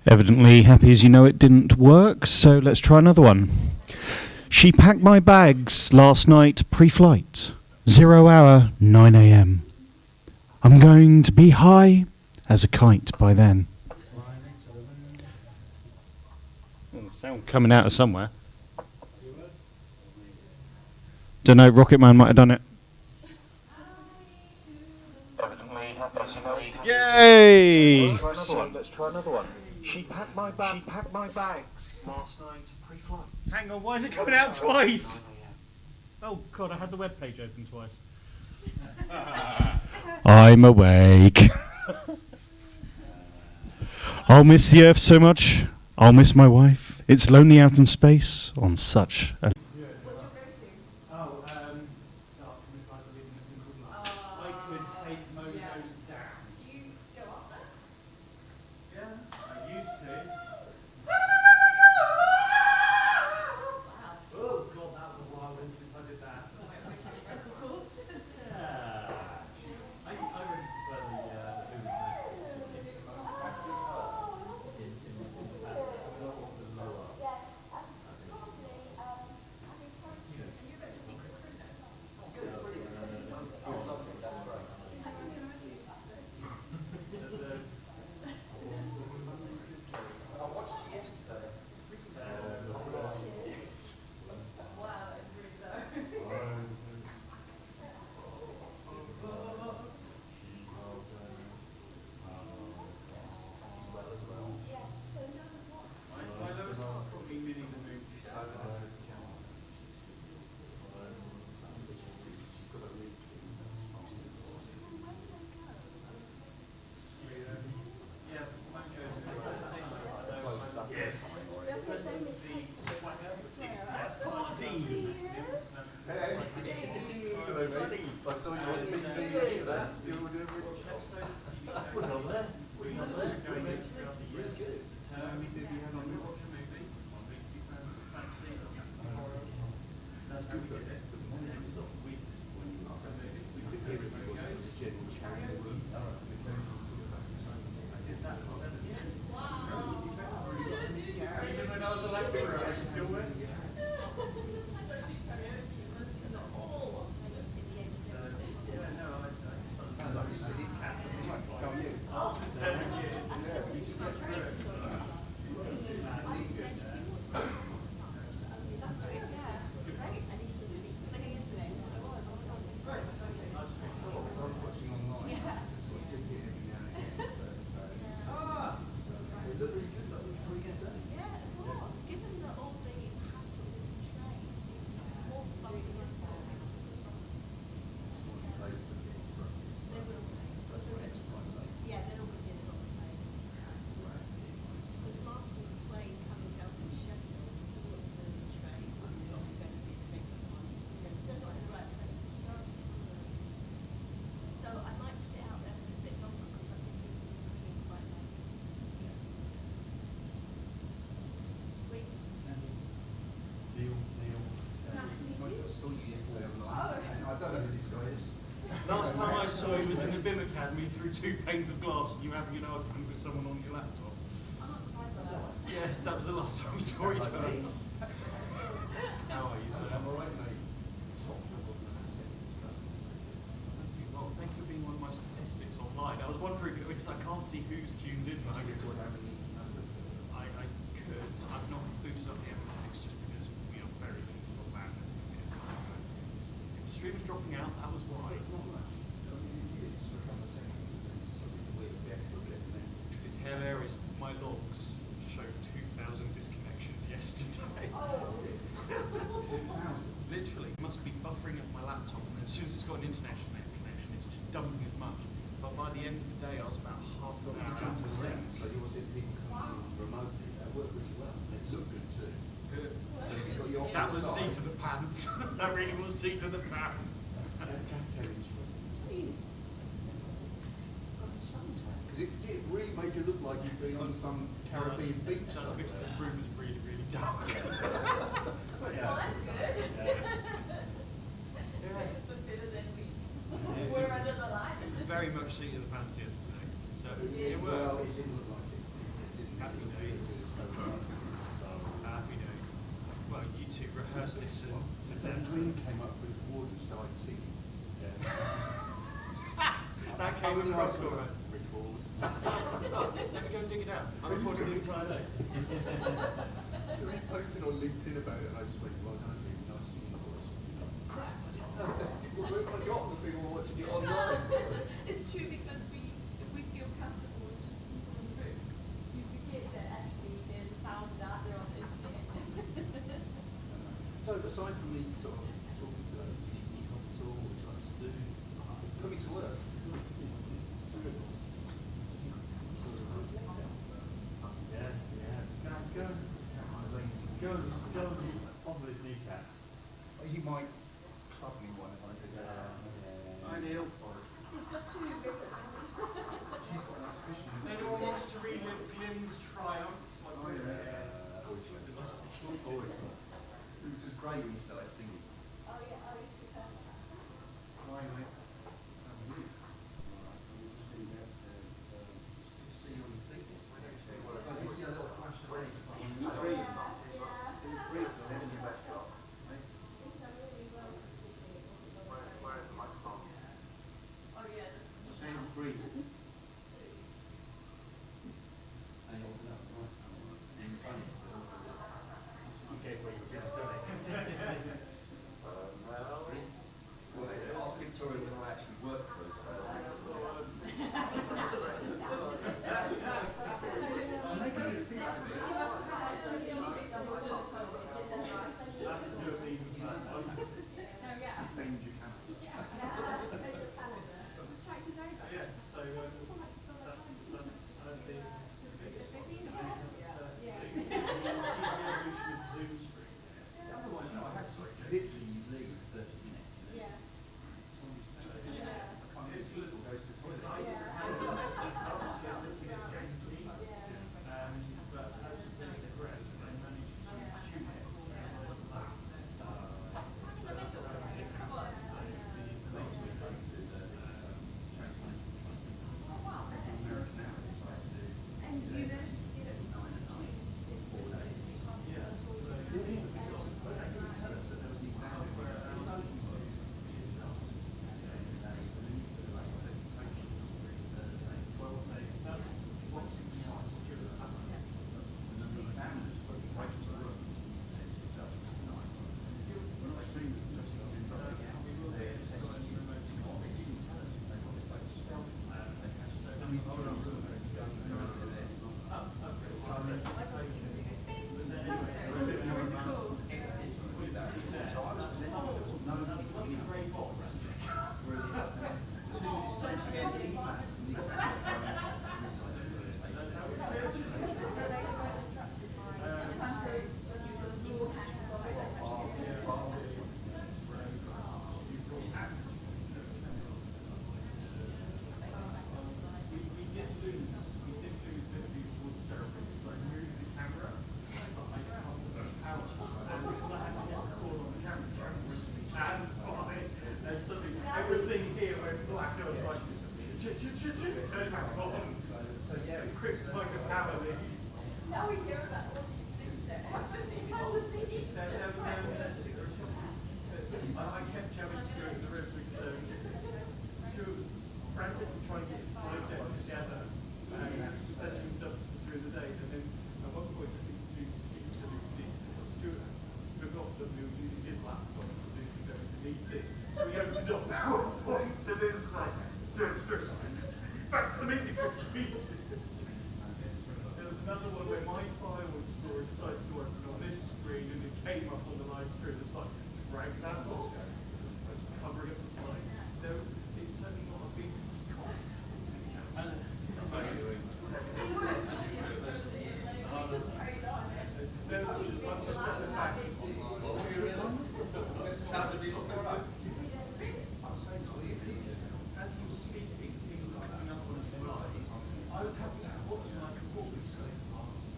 Evidently happy as you know it didn't work, so let's try another one. She packed my bags last night pre-flight. 0 hour, 9 a.m. I'm going to be high as a kite by then. There's sound coming out of somewhere. Don't know, Rocket Man might have done it. Yay! Let's try another one. She packed my bags last night pre-flight. Hang on, why is it coming out twice? Oh God, I had the web page open twice. I'm awake. I'll miss the Earth so much. I'll miss my wife. It's lonely out in space on such a... Last time I saw you was in the BIM Academy through 2 panes of glass and you having an argument with someone on your laptop. Yes, that was the last time we saw each other. How are you, sir? I'm alright, mate. Well, thank you for being one of my statistics online. I was wondering, because I can't see who's tuned in, but I could. I've not boosted up the analytics just because we are very limited on bandwidth. If the stream was dropping out, that was why. It's hilarious. My logs showed 2,000 disconnections yesterday. Literally, it must be buffering up my laptop, and as soon as it's got an internet connection, it's just dumping as much. But by the end of the day, I was about half an hour out of sync. So you was people coming remotely. That worked really well. It looked good too. Good. That was seat to the pants. That really was seat to the pants. Because it really made you look like you'd been on some Caribbean beach. That's because the room is really, really dark. Well, that's good. It's better than we're under the light. Very much seat of the pants yesterday. So Yeah. it Well, worked. it didn't look like it. Happy days. Happy days. Well, you two rehearsed this to Then death. Green came up with wood and started singing. That came across all right. Record. Let me go and dig it out. I recorded the entire day. So he posted on LinkedIn about it, and I just went, well, I don't really nice singing voice. Crap, I didn't know that. People were forgotten the people were watching it online. It's true because if we feel comfortable just in the room, you forget that actually there's a sound out there on the internet. So aside from me sort of talking to those, you got all what you like to do. Put me to work. Go on with his kneecap. You might club me one if I did that. Hi, Neil. It's not too aggressive. She's got an exhibition. Anyone wants to relive Glyn's triumph? Always got. It was just great when he started singing. Oh yeah, I used to come. Hi, mate. How are you? See you on the feet. Oh, this is a little flash of age. Oh yeah. Sound breathe. And you open up, right? And funny. You gave away your dinner, don't Well, ask Victoria when I actually work for us. Literally, you leave 30 minutes. Yeah. Everything here went black. I was like, turn back on. So yeah, Chris like a power lead. Now we hear about all these things that happen behind the scenes. I kept jamming Stuart in the ribs because Stuart was frantically trying to get his slide deck together and sending stuff through the day. And then at one point, I think Stuart forgot that we were using his laptop to do the meeting. So we opened up PowerPoint and then it's like, Stuart, back to the meeting, what's the meeting? There was another one where my file was so excited to open on this screen and it came up on the live stream. It's like, drag that off. It's covering up the slide. No, it's certainly not a BBC cost. There's one just at the back. As he was speaking, he was coming up on his slide. I was having to watch like a 4 weeks late last.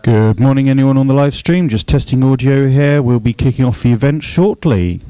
Good morning, anyone on the live stream. Just testing audio here. We'll be kicking off the event shortly.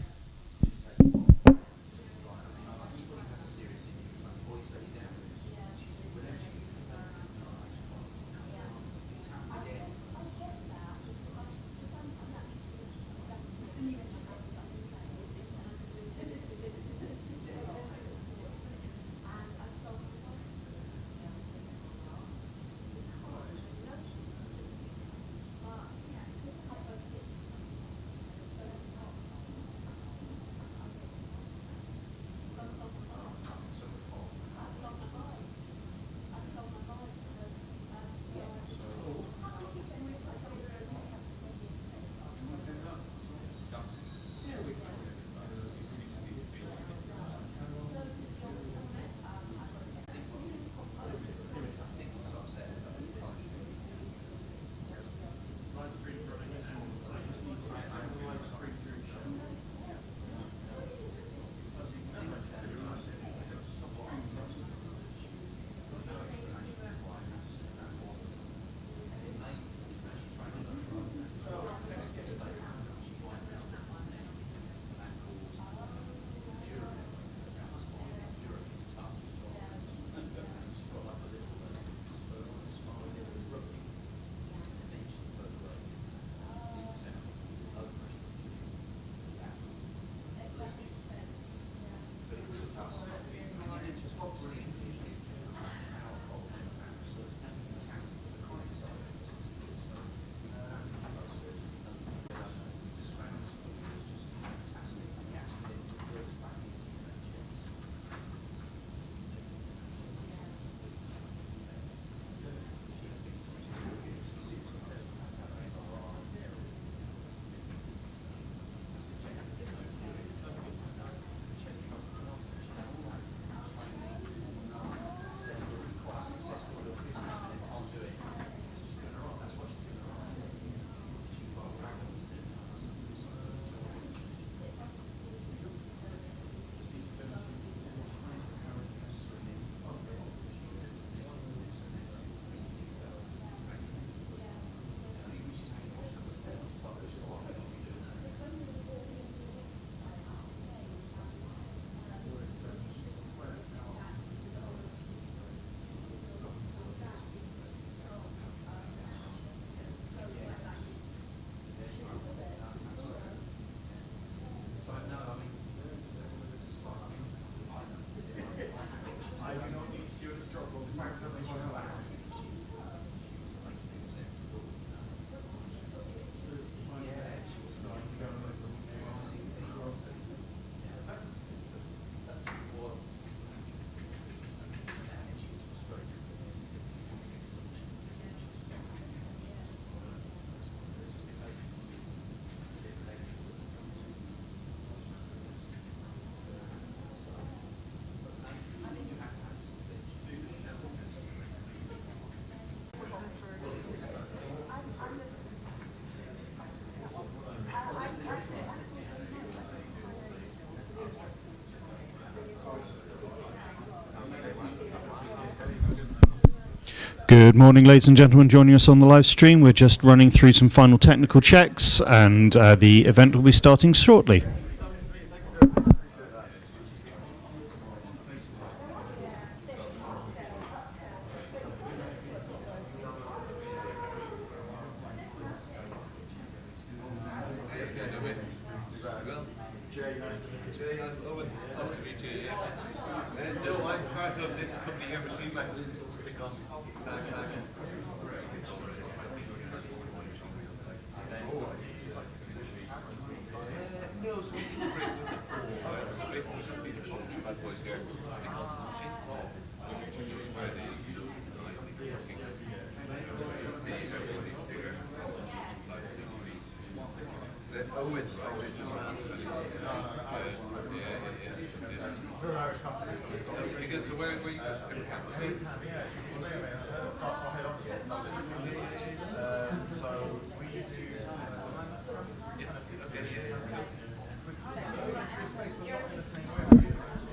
Good morning, ladies and gentlemen, joining us on the live stream. We're just running through some final technical checks, and the event will be starting shortly.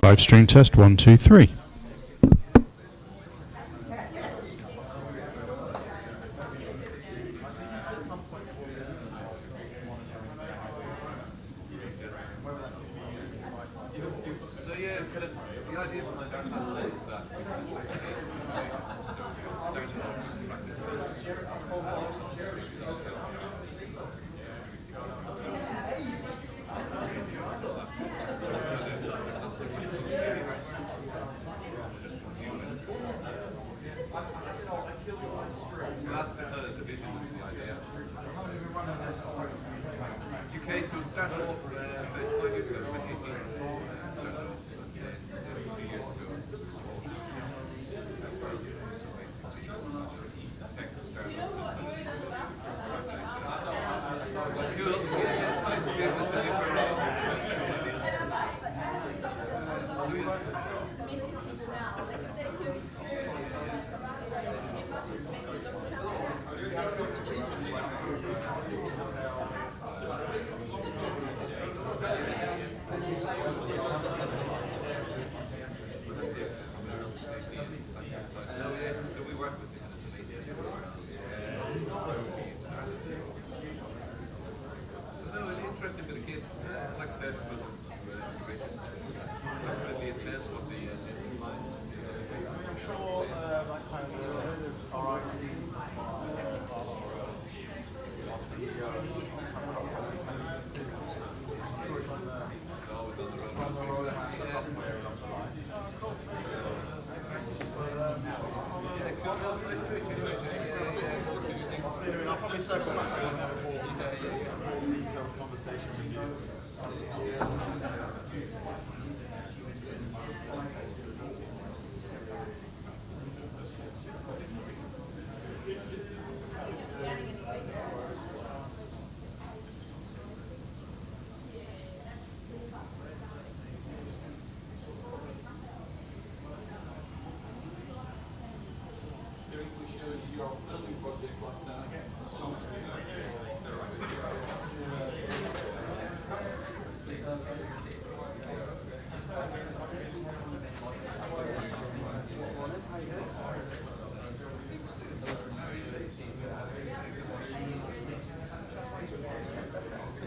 Live stream test 1, 2, 3. That's the kind of division of the idea. UK, so it started off about 5 years ago, 2018. Started off, and then 2 years ago. Second start. It's cool. Yeah, it's nice to be able to live around. So we work with the no, an interesting bit of kit. Like I said, it was definitely it says what the I'm sure like kind of RIT it's always on the road. I'll probably circle back and have a more detailed conversation with you.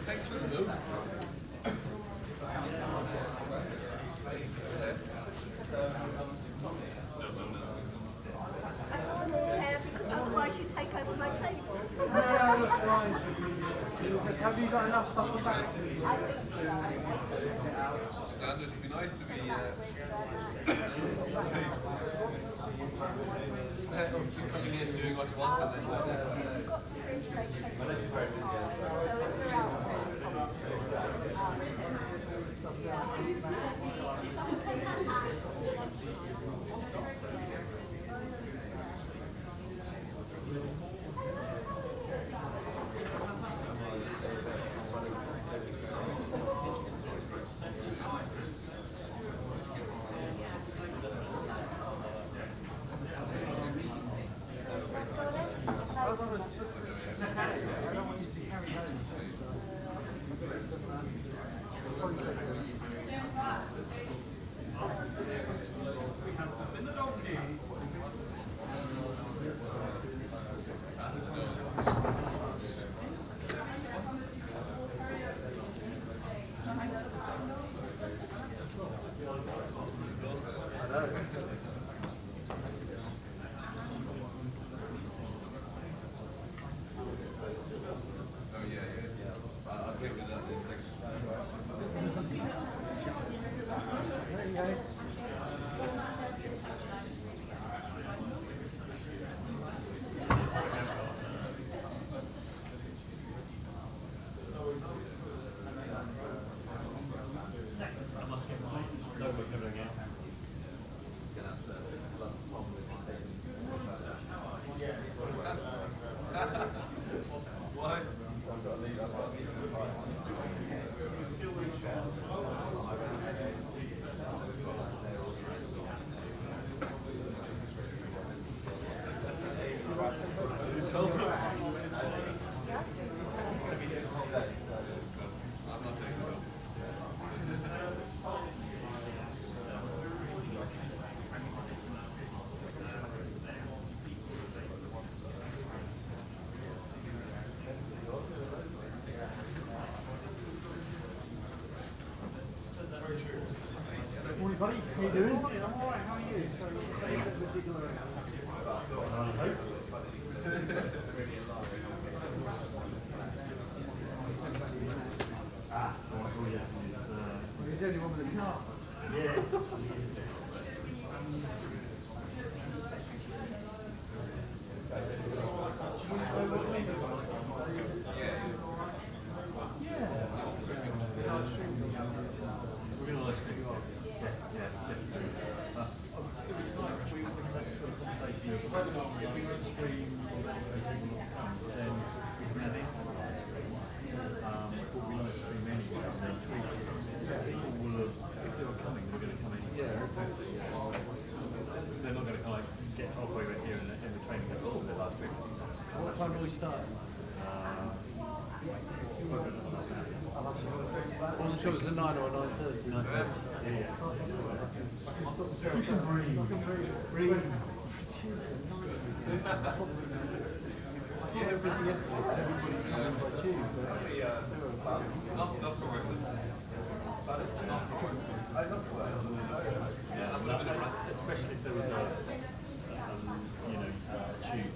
Thanks for the move. Because otherwise you take over my table. Have you got enough stuff for back? I think so. Standard, it'd be nice to be just coming in doing what you want and then Got to appreciate it. So if we're out I'll pick it up in section. Why? I'm not taking it. Morning, buddy. How you doing? I'm alright. How are you? So, live stream or let you know people not come, but then we can add in for the live stream. But we live stream anyway, so people will have, if they were coming, they're going to come in. Yeah, exactly. They're not going to kind of get halfway right here in the training and go, oh, they're live streaming. What time do we start? I wasn't sure it was a 9 or a 9:30. Yeah. You can breathe. Yeah, busy yesterday. Everybody came by tube. Especially if there was a, tube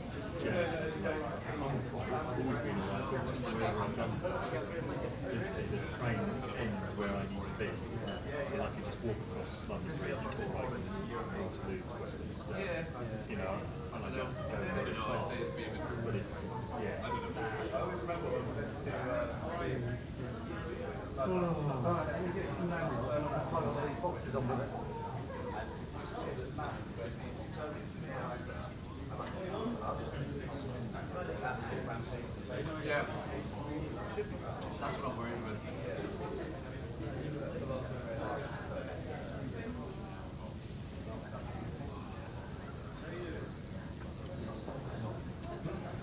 always been like where I've done literally the train ends where I need to be. And I can just walk across London Bridge or I can into Westminster. And I don't go very far. But it's, Yeah. That's what I'm worried about.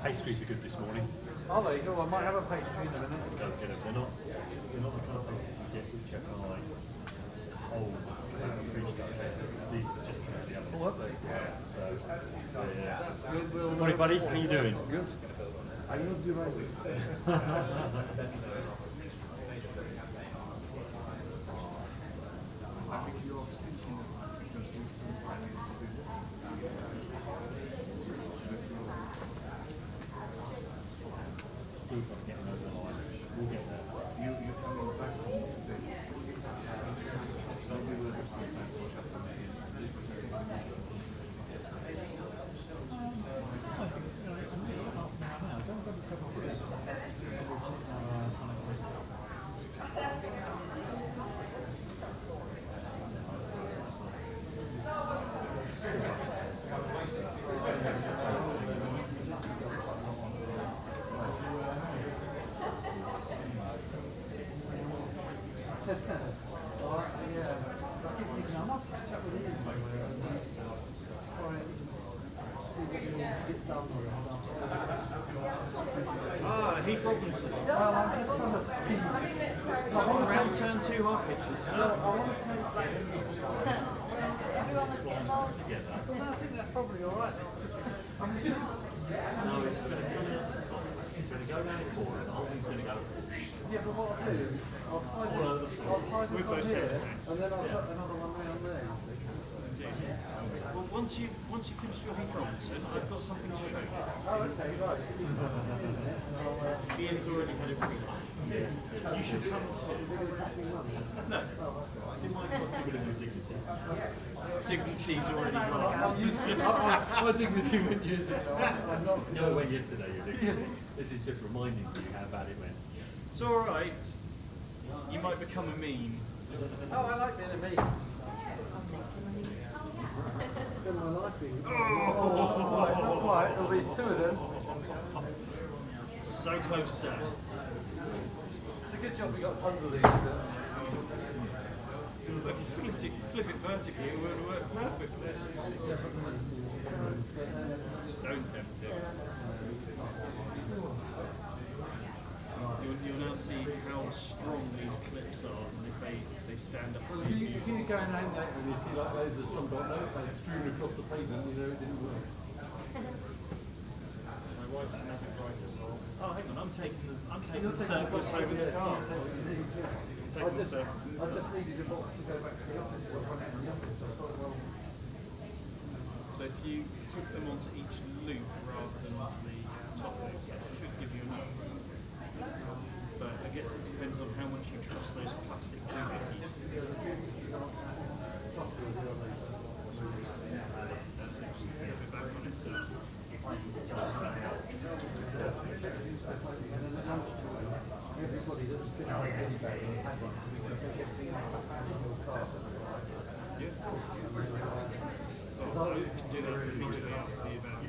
pastries are good this morning. Oh, there you go. I might have a pastry in a minute. Go get them. They're not the kind of pastries you get with Chef and like old fridge stuff. These are just come out the oven. Oh, have they? Yeah. So, yeah. Good, we'll, Morning, buddy. How you doing? Good. Are you not doing I think you're thinking Still got to get them over the line. We'll get there. you're coming back from the Heath Robinson. I think let's start. Round turn 2 off it. Everyone was getting involved. Together. I think that's probably alright. No, it's going to go down the side. It's going to go down the corner. The whole thing's going to go. Yeah, but what I'll do is I'll tie All over the floor. this With one those here, headbands. and then I'll put another one round there. Well, once you finish your Heath Robinson, I've got something to show you. Oh, okay, right. Ian's already had it pre-planned. You should come to. No. It might cost you a bit of your dignity. Dignity's already gone. My dignity went years ago. I'm not. No, it went yesterday, your dignity. This is just reminding you how bad it went. It's alright. You might become a meme. Oh, I like being a meme. Spend my life being. Oh, right, not quite. There'll be 2 of them. So close, sir. It's a good job we got tons of these. Flip it vertically, it would work perfectly. Don't tempt it. You'll now see how strong these clips are and if they stand up to Well, the if you abuse. go and hang that and you see like loads of some notepads strewn across the pavement, you know it didn't work. My wife's another brightest hole. Oh, hang on, I'm taking the surplus over the car. Taking the surplus in the I car. just needed a box to go back to the office. I was running in the office, so I thought, well, So if you hook them onto each loop rather than onto the top loop, that should give you enough. But I guess it depends on how much you trust those plastic doohickeys. That's actually a bit back on itself. everybody that was picking up anyway had one, so we could take everything out of the manual car. Oh, you can do that immediately after the event.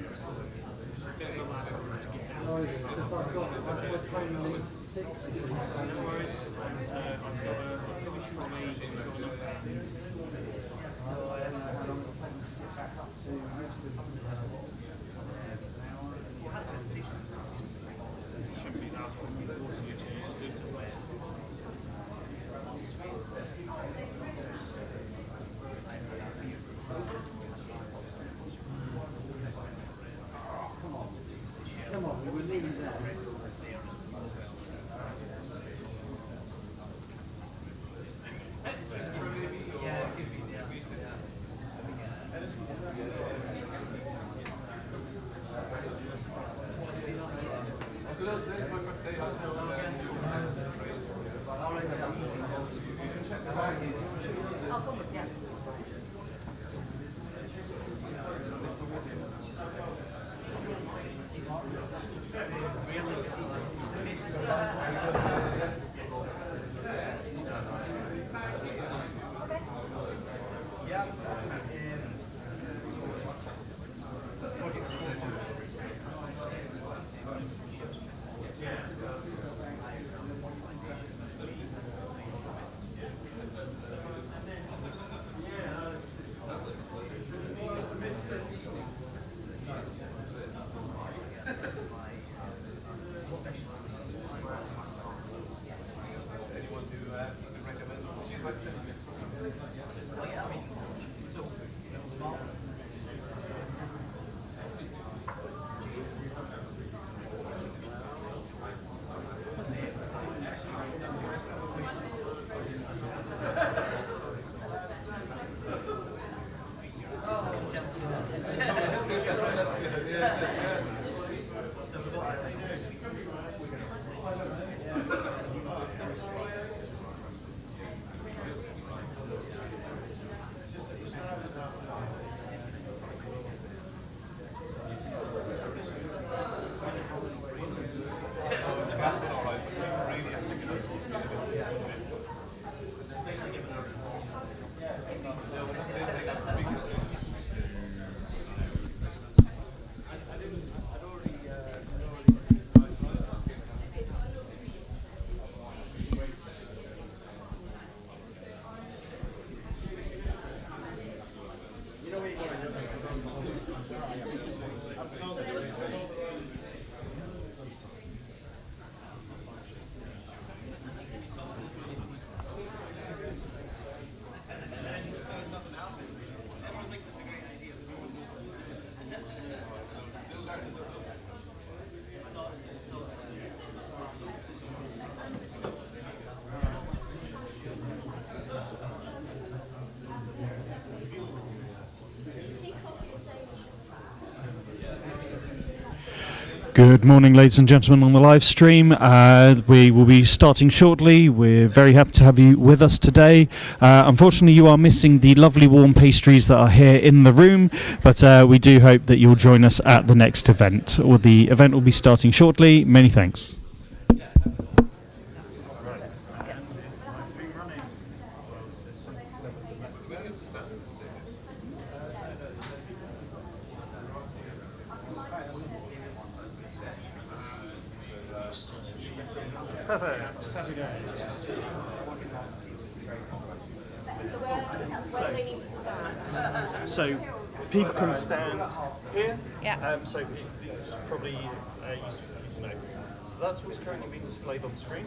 Good morning, ladies and gentlemen, on the live stream. We will be starting shortly. We're very happy to have you with us today. Unfortunately, you are missing the lovely warm pastries that are here in the room, but we do hope that you'll join us at the next event. Or the event will be starting shortly. Many thanks. So people can stand here. Yeah. So it's probably useful for you to know. So that's what's currently being displayed on the screen.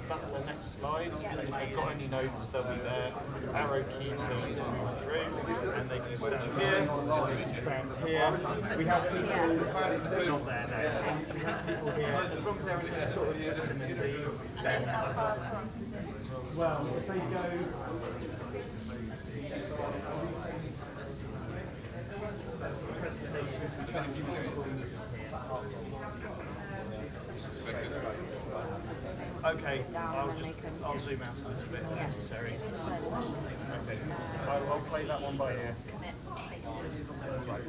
That's the next slide. And if they've got any notes, they'll be there. Arrow key to move through, and they can stand here. They can stand here. We have people not there now. We have people here. As long as they're in this sort of vicinity, then well, if they go. Presentations, we try and give you okay, I'll zoom out a little bit if necessary. Okay, I'll play that one by ear. Right.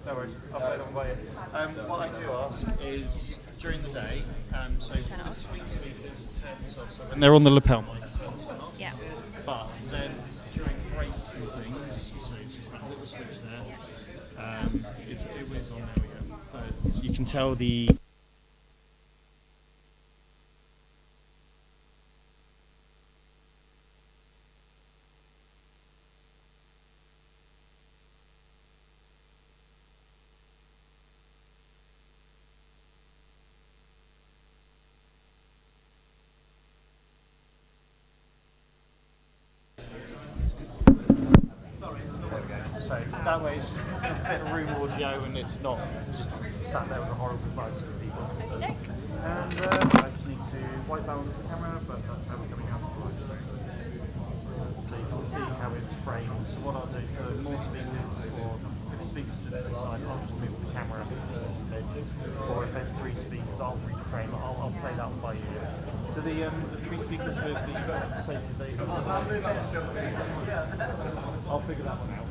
No worries, I'll play that one by ear. What I do ask is during the day, so between speakers, turn this off. So when they're on the lapel mic, turn this one off. Yeah. But then during breaks and things, so it's just that little switch there. It was on, there we go. But you can tell the That way it's just a bit of room audio and it's not just sat there with a horrible buzz for people. Okay. And I just need to white balance the camera, but that's how we're coming out of the live stream. So you can see how it's framed. So what I'll do for more speakers, or if the speakers to the side, I'll just move the camera just a smidge. Or if there's 3 speakers, I'll reframe it. I'll play that one by ear. Do the 3 speakers with the save the data? I'll figure that one out.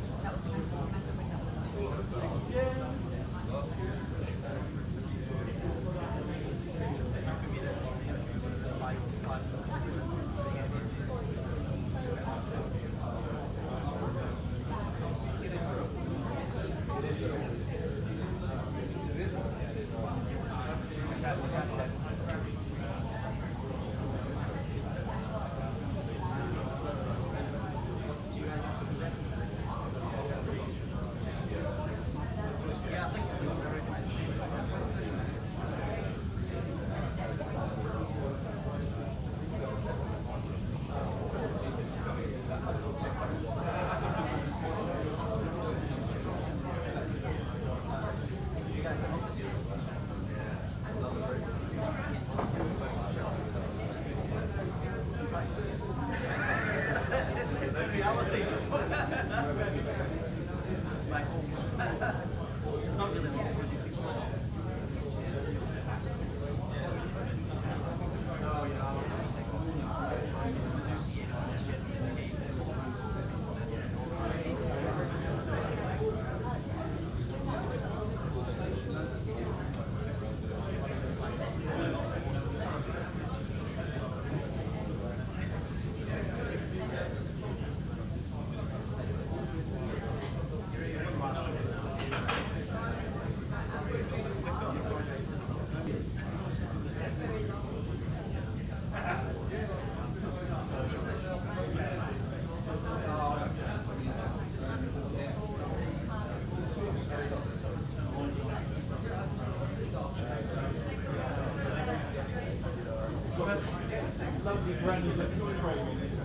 Lovely granular framing is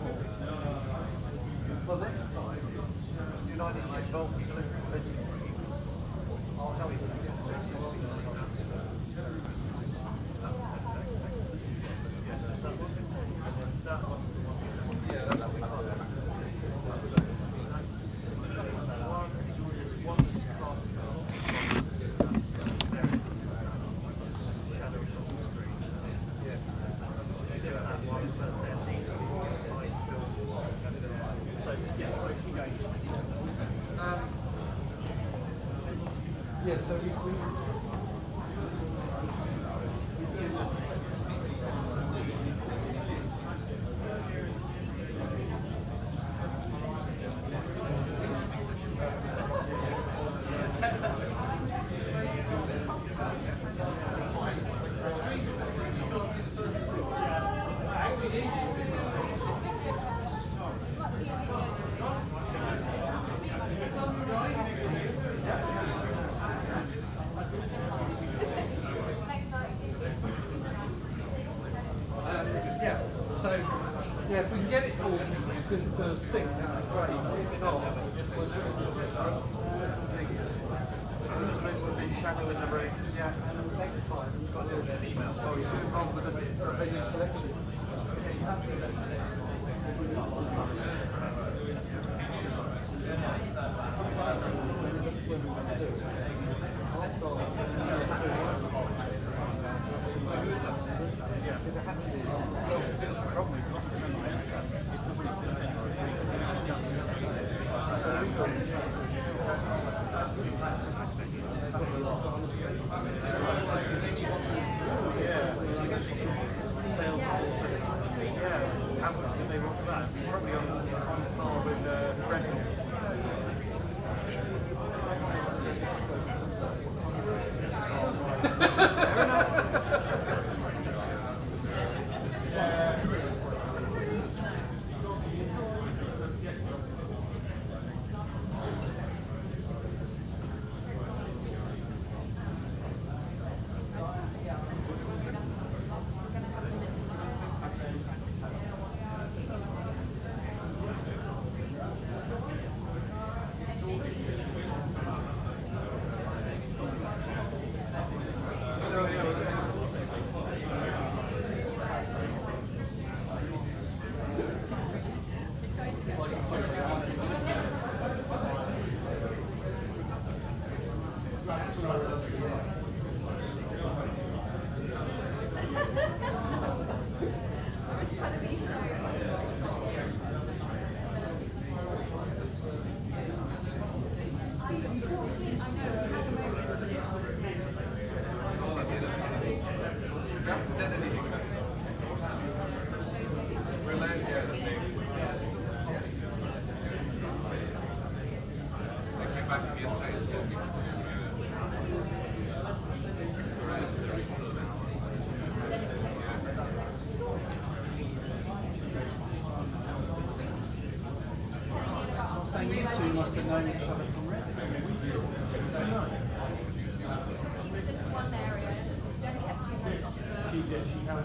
Well, next time, you know, I need to involve the selected vegetable. I'll tell you. Yeah, that'll be fun. Yeah, so we yeah, if we can get it all into sync, that'd be great. If not, just make a big shadow in the room. yeah, and then next time we've got a little bit of email. So we should have with a venue selection. known each other from Reddit. One area, she only kept 2 minutes off. She did, she has.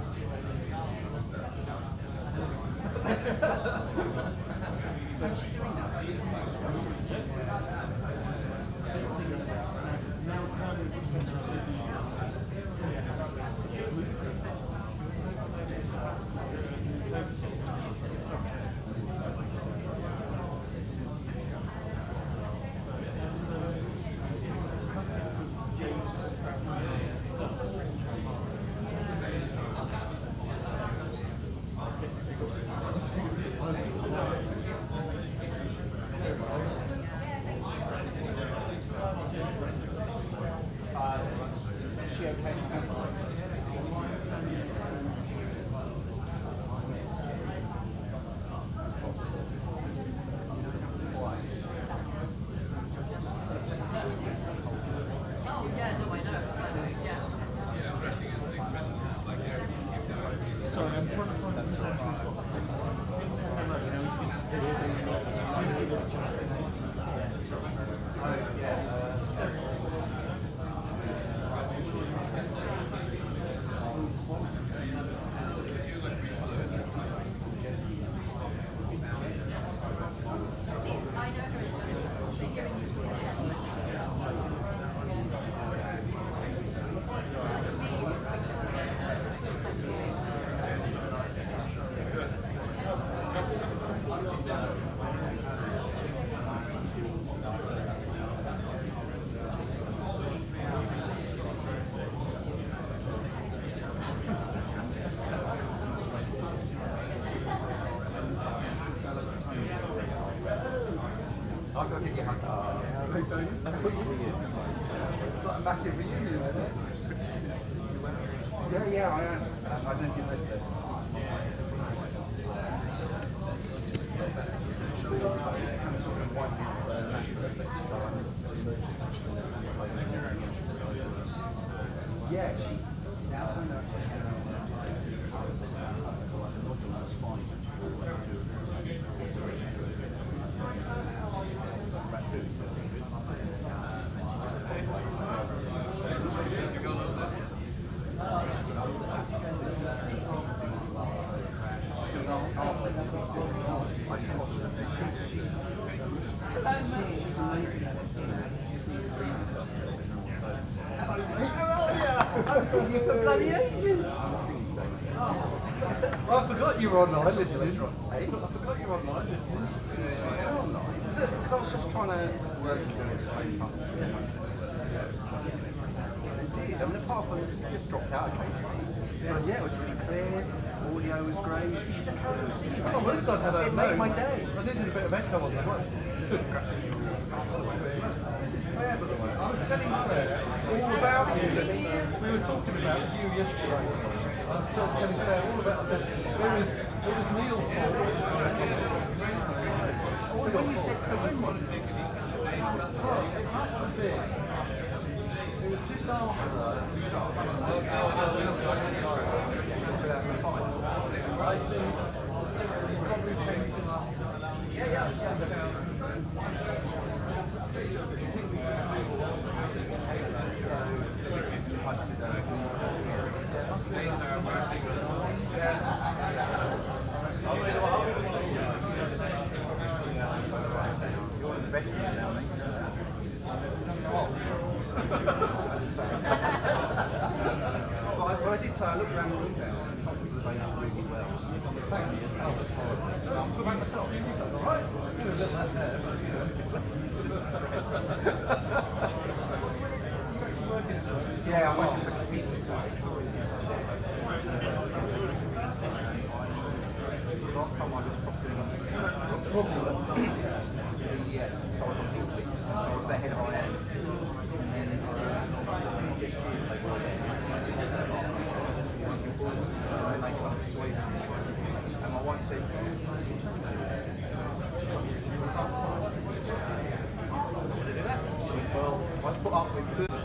Sorry, I'm trying to find the presenter who's got I've got to give you a hug. It's like a massive reunion, isn't it? Yeah, I am. I don't give it. Yeah, she. Now I know. I forgot you were online listening. Hey, I forgot you were online listening. Because I was just trying to work at the same time. Indeed, I mean, apart from it just dropped out occasionally. But yeah, it was really clear. Audio was great. You should have come and seen it. Oh, well, it made my day. I did a bit of echo on that one. Claire, by the way. I was telling Claire all about you. We were talking about you yesterday. I was telling Claire all about it. It was Neil's fault. So when you said so, when was it? It must have been. It was just after. I did say I looked around the room now and some people have aged really well. Thank you. I'm talking about myself. Right? Do a little that there. Yeah, I'm waiting for the pizza. Last time I was probably yeah, I was on Guilty. I was the head of IM. And then 6 years they were there. And they come to Sweden. And my wife said, well, I put up with food. So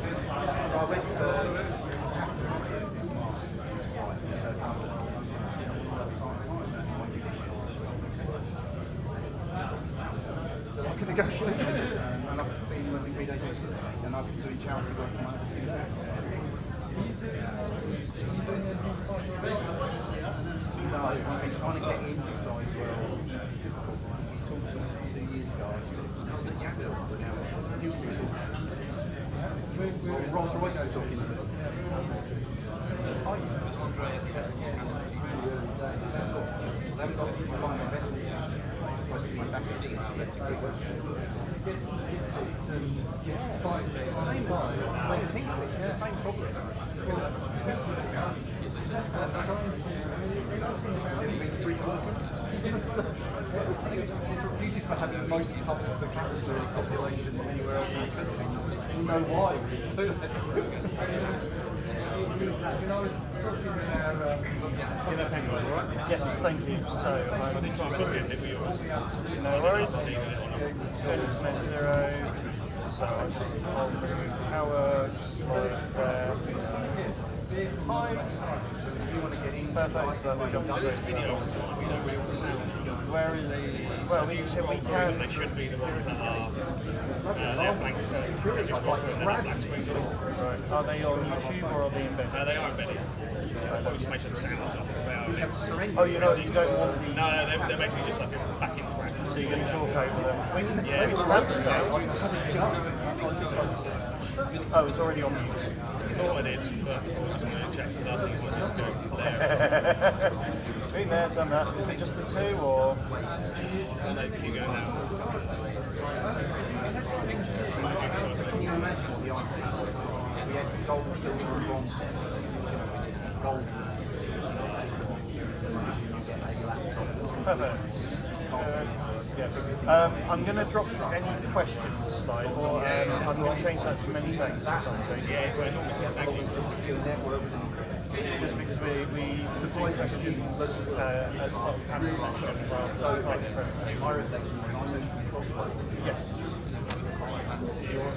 I went to like a negotiation. charity work on over 2 days. No, I've been trying to get into size well. It's difficult. I talked to someone 2 years ago. It was at Yagdale, but now it's Rolls Royce we're talking to. Oh, yeah. They haven't got combined investments. It's supposed to be back at the same as Hinkley. It's the same problem. Bridgewater. I think it's beautiful having most parts of the capital population than anywhere else in the country. You know why we do it. Yes, thank you. So no worries. Focus net zero. So I'll move power, slide there. Height. Perfect, so that will jump straight to video. Where is the... Well, we can... They should be the ones that are they're blank. As you scroll through, they're not black screens. Right. Are they on YouTube or are they embedded? They are embedded. Probably just make sure the sounds off. Oh, you don't want these? No, they're basically just like a backing track. So you're going to talk over them? We can have the sounds. Oh, it's already on mute. I thought I did, but I was going to check the last thing was going there. Been there, done that. Is it just the two or? And then you go now. Can you imagine what the IT was? We had gold, silver, and bronze. Gold. Perfect. I'm going to drop any questions slide, or I'm going to change that to many thanks or something. Just because we do questions as part of the panel session rather than part of the presentation. Yes.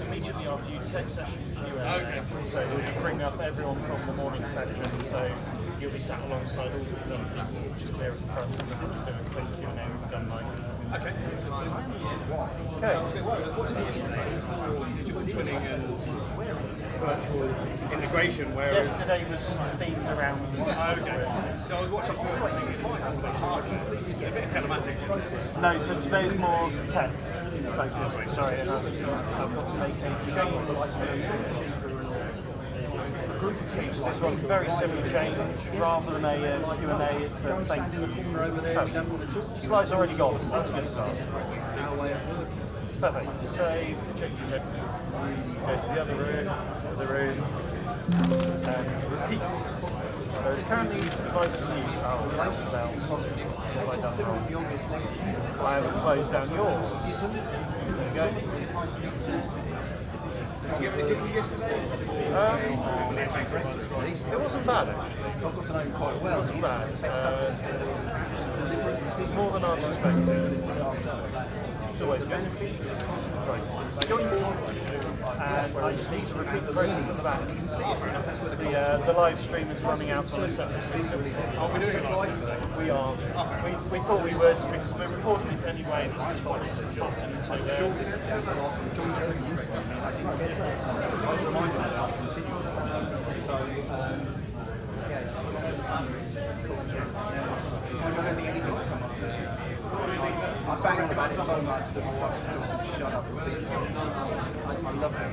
Immediately after you tech session Q&A. Okay. So we'll just bring up everyone from the morning session. So you'll be sat alongside all of these other people, just here at the front, and then we'll just do a quick Q&A with gun mic. Okay. Okay. Digital twinning and virtual integration, whereas... Yesterday was themed around Okay. So I was watching your thing, it might talk about hardware, a bit of telematics. No, so today's more tech focused, sorry, and I've got to make a change to group change. This one, very simple change, rather than a Q&A, it's a thank you. Oh, slide's already gone, that's a good start. Perfect, save, change your hips, go to the other room, and repeat. There is currently a device in use. Oh, that's bells. What have I done wrong? I haven't closed down yours. There you go. Did you give it a give yesterday? It wasn't bad actually. I've got to know him quite well. It wasn't bad. It was more than I was expecting. It's always good. Right. And I just need to repeat the process at the back. You can see it. The live stream is running out on a separate system. Are we doing it live today? We are. We thought we would because we're recording it anyway. It's just one button to I bang on about it so much that my wife just tells me to shut up and speak. I love that.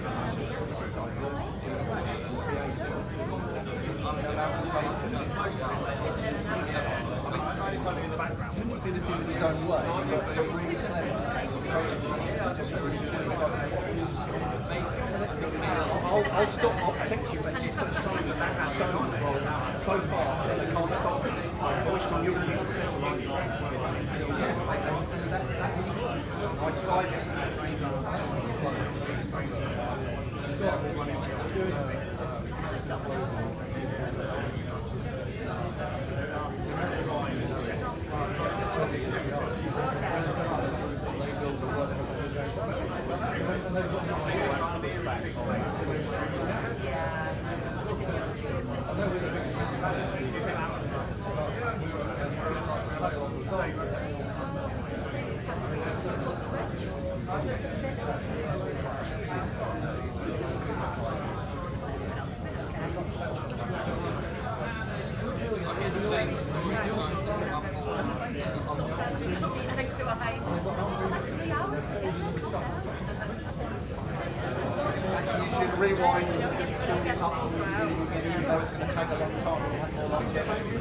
Manipulative in his own way, but really clever. I'll stop, I'll protect you until such time as that stone rolls so fast that they can't stop it. By which time you're going to be successful, aren't you? I tried this. take a long time and have more longevity.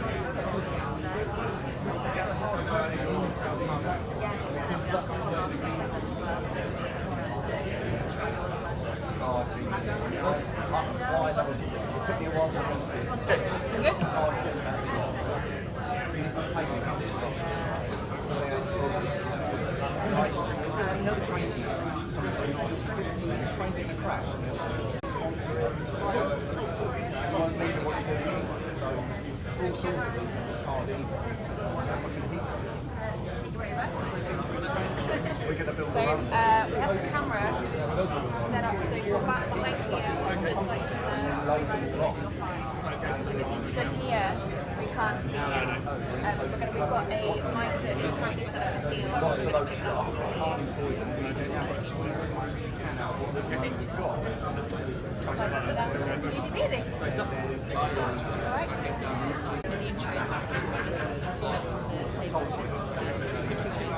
It took me a while to reach no train's going to crash. This train's going to crash. You won't measure what you're doing anyway. So, for all sorts of reasons, it's hard anyway. We're going to build So we have the camera set up so you're back behind here, stood slightly to the right, you're fine. If you stood here, we can't see you. We've got a mic that is currently set up with Neil, so we're going to pick up. Easy. Alright. In the intro,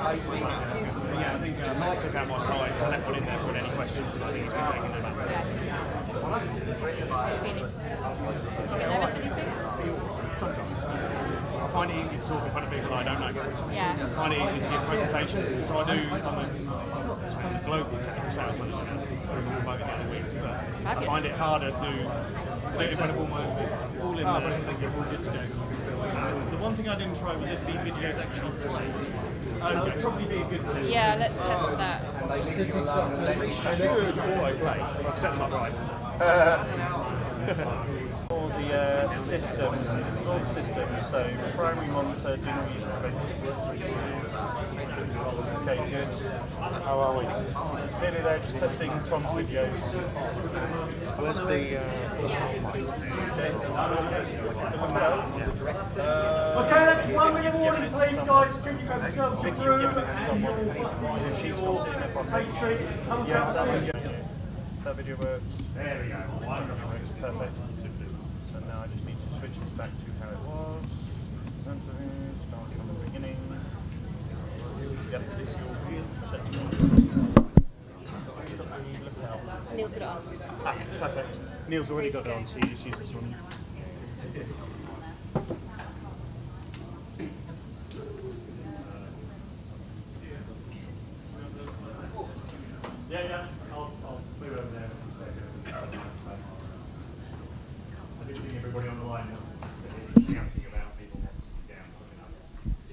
Yeah, I think Mike took out my side. I left one in there for any questions. I think he's been taking them out. Really? Do you get nervous when you sing? Sometimes. I find it easy to talk in front of people I don't know. Yeah. I find it easy to give presentations. So I'm a global technical sales manager now. The other week. But I find it harder to do it in front of all in there. I think we're good to go. The one thing I didn't try was if the videos actually play. That would probably be a good test. Yeah, let's test that. They should always play. I've set them up right. For the system, it's all the system, so primary monitor, do not use preventive. Okay, good. How are we? Nearly there, just testing Tom's videos. Where's the Okay, that's 1 minute warning, please, guys. Could you grab yourselves a Vicky's room? given it to someone. She's got it in her pocket. Yeah, that video works. There we go. That video works perfect. So now I just need to switch this back to how it was. Start from the beginning. Yep, set Neil's got it on. Ah, perfect. Neil's already got it on, so you just use this one. Yeah. I'll move over there. I think everybody on the line is shouting about people sitting down, coming up.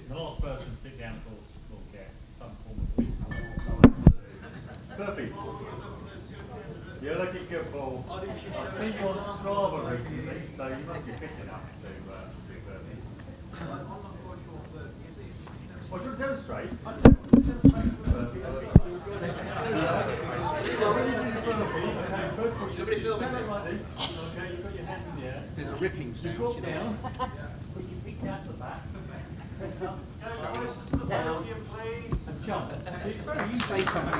The last person to sit down, of course, will get some form of physical. Perfect. You're looking good, Paul. I've seen you on Strava recently, so you must be fit enough to do burpees. Oh, do you want to demonstrate? I can demonstrate burpees. Somebody film it like this. Okay, you've got your hands in the air. There's a ripping sound. You drop down, put your feet down to the back, press up, down, and jump. It's very easy. Say something.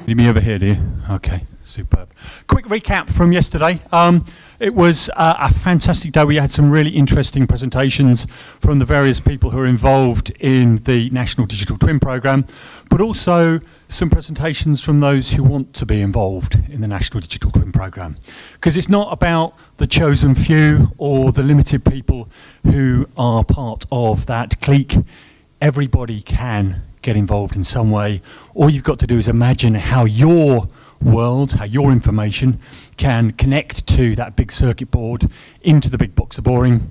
You me over here, do you? Okay, superb. Quick recap from yesterday. It was a fantastic day. We had some really interesting presentations from the various people who are involved in the National Digital Twin Programme, but also some presentations from those who want to be involved in the National Digital Twin Programme. Because it's not about the chosen few or the limited people who are part of that clique. Everybody can get involved in some way. All you've got to do is imagine how your world, how your information can connect to that big circuit board into the big box of boring,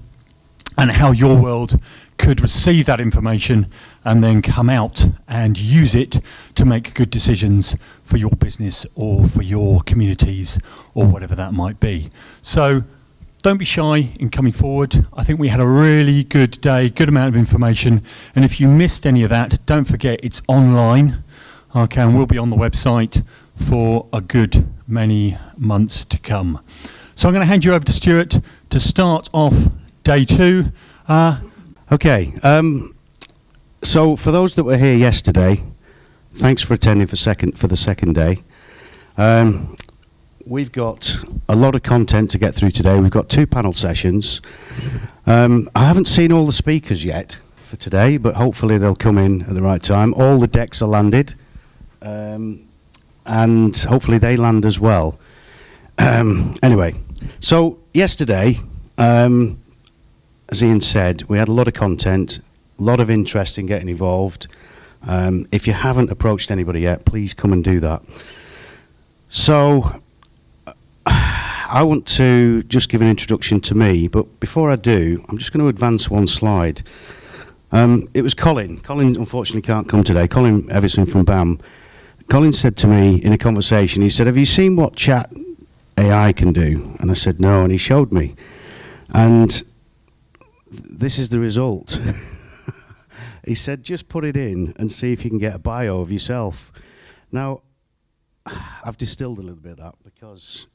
and how your world could receive that information and then come out and use it to make good decisions for your business or for your communities or whatever that might be. So don't be shy in coming forward. I think we had a really good day, good amount of information, and if you missed any of that, don't forget it's online, okay, and we'll be on the website for a good many months to come. So I'm going to hand you over to Stuart to start off day 2. Okay, so for those that were here yesterday, thanks for attending for the second day. We've got a lot of content to get through today. We've got 2 panel sessions. I haven't seen all the speakers yet for today, but hopefully they'll come in at the right time. All the decks are landed, and hopefully they land as well. Anyway, so yesterday, as Ian said, we had a lot of content, a lot of interest in getting involved. If you haven't approached anybody yet, please come and do that. So, I want to just give an introduction to me, but before I do, I'm just going to advance one slide. It was Colin. Colin unfortunately can't come today. Colin Everson from BAM. Colin said to me in a conversation, he said, "Have you seen what chat AI can do?" And I said, "No," and he showed me. And this is the result. He said, "Just put it in and see if you can get a bio of yourself." Now, I've distilled a little bit of that because,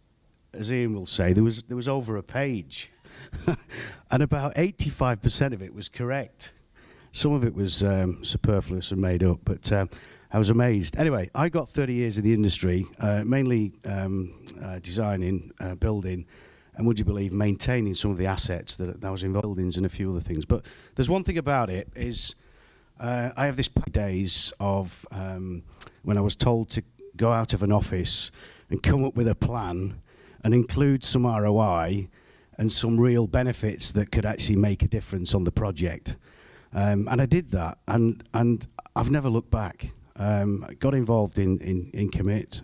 as Ian will say, there was over a page. And about 85% of it was correct. Some of it was superfluous and made up, but I was amazed. Anyway, I got 30 years in the industry, mainly designing, building, and would you believe, maintaining some of the assets that I was involved in, buildings and a few other things. But there's one thing about it is I have this days of when I was told to go out of an office and come up with a plan and include some ROI and some real benefits that could actually make a difference on the project. And I did that, and I've never looked back. I got involved in COMIT.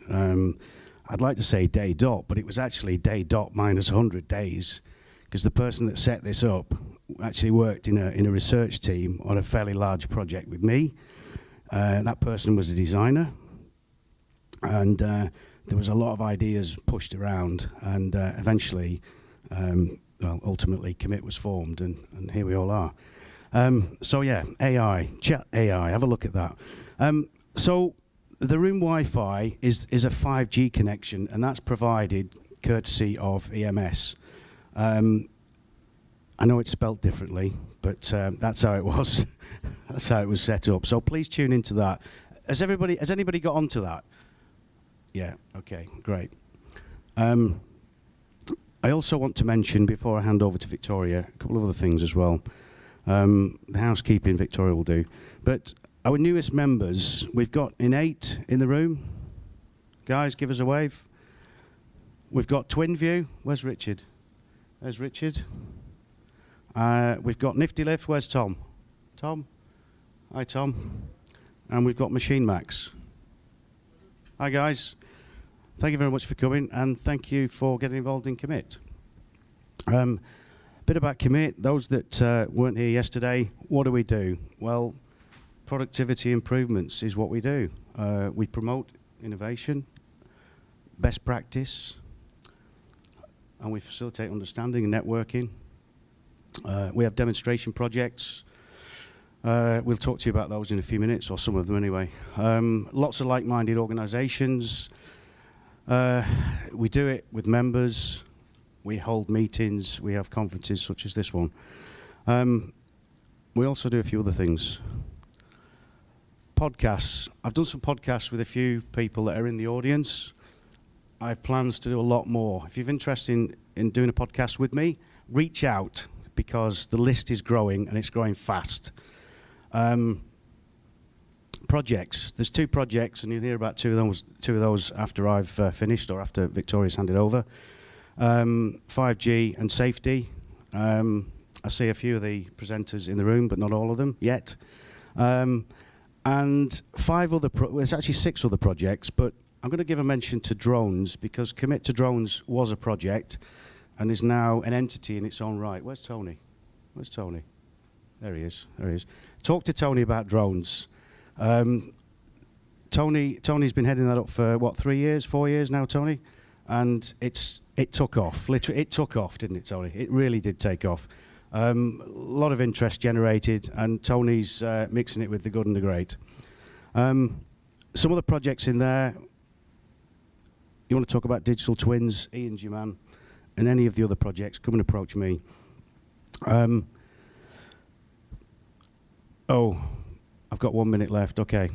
I'd like to say day dot, but it was actually day dot minus 100 days, because the person that set this up actually worked in a research team on a fairly large project with me. That person was a designer, and there was a lot of ideas pushed around, and eventually, ultimately, COMIT was formed, and here we all are. So yeah, AI, chat AI, have a look at that. So the room Wi-Fi is a 5G connection, and that's provided courtesy of EMS. I know it's spelt differently, but that's how it was. That's how it was set up. So please tune into that. Has anybody got onto that? Yeah, okay, great. I also want to mention, before I hand over to Victoria, a couple of other things as well. The housekeeping Victoria will do. But our newest members, we've got 8 in the room. Guys, give us a wave. We've got Twin View. Where's Richard? There's Richard. We've got Nifty Lift. Where's Tom? Tom? Hi, Tom. And we've got Machine Max. Hi, guys. Thank you very much for coming, and thank you for getting involved in COMIT. Bit about COMIT, those that weren't here yesterday, what do? Well, productivity improvements is what we do. We promote innovation, best practice, and we facilitate understanding and networking. We have demonstration projects. We'll talk to you about those in a few minutes, or some of them anyway. Lots of like-minded organizations. We do it with members. We hold meetings, we have conferences such as this one. We also do a few other things. Podcasts. I've done some podcasts with a few people that are in the audience. I have plans to do a lot more. If you're interested in doing a podcast with me, reach out, because the list is growing, and it's growing fast. Projects. There's 2 projects, and you'll hear about two of those after I've finished, or after Victoria's handed over. 5G and safety. I see a few of the presenters in the room, but not all of them yet. And 5 other, there's actually 6 other projects, but I'm going to give a mention to drones, because Commit to Drones was a project and is now an entity in its own right. Where's Tony? Where's Tony? There he is. There he is. Talk to Tony about drones. Tony's been heading that up for, what, 3 years, 4 years now, Tony? And it took off. Literally, it took off, didn't it, Tony? It really did take off. A lot of interest generated, and Tony's mixing it with the good and the great. Some other projects in there. You want to talk about digital twins, Ian's your man, and any of the other projects, come and approach me. Oh, I've got 1 minute left, okay.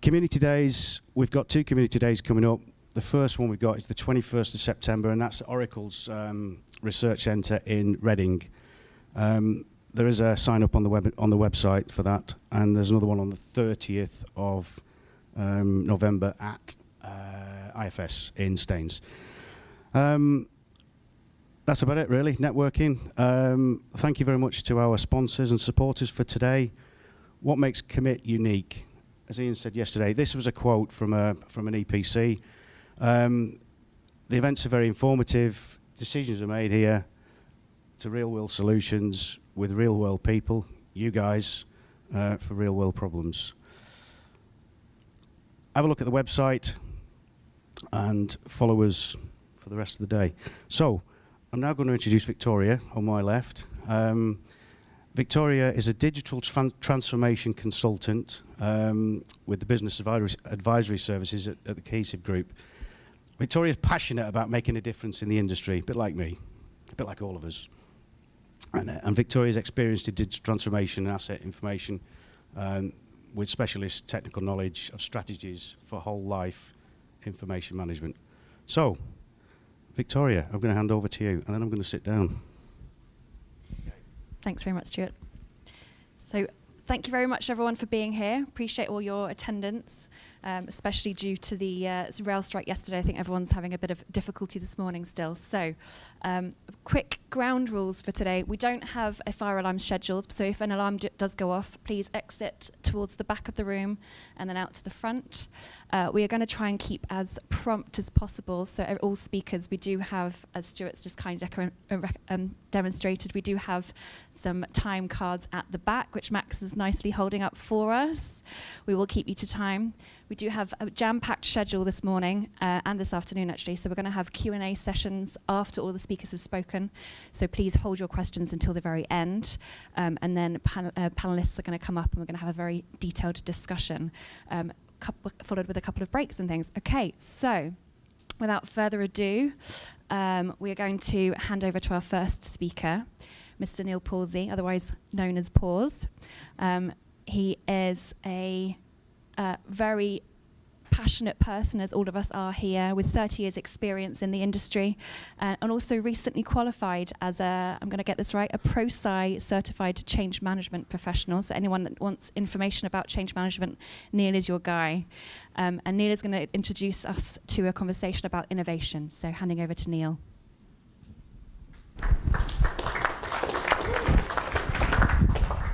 Community days, we've got 2 community days coming up. The first one we've got is the 21st of September, and that's at Oracle's research centre in Reading. There is a sign up on the website for that, and there's another one on the 30th of November at IFS in Staines. That's about it, really. Networking. Thank you very much to our sponsors and supporters for today. What makes COMIT unique? As Ian said yesterday, this was a quote from an EPC. The events are very informative. Decisions are made here to real-world solutions with real-world people, you guys, for real-world problems. Have a look at the website and follow us for the rest of the day. So, I'm now going to introduce Victoria on my left. Victoria is a digital transformation consultant with the business advisory services at the Cohesive Group. Victoria is passionate about making a difference in the industry, a bit like me, a bit like all of us. And Victoria is experienced in digital transformation and asset information with specialist technical knowledge of strategies for whole life information management. So, Victoria, I'm going to hand over to you, and then I'm going to sit down. Thanks very much, Stuart. So, thank you very much, everyone, for being here. Appreciate all your attendance, especially due to the rail strike yesterday. I think everyone's having a bit of difficulty this morning still. So, quick ground rules for today. We don't have a fire alarm scheduled, so if an alarm does go off, please exit towards the back of the room and then out to the front. We are going to try and keep as prompt as possible. So all speakers, we do have, as Stuart's just kindly demonstrated, we do have some time cards at the back, which Max is nicely holding up for us. We will keep you to time. We do have a jam-packed schedule this morning and this afternoon, actually. So we're going to have Q&A sessions after all the speakers have spoken. So please hold your questions until the very end. And then panelists are going to come up and we're going to have a very detailed discussion, followed with a couple of breaks and things. Okay, so without further ado, we are going to hand over to our first speaker, Mr. Neil Pawsey, otherwise known as Pause. He is a very passionate person, as all of us are here, with 30 years experience in the industry, and also recently qualified as I'm going to get this right, a ProSci certified change management professional. So anyone that wants information about change management, Neil is your guy. And Neil is going to introduce us to a conversation about innovation. So handing over to Neil.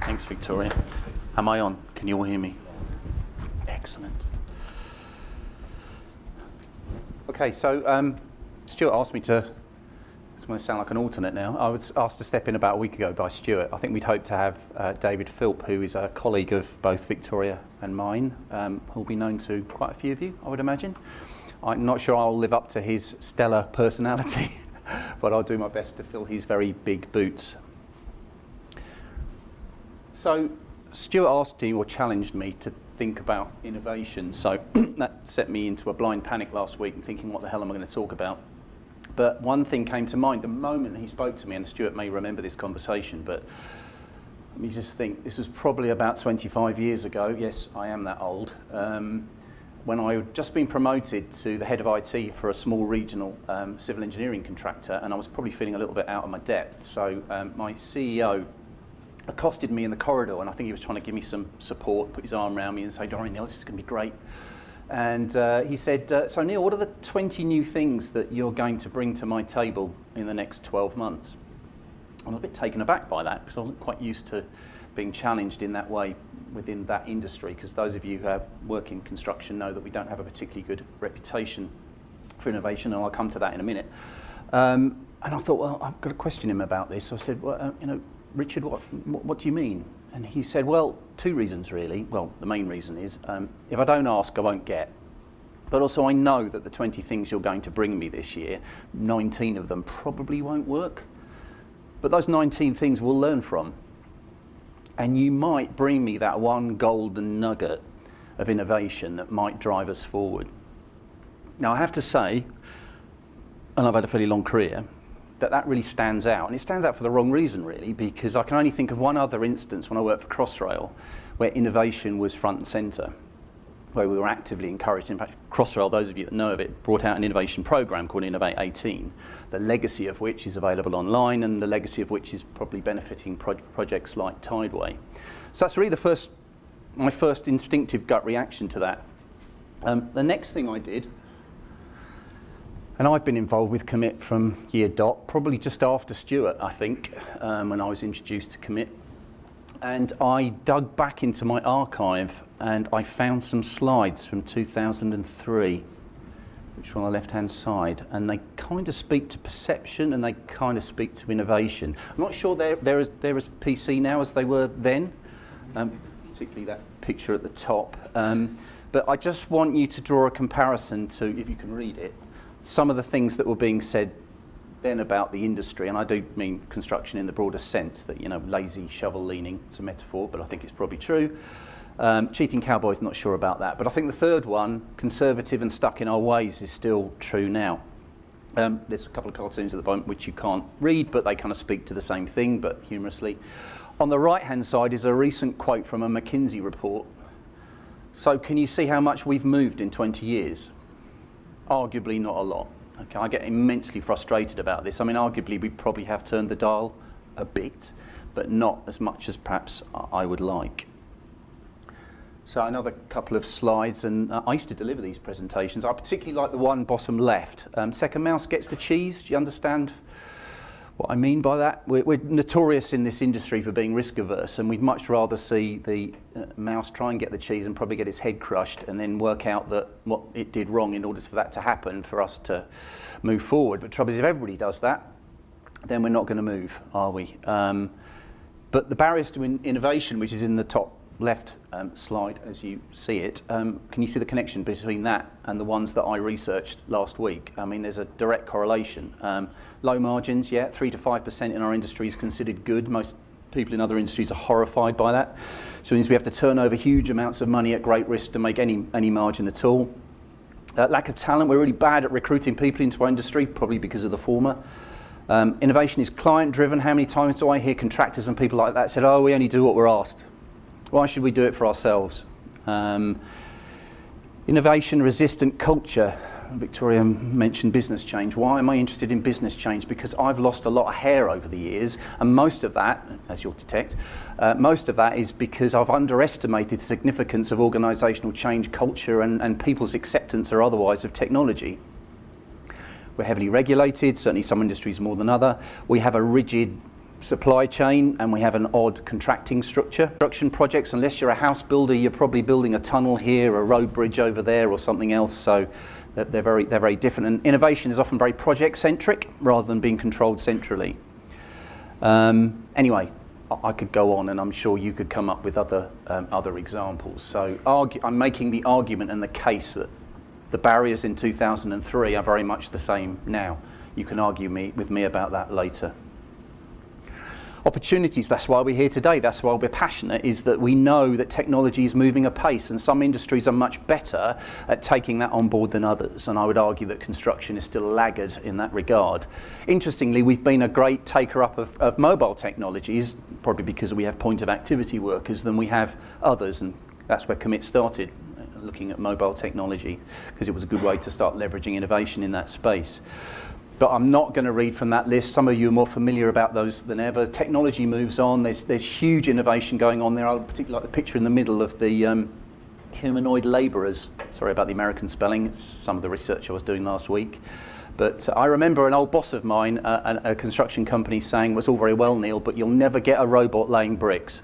Thanks, Victoria. Am I on? Can you all hear me? Excellent. Okay, so Stuart asked me to, it's going to sound like an alternate now, I was asked to step in about a week ago by Stuart. I think we'd hoped to have David Philp, who is a colleague of both Victoria and mine, who'll be known to quite a few of you, I would imagine. I'm not sure I'll live up to his stellar personality, but I'll do my best to fill his very big boots. So Stuart asked me or challenged me to think about innovation, so that set me into a blind panic last week and thinking, what the hell am I going to talk about? But one thing came to mind the moment he spoke to me, and Stuart may remember this conversation, but let me just think, this was probably about 25 years ago, yes, I am that old, when I had just been promoted to the head of IT for a small regional civil engineering contractor, and I was probably feeling a little bit out of my depth. So my CEO accosted me in the corridor, and I think he was trying to give me some support, put his arm around me and say, "Don't worry, Neil, this is going to be great." And he said, so Neil, what are the 20 new things that you're going to bring to my table in the next 12 months? I was a bit taken aback by that because I wasn't quite used to being challenged in that way within that industry, because those of you who work in construction know that we don't have a particularly good reputation for innovation, and I'll come to that in a minute. And I thought, well, I've got to question him about this. So I said, well, Richard, what do you mean? And he said, well, two reasons really. Well, the main reason is if I don't ask, I won't get. But also I know that the 20 things you're going to bring me this year, 19 of them probably won't work. But those 19 things we'll learn from. And you might bring me that one golden nugget of innovation that might drive us forward. Now I have to say, and I've had a fairly long career, that really stands out. And it stands out for the wrong reason, really, because I can only think of one other instance when I worked for Crossrail where innovation was front and centre, where we were actively encouraged. In fact, Crossrail, those of you that know of it, brought out an innovation programme called Innovate 18, the legacy of which is available online and the legacy of which is probably benefiting projects like Tideway. So that's really my first instinctive gut reaction to that. The next thing I did And I've been involved with COMIT from year dot, probably just after Stuart, I think, when I was introduced to COMIT. And I dug back into my archive and I found some slides from 2003, which are on the left-hand side, and they kind of speak to perception and they kind of speak to innovation. I'm not sure they're as PC now as they were then, particularly that picture at the top. But I just want you to draw a comparison to, if you can read it, some of the things that were being said then about the industry, and I do mean construction in the broader sense that, you know, lazy, shovel leaning, it's a metaphor, but I think it's probably true. Cheating cowboys, not sure about that. But I think the third one, conservative and stuck in our ways, is still true now. There's a couple of cartoons at the moment which you can't read, but they kind of speak to the same thing, but humorously. On the right-hand side is a recent quote from a McKinsey report. So can you see how much we've moved in 20 years? Arguably not a lot. Okay, I get immensely frustrated about this. I mean, arguably we probably have turned the dial a bit, but not as much as perhaps I would like. So another couple of slides, and I used to deliver these presentations. I particularly like the one bottom left. Second mouse gets the cheese. Do you understand what I mean by that? We're notorious in this industry for being risk averse, and we'd much rather see the mouse try and get the cheese and probably get its head crushed and then work out that what it did wrong in order for that to happen for us to move forward. But the trouble is, if everybody does that, then we're not going to move, are we? But the barriers to innovation, which is in the top left slide as you see it, can you see the connection between that and the ones that I researched last week? I mean, there's a direct correlation. Low margins, yeah, 3 to 5% in our industry is considered good. Most people in other industries are horrified by that. So it means we have to turn over huge amounts of money at great risk to make any margin at all. Lack of talent, we're really bad at recruiting people into our industry, probably because of the former. Innovation is client driven. How many times do I hear contractors and people like that said, oh, we only do what we're asked. Why should we do it for ourselves? Innovation resistant culture. Victoria mentioned business change. Why am I interested in business change? Because I've lost a lot of hair over the years, and most of that, as you'll detect, most of that is because I've underestimated the significance of organisational change, culture, and people's acceptance or otherwise of technology. We're heavily regulated, certainly some industries more than other. We have a rigid supply chain, and we have an odd contracting structure. Construction projects, unless you're a house builder, you're probably building a tunnel here, a road bridge over there, or something else. So they're very different. And innovation is often very project-centric rather than being controlled centrally. Anyway, I could go on, and I'm sure you could come up with other examples. So I'm making the argument and the case that the barriers in 2003 are very much the same now. You can argue with me about that later. Opportunities, that's why we're here today, that's why we're passionate, is that we know that technology is moving apace, and some industries are much better at taking that on board than others, and I would argue that construction is still a laggard in that regard. Interestingly, we've been a great taker up of mobile technologies, probably because we have point of activity workers than we have others, and that's where COMIT started, looking at mobile technology, because it was a good way to start leveraging innovation in that space. But I'm not going to read from that list. Some of you are more familiar about those than ever. Technology moves on. There's huge innovation going on there. I particularly like the picture in the middle of the humanoid labourers. Sorry about the American spelling. It's some of the research I was doing last week. But I remember an old boss of mine, a construction company, saying, "It's all very well, Neil, but you'll never get a robot laying bricks."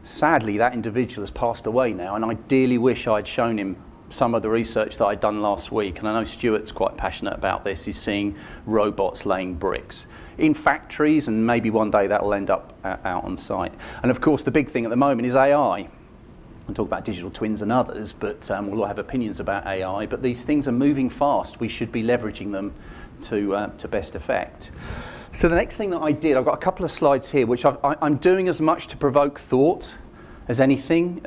Sadly, that individual has passed away now, and I dearly wish I'd shown him some of the research that I'd done last week, and I know Stuart's quite passionate about this, is seeing robots laying bricks in factories, and maybe one day that will end up out on site. And of course the big thing at the moment is AI. I'll talk about digital twins and others, but we'll all have opinions about AI, but these things are moving fast. We should be leveraging them to best effect. So the next thing that I did, I've got a couple of slides here which I'm doing as much to provoke thought as anything.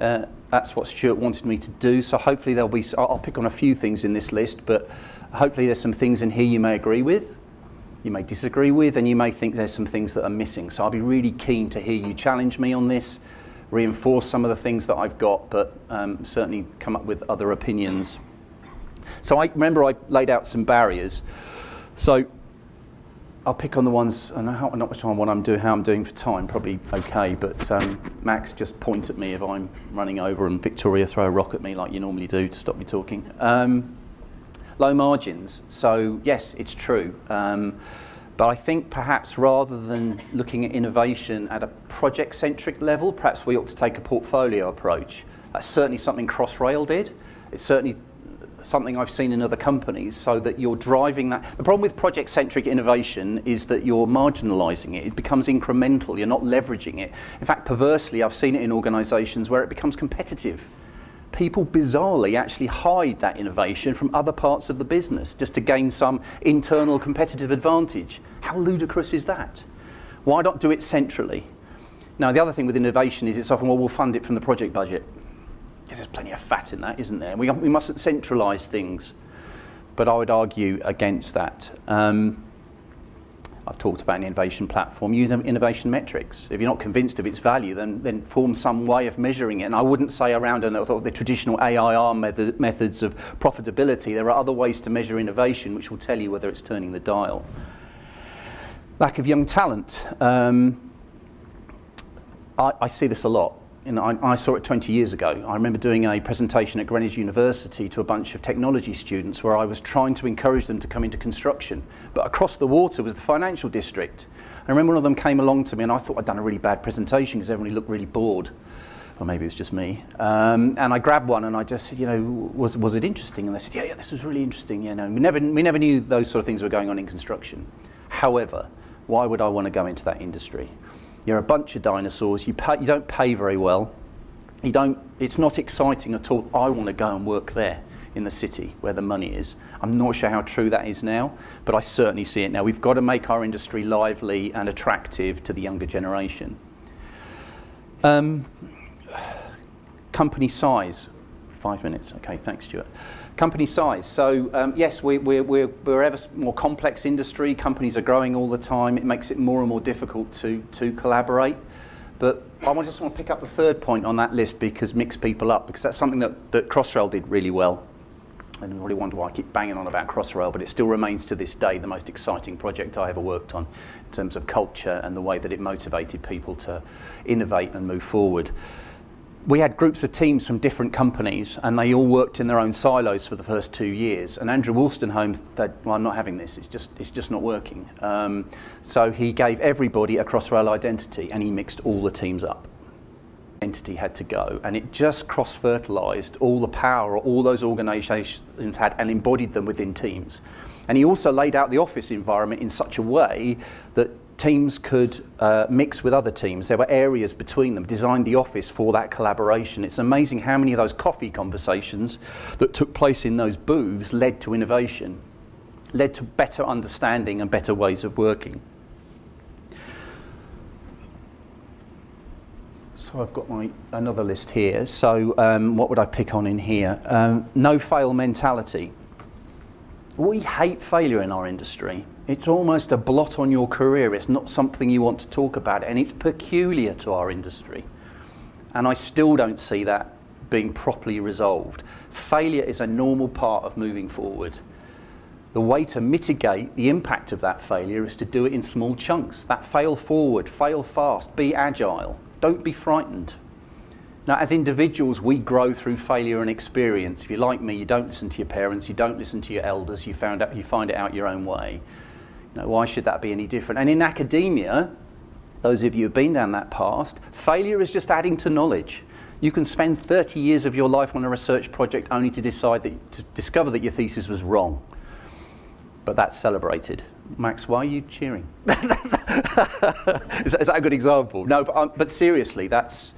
That's what Stuart wanted me to do, so hopefully I'll pick on a few things in this list, but hopefully there's some things in here you may agree with, you may disagree with, and you may think there's some things that are missing. So I'll be really keen to hear you challenge me on this, reinforce some of the things that I've got, but certainly come up with other opinions. So I remember I laid out some barriers. So I'll pick on the ones, I know not much on what I'm doing, how I'm doing for time, probably okay, but Max, just point at me if I'm running over, and Victoria, throw a rock at me like you normally do to stop me talking. low margins. So yes, it's true. But I think perhaps rather than looking at innovation at a project-centric level, perhaps we ought to take a portfolio approach. That's certainly something Crossrail did. It's certainly something I've seen in other companies, so that you're driving that. The problem with project-centric innovation is that you're marginalising it. It becomes incremental. You're not leveraging it. In fact, perversely, I've seen it in organisations where it becomes competitive. People bizarrely actually hide that innovation from other parts of the business just to gain some internal competitive advantage. How ludicrous is that? Why not do it centrally? Now, the other thing with innovation is it's often, well, we'll fund it from the project budget. Because there's plenty of fat in that, isn't there? We mustn't centralise things. But I would argue against that. I've talked about an innovation platform. Use innovation metrics. If you're not convinced of its value, then form some way of measuring it. And I wouldn't say around the traditional AIR methods of profitability. There are other ways to measure innovation which will tell you whether it's turning the dial. Lack of young talent. I see this a lot. I saw it 20 years ago. I remember doing a presentation at Greenwich University to a bunch of technology students where I was trying to encourage them to come into construction. But across the water was the financial district. I remember one of them came along to me and I thought I'd done a really bad presentation because everybody looked really bored. Or maybe it was just me. And I grabbed one and I just said, was it interesting? And they said, yeah, this was really interesting. We never knew those sort of things were going on in construction. However, why would I want to go into that industry? You're a bunch of dinosaurs. You don't pay very well. It's not exciting at all. I want to go and work there in the city where the money is. I'm not sure how true that is now, but I certainly see it now. We've got to make our industry lively and attractive to the younger generation. Company size. 5 minutes. Okay, thanks, Stuart. Company size. So yes, we're ever more complex industry. Companies are growing all the time. It makes it more and more difficult to collaborate. But I just want to pick up the third point on that list because mix people up, because that's something that Crossrail did really well. And you probably wonder why I keep banging on about Crossrail, but it still remains to this day the most exciting project I ever worked on in terms of culture and the way that it motivated people to innovate and move forward. We had groups of teams from different companies and they all worked in their own silos for the first 2 years. And Andrew Wolstenholme said, well, I'm not having this, it's just not working. So he gave everybody a Crossrail identity and he mixed all the teams up. Entity had to go and it just cross-fertilised all the power all those organisations had and embodied them within teams. And he also laid out the office environment in such a way that teams could mix with other teams. There were areas between them, designed the office for that collaboration. It's amazing how many of those coffee conversations that took place in those booths led to innovation, led to better understanding and better ways of working. So I've got another list here. So what would I pick on in here? No fail mentality. We hate failure in our industry. It's almost a blot on your career. It's not something you want to talk about, and it's peculiar to our industry. And I still don't see that being properly resolved. Failure is a normal part of moving forward. The way to mitigate the impact of that failure is to do it in small chunks. That fail forward, fail fast, be agile. Don't be frightened. Now, as individuals, we grow through failure and experience. If you're like me, you don't listen to your parents, you don't listen to your elders, you find it out your own way. Why should that be any different? And in academia, those of you who've been down that path, failure is just adding to knowledge. You can spend 30 years of your life on a research project only to discover that your thesis was wrong. But that's celebrated. Max, why are you cheering? Is that a good example? No, but seriously, that's...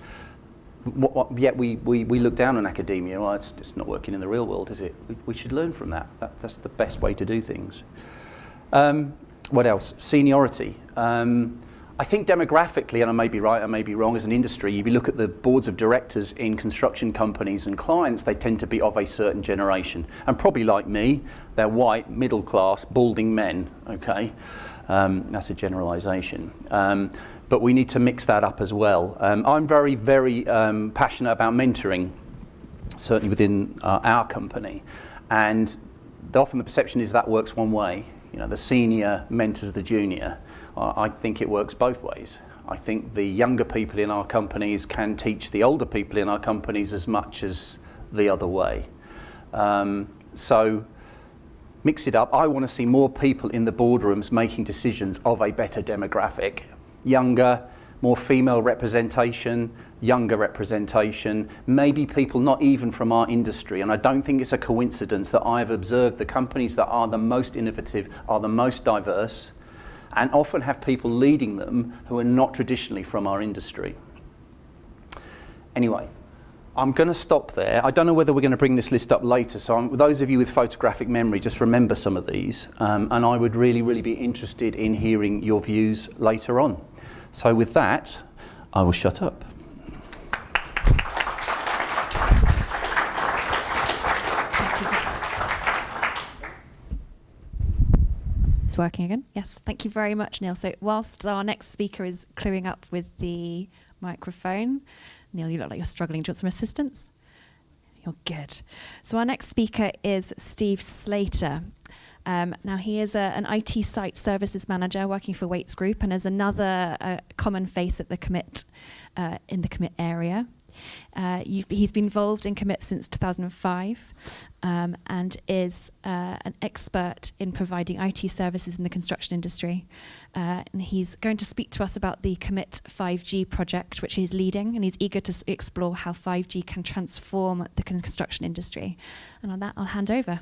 Yet we look down on academia. Well, it's not working in the real world, is it? We should learn from that. That's the best way to do things. What else? Seniority. I think demographically, and I may be right, I may be wrong, as an industry, if you look at the boards of directors in construction companies and clients, they tend to be of a certain generation. And probably like me, they're white, middle class, balding men, okay? That's a generalisation. But we need to mix that up as well. I'm very, very passionate about mentoring, certainly within our company. And often the perception is that works one way. The senior mentors the junior. I think it works both ways. I think the younger people in our companies can teach the older people in our companies as much as the other way. So mix it up. I want to see more people in the boardrooms making decisions of a better demographic. Younger, more female representation, younger representation, maybe people not even from our industry. And I don't think it's a coincidence that I've observed the companies that are the most innovative are the most diverse and often have people leading them who are not traditionally from our industry. Anyway, I'm going to stop there. I don't know whether we're going to bring this list up later, so those of you with photographic memory, just remember some of these, and I would really, really be interested in hearing your views later on. So with that, I will shut up. It's working again. Yes, thank you very much, Neil. So whilst our next speaker is clearing up with the microphone, Neil, you look like you're struggling. Do you want some assistance? You're good. So our next speaker is Steve Slater. Now he is an IT site services manager working for Waits Group and is another common face at the COMIT, in the COMIT area. He's been involved in COMIT since 2005 and is an expert in providing IT services in the construction industry. And he's going to speak to us about the COMIT 5G project, which he's leading, and he's eager to explore how 5G can transform the construction industry. And on that, I'll hand over.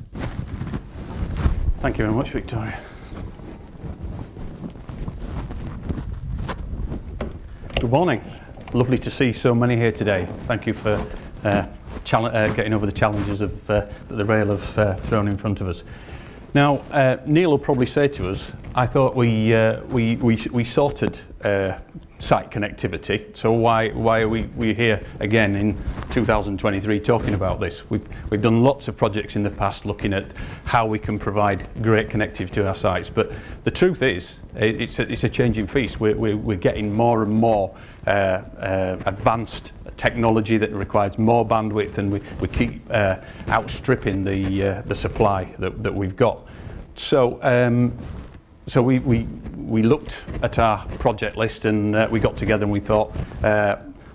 Thank you very much, Victoria. Good morning. Lovely to see so many here today. Thank you for getting over the challenges of that the rail have thrown in front of us. Now, Neil will probably say to us, I thought we sorted site connectivity, so why are we here again in 2023 talking about this? We've done lots of projects in the past looking at how we can provide great connectivity to our sites, but the truth is it's a changing feast. We're getting more and more advanced technology that requires more bandwidth, and we keep outstripping the supply that we've got. So we looked at our project list and we got together and we thought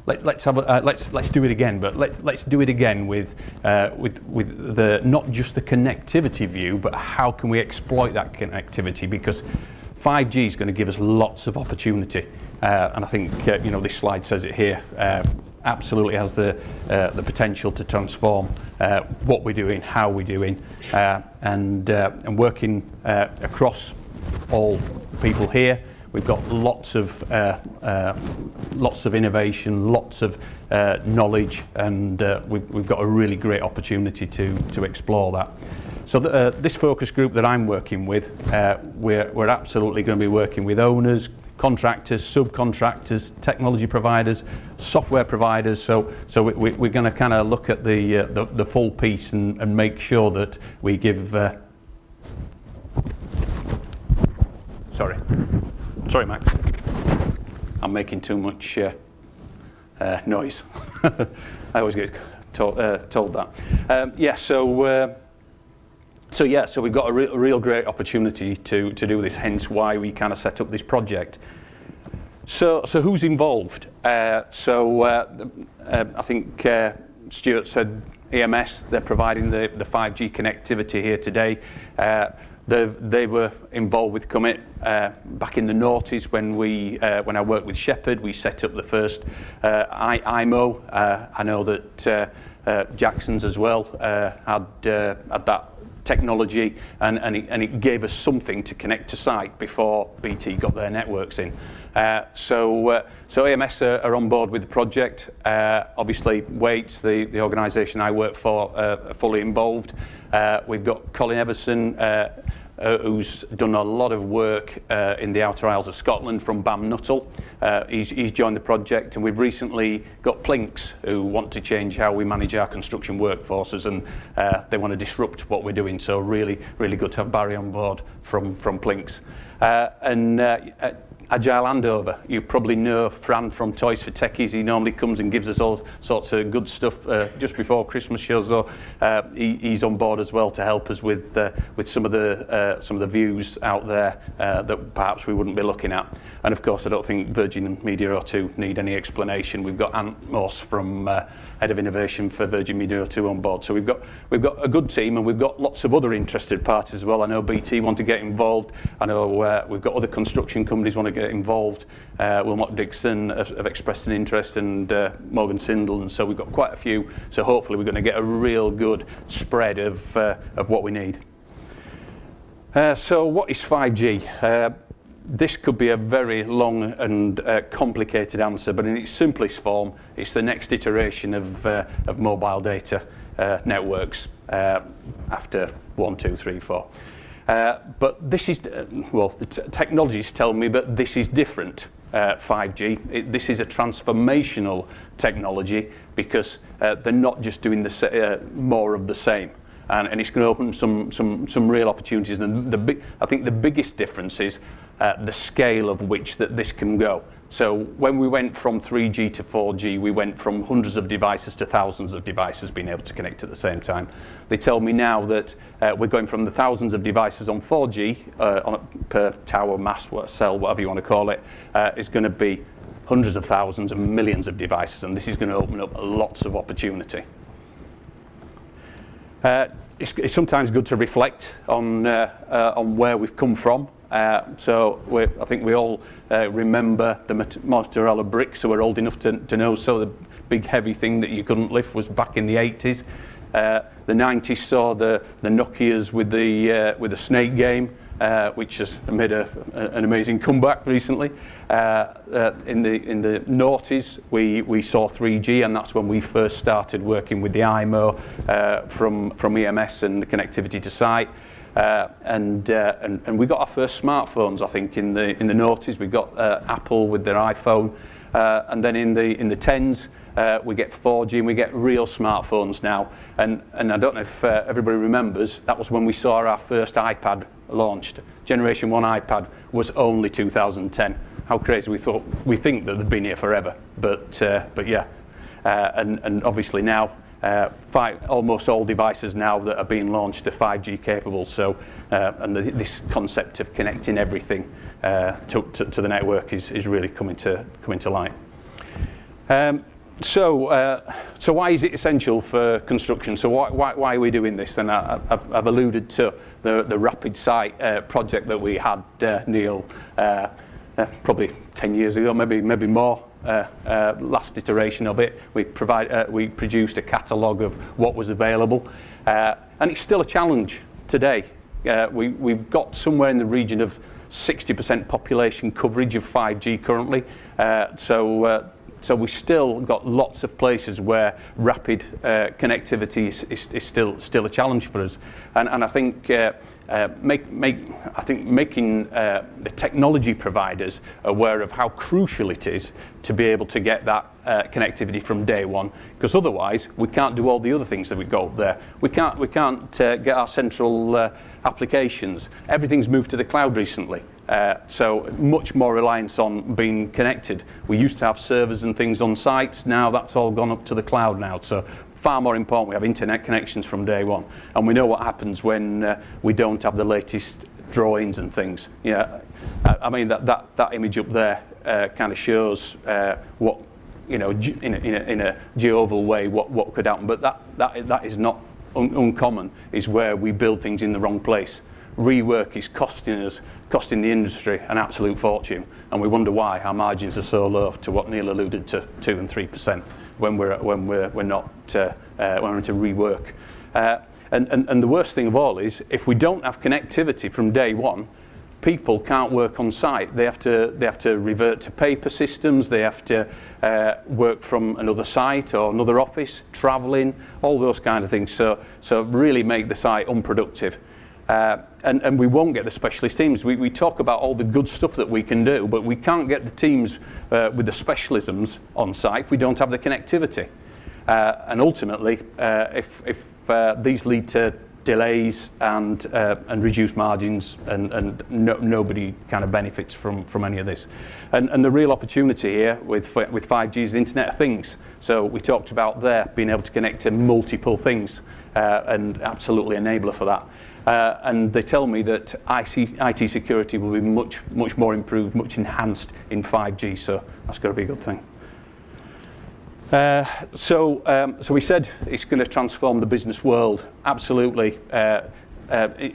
let's do it again, but let's do it again with the not just the connectivity view, but how can we exploit that connectivity, because 5G is going to give us lots of opportunity, and I think this slide says it here. Absolutely has the potential to transform what we're doing, how we're doing, and working across all people here. We've got lots of innovation, lots of knowledge, and we've got a really great opportunity to explore that. So this focus group that I'm working with, we're absolutely going to be working with owners, contractors, subcontractors, technology providers, software providers. So we're going to kind of look at the full piece and make sure that we give. Sorry, Max. I'm making too much noise. I always get told that. So we've got a real great opportunity to do this, hence why we kind of set up this project. So who's involved? I think Stuart said EMS, they're providing the 5G connectivity here today. They were involved with COMIT back in the noughties when I worked with Shepherd. We set up the first IMO. I know that Jackson's as well had that technology, and it gave us something to connect to site before BT got their networks in. So EMS are on board with the project. Obviously, Waits, the organisation I work for, are fully involved. We've got Colin Everson, who's done a lot of work in the Outer Isles of Scotland from BAM Nuttall. He's joined the project, and we've recently got Plinks, who want to change how we manage our construction workforces, and they want to disrupt what we're doing. So really, really good to have Barry on board from Plinks. agile handover. You probably know Fran from Toys for Techies. He normally comes and gives us all sorts of good stuff just before Christmas shows. So he's on board as well to help us with some of the views out there that perhaps we wouldn't be looking at. And of course, I don't think Virgin and Media O2 need any explanation. We've got Ant Moss from Head of Innovation for Virgin Media O2 on board. So we've got a good team, and we've got lots of other interested parties as well. I know BT want to get involved. I know we've got other construction companies want to get involved. Wilmot Dixon have expressed an interest, and Morgan Sindel, and so we've got quite a few. So hopefully we're going to get a real good spread of what we need. So what is 5G? This could be a very long and complicated answer, but in its simplest form, it's the next iteration of mobile data networks after 1, 2, 3, 4. But this is, the technologies tell me that this is different, 5G. This is a transformational technology because they're not just doing more of the same. And it's going to open some real opportunities. And I think the biggest difference is the scale of which that this can go. So when we went from 3G to 4G, we went from hundreds of devices to thousands of devices being able to connect at the same time. They tell me now that we're going from the thousands of devices on 4G per tower, mast, cell, whatever you want to call it, is going to be hundreds of thousands and millions of devices, and this is going to open up lots of opportunity. It's sometimes good to reflect on where we've come from. So I think we all remember the Motorola bricks, so we're old enough to know. So the big heavy thing that you couldn't lift was back in the 80s. The 90s saw the Nokias with the snake game, which has made an amazing comeback recently. In the noughties, we saw 3G, and that's when we first started working with the IMO from EMS and the connectivity to site. And we got our first smartphones, I think, in the noughties. We got Apple with their iPhone, and then in the 10s we get 4G, and we get real smartphones now. And I don't know if everybody remembers, that was when we saw our first iPad launched. Generation 1 iPad was only 2010. How crazy! We think that they've been here forever, but yeah, and obviously now. Almost all devices now that are being launched are 5G capable. So, and this concept of connecting everything to the network is really coming to light. So why is it essential for construction? So why are we doing this? And I've alluded to the Rapid Site project that we had, Neil, probably 10 years ago, maybe more. Last iteration of it, we produced a catalogue of what was available, and it's still a challenge today. We've got somewhere in the region of 60% population coverage of 5G currently, so we still got lots of places where rapid connectivity is still a challenge for us, and I think. Making the technology providers aware of how crucial it is to be able to get that connectivity from day one, because otherwise we can't do all the other things that we got up there. We can't get our central applications. Everything's moved to the cloud recently, so much more reliance on being connected. We used to have servers and things on sites. Now that's all gone up to the cloud now. So far more important, we have internet connections from day one, and we know what happens when we don't have the latest drawings and things. Yeah, I mean that image up there kind of shows what, you know, in a geoval way what could happen, but that is not uncommon. Is where we build things in the wrong place. Rework is costing the industry an absolute fortune, and we wonder why our margins are so low, to what Neil alluded to, 2 and 3%. When we're not when we're into rework, and the worst thing of all is if we don't have connectivity from day one, people can't work on site. They have to revert to paper systems. They have to work from another site or another office, travelling, all those kind of things. So really make the site unproductive. And we won't get the specialist teams. We talk about all the good stuff that we can do, but we can't get the teams with the specialisms on site if we don't have the connectivity. And ultimately, if these lead to delays and reduced margins, and nobody kind of benefits from any of this. And the real opportunity here with 5G is the Internet of Things. So we talked about there being able to connect to multiple things, and absolutely enabler for that. And they tell me that IT security will be much more improved, much enhanced in 5G. So that's got to be a good thing. So we said it's going to transform the business world. Absolutely.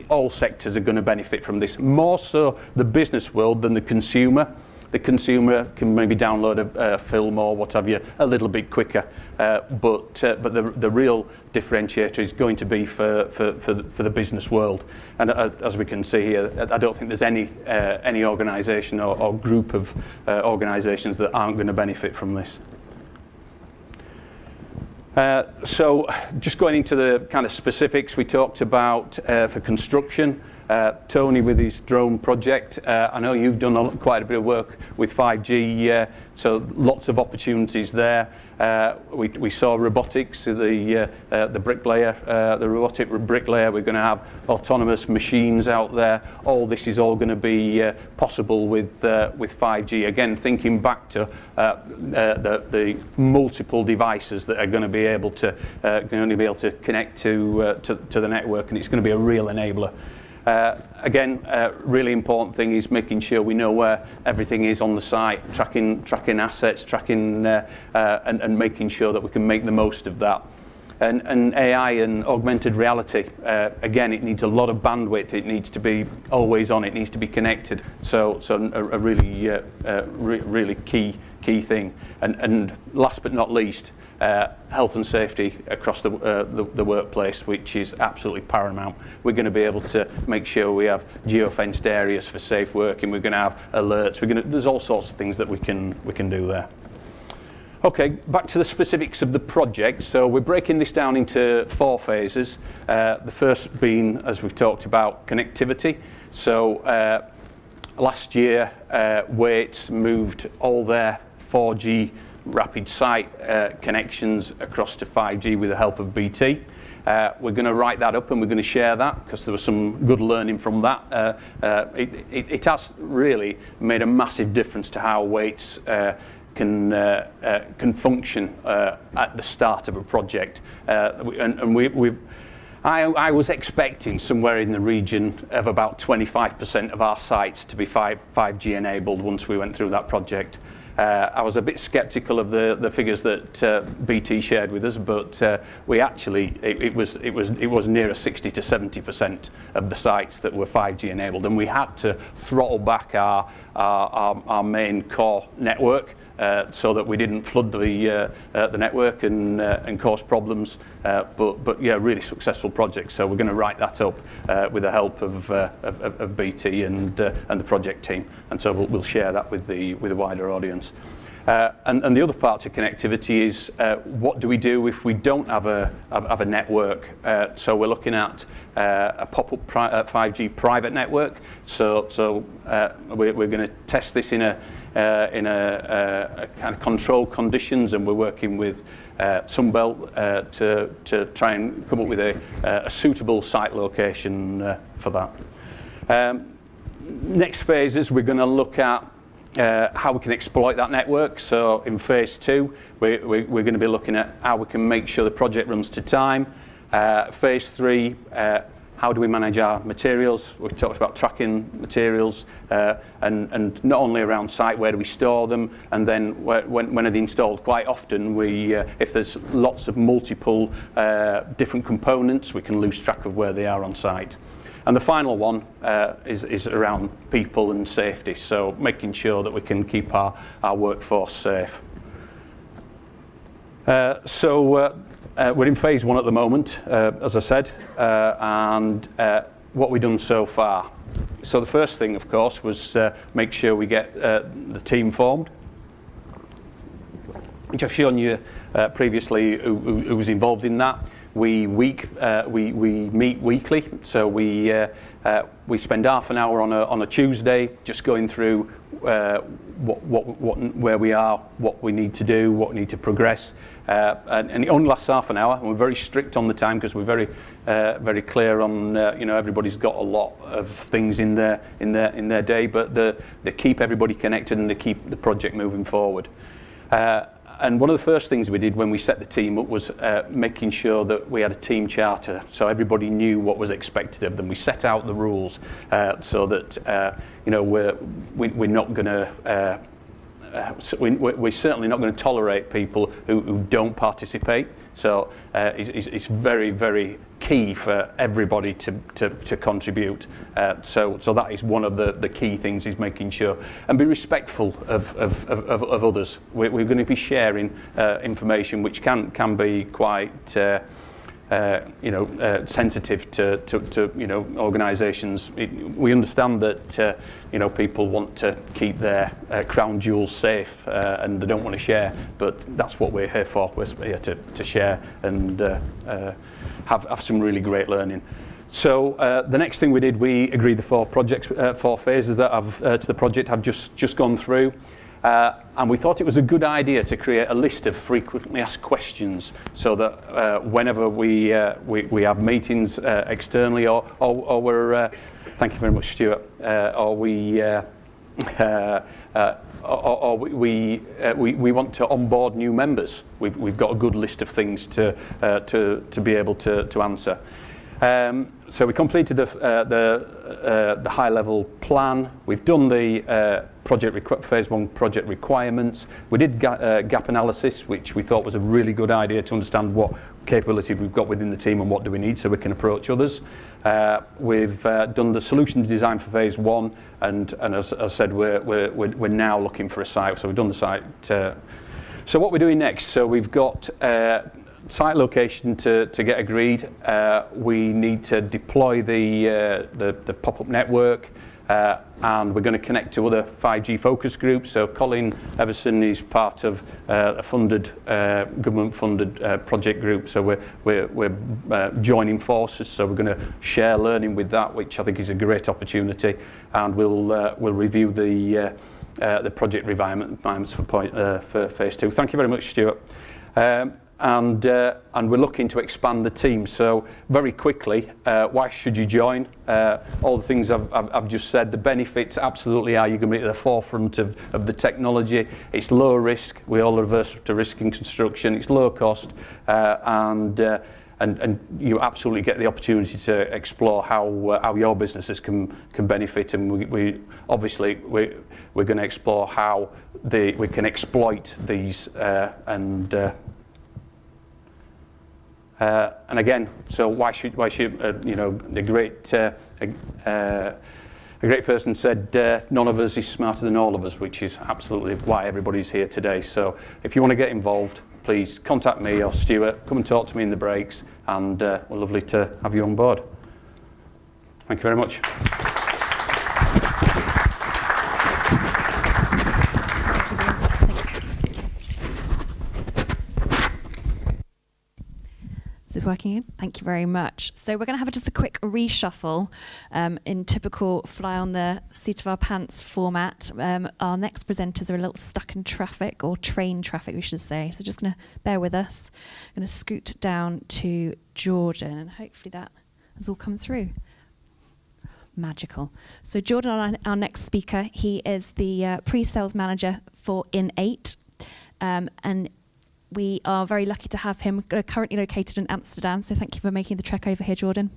All sectors are going to benefit from this. More so the business world than the consumer. The consumer can maybe download a film or what have you a little bit quicker, but the real differentiator is going to be for the business world. And as we can see here, I don't think there's any organisation or group of organisations that aren't going to benefit from this. So just going into the kind of specifics we talked about for construction, Tony with his drone project. I know you've done quite a bit of work with 5G, so lots of opportunities there. We saw robotics, the bricklayer, the robotic bricklayer. We're going to have autonomous machines out there. All this is all going to be possible with 5G. Again, thinking back to the multiple devices that are going to be able to connect to the network, and it's going to be a real enabler. Again, really important thing is making sure we know where everything is on the site, tracking assets, and making sure that we can make the most of that. And AI and augmented reality, again, it needs a lot of bandwidth. It needs to be always on. It needs to be connected. So a really really key thing. And last but not least, health and safety across the workplace, which is absolutely paramount. We're going to be able to make sure we have geofenced areas for safe working. We're going to have alerts. There's all sorts of things that we can do there. Okay, back to the specifics of the project. So we're breaking this down into 4 phases. The first being, as we've talked about, connectivity. So last year, Waits moved all their 4G rapid site connections across to 5G with the help of BT. We're going to write that up and we're going to share that because there was some good learning from that. It has really made a massive difference to how Waits can function at the start of a project. I was expecting somewhere in the region of about 25% of our sites to be 5G enabled once we went through that project. I was a bit sceptical of the figures that BT shared with us, but we actually it was nearer 60 to 70% of the sites that were 5G enabled, and we had to throttle back our main core network so that we didn't flood the network and cause problems. But yeah, really successful project. So we're going to write that up with the help of BT and the project team, and so we'll share that with the wider audience. And the other part of connectivity is what do we do if we don't have a network? So we're looking at a pop-up 5G private network. So we're going to test this in a kind of controlled conditions, and we're working with Sunbelt to try and come up with a suitable site location for that. Next phases, we're going to look at how we can exploit that network. So in phase 2, we're going to be looking at how we can make sure the project runs to time. Phase 3, how do we manage our materials? We've talked about tracking materials, and not only around site, where do we store them, and then when are they installed? Quite often, if there's lots of multiple different components, we can lose track of where they are on site. And the final one is around people and safety, so making sure that we can keep our workforce safe. We're in phase 1 at the moment, as I said, and what we've done so far. So the first thing, of course, was make sure we get the team formed, which I've shown you previously who was involved in that. we meet weekly, so we spend half an hour on a Tuesday just going through where we are, what we need to do, what we need to progress, and it only lasts half an hour. And we're very strict on the time because we're very clear on everybody's got a lot of things in their day, but they keep everybody connected and they keep the project moving forward. And one of the first things we did when we set the team up was making sure that we had a team charter, so everybody knew what was expected of them. We set out the rules so that we're not going to. We're certainly not going to tolerate people who don't participate. So it's very, very key for everybody to contribute. So that is one of the key things, is making sure and be respectful of others. We're going to be sharing information which can be quite sensitive to organisations. We understand that people want to keep their crown jewels safe and they don't want to share, but that's what we're here for. We're here to share and have some really great learning. So the next thing we did, we agreed the four phases that to the project have just gone through. And we thought it was a good idea to create a list of frequently asked questions, so that whenever we have meetings externally, or we're thank you very much, Stuart, or we want to onboard new members, we've got a good list of things to be able to answer. So we completed the high-level plan. We've done the phase 1 project requirements. We did gap analysis, which we thought was a really good idea to understand what capability we've got within the team and what do we need so we can approach others. We've done the solutions design for phase 1, and as I said, we're now looking for a site. So we've done the site. So what we're doing next? So we've got site location to get agreed. We need to deploy the pop-up network, and we're going to connect to other 5G focus groups. So Colin Everson is part of a government-funded project group. So we're joining forces. So we're going to share learning with that, which I think is a great opportunity. And we'll review the project requirements for phase 2. Thank you very much, Stuart. And we're looking to expand the team. So very quickly, why should you join? All the things I've just said, the benefits absolutely are you're going to be at the forefront of the technology. It's low risk. We're all averse to risk in construction. It's low cost, and you absolutely get the opportunity to explore how your businesses can benefit. And we're going to explore how we can exploit these and again, so why should a great person said, none of us is smarter than all of us, which is absolutely why everybody's here today. So if you want to get involved, please contact me or Stuart. Come and talk to me in the breaks, and we're lovely to have you on board. Thank you very much. Is it working? Thank you very much. So we're going to have just a quick reshuffle in typical fly on the seat of our pants format. Our next presenters are a little stuck in traffic, or train traffic, we should say. So just going to bear with us. I'm going to scoot down to Jordan, and hopefully that has all come through. Magical. So Jordan, our next speaker, he is the pre-sales manager for In8, and we are very lucky to have him, currently located in Amsterdam, so thank you for making the trek over here, Jordan.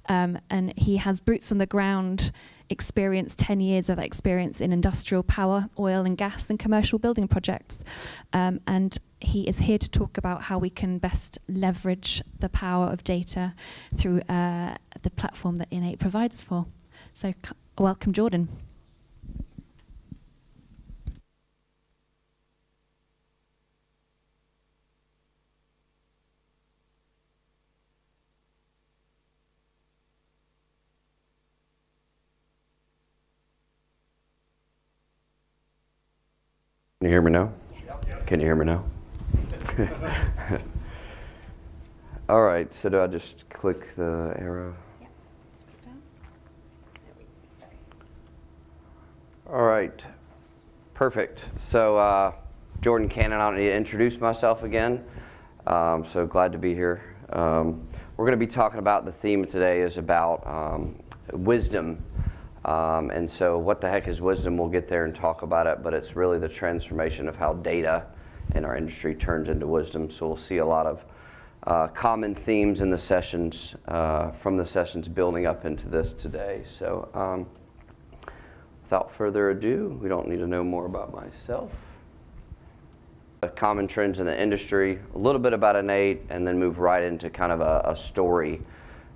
And he has boots on the ground experience, 10 years of that experience in industrial power, oil and gas, and commercial building projects. And he is here to talk about how we can best leverage the power of data through the platform that In8 provides for. So welcome, Jordan. Can you hear me now? Can you hear me now? All right, so do I just click the arrow? All right, perfect. So Jordan Cannon, I don't need to introduce myself again. So glad to be here. We're going to be talking about, the theme today is about wisdom. And so what the heck is wisdom? We'll get there and talk about it, but it's really the transformation of how data in our industry turns into wisdom. So we'll see a lot of common themes in the sessions, from the sessions building up into this today. So without further ado, we don't need to know more about myself. Common trends in the industry, a little bit about Innate, and then move right into kind of a story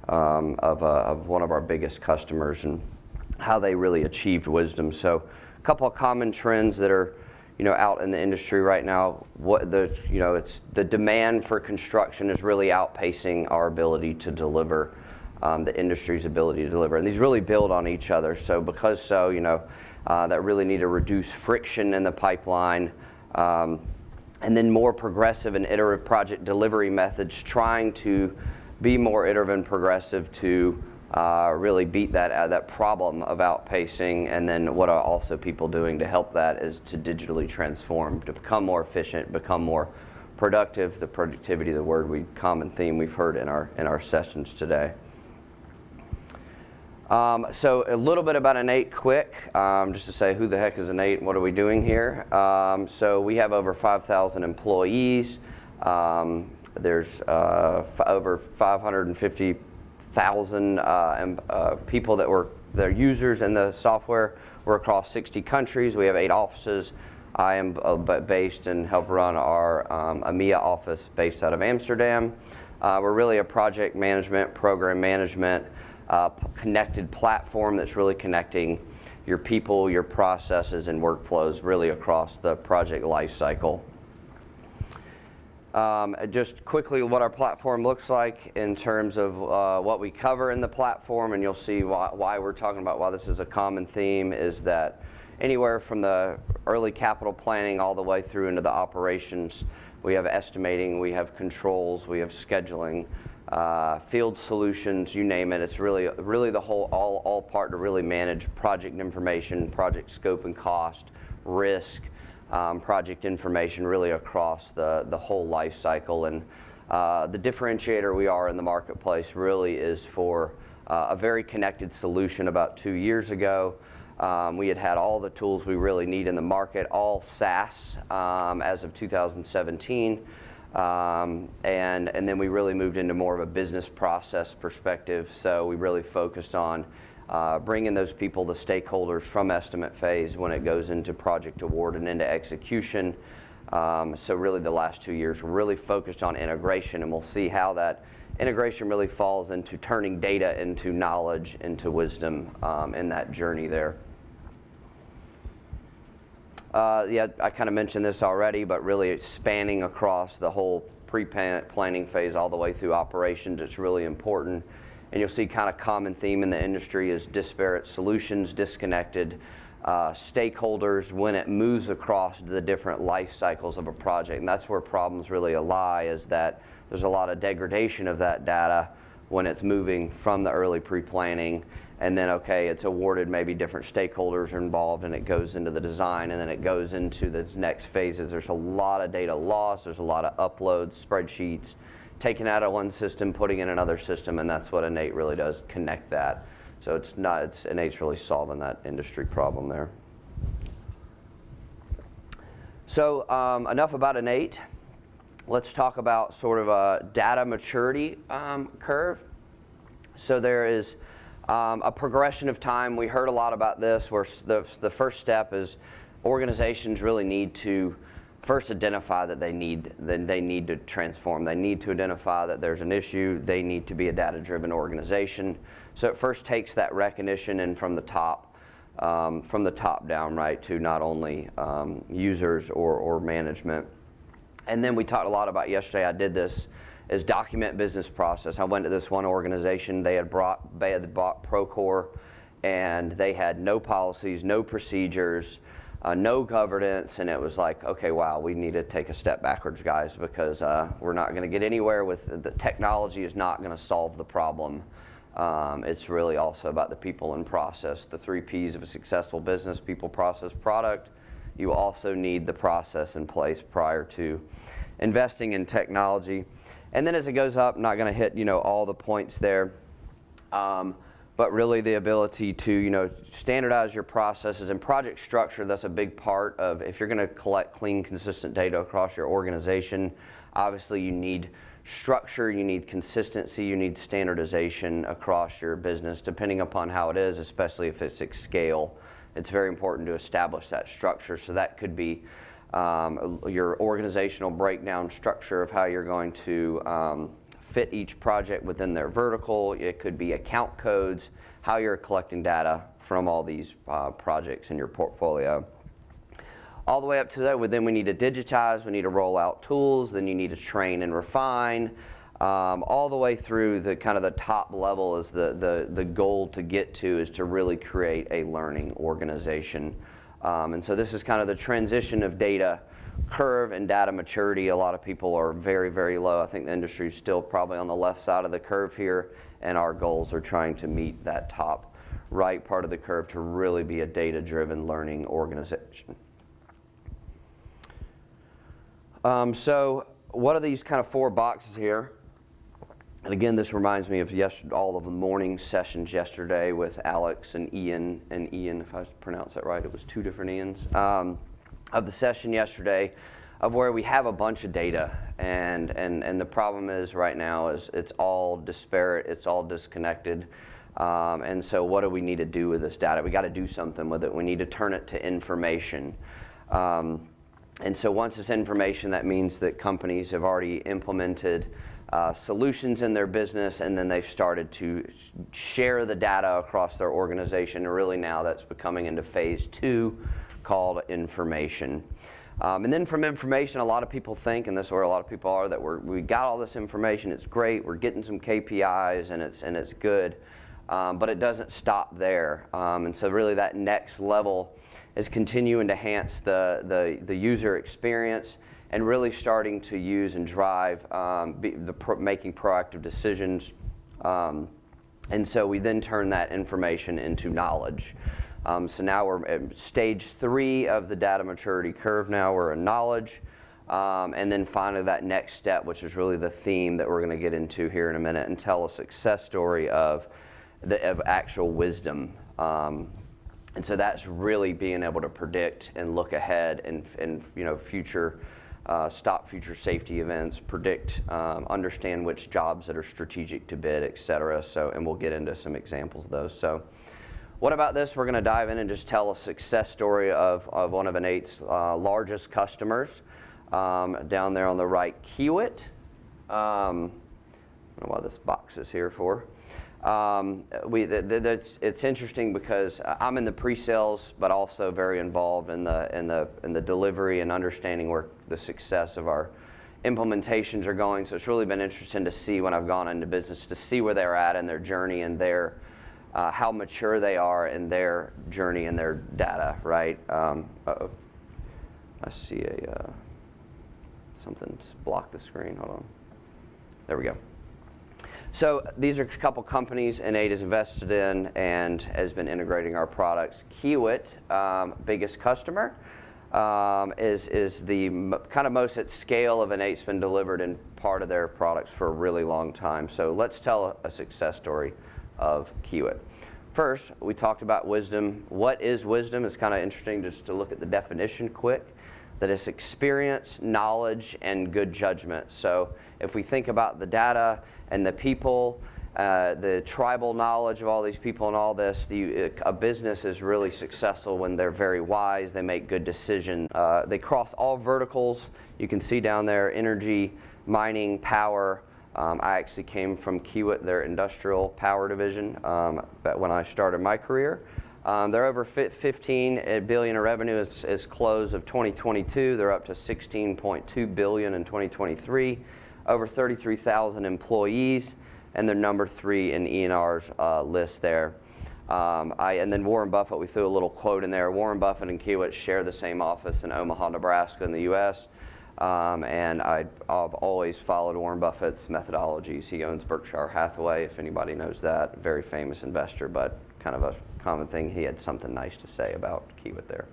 of one of our biggest customers and how they really achieved wisdom. So a couple of common trends that are out in the industry right now. It's the demand for construction is really outpacing our ability to deliver, the industry's ability to deliver, and these really build on each other. So because that really need to reduce friction in the pipeline, and then more progressive and iterative project delivery methods, trying to be more iterative and progressive to really beat that problem of outpacing. And then what are also people doing to help that is to digitally transform, to become more efficient, become more productive. The productivity, the common theme we've heard in our sessions today. So a little bit about Innate quick, just to say who the heck is Innate and what are we doing here. So we have over 5,000 employees. There's over 550,000 people that are users in the software. We're across 60 countries. We have 8 offices. I am based and help run our EMEA office based out of Amsterdam. We're really a project management, program management, connected platform that's really connecting your people, your processes, and workflows really across the project life cycle. Just quickly what our platform looks like in terms of what we cover in the platform, and you'll see why we're talking about why this is a common theme, is that anywhere from the early capital planning all the way through into the operations, we have estimating, we have controls, we have scheduling, field solutions, you name it. It's really the whole all part to really manage project information, project scope and cost, risk, project information really across the whole life cycle. And the differentiator we are in the marketplace really is for a very connected solution. About 2 years ago, we had all the tools we really need in the market, all SaaS as of 2017. And then we really moved into more of a business process perspective. So we really focused on bringing those people, the stakeholders, from estimate phase when it goes into project award and into execution. So really the last 2 years we're really focused on integration, and we'll see how that integration really falls into turning data into knowledge, into wisdom in that journey there. I kind of mentioned this already, but really it's spanning across the whole pre-planning phase all the way through operations. It's really important. And you'll see kind of common theme in the industry is disparate solutions, disconnected stakeholders when it moves across the different life cycles of a project. And that's where problems really lie, is that there's a lot of degradation of that data when it's moving from the early pre-planning, and then it's awarded, maybe different stakeholders are involved, and it goes into the design, and then it goes into the next phases. There's a lot of data loss, there's a lot of uploads, spreadsheets, taken out of one system, putting in another system, and that's what Innate really does, connect that. So Innate's really solving that industry problem there. So enough about Innate. Let's talk about sort of a data maturity curve. So there is a progression of time. We heard a lot about this, where the first step is organizations really need to first identify that they need to transform. They need to identify that there's an issue. They need to be a data-driven organization. So it first takes that recognition, and from the top down, right, to not only users or management. And then we talked a lot about yesterday. I did this as document business process. I went to this one organization. They had bought Procore, and they had no policies, no procedures. no governance, and it was like, okay, wow, we need to take a step backwards, guys, because we're not going to get anywhere with the technology is not going to solve the problem. It's really also about the people and process, the 3 Ps of a successful business: people, process, product. You also need the process in place prior to investing in technology. And then as it goes up, I'm not going to hit all the points there. But really the ability to, standardize your processes and project structure. That's a big part of, if you're going to collect clean, consistent data across your organization, obviously you need structure, you need consistency, you need standardization across your business, depending upon how it is, especially if it's at scale. It's very important to establish that structure. So that could be your organizational breakdown structure of how you're going to fit each project within their vertical. It could be account codes, how you're collecting data from all these projects in your portfolio. All the way up to that, then we need to digitize, we need to roll out tools, then you need to train and refine. All the way through the kind of the top level is the goal to get to is to really create a learning organization. And so this is kind of the transition of data curve and data maturity. A lot of people are very, very low. I think the industry is still probably on the left side of the curve here, and our goals are trying to meet that top right part of the curve to really be a data-driven learning organization. So what are these kind of 4 boxes here? And again, this reminds me of all of the morning sessions yesterday with Alex and Ian, if I pronounce that right, it was 2 different Ians, of the session yesterday, of where we have a bunch of data, and the problem is right now is it's all disparate, it's all disconnected, and so what do we need to do with this data? We got to do something with it. We need to turn it to information. And so once it's information, that means that companies have already implemented solutions in their business, and then they've started to share the data across their organization, and really now that's becoming into phase 2, called information. And then from information, a lot of people think, and this is where a lot of people are, that we got all this information, it's great, we're getting some KPIs, and it's good, but it doesn't stop there. And so really that next level is continuing to enhance the user experience, and really starting to use and drive making proactive decisions. And so we then turn that information into knowledge. So now we're at stage 3 of the data maturity curve. Now we're in knowledge. And then finally that next step, which is really the theme that we're going to get into here in a minute, and tell a success story of actual wisdom. And so that's really being able to predict and look ahead and stop future safety events, predict, understand which jobs that are strategic to bid, et cetera. So, and we'll get into some examples of those. So what about this? We're going to dive in and just tell a success story of one of N8's largest customers, down there on the right, Kiewit. I don't know why this box is here for. It's interesting because I'm in the pre-sales, but also very involved in the delivery and understanding where the success of our implementations are going. So it's really been interesting to see when I've gone into business, to see where they're at in their journey and their how mature they are in their journey and their data. Right? Uh-oh. I see something blocked the screen. Hold on. There we go. So these are a couple companies N8 has invested in and has been integrating our products. Kiewit, biggest customer, is the kind of most at scale of N8's been delivered in part of their products for a really long time. So let's tell a success story of Kiewit. First, we talked about wisdom. What is wisdom? It's kind of interesting just to look at the definition quick. That it's experience, knowledge, and good judgment. So if we think about the data and the people, the tribal knowledge of all these people and all this, a business is really successful when they're very wise, they make good decisions. They cross all verticals. You can see down there, energy, mining, power. I actually came from Kiewit, their industrial power division, when I started my career. They're over 15 billion in revenue as close of 2022. They're up to 16.2 billion in 2023. Over 33,000 employees, and they're number 3 in ENR's list there. And then Warren Buffett, we threw a little quote in there. Warren Buffett and Kiewit share the same office in Omaha, Nebraska in the U.S. And I've always followed Warren Buffett's methodologies. He owns Berkshire Hathaway, if anybody knows that. Very famous investor, but kind of a common thing. He had something nice to say about Kiewit there.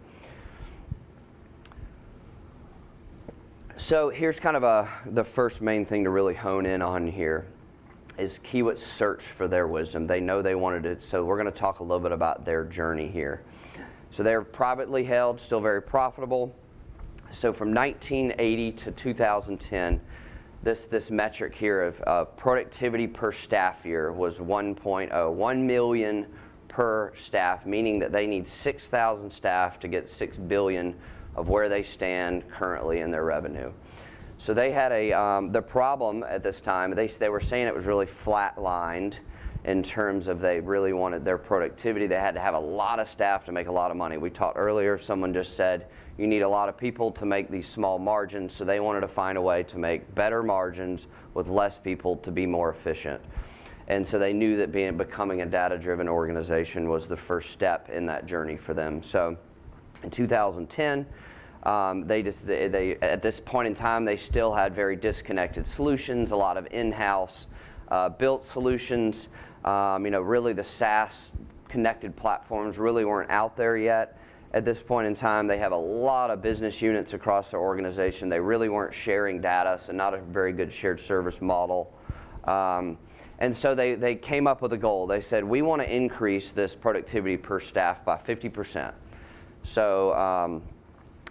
So here's kind of the first main thing to really hone in on here is Kiewit's search for their wisdom. They know they wanted it, so we're going to talk a little bit about their journey here. So they're privately held, still very profitable. So from 1980 to 2010, this metric here of productivity per staff year was 1.0, 1 million per staff, meaning that they need 6,000 staff to get 6 billion of where they stand currently in their revenue. So they had the problem at this time, they were saying it was really flatlined in terms of they really wanted their productivity. They had to have a lot of staff to make a lot of money. We talked earlier, someone just said, you need a lot of people to make these small margins, so they wanted to find a way to make better margins with less people to be more efficient. And so they knew that becoming a data-driven organization was the first step in that journey for them. So in 2010, they at this point in time, they still had very disconnected solutions, a lot of in-house built solutions. Really the SaaS connected platforms really weren't out there yet. At this point in time, they have a lot of business units across their organization. They really weren't sharing data, so not a very good shared service model. And so they came up with a goal. They said, we want to increase this productivity per staff by 50%. So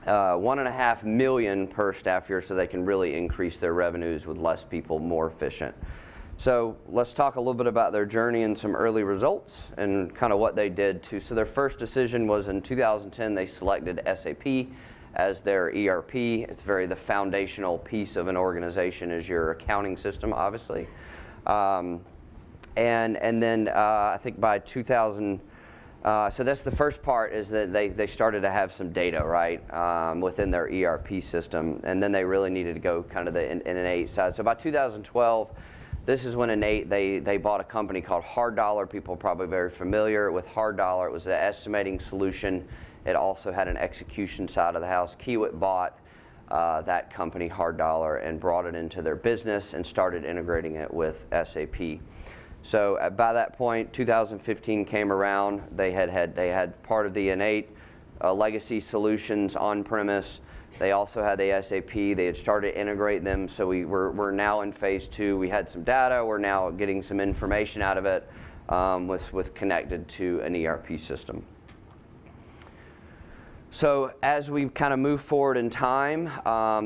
1.5 million per staff year so they can really increase their revenues with less people, more efficient. So let's talk a little bit about their journey and some early results and kind of what they did too. So their first decision was in 2010, they selected SAP as their ERP. It's the foundational piece of an organization is your accounting system, obviously. And then I think by 2000, so that's the first part is that they started to have some data, right, within their ERP system. And then they really needed to go kind of in an Innate side. So by 2012, this is when Innate, they bought a company called Hard Dollar. People are probably very familiar with Hard Dollar. It was an estimating solution. It also had an execution side of the house. Kiewit bought that company, Hard Dollar, and brought it into their business and started integrating it with SAP. So by that point, 2015 came around. They had part of the Innate legacy solutions on-premise. They also had the SAP. They had started to integrate them, so we're now in phase 2. We had some data. We're now getting some information out of it with connected to an ERP system. So as we kind of move forward in time,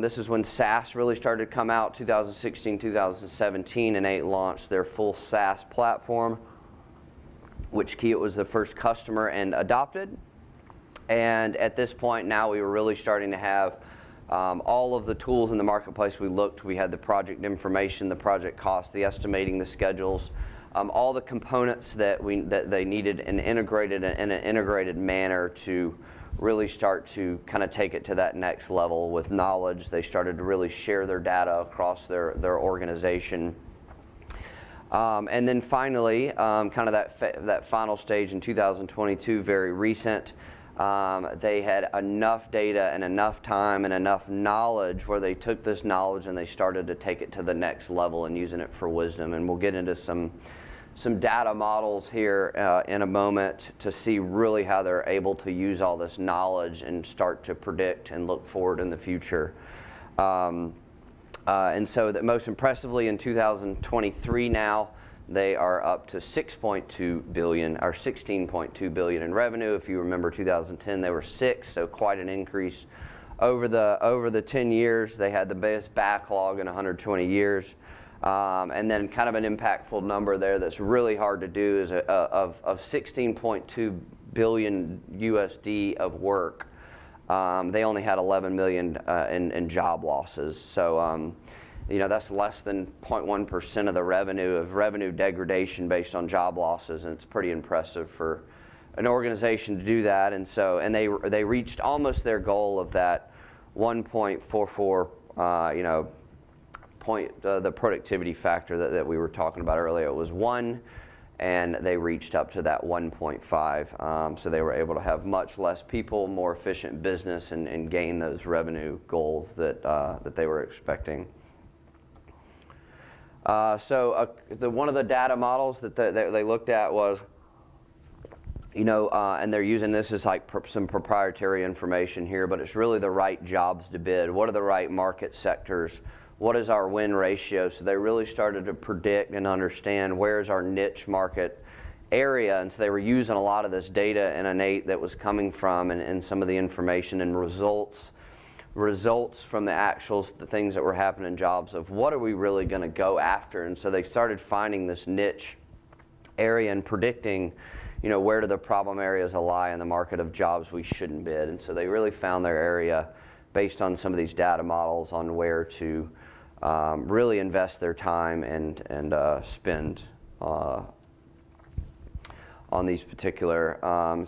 this is when SaaS really started to come out, 2016, 2017, Innate launched their full SaaS platform, which Kiewit was the first customer and adopted. And at this point now we were really starting to have all of the tools in the marketplace. We had the project information, the project cost, the estimating, the schedules, all the components that they needed and integrated in an integrated manner to really start to kind of take it to that next level with knowledge. They started to really share their data across their organization. And then finally, kind of that final stage in 2022, very recent, they had enough data and enough time and enough knowledge where they took this knowledge and they started to take it to the next level and using it for wisdom. And we'll get into some data models here in a moment to see really how they're able to use all this knowledge and start to predict and look forward in the future. And so that most impressively in 2023 now, they are up to 6.2 billion or 16.2 billion in revenue. If you remember 2010, they were 6, so quite an increase. Over the 10 years, they had the best backlog in 120 years. And then kind of an impactful number there that's really hard to do is of 16.2 billion USD of work. They only had 11 million in job losses. So, that's less than 0.1% of the revenue degradation based on job losses, and it's pretty impressive for an organization to do that. And so, they reached almost their goal of that 1.44, point, the productivity factor that we were talking about earlier. It was 1, and they reached up to that 1.5. So they were able to have much less people, more efficient business, and gain those revenue goals that, that they were expecting. One of the data models that they looked at was, and they're using this as like some proprietary information here, but it's really the right jobs to bid. What are the right market sectors? What is our win ratio? So they really started to predict and understand where's our niche market area. And so they were using a lot of this data in Innate that was coming from and some of the information and results from the actuals, the things that were happening in jobs of what are we really going to go after. And so they started finding this niche area and predicting, where do the problem areas lie in the market of jobs we shouldn't bid. And so they really found their area based on some of these data models on where to really invest their time and spend on these particular.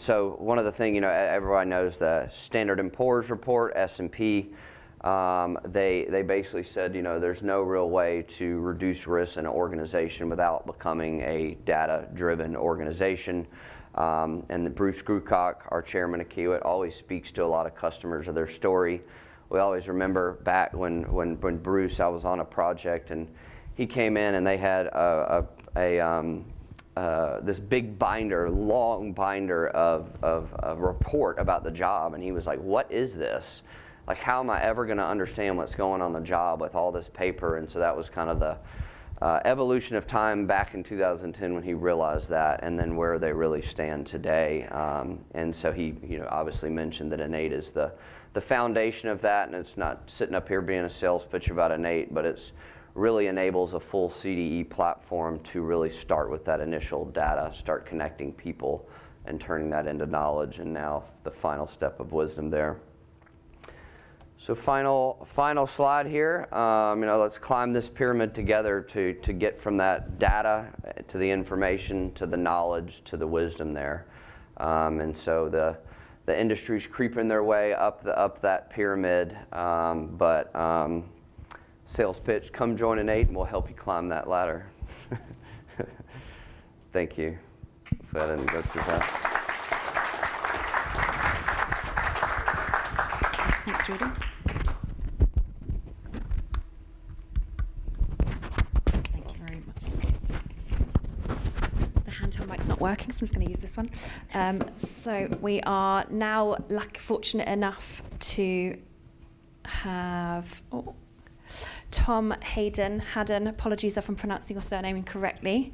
So one of the things, everybody knows the Standard & Poor's report, S&P, they basically said, there's no real way to reduce risk in an organization without becoming a data-driven organization. And Bruce Grucock, our chairman of Kiewit, always speaks to a lot of customers of their story. We always remember back when Bruce, I was on a project and he came in and they had this big binder, long binder of a report about the job, and he was like, what is this? Like, how am I ever going to understand what's going on the job with all this paper? And so that was kind of the evolution of time back in 2010 when he realized that, and then where they really stand today. And so he obviously mentioned that Innate is the foundation of that, and it's not sitting up here being a sales pitch about Innate, but it's really enables a full CDE platform to really start with that initial data, start connecting people and turning that into knowledge, and now the final step of wisdom there. So final slide here. Let's climb this pyramid together to get from that data to the information to the knowledge to the wisdom there. And so the industry's creeping their way up that pyramid, sales pitch, come join Innate and we'll help you climb that ladder. Thank you. If I didn't go too fast. Thanks, Jordan. Thank you very much. The handheld mic's not working, so I'm just going to use this one. So we are now fortunate enough to have Tom Haddon, apologies if I'm pronouncing your surname incorrectly,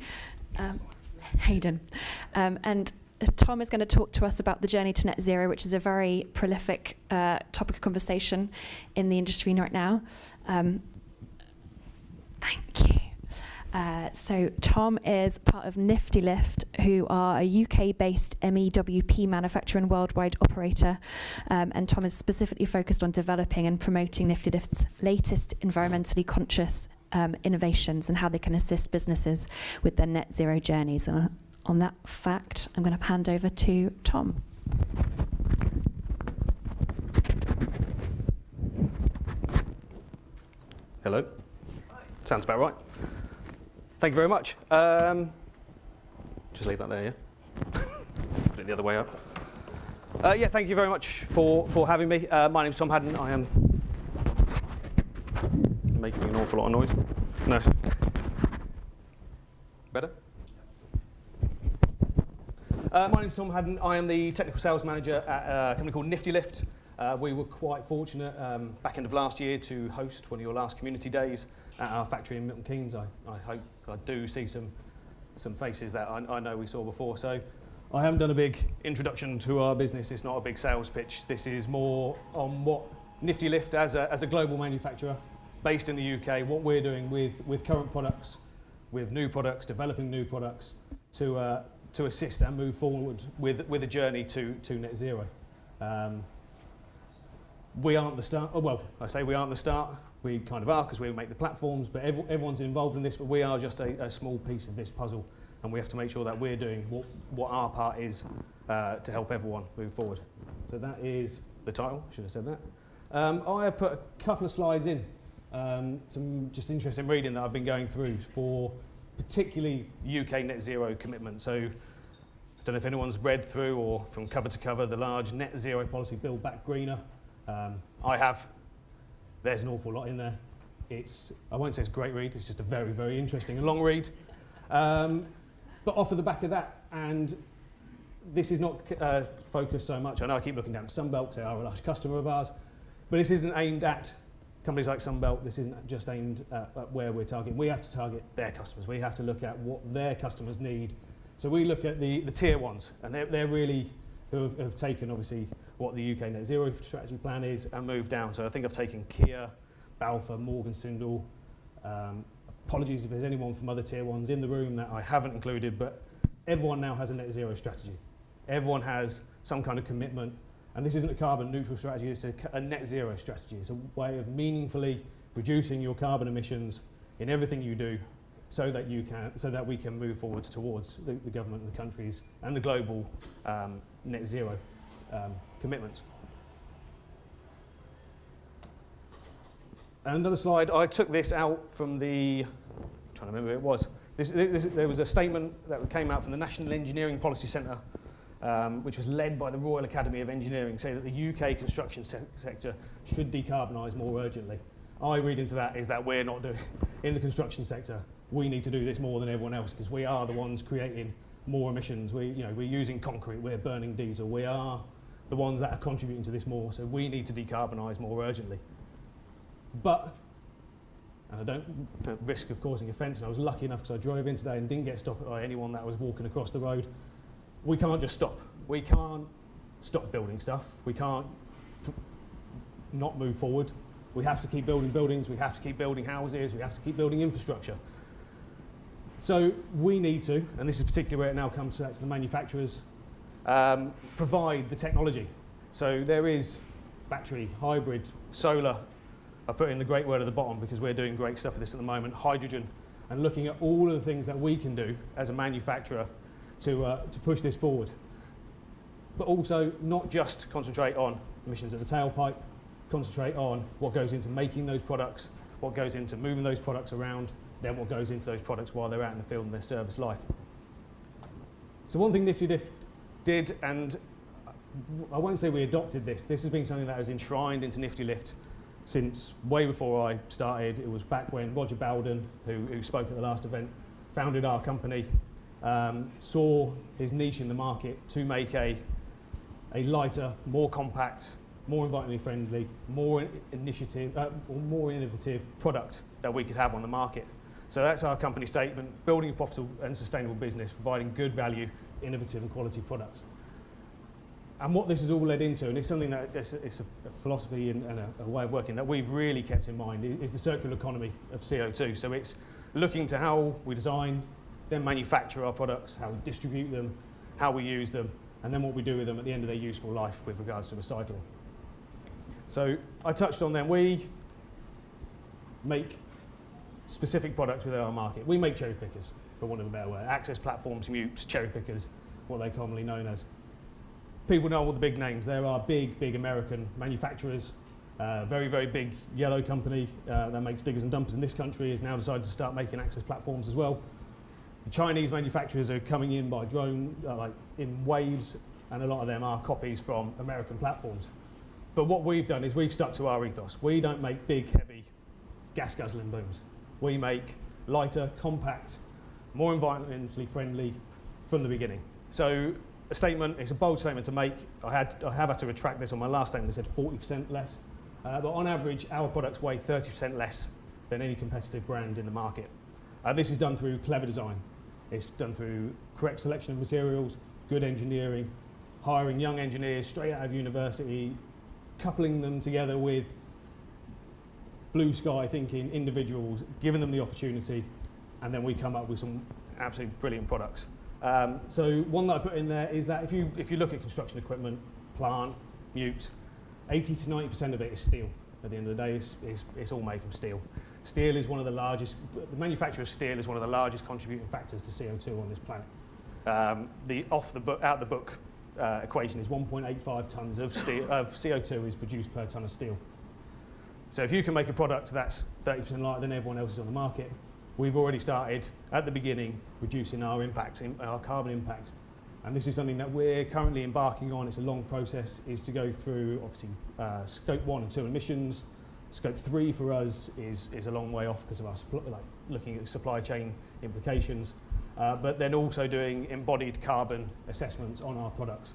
Hayden. And Tom is going to talk to us about the journey to net zero, which is a very prolific topic of conversation in the industry right now. Thank you. So Tom is part of Nifty Lift, who are a UK-based MEWP manufacturer and worldwide operator. And Tom is specifically focused on developing and promoting Nifty Lift's latest environmentally conscious innovations and how they can assist businesses with their net zero journeys. And on that fact, I'm going to hand over to Tom. Hello. Sounds about right. Thank you very much. Just leave that there, yeah? Put it the other way up. Yeah, thank you very much for having me. My name's Tom Haddon. I am making an awful lot of noise. No. Better? My name's Tom Haddon. I am the technical sales manager at a company called Nifty Lift. We were quite fortunate back end of last year to host one of your last community days at our factory in Milton Keynes. I hope I do see some faces that I know we saw before. So I haven't done a big introduction to our business. It's not a big sales pitch. This is more on what Nifty Lift as a global manufacturer based in the UK, what we're doing with current products, with new products, developing new products to assist and move forward with a journey to net zero. We aren't the start. Well, I say we aren't the start. We kind of are because we make the platforms, but everyone's involved in this, but we are just a small piece of this puzzle, and we have to make sure that we're doing what our part is to help everyone move forward. So that is the title. Should have said that. I have put a couple of slides in, some just interesting reading that I've been going through for particularly UK net zero commitment. So I don't know if anyone's read through or from cover to cover the large net zero policy, Build Back Greener. I have. There's an awful lot in there. I won't say it's a great read, it's just a very, very interesting and long read. But off of the back of that, and this is not focused so much, I know I keep looking down at Sunbelt because they are a large customer of ours, but this isn't aimed at companies like Sunbelt. This isn't just aimed at where we're targeting. We have to target their customers. We have to look at what their customers need. So we look at the tier ones, and they're really who have taken, obviously, what the UK Net Zero strategy plan is and moved down. So I think I've taken Kia, Balfour, Morgan Sindall. Apologies if there's anyone from other tier ones in the room that I haven't included, but everyone now has a net zero strategy. Everyone has some kind of commitment, and this isn't a carbon neutral strategy, it's a net zero strategy. It's a way of meaningfully reducing your carbon emissions in everything you do so that we can move forward towards the government and the countries and the global net zero commitments. And another slide, I took this out from I'm trying to remember who it was. There was a statement that came out from the National Engineering Policy Centre, which was led by the Royal Academy of Engineering, saying that the UK construction sector should decarbonise more urgently. I read into that is that we're not doing, in the construction sector, we need to do this more than everyone else because we are the ones creating more emissions. We're using concrete, we're burning diesel, we are the ones that are contributing to this more, so we need to decarbonise more urgently. But, and I don't at risk of causing offence, and I was lucky enough because I drove in today and didn't get stopped by anyone that was walking across the road. We can't just stop. We can't stop building stuff. We can't not move forward. We have to keep building buildings, we have to keep building houses, we have to keep building infrastructure. So we need to, and this is particularly where it now comes to the manufacturers, provide the technology. So there is battery, hybrid, solar. I put in the great word at the bottom because we're doing great stuff for this at the moment, hydrogen, and looking at all of the things that we can do as a manufacturer to push this forward. But also not just concentrate on emissions at the tailpipe, concentrate on what goes into making those products, what goes into moving those products around, then what goes into those products while they're out in the field in their service life. So one thing Nifty Lift did, and I won't say we adopted this has been something that was enshrined into Nifty Lift since way before I started. It was back when Roger Bowden, who spoke at the last event, founded our company, saw his niche in the market to make a lighter, more compact, more environmentally friendly, more innovative product that we could have on the market. So that's our company statement: building a profitable and sustainable business, providing good value, innovative and quality products. And what this has all led into, and it's something that it's a philosophy and a way of working that we've really kept in mind, is the circular economy of CO2. So it's looking to how we design, then manufacture our products, how we distribute them, how we use them, and then what we do with them at the end of their useful life with regards to recycling. So I touched on them. We make specific products within our market. We make cherry pickers, for want of a better word. Access platforms, mutes, cherry pickers, what they're commonly known as. People know all the big names. There are big American manufacturers. Very, very big yellow company that makes diggers and dumpers in this country has now decided to start making access platforms as well. The Chinese manufacturers are coming in by drone, like in waves, and a lot of them are copies from American platforms. But what we've done is we've stuck to our ethos. We don't make big, heavy, gas-guzzling booms. We make lighter, compact, more environmentally friendly from the beginning. So a statement, it's a bold statement to make. I have had to retract this on my last statement. I said 40% less. But on average, our products weigh 30% less than any competitive brand in the market. This is done through clever design. It's done through correct selection of materials, good engineering, hiring young engineers straight out of university, coupling them together with blue sky thinking individuals, giving them the opportunity, and then we come up with some absolutely brilliant products. So one that I put in there is that if you look at construction equipment, plant, mutes, 80 to 90% of it is steel. At the end of the day, it's all made from steel. Steel is one of the largest, the manufacture of steel is one of the largest contributing factors to CO2 on this planet. The out the book equation is 1.85 tons of CO2 is produced per ton of steel. So if you can make a product that's 30% lighter than everyone else is on the market, we've already started at the beginning reducing our impacts, our carbon impacts. And this is something that we're currently embarking on. It's a long process, is to go through obviously scope 1 and 2 emissions. Scope 3 for us is a long way off because of our looking at supply chain implications, but then also doing embodied carbon assessments on our products.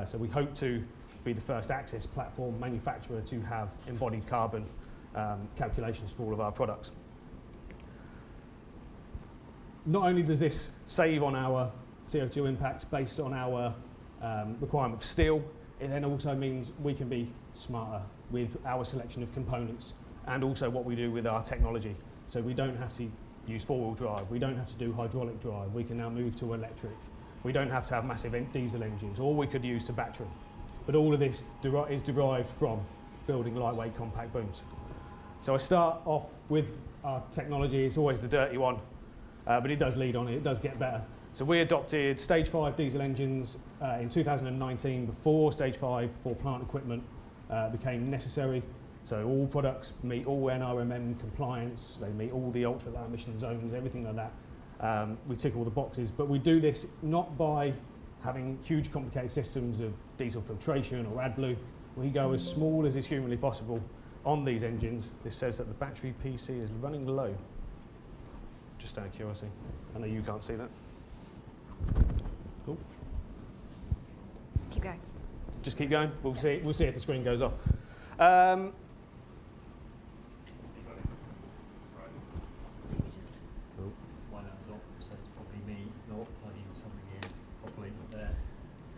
So we hope to be the first access platform manufacturer to have embodied carbon calculations for all of our products. Not only does this save on our CO2 impacts based on our requirement for steel, it then also means we can be smarter with our selection of components and also what we do with our technology. So we don't have to use four-wheel drive, we don't have to do hydraulic drive, we can now move to electric. We don't have to have massive diesel engines, or we could use to battery. But all of this is derived from building lightweight compact booms. So I start off with our technology. It's always the dirty one, but it does lead on, it does get better. So we adopted stage 5 diesel engines in 2019 before stage 5 for plant equipment became necessary. So all products meet all NRMM compliance, they meet all the ultra low emission zones, everything like that. We tick all the boxes, but we do this not by having huge complicated systems of diesel filtration or AdBlue. We go as small as is humanly possible on these engines. This says that the battery PC is running low. Just out of curiosity. I know you can't see that. Cool. Keep going. Just keep going. We'll see if the screen goes off.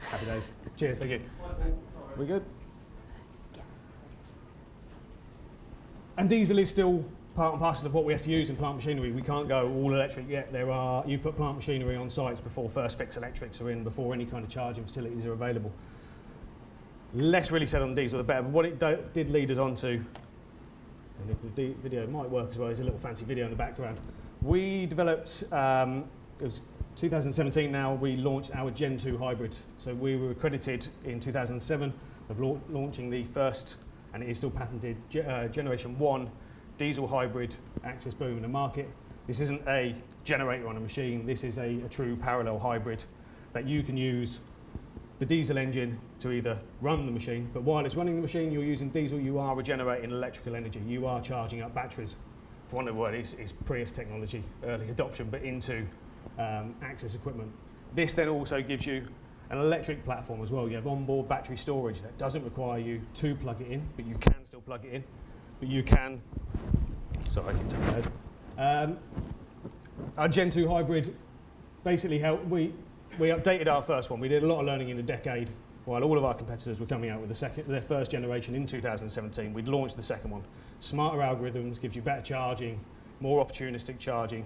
Happy days. Cheers, thank you. We good? And diesel is still part and parcel of what we have to use in plant machinery. We can't go all electric yet. You put plant machinery on sites before first fix electrics are in, before any kind of charging facilities are available. Less really said on diesel, the better. But what it did lead us on to, and if the video might work as well, there's a little fancy video in the background. We developed, it was 2017 now, we launched our Gen 2 hybrid. So we were accredited in 2007 of launching the first, and it is still patented, Generation 1 diesel hybrid access boom in the market. This isn't a generator on a machine, this is a true parallel hybrid that you can use the diesel engine to either run the machine, but while it's running the machine, you're using diesel, you are regenerating electrical energy, you are charging up batteries. For one of the words, it's Prius technology, early adoption, but into access equipment. This then also gives you an electric platform as well. You have onboard battery storage that doesn't require you to plug it in, but you can still plug it in. But you can, sorry, I keep taking my head. Our Gen 2 hybrid basically helped, we updated our first one. We did a lot of learning in a decade while all of our competitors were coming out with their first generation in 2017. We'd launched the second one. Smarter algorithms, gives you better charging, more opportunistic charging.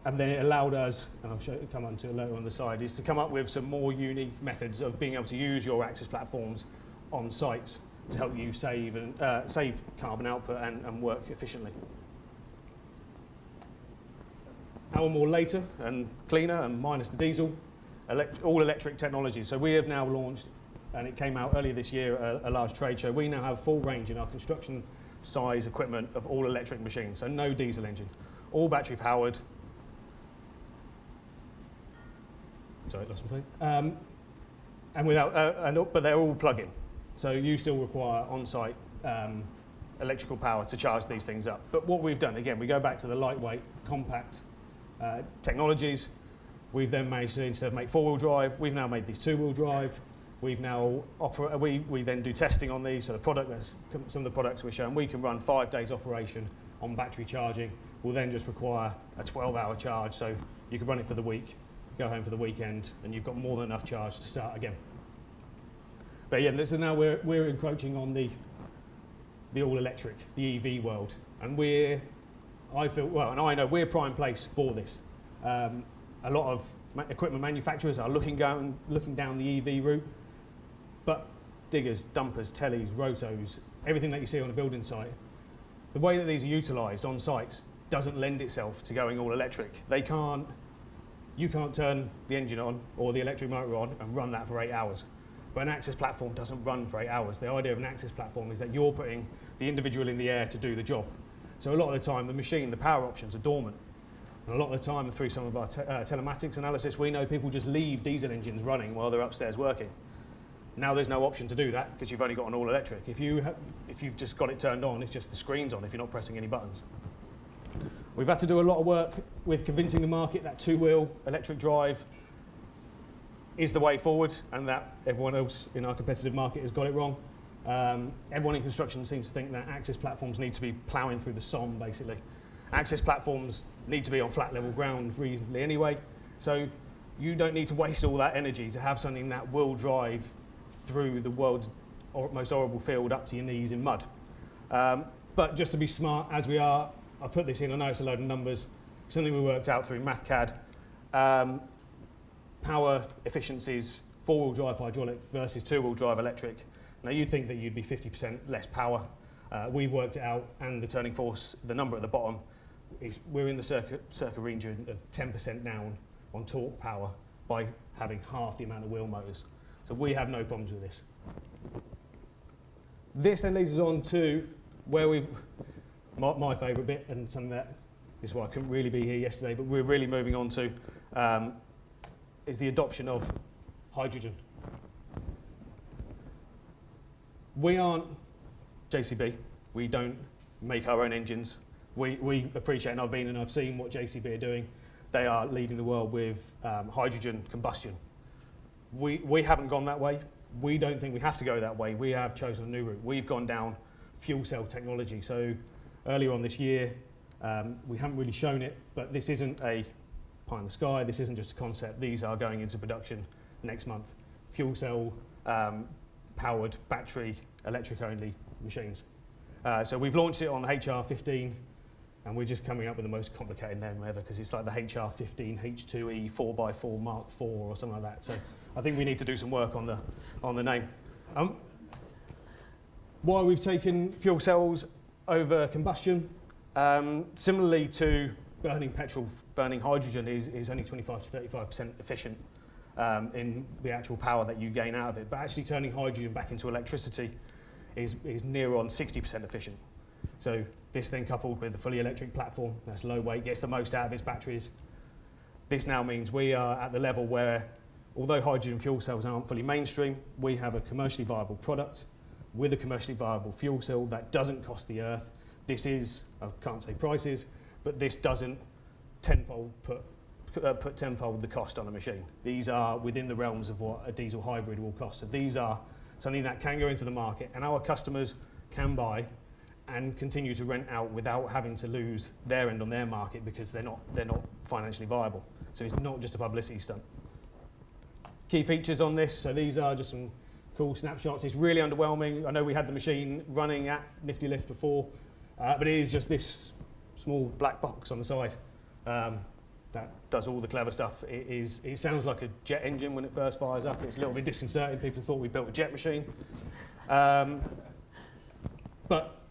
And then it allowed us, and I'll come on to it later on the side, is to come up with some more unique methods of being able to use your access platforms on sites to help you save carbon output and work efficiently. Hour more later and cleaner and minus the diesel, all electric technology. So we have now launched, and it came out earlier this year, a large trade show. We now have full range in our construction size equipment of all electric machines, so no diesel engine, all battery powered. Sorry, lost my thing. And but they're all plug-in, so you still require on-site electrical power to charge these things up. But what we've done, again, we go back to the lightweight, compact technologies. We've then managed to, instead of make four-wheel drive, we've now made these two-wheel drive. We've now we then do testing on these. So some of the products we're showing, we can run 5 days operation on battery charging. We'll then just require a 12-hour charge, so you can run it for the week, go home for the weekend, and you've got more than enough charge to start again. But yeah, so now we're encroaching on the all-electric, the EV world, and I know we're prime place for this. A lot of equipment manufacturers are looking down the EV route, but diggers, dumpers, tellies, rotos, everything that you see on a building site, the way that these are utilised on sites doesn't lend itself to going all electric. You can't turn the engine on or the electric motor on and run that for 8 hours. But an access platform doesn't run for 8 hours. The idea of an access platform is that you're putting the individual in the air to do the job. So a lot of the time, the power options are dormant. And a lot of the time, through some of our telematics analysis, we know people just leave diesel engines running while they're upstairs working. Now there's no option to do that because you've only got an all-electric. If you've just got it turned on, it's just the screen's on if you're not pressing any buttons. We've had to do a lot of work with convincing the market that two-wheel electric drive is the way forward, and that everyone else in our competitive market has got it wrong. Everyone in construction seems to think that access platforms need to be ploughing through the Somme, basically. Access platforms need to be on flat level ground reasonably anyway, so you don't need to waste all that energy to have something that will drive through the world's most horrible field up to your knees in mud. But just to be smart, as we are, I put this in, I know it's a load of numbers, something we worked out through MathCAD. Power efficiencies, four-wheel drive hydraulic versus two-wheel drive electric. Now you'd think that you'd be 50% less power. We've worked it out, and the turning force, the number at the bottom, we're in the circa region of 10% down on torque power by having half the amount of wheel motors. So we have no problems with this. This then leads us on to where my favourite bit, and something that is why I couldn't really be here yesterday, but we're really moving on to, is the adoption of hydrogen. We aren't JCB. We don't make our own engines. We appreciate, and I've seen what JCB are doing. They are leading the world with hydrogen combustion. We haven't gone that way. We don't think we have to go that way. We have chosen a new route. We've gone down fuel cell technology. So earlier on this year, we haven't really shown it, but this isn't a pie in the sky. This isn't just a concept. These are going into production next month. Fuel cell powered battery electric only machines. So we've launched it on HR15, and we're just coming up with the most complicated name ever because it's like the HR15 H2E 4x4 Mark IV or something like that. So I think we need to do some work on the name. Why we've taken fuel cells over combustion, similarly to burning petrol, burning hydrogen is only 25 to 35% efficient in the actual power that you gain out of it. But actually turning hydrogen back into electricity is near on 60% efficient. So this then coupled with a fully electric platform that's low weight, gets the most out of its batteries. This now means we are at the level where, although hydrogen fuel cells aren't fully mainstream, we have a commercially viable product with a commercially viable fuel cell that doesn't cost the earth. This is, I can't say prices, but this doesn't tenfold put tenfold the cost on a machine. These are within the realms of what a diesel hybrid will cost. So these are something that can go into the market, and our customers can buy and continue to rent out without having to lose their end on their market because they're not financially viable. So it's not just a publicity stunt. Key features on this, so these are just some cool snapshots. It's really underwhelming. I know we had the machine running at Nifty Lift before, but it is just this small black box on the side that does all the clever stuff. It sounds like a jet engine when it first fires up. It's a little bit disconcerting. People thought we built a jet machine. But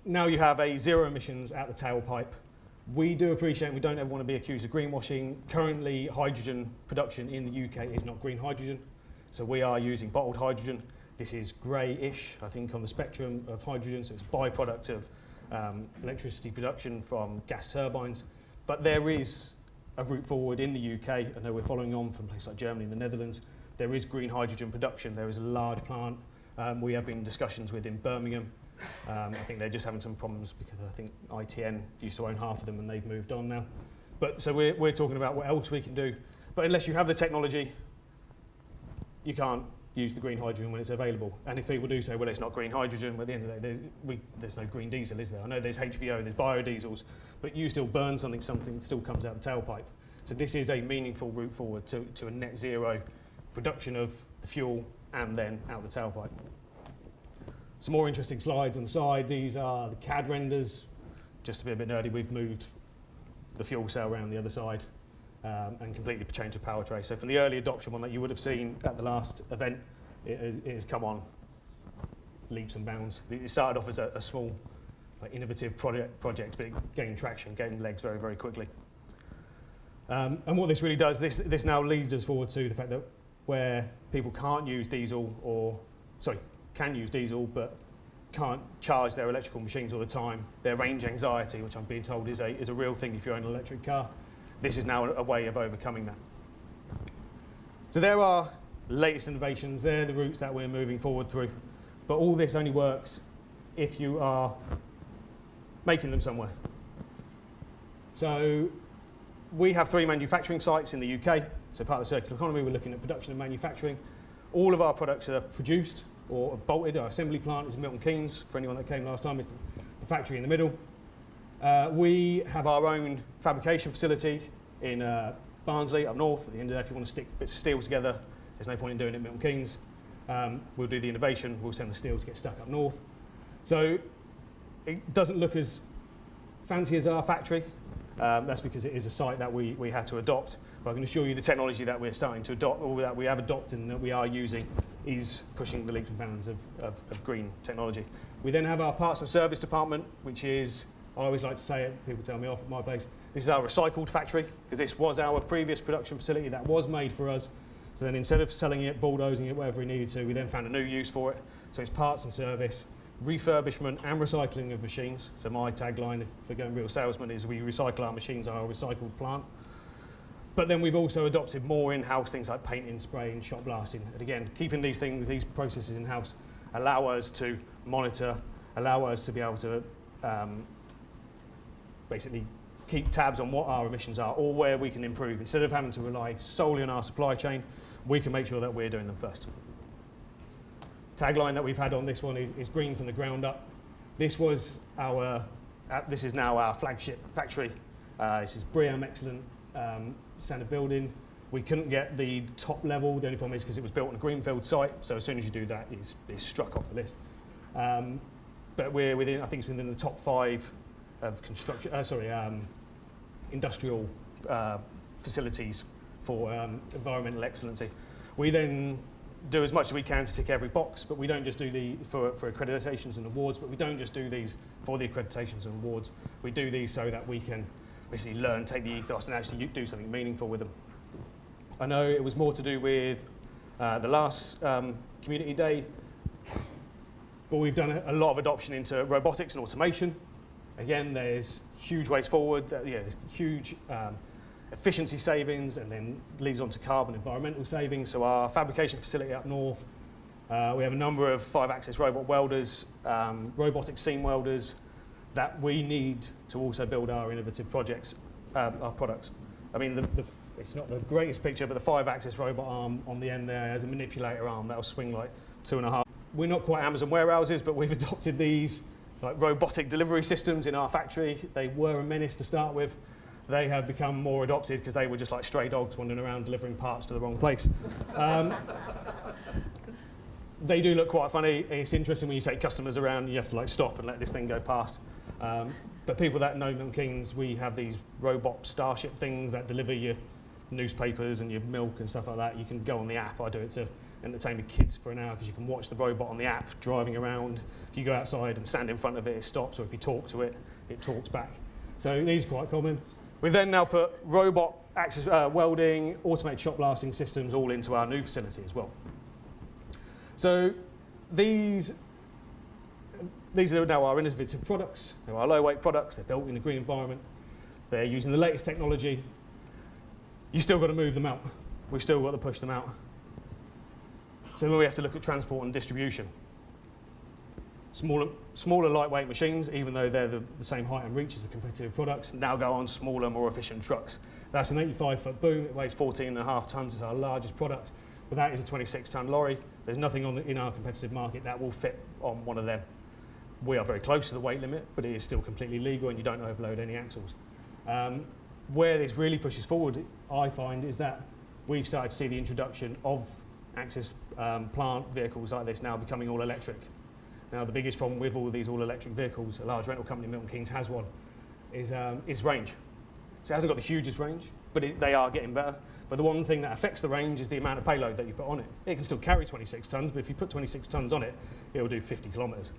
now you have a zero emissions out the tailpipe. We do appreciate, we don't ever want to be accused of greenwashing. Currently, hydrogen production in the UK is not green hydrogen. So we are using bottled hydrogen. This is grey-ish, I think, on the spectrum of hydrogen. So it's a byproduct of electricity production from gas turbines. But there is a route forward in the UK. I know we're following on from places like Germany and the Netherlands. There is green hydrogen production. There is a large plant. We have been in discussions with in Birmingham. I think they're just having some problems because I think ITN used to own half of them and they've moved on now. But so we're talking about what else we can do. But unless you have the technology, you can't use the green hydrogen when it's available. And if people do say, well, it's not green hydrogen, well, at the end of the day, there's no green diesel, is there? I know there's HVO, there's biodiesels, but you still burn something still comes out of the tailpipe. So this is a meaningful route forward to a net zero production of the fuel and then out the tailpipe. Some more interesting slides on the side. These are the CAD renders. Just to be a bit nerdy, we've moved the fuel cell around the other side and completely changed the power tray. So from the early adoption one that you would have seen at the last event, it has come on leaps and bounds. It started off as a small, innovative project, but it gained traction, gained legs very, very quickly. And what this really does, this now leads us forward to the fact that where people can't use diesel can use diesel but can't charge their electrical machines all the time, their range anxiety, which I'm being told is a real thing if you own an electric car. this is now a way of overcoming that. So there are latest innovations, they're the routes that we're moving forward through. But all this only works if you are making them somewhere. So we have 3 manufacturing sites in the UK. So part of the circular economy, we're looking at production and manufacturing. All of our products are produced or bolted. Our assembly plant is in Milton Keynes. For anyone that came last time, it's the factory in the middle. We have our own fabrication facility in Barnsley up north. At the end of the day, if you want to stick bits of steel together, there's no point in doing it in Milton Keynes. We'll do the innovation, we'll send the steel to get stuck up north. So it doesn't look as fancy as our factory. That's because it is a site that we had to adopt. But I can assure you the technology that we're starting to adopt, or that we have adopted and that we are using, is pushing the leaps and bounds of green technology. We then have our parts and service department, which is, I always like to say it, people tell me off at my base, this is our recycled factory, because this was our previous production facility that was made for us. So then instead of selling it, bulldozing it, whatever we needed to, we then found a new use for it. So it's parts and service, refurbishment and recycling of machines. So my tagline, if we're going real salesman, is we recycle our machines, our recycled plant. But then we've also adopted more in-house things like painting, spraying, shot blasting. And again, keeping these things, these processes in-house, allow us to monitor, allow us to be able to basically keep tabs on what our emissions are or where we can improve. Instead of having to rely solely on our supply chain, we can make sure that we're doing them first. Tagline that we've had on this one is green from the ground up. This was our, this is now our flagship factory. This is BREEAM excellent standard building. We couldn't get the top level. The only problem is because it was built on a greenfield site. So as soon as you do that, it's struck off the list. But we're within, I think it's within the top 5 of construction, industrial facilities for environmental excellency. We then do as much as we can to tick every box, but we don't just do for accreditations and awards, but we don't just do these for the accreditations and awards. We do these so that we can basically learn, take the ethos and actually do something meaningful with them. I know it was more to do with the last community day, but we've done a lot of adoption into robotics and automation. Again, there's huge ways forward, there's huge efficiency savings, and then leads on to carbon environmental savings. So our fabrication facility up north, we have a number of 5-axis robot welders, robotic seam welders that we need to also build our innovative projects, our products. I mean, it's not the greatest picture, but the 5-axis robot arm on the end there has a manipulator arm that'll swing like 2.5. We're not quite Amazon warehouses, but we've adopted these like robotic delivery systems in our factory. They were a menace to start with. They have become more adopted because they were just like stray dogs wandering around delivering parts to the wrong place. They do look quite funny. It's interesting when you take customers around, you have to like stop and let this thing go past. But people that know Milton Keynes, we have these robot starship things that deliver your newspapers and your milk and stuff like that. You can go on the app. I do it to entertain the kids for an hour because you can watch the robot on the app driving around. If you go outside and stand in front of it, it stops, or if you talk to it, it talks back. So these are quite common. We've then now put robot access, welding, automated shot blasting systems all into our new facility as well. So these are now our innovative products. They're our low-weight products. They're built in a green environment. They're using the latest technology. You still got to move them out. We've still got to push them out. So then we have to look at transport and distribution. Smaller lightweight machines, even though they're the same height and reach as the competitive products, now go on smaller, more efficient trucks. That's an 85-foot boom. It weighs 14.5 tons. It's our largest product. But that is a 26-ton lorry. There's nothing in our competitive market that will fit on one of them. We are very close to the weight limit, but it is still completely legal and you don't overload any axles. Where this really pushes forward, I find, is that we've started to see the introduction of axis plant vehicles like this now becoming all electric. Now, the biggest problem with all of these all-electric vehicles, a large rental company, Milton Keynes, has one, is range. So it hasn't got the hugest range, but they are getting better. But the one thing that affects the range is the amount of payload that you put on it. It can still carry 26 tons, but if you put 26 tons on it, it will do 50 kilometres,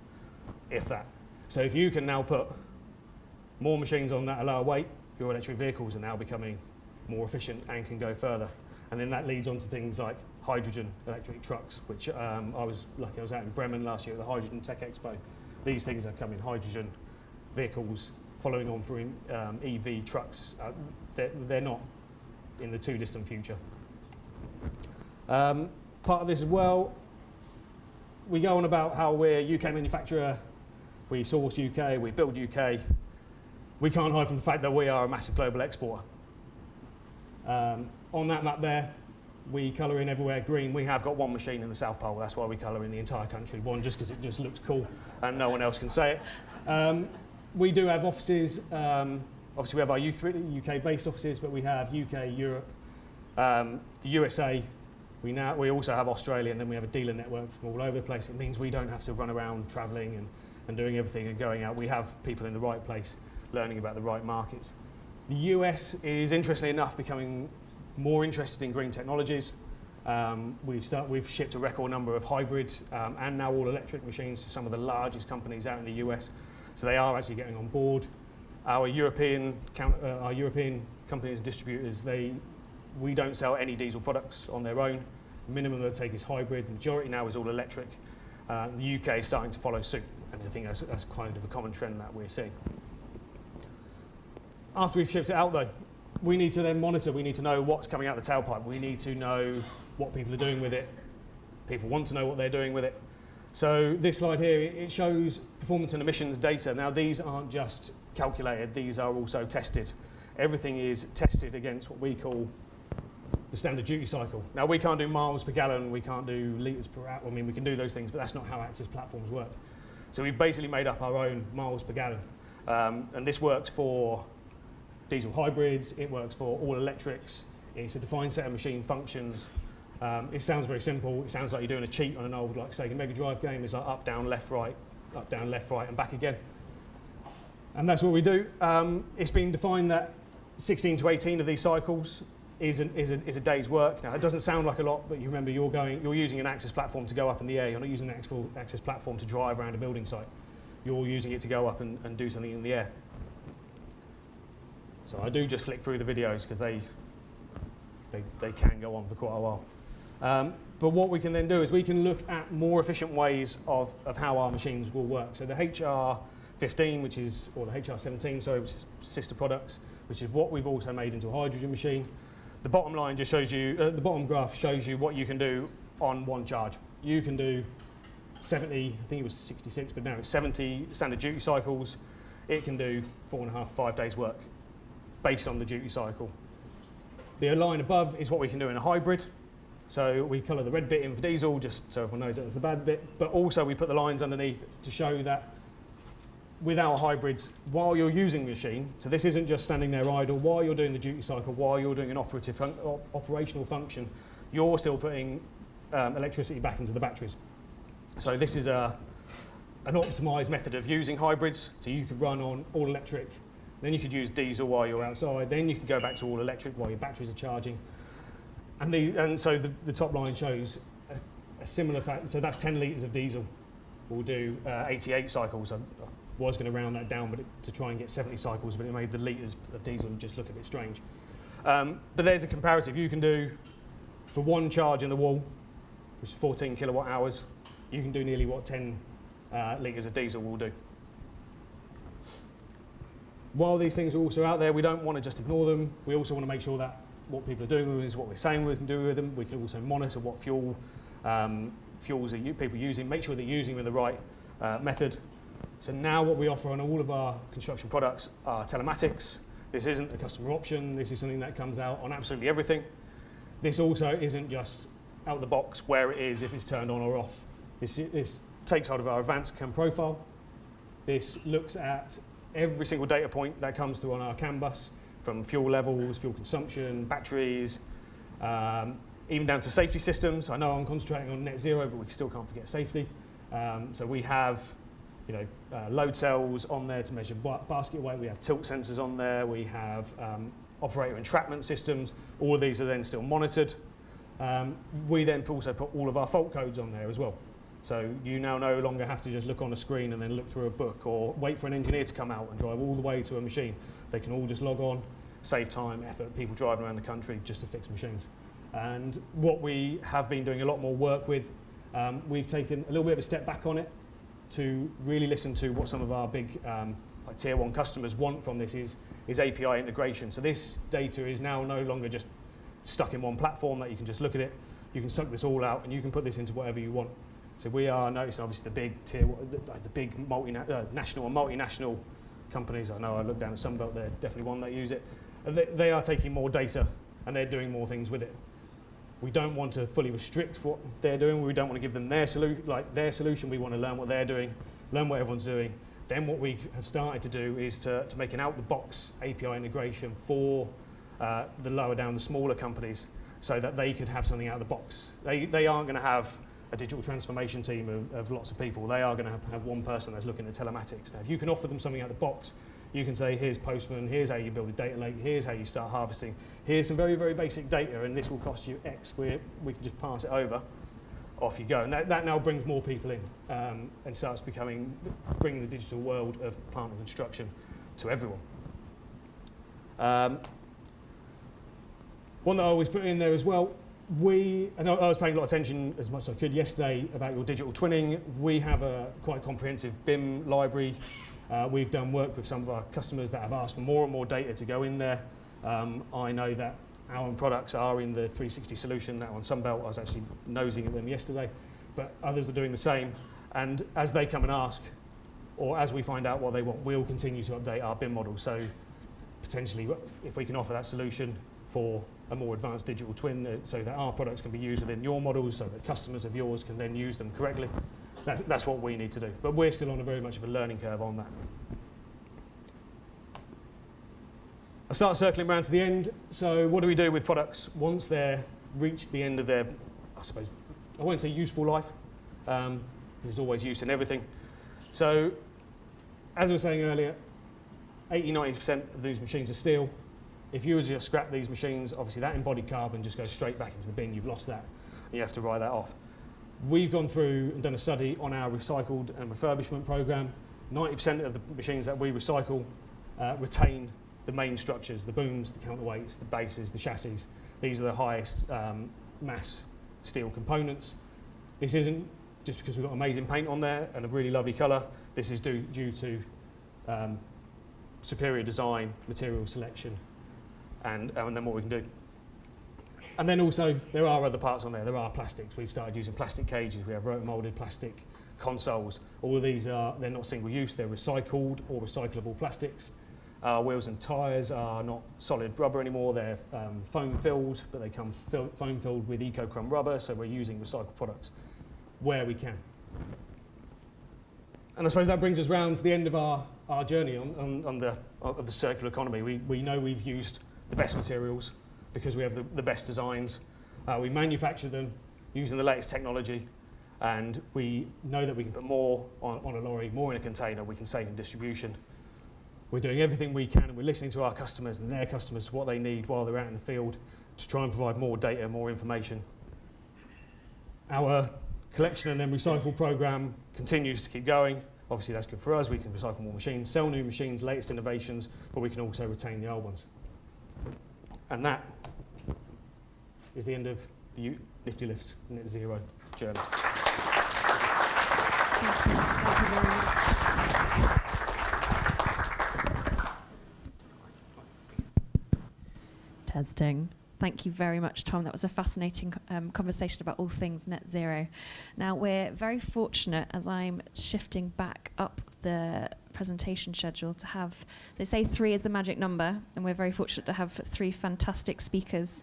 if that. So if you can now put more machines on that at lower weight, your electric vehicles are now becoming more efficient and can go further. And then that leads on to things like hydrogen electric trucks, which I was lucky I was out in Bremen last year at the Hydrogen Tech Expo. These things are coming, hydrogen vehicles, following on from EV trucks. they're not in the too distant future. Part of this as well, we go on about how we're a UK manufacturer, we source UK, we build UK. We can't hide from the fact that we are a massive global exporter. On that map there, we colour in everywhere green. We have got one machine in the South Pole. That's why we colour in the entire country. One, just because it just looks cool and no one else can say it. We do have offices. Obviously, we have our UK-based offices, but we have UK, Europe, the USA. We also have Australia, and then we have a dealer network from all over the place. It means we don't have to run around travelling and doing everything and going out. We have people in the right place learning about the right markets. The US is, interestingly enough, becoming more interested in green technologies. We've shipped a record number of hybrid and now all electric machines to some of the largest companies out in the US. So they are actually getting on board. Our European companies and distributors, we don't sell any diesel products on their own. The minimum they'll take is hybrid. The majority now is all electric. The UK is starting to follow suit, and I think that's kind of a common trend that we're seeing. After we've shipped it out though, we need to then monitor. We need to know what's coming out the tailpipe. We need to know what people are doing with it. People want to know what they're doing with it. So this slide here, it shows performance and emissions data. Now these aren't just calculated, these are also tested. Everything is tested against what we call the standard duty cycle. Now we can't do miles per gallon, we can't do litres per hour. I mean, we can do those things, but that's not how Actis platforms work. So we've basically made up our own miles per gallon. And this works for diesel hybrids, it works for all electrics, it's a defined set of machine functions. It sounds very simple, it sounds like you're doing a cheat on an old, like Sega Mega Drive game. It's like up, down, left, right, and back again. And that's what we do. It's been defined that 16 to 18 of these cycles is a day's work. Now, it doesn't sound like a lot, but you remember you're using an Actis platform to go up in the air. You're not using an actual Actis platform to drive around a building site. You're using it to go up and do something in the air. So I do just flick through the videos because they can go on for quite a while. But what we can then do is we can look at more efficient ways of how our machines will work. So the HR15, or the HR17, so sister products, which is what we've also made into a hydrogen machine. The bottom line just shows you, the bottom graph shows you what you can do on one charge. You can do 70, I think it was 66, but now it's 70 standard duty cycles. It can do 4.5, 5 days work based on the duty cycle. The line above is what we can do in a hybrid. So we colour the red bit in for diesel, just so everyone knows that was the bad bit. But also we put the lines underneath to show that with our hybrids, while you're using the machine, so this isn't just standing there idle, while you're doing the duty cycle, while you're doing an operational function, you're still putting electricity back into the batteries. So this is an optimised method of using hybrids. So you could run on all electric, then you could use diesel while you're outside, then you can go back to all electric while your batteries are charging. And so the top line shows a similar fact. So that's 10 litres of diesel. We'll do 88 cycles. I was going to round that down to try and get 70 cycles, but it made the litres of diesel just look a bit strange. But there's a comparative. You can do, for one charge in the wall, which is 14 kilowatt hours, you can do nearly what 10 litres of diesel will do. While these things are also out there, we don't want to just ignore them. We also want to make sure that what people are doing with them is what we're saying we can do with them. We can also monitor what fuels are people using, make sure they're using them in the right method. So now what we offer on all of our construction products are telematics. This isn't a customer option. This is something that comes out on absolutely everything. This also isn't just out the box where it is if it's turned on or off. This takes hold of our advanced CAN profile. This looks at every single data point that comes through on our CAN bus, from fuel levels, fuel consumption, batteries, even down to safety systems. I know I'm concentrating on net zero, but we still can't forget safety. So we have load cells on there to measure basket weight. We have tilt sensors on there. We have operator entrapment systems. All of these are then still monitored. We then also put all of our fault codes on there as well. So you now no longer have to just look on a screen and then look through a book or wait for an engineer to come out and drive all the way to a machine. They can all just log on, save time, effort, people driving around the country just to fix machines. And what we have been doing a lot more work with, we've taken a little bit of a step back on it to really listen to what some of our big like tier 1 customers want from this is API integration. So this data is now no longer just stuck in one platform that you can just look at it. You can suck this all out and you can put this into whatever you want. So we are noticing obviously the big the big national and multinational companies. I know I look down at Sunbelt, they're definitely one that use it. And they are taking more data and they're doing more things with it. We don't want to fully restrict what they're doing. We don't want to give them their solution. We want to learn what they're doing, learn what everyone's doing. Then what we have started to do is to make an out-the-box API integration for the lower down, the smaller companies, so that they could have something out of the box. They aren't going to have a digital transformation team of lots of people. They are going to have one person that's looking at telematics. Now, if you can offer them something out of the box, you can say, here's Postman, here's how you build a data lake, here's how you start harvesting, here's some very, very basic data, and this will cost you X. We can just pass it over, off you go. And that now brings more people in and starts bringing the digital world of plant and construction to everyone. One that I always put in there as well, and I was paying a lot of attention as much as I could yesterday about your digital twinning. We have a quite comprehensive BIM library. We've done work with some of our customers that have asked for more and more data to go in there. I know that our own products are in the 360 solution that on Sunbelt. I was actually nosing at them yesterday, but others are doing the same. And as they come and ask, or as we find out what they want, we'll continue to update our BIM model. So potentially, if we can offer that solution for a more advanced digital twin so that our products can be used within your models so that customers of yours can then use them correctly. That's what we need to do. But we're still on a very much of a learning curve on that. I start circling around to the end. So what do we do with products once they're reached the end of their, I suppose, I won't say useful life. There's always use in everything. So as I was saying earlier, 80–90% of these machines are steel. If you were to just scrap these machines, obviously that embodied carbon just goes straight back into the bin. You've lost that. You have to write that off. We've gone through and done a study on our recycled and refurbishment program. 90% of the machines that we recycle retain the main structures, the booms, the counterweights, the bases, the chassis. These are the highest mass steel components. This isn't just because we've got amazing paint on there and a really lovely colour. This is due to superior design, material selection, and then what we can do. And then also, there are other parts on there. There are plastics. We've started using plastic cages. We have rotor-molded plastic consoles. All of these they're not single-use. They're recycled or recyclable plastics. Wheels and tyres are not solid rubber anymore. They're foam-filled, but they come foam-filled with Eco-Chrome rubber, so we're using recycled products where we can. And I suppose that brings us round to the end of our journey of the circular economy. We know we've used the best materials because we have the best designs. We manufacture them using the latest technology, and we know that we can put more on a lorry, more in a container. We can save in distribution. We're doing everything we can, and we're listening to our customers and their customers to what they need while they're out in the field to try and provide more data, more information. Our collection and then recycle program continues to keep going. Obviously, that's good for us. We can recycle more machines, sell new machines, latest innovations, but we can also retain the old ones. And that is the end of the Nifty Lift's Net Zero journey. Thank you very much. Testing. Thank you very much, Tom. That was a fascinating conversation about all things net zero. Now, we're very fortunate, as I'm shifting back up the presentation schedule, to have, they say 3 is the magic number, and we're very fortunate to have 3 fantastic speakers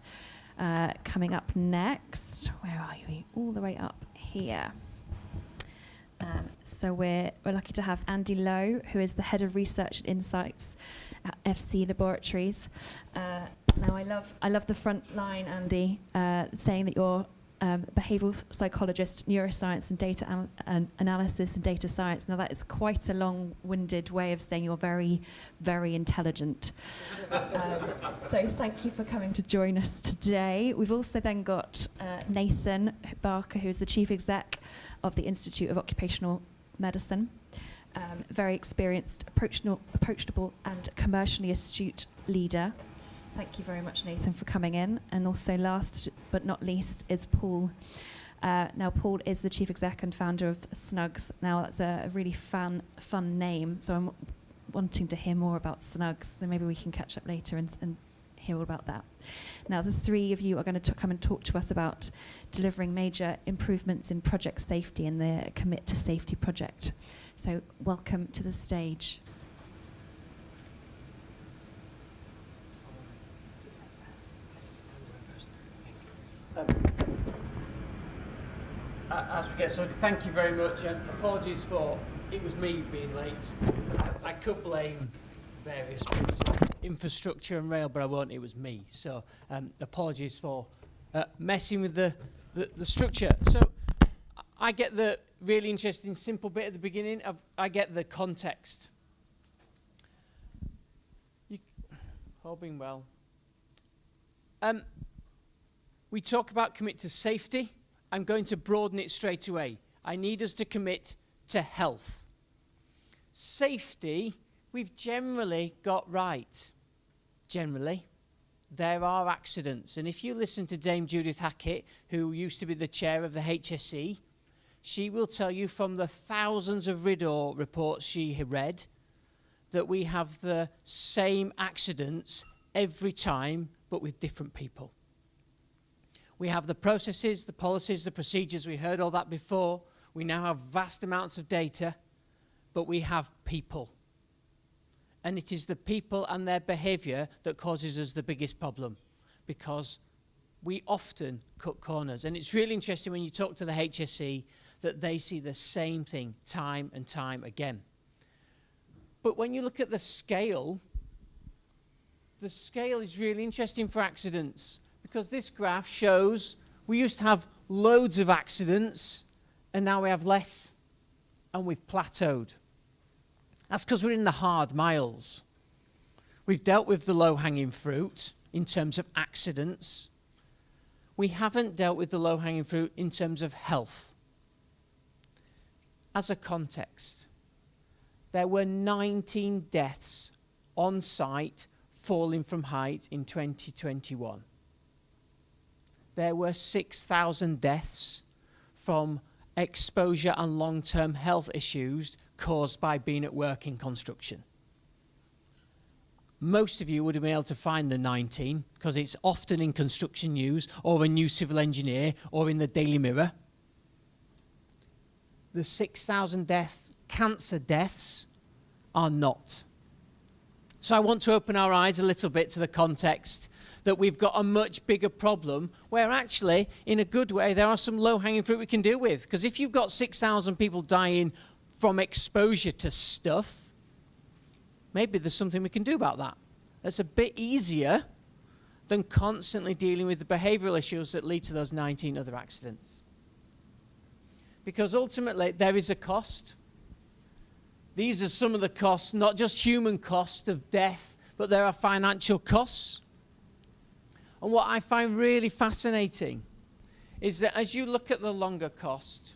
coming up next. Where are you? All the way up here. So we're lucky to have Andy Lowe, who is the Head of Research and Insights at FC Laboratories. Now, I love the front line, Andy, saying that you're behavioural psychologist, neuroscience and data analysis and data science. Now, that is quite a long-winded way of saying you're very, very intelligent. So thank you for coming to join us today. We've also then got Nathan Barker, who's the Chief Exec of the Institute of Occupational Medicine. Very experienced, approachable and commercially astute leader. Thank you very much, Nathan, for coming in. And also last but not least is Paul. Now, Paul is the Chief Exec and founder of Snugs. Now, that's a really fun name, so I'm wanting to hear more about snugs, so maybe we can catch up later and hear all about that. Now, the three of you are going to come and talk to us about delivering major improvements in project safety in the Commit to Safety project. So welcome to the stage. As we get started, thank you very much, and apologies for it was me being late. I could blame various bits of infrastructure and rail, but I won't. It was me. So apologies for messing with the structure. So I get the really interesting, simple bit at the beginning. I get the context. Hoping well. We talk about commit to safety. I'm going to broaden it straight away. I need us to commit to health. Safety, we've generally got right. Generally. There are accidents. And if you listen to Dame Judith Hackett, who used to be the chair of the HSE, she will tell you from the thousands of RIDDOR reports she read that we have the same accidents every time, but with different people. We have the processes, the policies, the procedures. We heard all that before. We now have vast amounts of data, but we have people. And it is the people and their behaviour that causes us the biggest problem, because we often cut corners. And it's really interesting when you talk to the HSE that they see the same thing time and time again. But when you look at the scale is really interesting for accidents, because this graph shows we used to have loads of accidents and now we have less, and we've plateaued. That's because we're in the hard miles. We've dealt with the low-hanging fruit in terms of accidents. We haven't dealt with the low-hanging fruit in terms of health. As a context, there were 19 deaths on site falling from height in 2021. There were 6,000 deaths from exposure and long-term health issues caused by being at work in construction. Most of you would have been able to find the 19 because it's often in construction news or a new civil engineer or in the Daily Mirror. The 6,000 deaths, cancer deaths, are not. So I want to open our eyes a little bit to the context that we've got a much bigger problem where actually, in a good way, there are some low-hanging fruit we can deal with. Because if you've got 6,000 people dying from exposure to stuff, maybe there's something we can do about that. That's a bit easier than constantly dealing with the behavioural issues that lead to those 19 other accidents. Because ultimately, there is a cost. These are some of the costs, not just human cost of death, but there are financial costs. And what I find really fascinating is that as you look at the longer cost,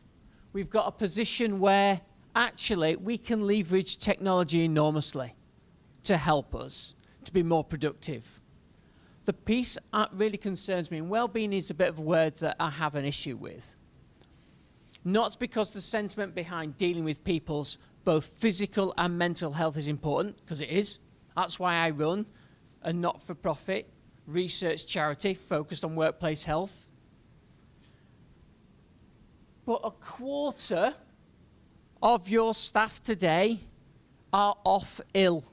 we've got a position where actually we can leverage technology enormously to help us to be more productive. The piece that really concerns me, and well-being is a bit of a word that I have an issue with. Not because the sentiment behind dealing with people's both physical and mental health is important, because it is. That's why I run a not-for-profit research charity focused on workplace health. But a quarter of your staff today are off ill.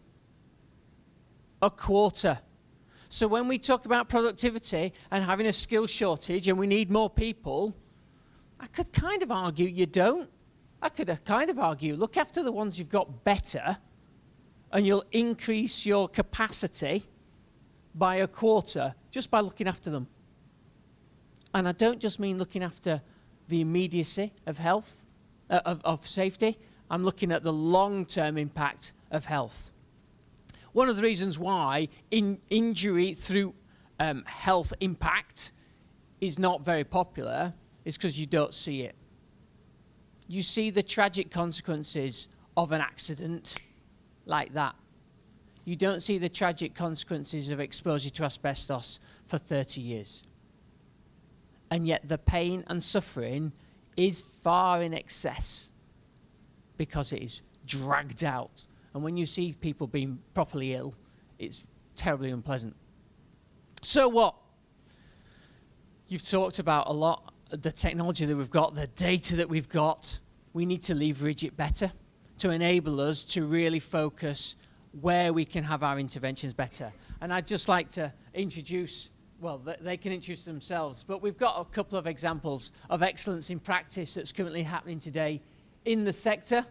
A quarter. So when we talk about productivity and having a skill shortage and we need more people, I could kind of argue you don't. I could kind of argue look after the ones you've got better and you'll increase your capacity by a quarter just by looking after them. And I don't just mean looking after the immediacy of health, of safety. I'm looking at the long-term impact of health. One of the reasons why injury through health impact is not very popular is because you don't see it. You see the tragic consequences of an accident like that. You don't see the tragic consequences of exposure to asbestos for 30 years. And yet the pain and suffering is far in excess because it is dragged out And when you see people being properly ill, it's terribly unpleasant. So what? You've talked about a lot the technology that we've got, the data that we've got. We need to leverage it better to enable us to really focus where we can have our interventions better. And I'd just like to introduce, well, they can introduce themselves, but we've got a couple of examples of excellence in practice that's currently happening today in the sector.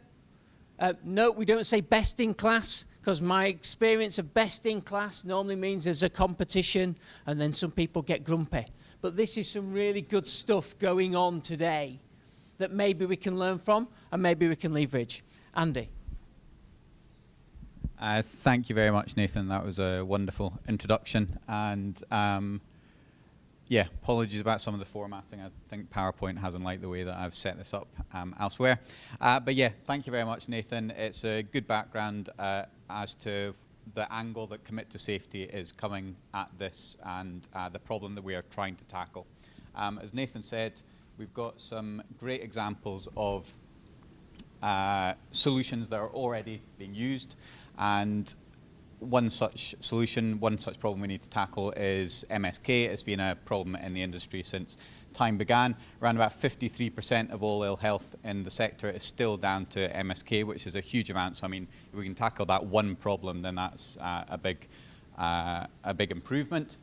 Note, we don't say best in class, because my experience of best in class normally means there's a competition and then some people get grumpy. But this is some really good stuff going on today that maybe we can learn from and maybe we can leverage. Andy. Thank you very much, Nathan. That was a wonderful introduction. And yeah, apologies about some of the formatting. I think PowerPoint hasn't liked the way that I've set this up elsewhere. But yeah, thank you very much, Nathan. It's a good background as to the angle that Commit to Safety is coming at this and the problem that we are trying to tackle. As Nathan said, we've got some great examples of solutions that are already being used, and one such solution, one such problem we need to tackle is MSK. It's been a problem in the industry since time began. Around about 53% of all ill health in the sector is still down to MSK, which is a huge amount. So I mean, if we can tackle that one problem, then that's a big improvement.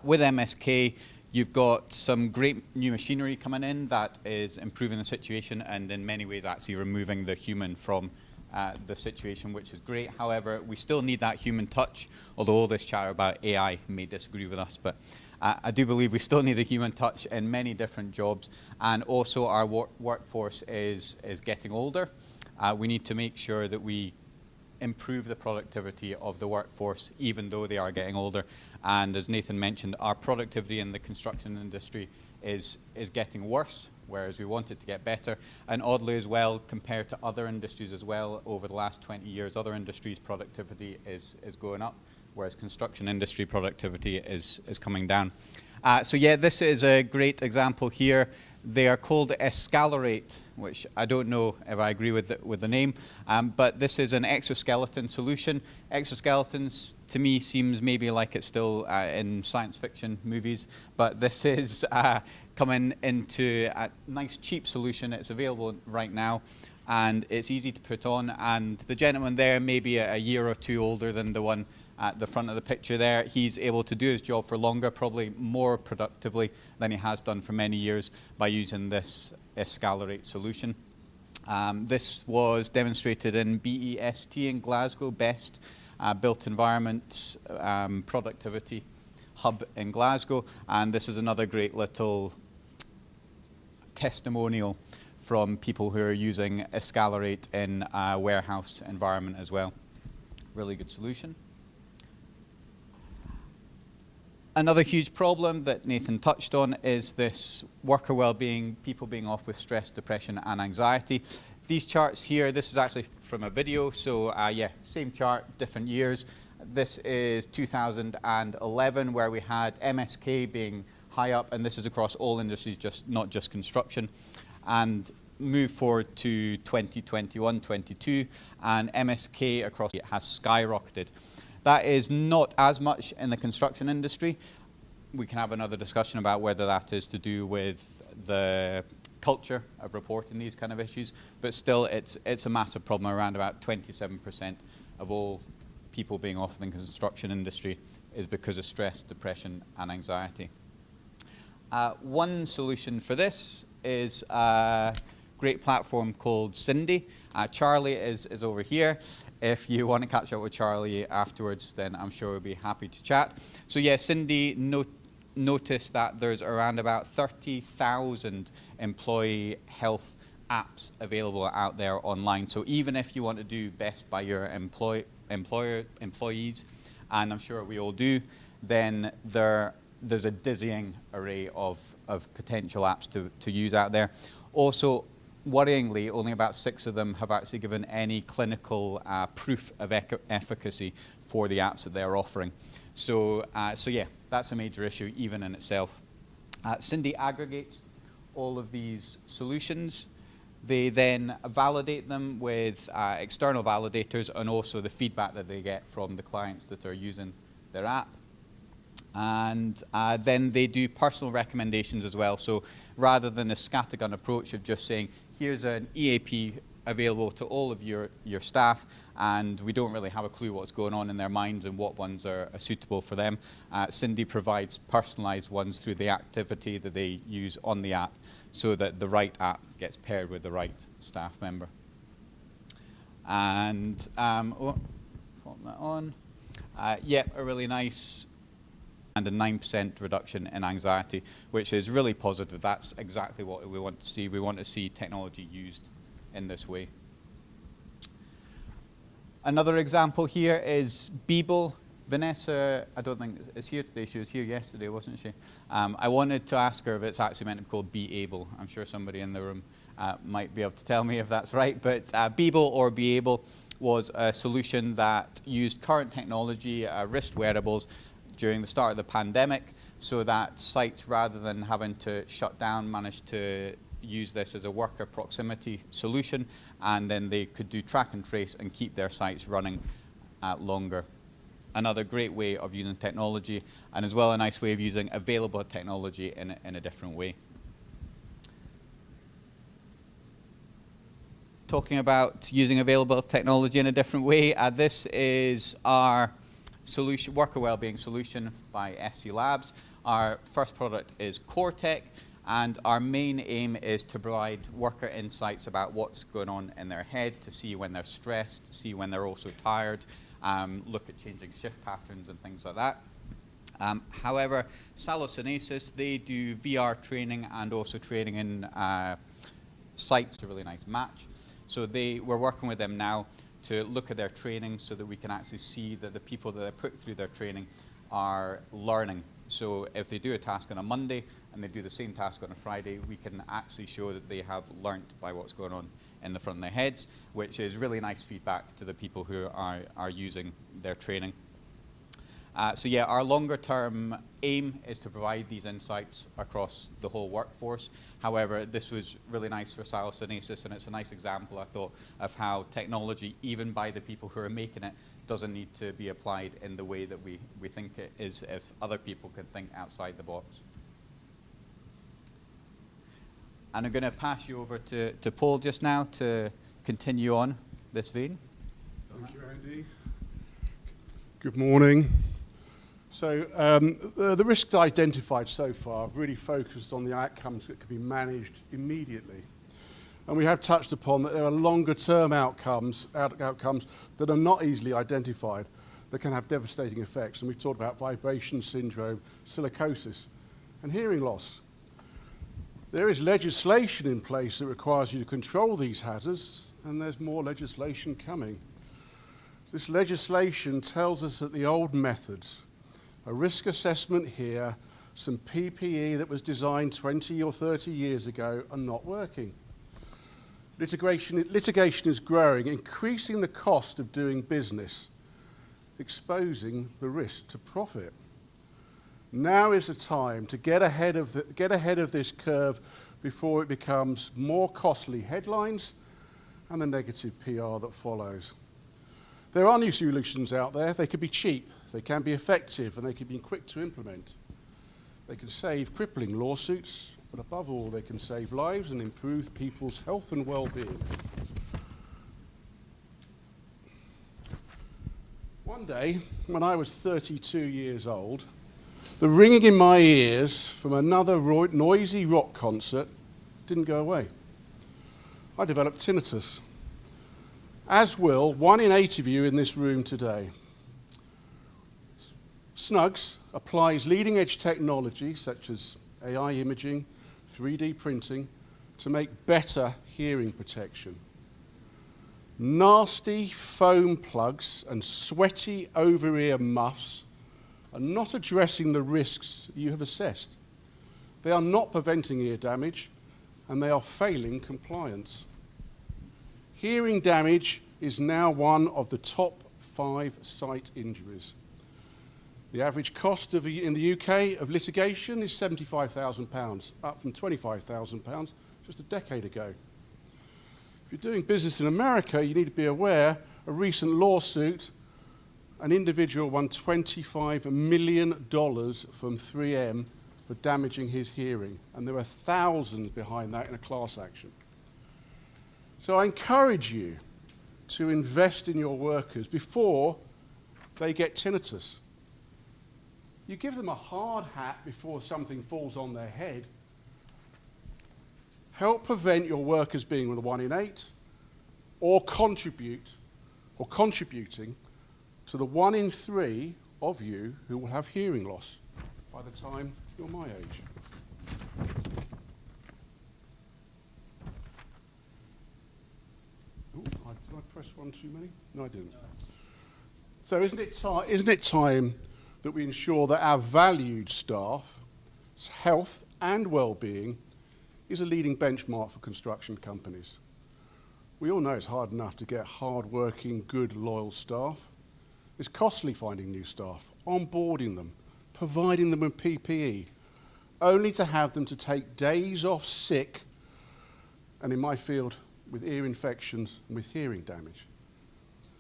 With MSK, you've got some great new machinery coming in that is improving the situation and in many ways actually removing the human from the situation, which is great. However, we still need that human touch, although all this chatter about AI may disagree with us, but I do believe we still need the human touch in many different jobs. And also our workforce is getting older. We need to make sure that we improve the productivity of the workforce even though they are getting older. And as Nathan mentioned, our productivity in the construction industry is getting worse, whereas we want it to get better. And oddly as well, compared to other industries as well, over the last 20 years, other industries' productivity is going up, whereas construction industry productivity is coming down. So yeah, this is a great example here. They are called Escalarate, which I don't know if I agree with the name, but this is an exoskeleton solution. Exoskeletons, to me, seems maybe like it's still in science fiction movies, but this is coming into a nice cheap solution. It's available right now, and it's easy to put on. And the gentleman there may be a year or two older than the one at the front of the picture there. He's able to do his job for longer, probably more productively than he has done for many years by using this Escalarate solution. This was demonstrated in BEST in Glasgow, BEST, Built Environment Productivity Hub in Glasgow, and this is another great little testimonial from people who are using Escalarate in a warehouse environment as well. Really good solution. Another huge problem that Nathan touched on is this worker well-being, people being off with stress, depression and anxiety. These charts here, this is actually from a video, so yeah, same chart, different years. This is 2011 where we had MSK being high up, and this is across all industries, not just construction. And move forward to 2021, 22, and MSK across it has skyrocketed. That is not as much in the construction industry. We can have another discussion about whether that is to do with the culture of reporting these kind of issues, but still it's a massive problem. Around about 27% of all people being off in the construction industry is because of stress, depression and anxiety. One solution for this is a great platform called Cindy. Charlie is over here. If you want to catch up with Charlie afterwards, then I'm sure we'll be happy to chat. So yeah, Cindy noticed that there's around about 30,000 employee health apps available out there online. So even if you want to do best by your employees, and I'm sure we all do, then there's a dizzying array of potential apps to use out there. Also, worryingly, only about 6 of them have actually given any clinical proof of efficacy for the apps that they're offering. So yeah, that's a major issue even in itself. Cindy aggregates all of these solutions They then validate them with external validators and also the feedback that they get from the clients that are using their app. And then they do personal recommendations as well. So rather than the scattergun approach of just saying, here's an EAP available to all of your staff, and we don't really have a clue what's going on in their minds and what ones are suitable for them. Cindy provides personalized ones through the activity that they use on the app so that the right app gets paired with the right staff member. And, put that on. Yeah, a really nice and a 9% reduction in anxiety, which is really positive. That's exactly what we want to see. We want to see technology used in this way. Another example here is Beeble. Vanessa, I don't think is here today. She was here yesterday, wasn't she? I wanted to ask her if it's actually meant to be called Be Able. I'm sure somebody in the room might be able to tell me if that's right. But Beeble or Be Able was a solution that used current technology, wrist wearables, during the start of the pandemic, so that sites, rather than having to shut down, managed to use this as a worker proximity solution, and then they could do track and trace and keep their sites running longer. Another great way of using technology, and as well a nice way of using available technology in a different way. Talking about using available technology in a different way, this is our solution, worker wellbeing solution by SC Labs. Our first product is CoreTech, and our main aim is to provide worker insights about what's going on in their head, to see when they're stressed, see when they're also tired, look at changing shift patterns and things like that. However, Salosynesis, they do VR training and also training in sites, a really nice match. So we're working with them now to look at their training so that we can actually see that the people that are put through their training are learning. So if they do a task on a Monday and they do the same task on a Friday, we can actually show that they have learnt by what's going on in the front of their heads, which is really nice feedback to the people who are using their training. So yeah, our longer term aim is to provide these insights across the whole workforce. However, this was really nice for Salosynesis, and it's a nice example, I thought, of how technology, even by the people who are making it, doesn't need to be applied in the way that we think it is if other people can think outside the box. And I'm going to pass you over to Paul just now to continue on this vein. Thank you, Andy. Good morning. So the risks identified so far have really focused on the outcomes that can be managed immediately. And we have touched upon that there are longer term outcomes that are not easily identified that can have devastating effects. And we've talked about vibration syndrome, silicosis, and hearing loss. There is legislation in place that requires you to control these hazards, and there's more legislation coming. This legislation tells us that the old methods, a risk assessment here, some PPE that was designed 20 or 30 years ago, are not working. Litigation is growing, increasing the cost of doing business, exposing the risk to profit. Now is the time to get ahead of this curve before it becomes more costly headlines and the negative PR that follows. There are new solutions out there. They can be cheap, they can be effective, and they can be quick to implement. They can save crippling lawsuits, but above all, they can save lives and improve people's health and well-being. One day, when I was 32 years old, the ringing in my ears from another noisy rock concert didn't go away. I developed tinnitus, as will 1 in 8 of you in this room today. Snugs applies leading-edge technology such as AI imaging, 3D printing, to make better hearing protection. Nasty foam plugs and sweaty over-ear muffs are not addressing the risks you have assessed. They are not preventing ear damage, and they are failing compliance. Hearing damage is now one of the top 5 sight injuries. The average cost in the UK of litigation is £75,000, up from £25,000 just a decade ago. If you're doing business in America, you need to be aware a recent lawsuit, an individual won $25 million from 3M for damaging his hearing, and there are thousands behind that in a class action. So I encourage you to invest in your workers before they get tinnitus. You give them a hard hat before something falls on their head. Help prevent your workers being the 1 in 8 or contributing to the 1 in 3 of you who will have hearing loss by the time you're my age. Ooh, did I press one too many? No, I didn't. So isn't it time that we ensure that our valued staff's health and well-being is a leading benchmark for construction companies? We all know it's hard enough to get hard-working, good, loyal staff. It's costly finding new staff, onboarding them, providing them with PPE, only to have them to take days off sick, and in my field, with ear infections and with hearing damage.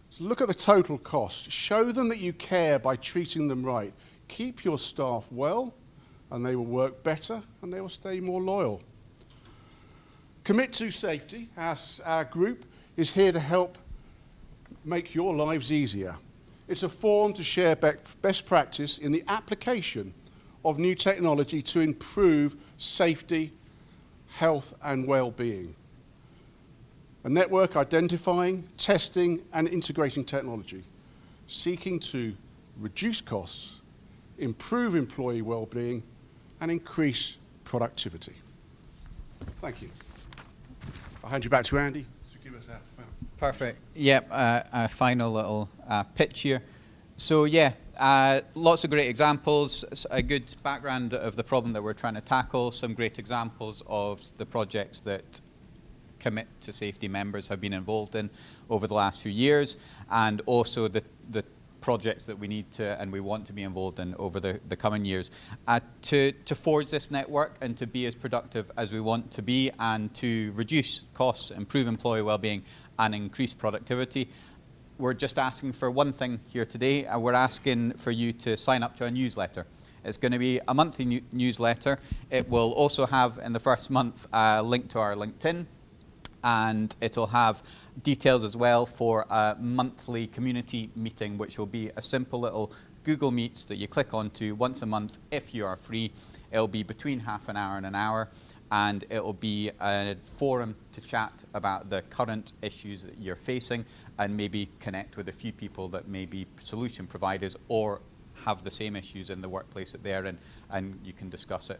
So look at the total cost. Show them that you care by treating them right. Keep your staff well, and they will work better, and they will stay more loyal. Commit to Safety, our group, is here to help make your lives easier. It's a forum to share best practice in the application of new technology to improve safety, health, and well-being. A network identifying, testing, and integrating technology, seeking to reduce costs, improve employee well-being, and increase productivity. Thank you. I'll hand you back to Andy to give us our Perfect. Yep, a final little pitch here. So yeah, lots of great examples, a good background of the problem that we're trying to tackle, some great examples of the projects that Commit to Safety members have been involved in over the last few years, and also the projects that we need to and we want to be involved in over the coming years. To forge this network and to be as productive as we want to be, and to reduce costs, improve employee well-being, and increase productivity, we're just asking for one thing here today. We're asking for you to sign up to a newsletter. It's going to be a monthly newsletter. It will also have in the first month a link to our LinkedIn, and it'll have details as well for a monthly community meeting, which will be a simple little Google Meets that you click onto once a month if you are free. It'll be between half an hour and an hour, and it'll be a forum to chat about the current issues that you're facing, and maybe connect with a few people that may be solution providers or have the same issues in the workplace that they're in, and you can discuss it.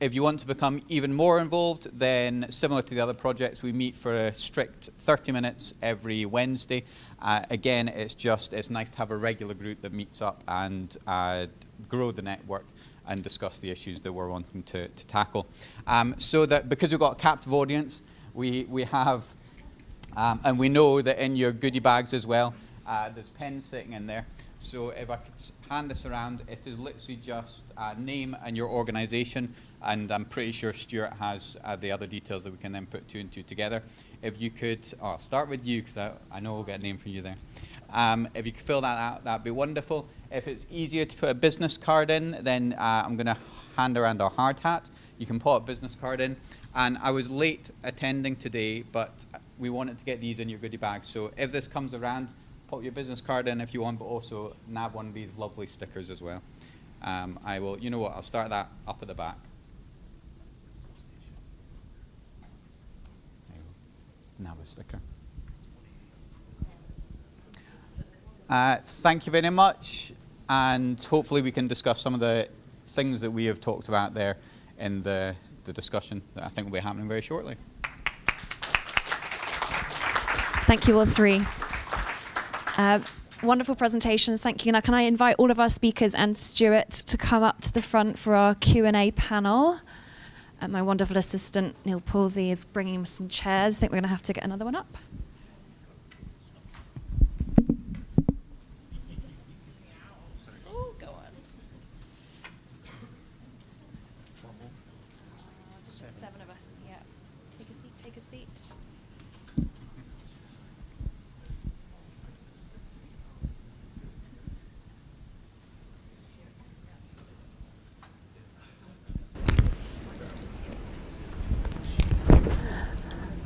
If you want to become even more involved, then similar to the other projects, we meet for a strict 30 minutes every Wednesday. Again, it's nice to have a regular group that meets up and grow the network and discuss the issues that we're wanting to tackle. So that because we've got a captive audience, we have, and we know that in your goodie bags as well, there's pens sitting in there. So if I could hand this around, it is literally just name and your organization, and I'm pretty sure Stuart has the other details that we can then put 2 and 2 together. If you could, I'll start with you, because I know we'll get a name for you there. If you could fill that out, that'd be wonderful. If it's easier to put a business card in, then I'm going to hand around our hard hat. You can put a business card in. And I was late attending today, but we wanted to get these in your goodie bag. So if this comes around, put your business card in if you want, but also nab one of these lovely stickers as well. I will, you know what, I'll start that up at the back. Nab a sticker. Thank you very much, and hopefully we can discuss some of the things that we have talked about there in the discussion that I think will be happening very shortly. Thank you all three. Wonderful presentations, thank you. Now can I invite all of our speakers and Stuart to come up to the front for our Q&A panel. My wonderful assistant, Neil Palsy, is bringing some chairs. I think we're going to have to get another one up. Oh, go on. 7 of us, yeah. Take a seat, take a seat.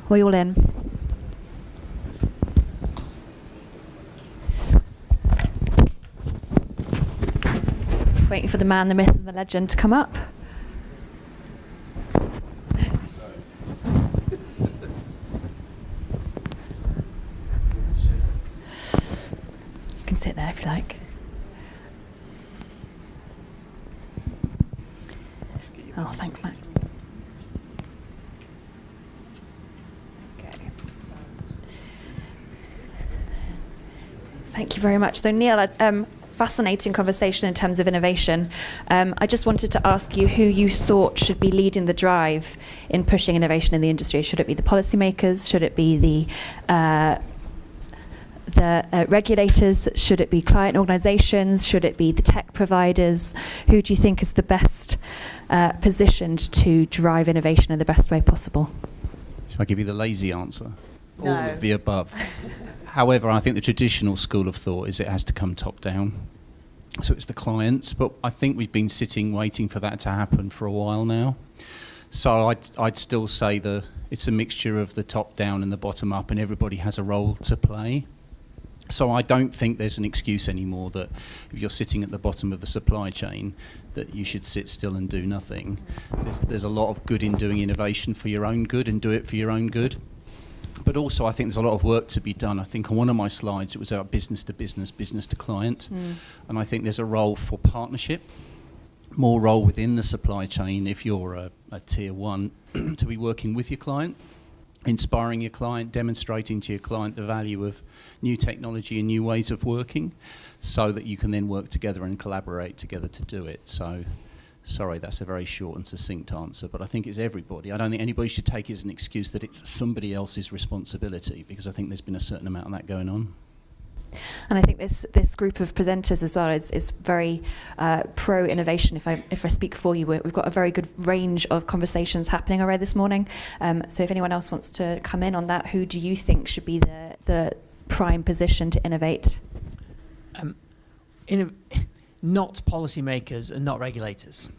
We all in? Just waiting for the man, the myth, and the legend to come up. You can sit there if you like. Oh, thanks, Max. Thank you very much. So Neil, fascinating conversation in terms of innovation. I just wanted to ask you who you thought should be leading the drive in pushing innovation in the industry. Should it be the policymakers? Should it be the regulators? Should it be client organisations? Should it be the tech providers? Who do you think is the best positioned to drive innovation in the best way possible? Shall I give you the lazy answer? No. All of the above. However, I think the traditional school of thought is it has to come top down. So it's the clients, but I think we've been sitting waiting for that to happen for a while now. So I'd still say it's a mixture of the top down and the bottom up, and everybody has a role to play. So I don't think there's an excuse anymore that if you're sitting at the bottom of the supply chain that you should sit still and do nothing. There's a lot of good in doing innovation for your own good and do it for your own good. But also I think there's a lot of work to be done. I think on one of my slides it was about business to business, business to client. And I think there's a role for partnership, more role within the supply chain if you're a tier one to be working with your client, inspiring your client, demonstrating to your client the value of new technology and new ways of working so that you can then work together and collaborate together to do it. So, sorry, that's a very short and succinct answer, but I think it's everybody. I don't think anybody should take it as an excuse that it's somebody else's responsibility, because I think there's been a certain amount of that going on. And I think this group of presenters as well is very pro-innovation. If I speak for you, we've got a very good range of conversations happening already this morning. So if anyone else wants to come in on that, who do you think should be the prime position to innovate? Not policymakers and not regulators.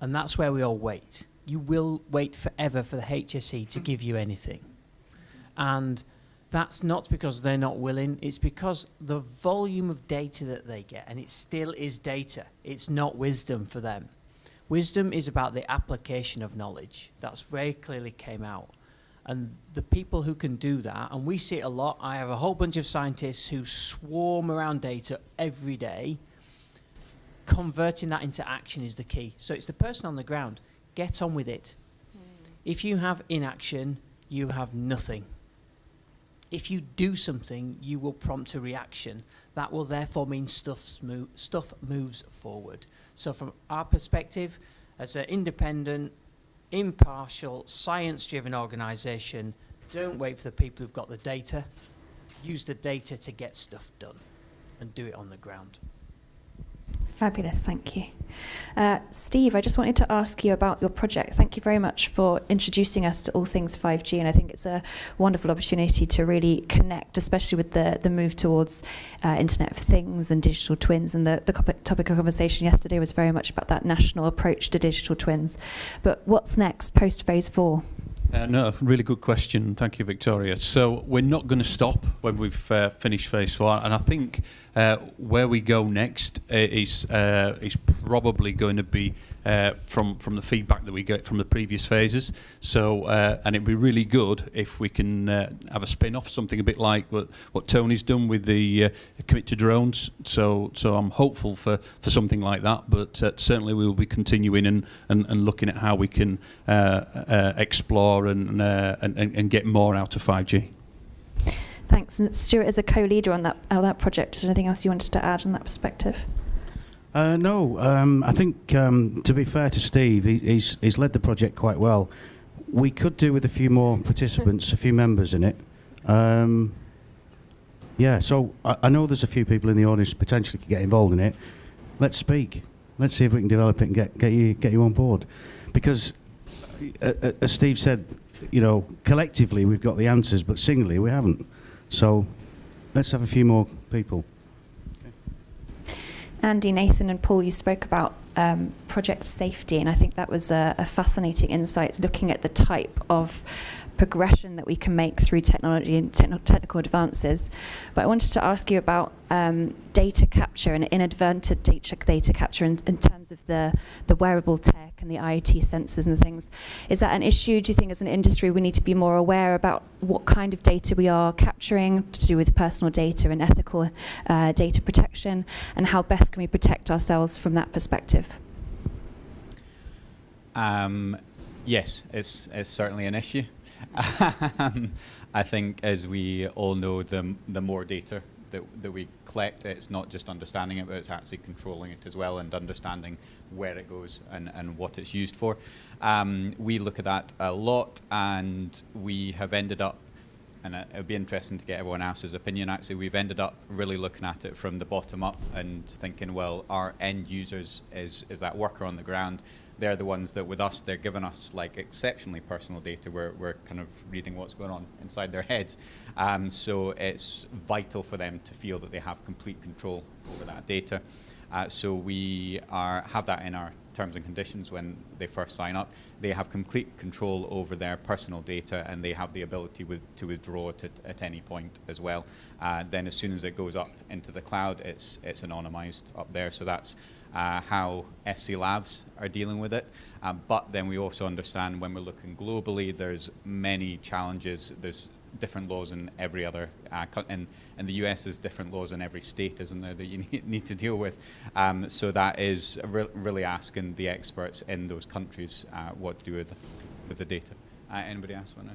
And that's where we all wait. You will wait forever for the HSE to give you anything. And that's not because they're not willing, it's because the volume of data that they get, and it still is data, it's not wisdom for them. Wisdom is about the application of knowledge. That's very clearly came out. And the people who can do that, and we see it a lot, I have a whole bunch of scientists who swarm around data every day. Converting that into action is the key. So it's the person on the ground. Get on with it. If you have inaction, you have nothing. If you do something, you will prompt a reaction. That will therefore mean stuff moves forward. So from our perspective, as an independent, impartial, science-driven organisation, don't wait for the people who've got the data. Use the data to get stuff done and do it on the ground. Fabulous, thank you. Steve, I just wanted to ask you about your project. Thank you very much for introducing us to all things 5G, and I think it's a wonderful opportunity to really connect, especially with the move towards Internet of Things and digital twins, and the topic of conversation yesterday was very much about that national approach to digital twins. But what's next post phase 4? No, really good question. Thank you, Victoria. So we're not going to stop when we've finished phase 4, and I think where we go next is probably going to be from the feedback that we get from the previous phases. So and it'd be really good if we can have a spin-off, something a bit like what Tony's done with the COMIT to drones. So I'm hopeful for something like that, but certainly we will be continuing and looking at how we can explore and get more out of 5G. Thanks. And Stuart, as a co-leader on that project, is there anything else you wanted to add on that perspective? No, I think to be fair to Steve, he's led the project quite well. We could do with a few more participants, a few members in it. Yeah, so I know there's a few people in the audience potentially could get involved in it. Let's speak. Let's see if we can develop it and get you on board. Because, as Steve said, collectively we've got the answers, but singly we haven't. So let's have a few more people. Andy, Nathan and Paul, you spoke about project safety, and I think that was a fascinating insight, looking at the type of progression that we can make through technology and technical advances. But I wanted to ask you about data capture and inadvertent data capture in terms of the wearable tech and the IoT sensors and things. Is that an issue? Do you think as an industry we need to be more aware about what kind of data we are capturing to do with personal data and ethical data protection, and how best can we protect ourselves from that perspective? Yes, it's certainly an issue. I think, as we all know, the more data that we collect, it's not just understanding it, but it's actually controlling it as well, and understanding where it goes and what it's used for. We look at that a lot, and we have ended up, and it would be interesting to get everyone else's opinion, actually, we've ended up really looking at it from the bottom up and thinking, well, our end users is that worker on the ground. They're the ones that, with us, they're giving us like exceptionally personal data. We're kind of reading what's going on inside their heads. So it's vital for them to feel that they have complete control over that data. So we have that in our terms and conditions when they first sign up. They have complete control over their personal data, and they have the ability to withdraw it at any point as well. Then as soon as it goes up into the cloud, it's anonymized up there. So that's how FC Labs are dealing with it. But then we also understand, when we're looking globally, there's many challenges. There's different laws in every other, in the US there's different laws in every state, isn't there, that you need to deal with. So that is really asking the experts in those countries what to do with the data. Anybody else want to?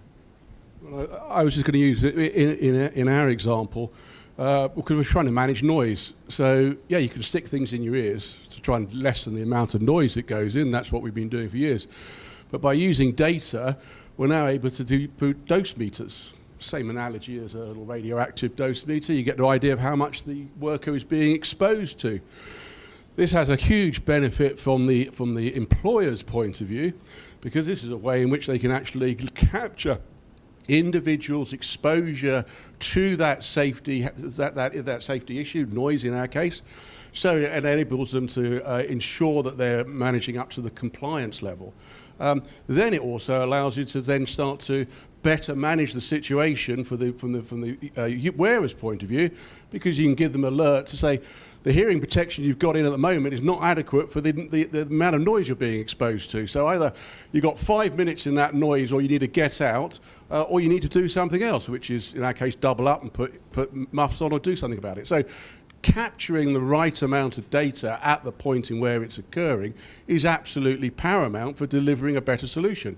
Well, I was just going to use it in our example, because we're trying to manage noise. So yeah, you can stick things in your ears to try and lessen the amount of noise that goes in. That's what we've been doing for years. But by using data, we're now able to put dose meters. Same analogy as a little radioactive dose meter. You get the idea of how much the worker is being exposed to. This has a huge benefit from the employer's point of view, because this is a way in which they can actually capture individuals' exposure to that safety issue, noise in our case. So it enables them to ensure that they're managing up to the compliance level. Then it also allows you to then start to better manage the situation from the wearer's point of view, because you can give them alert to say, the hearing protection you've got in at the moment is not adequate for the amount of noise you're being exposed to. So either you've got 5 minutes in that noise, or you need to get out, or you need to do something else, which is, in our case, double up and put muffs on or do something about it. So capturing the right amount of data at the point in where it's occurring is absolutely paramount for delivering a better solution.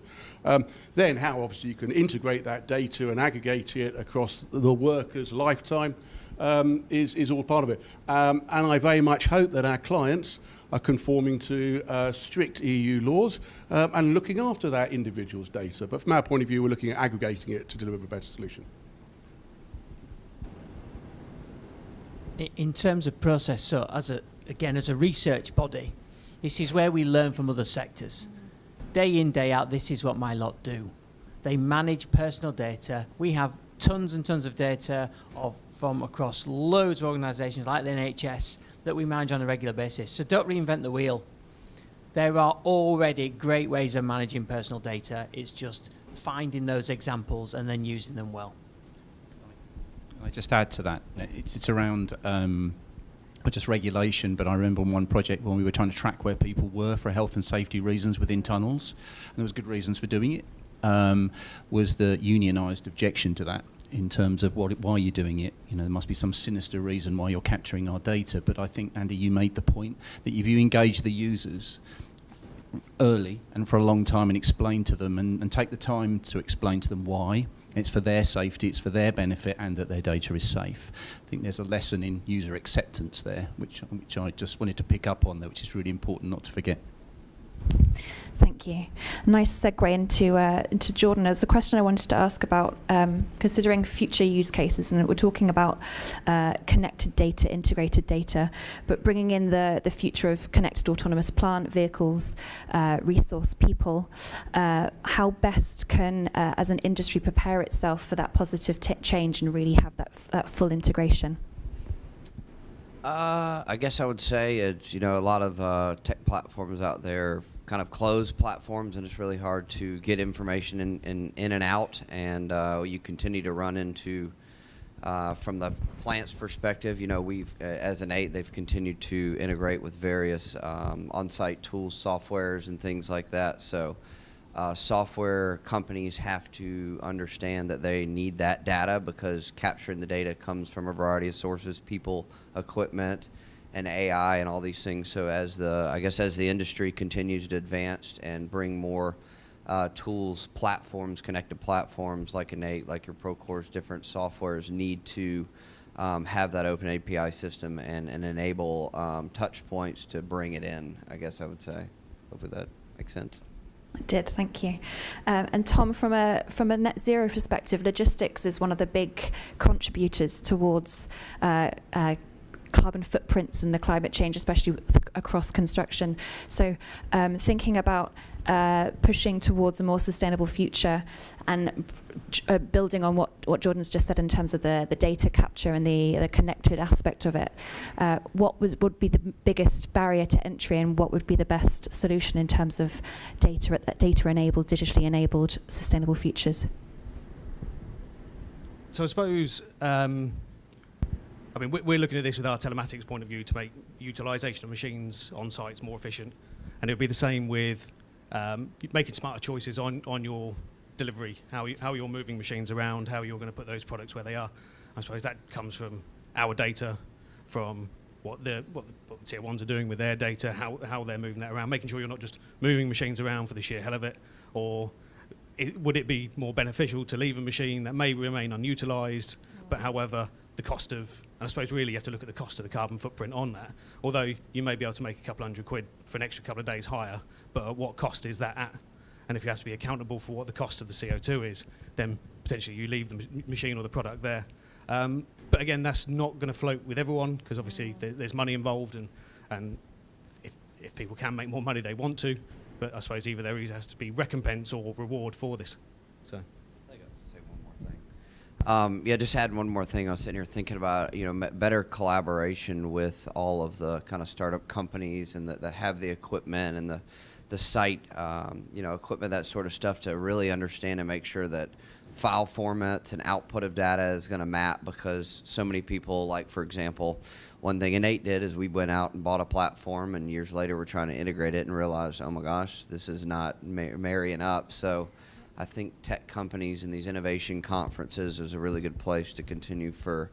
Then how obviously you can integrate that data and aggregate it across the worker's lifetime is all part of it. And I very much hope that our clients are conforming to strict EU laws and looking after that individual's data. But from our point of view, we're looking at aggregating it to deliver a better solution. In terms of process, so as a research body, this is where we learn from other sectors. Day in, day out, this is what my lot do. They manage personal data. We have tons and tons of data from across loads of organisations like the NHS that we manage on a regular basis. So don't reinvent the wheel. There are already great ways of managing personal data. It's just finding those examples and then using them well. Can I just add to that? It's around not just regulation, but I remember on one project when we were trying to track where people were for health and safety reasons within tunnels, and there was good reasons for doing it, was the unionised objection to that in terms of why are you doing it? You know, there must be some sinister reason why you're capturing our data. But I think, Andy, you made the point that if you engage the users early and for a long time and explain to them and take the time to explain to them why, it's for their safety, it's for their benefit, and that their data is safe. I think there's a lesson in user acceptance there, which I just wanted to pick up on there, which is really important not to forget. Thank you. Nice segue into Jordan. There's a question I wanted to ask about considering future use cases, and we're talking about connected data, integrated data, but bringing in the future of connected autonomous plant vehicles, resource people. How best can, as an industry, prepare itself for that positive change and really have that full integration? I guess I would say it's, a lot of tech platforms out there kind of closed platforms, and it's really hard to get information in and out. And you continue to run into, from the plant's perspective, you know, we've, as an 8, they've continued to integrate with various on-site tools, softwares, and things like that. So software companies have to understand that they need that data, because capturing the data comes from a variety of sources, people, equipment, and AI and all these things. So as the industry continues to advance and bring more tools, platforms, connected platforms like Innate, like your Procore's, different softwares need to have that open API system and enable touch points to bring it in, I guess I would say. Hopefully that makes sense. It did, thank you. And Tom, from a net zero perspective, logistics is one of the big contributors towards carbon footprints and the climate change, especially across construction. So thinking about pushing towards a more sustainable future and building on what Jordan's just said in terms of the data capture and the connected aspect of it, what would be the biggest barrier to entry, and what would be the best solution in terms of data-enabled, digitally enabled, sustainable futures? So I suppose, I mean, we're looking at this with our telematics point of view to make utilisation of machines on sites more efficient, and it would be the same with making smarter choices on your delivery, how you're moving machines around, how you're going to put those products where they are. I suppose that comes from our data, from what the tier ones are doing with their data, how they're moving that around, making sure you're not just moving machines around for the sheer hell of it, or would it be more beneficial to leave a machine that may remain unutilised, but however the cost of, and I suppose really you have to look at the cost of the carbon footprint on that, although you may be able to make a couple £100 for an extra couple of days higher, but at what cost is that at? And if you have to be accountable for what the cost of the CO2 is, then potentially you leave the machine or the product there. But again, that's not going to float with everyone, because obviously there's money involved, and if people can make more money, they want to. But I suppose either there has to be recompense or reward for this. So. Yeah, just add one more thing. I was sitting here thinking about, you know, better collaboration with all of the kind of startup companies and that have the equipment and the site, you know, equipment, that sort of stuff, to really understand and make sure that file formats and output of data is going to map, because so many people, like, for example, one thing Innate did is we went out and bought a platform, and years later we're trying to integrate it and realized, oh my gosh, this is not marrying up. So I think tech companies and these innovation conferences is a really good place to continue for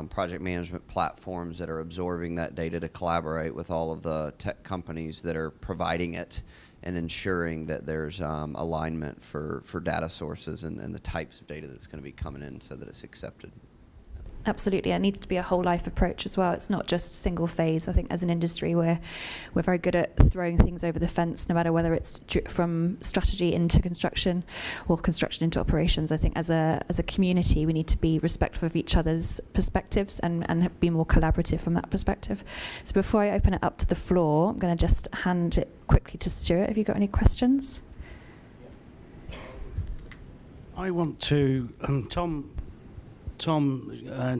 project management platforms that are absorbing that data to collaborate with all of the tech companies that are providing it, and ensuring that there's alignment for data sources and the types of data that's going to be coming in, so that it's accepted. Absolutely, it needs to be a whole life approach as well. It's not just single phase. I think as an industry, we're very good at throwing things over the fence, no matter whether it's from strategy into construction or construction into operations. I think as a community, we need to be respectful of each other's perspectives and be more collaborative from that perspective. So before I open it up to the floor, I'm going to just hand it quickly to Stuart. Have you got any questions? I want to, Tom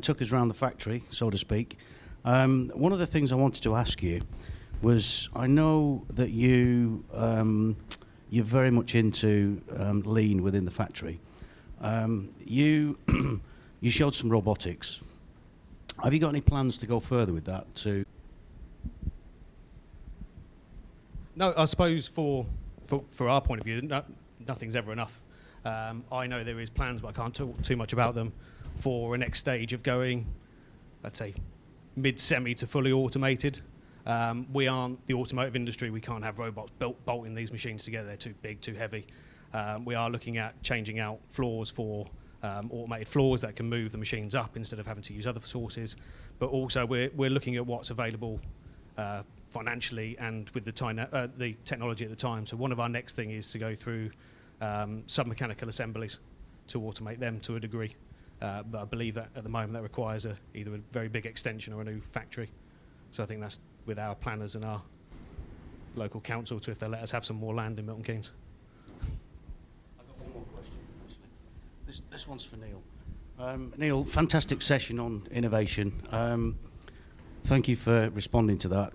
took us around the factory, so to speak. One of the things I wanted to ask you was, I know that you're very much into lean within the factory. You showed some robotics. Have you got any plans to go further with that? No, I suppose for our point of view, nothing's ever enough. I know there is plans, but I can't talk too much about them, for a next stage of going, let's say, mid-semi to fully automated. We aren't the automotive industry. We can't have robots bolting these machines together. They're too big, too heavy. We are looking at changing out floors for automated floors that can move the machines up instead of having to use other sources. But also we're looking at what's available financially and with the technology at the time. So one of our next thing is to go through submechanical assemblies to automate them to a degree. But I believe that at the moment that requires either a very big extension or a new factory. So I think that's with our planners and our local council, to if they let us have some more land in Milton Keynes. I've got one more question, actually. This one's for Neil. Neil, fantastic session on innovation. Thank you for responding to that.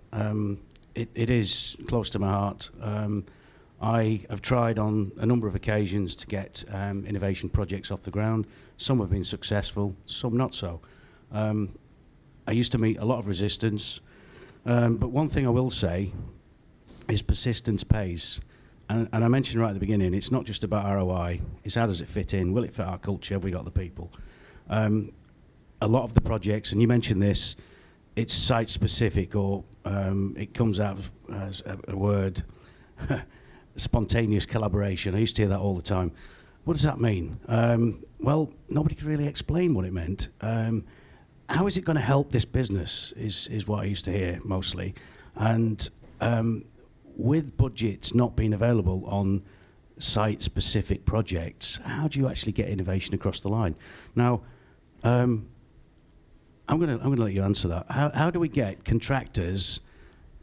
it is close to my heart. I have tried on a number of occasions to get innovation projects off the ground. Some have been successful, some not so. I used to meet a lot of resistance, but one thing I will say is persistence pays. And I mentioned right at the beginning, it's not just about ROI, it's how does it fit in, will it fit our culture, have we got the people? A lot of the projects, and you mentioned this, it's site-specific, or it comes out as a word, spontaneous collaboration. I used to hear that all the time. What does that mean? Well, nobody could really explain what it meant. How is it going to help this business is what I used to hear mostly. And with budgets not being available on site-specific projects, how do you actually get innovation across the line? Now, I'm going to let you answer that. How do we get contractors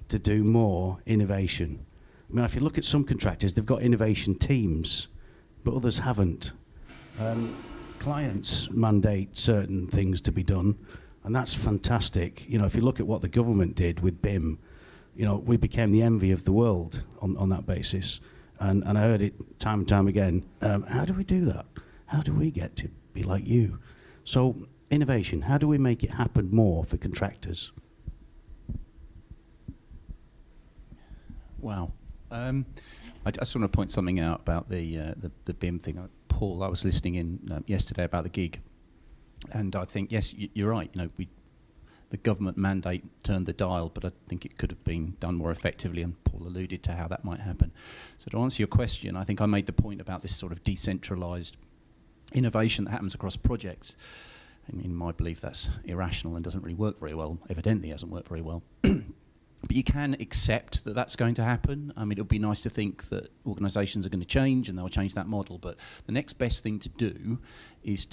to do more innovation? I mean, if you look at some contractors, they've got innovation teams, but others haven't. Clients mandate certain things to be done, and that's fantastic. You know, if you look at what the government did with BIM, you know, we became the envy of the world on that basis. And I heard it time and time again. How do we do that? How do we get to be like you? So, innovation, how do we make it happen more for contractors? Wow. I just want to point something out about the BIM thing. Paul, I was listening in yesterday about the gig, and I think, yes, you're right. You know, the government mandate turned the dial, but I think it could have been done more effectively, and Paul alluded to how that might happen. So to answer your question, I think I made the point about this sort of decentralized innovation that happens across projects. And in my belief, that's irrational and doesn't really work very well. Evidently hasn't worked very well. But you can accept that that's going to happen. I mean, it would be nice to think that organisations are going to change and they'll change that model. But the next best thing to do is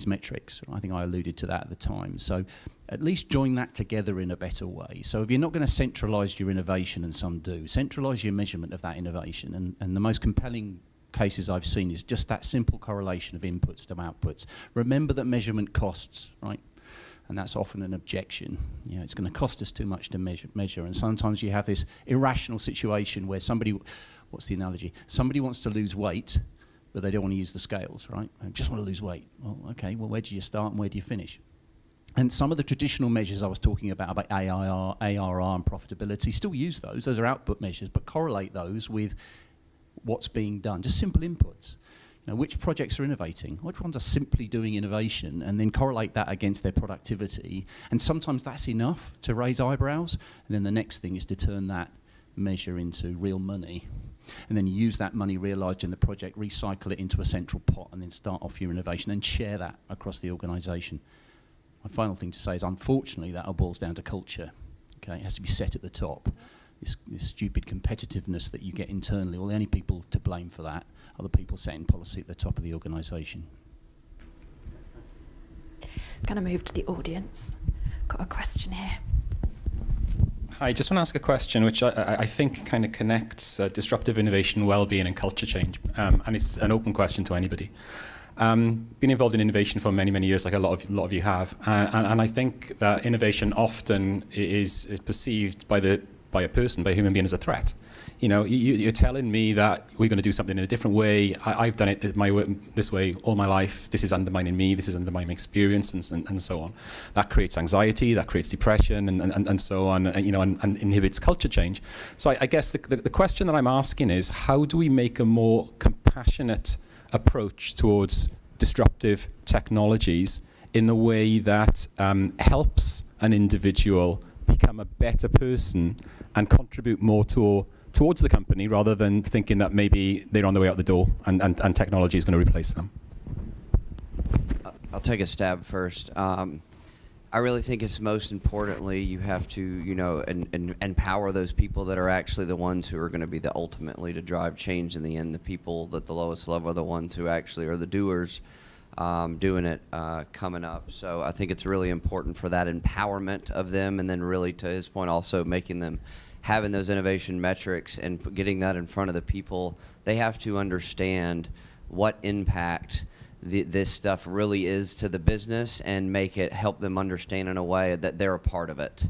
metrics. I think I alluded to that at the time. So at least join that together in a better way. So if you're not going to centralise your innovation, and some do, centralise your measurement of that innovation. And the most compelling cases I've seen is just that simple correlation of inputs to outputs. Remember that measurement costs, right? And that's often an objection. You know, it's going to cost us too much to measure. And sometimes you have this irrational situation where somebody, what's the analogy? Somebody wants to lose weight, but they don't want to use the scales, right? I just want to lose weight. Well, okay, well, where do you start and where do you finish? And some of the traditional measures I was talking about ARR, and profitability, still use those. Those are output measures, but correlate those with what's being done. Just simple inputs. You know, which projects are innovating? Which ones are simply doing innovation? And then correlate that against their productivity. And sometimes that's enough to raise eyebrows. And then the next thing is to turn that measure into real money. And then use that money realised in the project, recycle it into a central pot, and then start off your innovation and share that across the organisation. My final thing to say is, unfortunately, that all boils down to culture. Okay, it has to be set at the top. This stupid competitiveness that you get internally, well, the only people to blame for that are the people setting policy at the top of the organisation. I'm going to move to the audience. Got a question here. Hi, I just want to ask a question which I think kind of connects disruptive innovation, well-being and culture change. And it's an open question to anybody. Been involved in innovation for many, many years, like a lot of you have. And I think that innovation often is perceived by a person, by a human being, as a threat. You know, you're telling me that we're going to do something in a different way. I've done it this way all my life. This is undermining me. This is undermining my experience, and so on. That creates anxiety. That creates depression, and so on. And, you know, and inhibits culture change. So I guess the question that I'm asking is, how do we make a more compassionate approach towards disruptive technologies in the way that helps an individual become a better person and contribute more towards the company, rather than thinking that maybe they're on the way out the door and technology is going to replace them? I'll take a stab first. I really think it's most importantly you have to, you know, and empower those people that are actually the ones who are going to be the ultimately to drive change in the end. The people at the lowest level are the ones who actually are the doers, doing it coming up. So I think it's really important for that empowerment of them, and then really, to his point, also making them having those innovation metrics and getting that in front of the people. They have to understand what impact this stuff really is to the business and help them understand in a way that they're a part of it.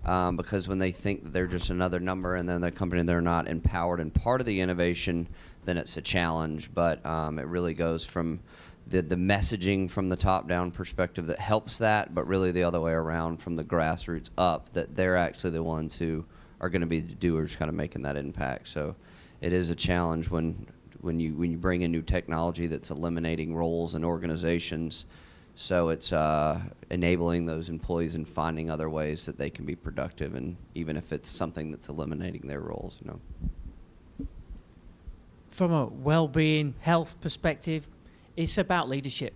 Because when they think that they're just another number and then the company, they're not empowered and part of the innovation, then it's a challenge. But it really goes from the messaging from the top-down perspective that helps that, but really the other way around from the grassroots up, that they're actually the ones who are going to be the doers kind of making that impact. So it is a challenge when you bring in new technology that's eliminating roles in organizations. So it's enabling those employees and finding other ways that they can be productive, and even if it's something that's eliminating their roles, you know. From a well-being, health perspective, it's about leadership,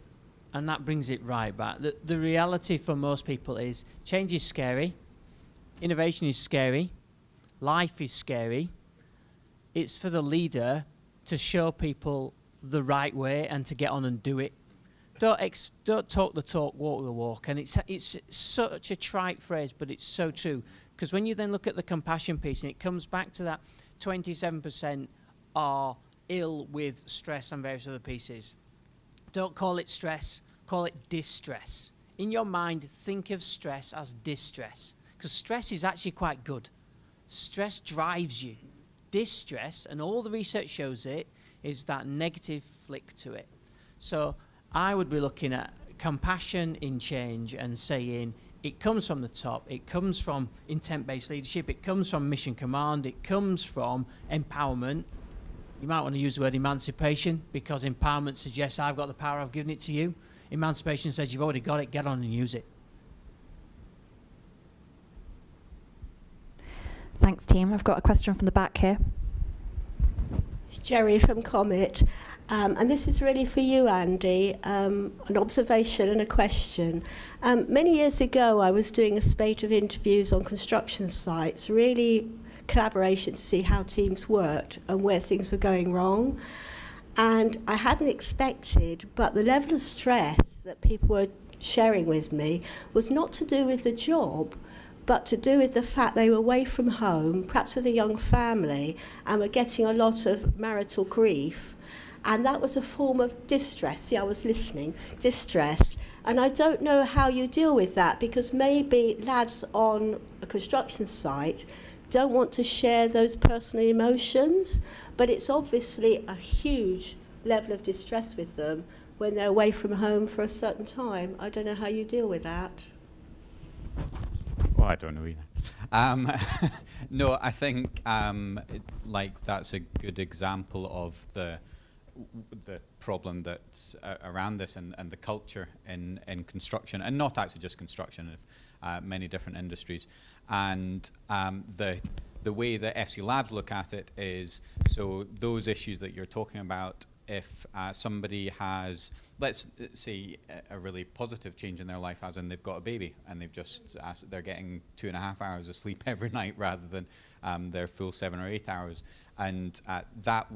and that brings it right back. The reality for most people is change is scary, innovation is scary, life is scary. It's for the leader to show people the right way and to get on and do it. Don't talk the talk, walk the walk. And it's such a trite phrase, but it's so true. Because when you then look at the compassion piece, and it comes back to that 27% are ill with stress and various other pieces. Don't call it stress, call it distress. In your mind, think of stress as distress. Because stress is actually quite good. Stress drives you. Distress, and all the research shows it, is that negative flick to it. So I would be looking at compassion in change and saying it comes from the top, it comes from intent-based leadership, it comes from mission command, it comes from empowerment. You might want to use the word emancipation, because empowerment suggests I've got the power, I've given it to you. Emancipation says you've already got it, get on and use it. Thanks, team. I've got a question from the back here. It's Jerry from COMIT. And this is really for you, Andy, an observation and a question. Many years ago, I was doing a spate of interviews on construction sites, really collaboration to see how teams worked and where things were going wrong. And I hadn't expected, but the level of stress that people were sharing with me was not to do with the job, but to do with the fact they were away from home, perhaps with a young family, and were getting a lot of marital grief. And that was a form of distress. See, I was listening. Distress. And I don't know how you deal with that, because maybe lads on a construction site don't want to share those personal emotions, but it's obviously a huge level of distress with them when they're away from home for a certain time. I don't know how you deal with that. Well, I don't know either. No, I think that's a good example of the problem that's around this and the culture in construction, and not actually just construction, of many different industries. And the way that FC Labs look at it is, so those issues that you're talking about, if somebody has, let's say, a really positive change in their life, as in they've got a baby and they're getting 2.5 hours of sleep every night rather than their full 7 or 8 hours, and that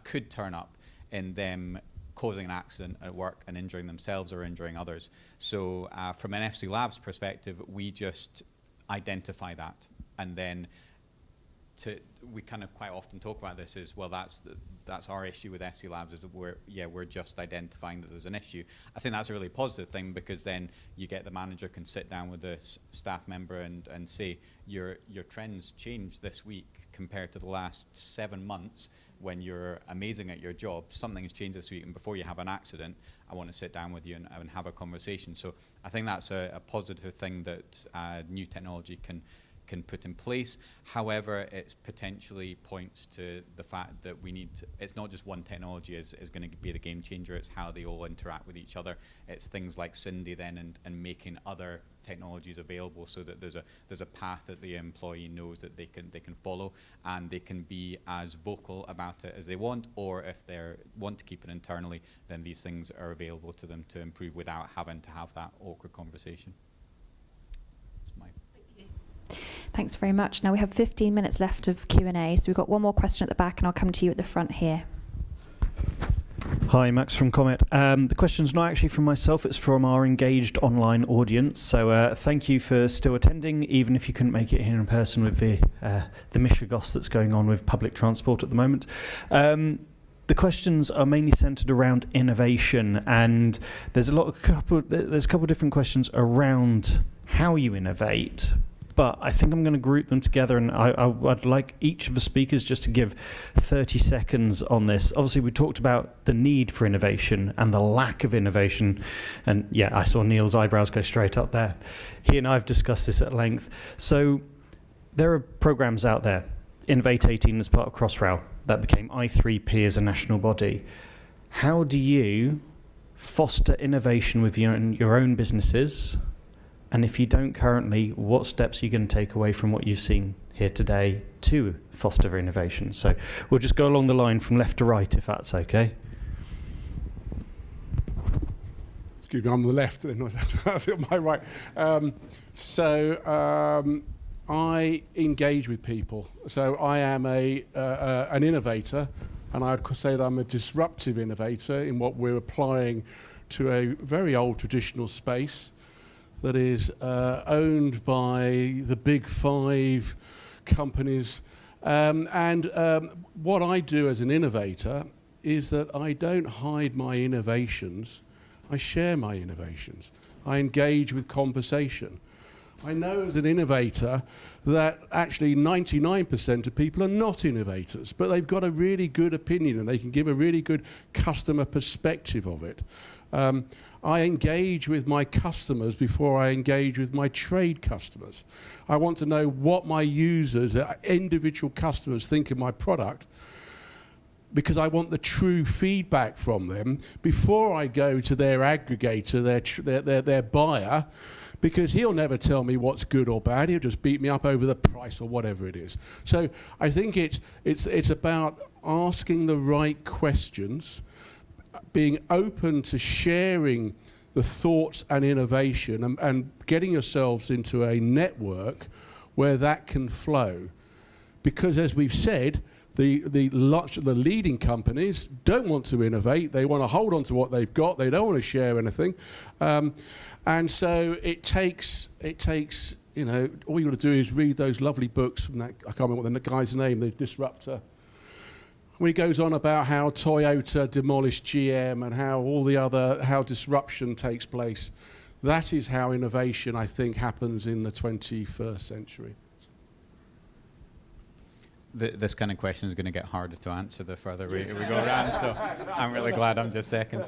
could turn up in them causing an accident at work and injuring themselves or injuring others. So from an FC Labs perspective, we just identify that, and then we kind of quite often talk about this as well. That's our issue with FC Labs, is that we're just identifying that there's an issue. I think that's a really positive thing, because then you get the manager can sit down with the staff member and say your trends changed this week compared to the last 7 months when you're amazing at your job. Something's changed this week, and before you have an accident, I want to sit down with you and have a conversation. So I think that's a positive thing that new technology can put in place. However, it potentially points to the fact that it's not just one technology is going to be the game changer, it's how they all interact with each other. It's things like Cindy then and making other technologies available, so that there's a path that the employee knows that they can follow, and they can be as vocal about it as they want, or if they want to keep it internally, then these things are available to them to improve without having to have that awkward conversation. Thanks very much. Now we have 15 minutes left of Q&A, so we've got one more question at the back, and I'll come to you at the front here. Hi, Max from COMIT. The question's not actually from myself, it's from our engaged online audience. So thank you for still attending, even if you couldn't make it here in person with the Michigas that's going on with public transport at the moment. The the questions are mainly centered around innovation, and there's a couple of different questions around how you innovate. But I think I'm going to group them together, and I'd like each of the speakers just to give 30 seconds on this. Obviously, we talked about the need for innovation and the lack of innovation. And yeah, I saw Neil's eyebrows go straight up there. He and I have discussed this at length. So there are programs out there. Innovate 18 as part of Crossrail. That became I3P as a national body. How do you foster innovation with your own businesses? And if you don't currently, what steps are you going to take away from what you've seen here today to foster innovation? So we'll just go along the line from left to right, if that's okay. Excuse me, I'm on the left, then that's on my right. I engage with people. So I am an innovator, and I'd say that I'm a disruptive innovator in what we're applying to a very old traditional space that is owned by the big 5 companies. What I do as an innovator is that I don't hide my innovations, I share my innovations. I engage with conversation. I know as an innovator that actually 99% of people are not innovators, but they've got a really good opinion and they can give a really good customer perspective of it. I engage with my customers before I engage with my trade customers. I want to know what my users, individual customers, think of my product, because I want the true feedback from them before I go to their aggregator, their buyer, because he'll never tell me what's good or bad. He'll just beat me up over the price or whatever it is. So I think it's about asking the right questions, being open to sharing the thoughts and innovation, and getting yourselves into a network where that can flow. Because as we've said, the leading companies don't want to innovate. They want to hold on to what they've got. They don't want to share anything. And so it takes, you know, all you got to do is read those lovely books from that, I can't remember what the guy's name, the disruptor. When he goes on about how Toyota demolished GM and how disruption takes place. That is how innovation, I think, happens in the 21st century. This kind of question is going to get harder to answer the further we go around, so I'm really glad I'm just second.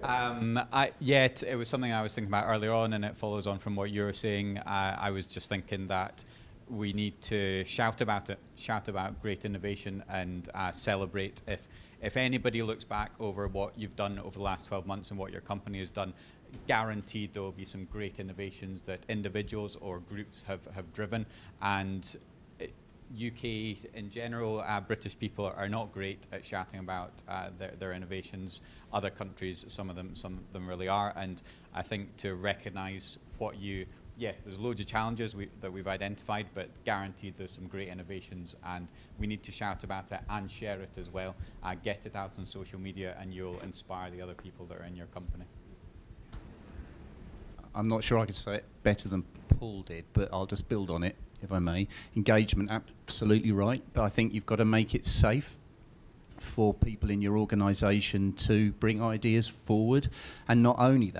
It was something I was thinking about earlier on, and it follows on from what you were saying. I was just thinking that we need to shout about great innovation and celebrate. If anybody looks back over what you've done over the last 12 months and what your company has done, guaranteed there will be some great innovations that individuals or groups have driven. And UK in general, British people are not great at shouting about their innovations. Other countries, some of them really are. And I think to recognise there's loads of challenges that we've identified, but guaranteed there's some great innovations, and we need to shout about it and share it as well. Get it out on social media, and you'll inspire the other people that are in your company. I'm not sure I could say it better than Paul did, but I'll just build on it, if I may. Engagement, absolutely right, but I think you've got to make it safe for people in your organisation to bring ideas forward, and not only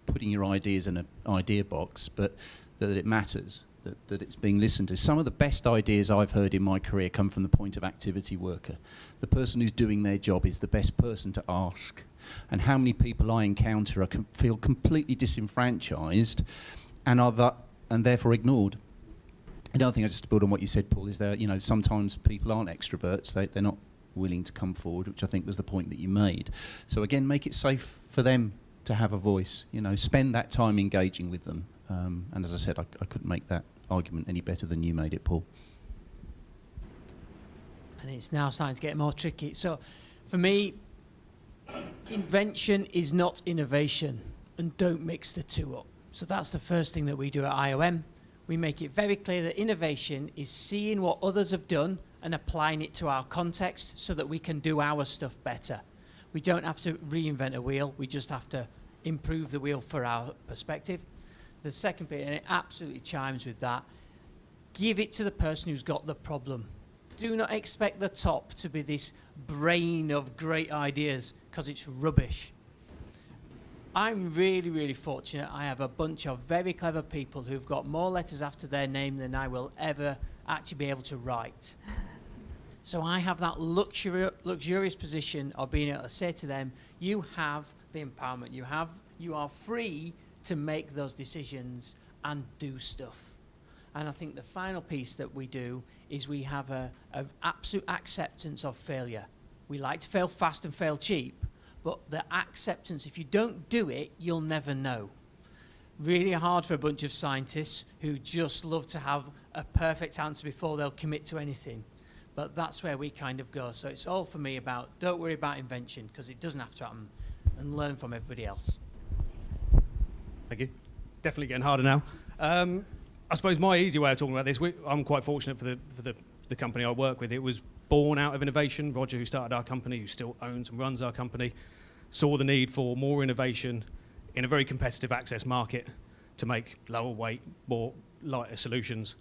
putting your ideas in an idea box, but that it matters, that it's being listened to. Some of the best ideas I've heard in my career come from the point of activity worker. The person who's doing their job is the best person to ask. And how many people I encounter feel completely disenfranchised and therefore ignored. Another thing I just to build on what you said, Paul, is that sometimes people aren't extroverts. They're not willing to come forward, which I think was the point that you made. So again, make it safe for them to have a voice. Spend that time engaging with them. And as I said, I couldn't make that argument any better than you made it, Paul. And it's now starting to get more tricky. So for me, invention is not innovation, and don't mix the two up. So that's the first thing that we do at IOM. We make it very clear that innovation is seeing what others have done and applying it to our context so that we can do our stuff better. We don't have to reinvent a wheel, we just have to improve the wheel for our perspective. The second bit, and it absolutely chimes with that, give it to the person who's got the problem. Do not expect the top to be this brain of great ideas, because it's rubbish. I'm really, really fortunate. I have a bunch of very clever people who've got more letters after their name than I will ever actually be able to write. So I have that luxurious position of being able to say to them, you have the empowerment, you are free to make those decisions and do stuff. And I think the final piece that we do is we have a absolute acceptance of failure. We like to fail fast and fail cheap, but the acceptance, if you don't do it, you'll never know. Really hard for a bunch of scientists who just love to have a perfect answer before they'll commit to anything. But that's where we kind of go. So it's all for me about, don't worry about invention, because it doesn't have to happen, and learn from everybody else. Thank you. Definitely getting harder now. I suppose my easy way of talking about this, I'm quite fortunate for the company I work with. It was born out of innovation. Roger, who started our company, who still owns and runs our company, saw the need for more innovation in a very competitive access market to make lower weight, more lighter solutions.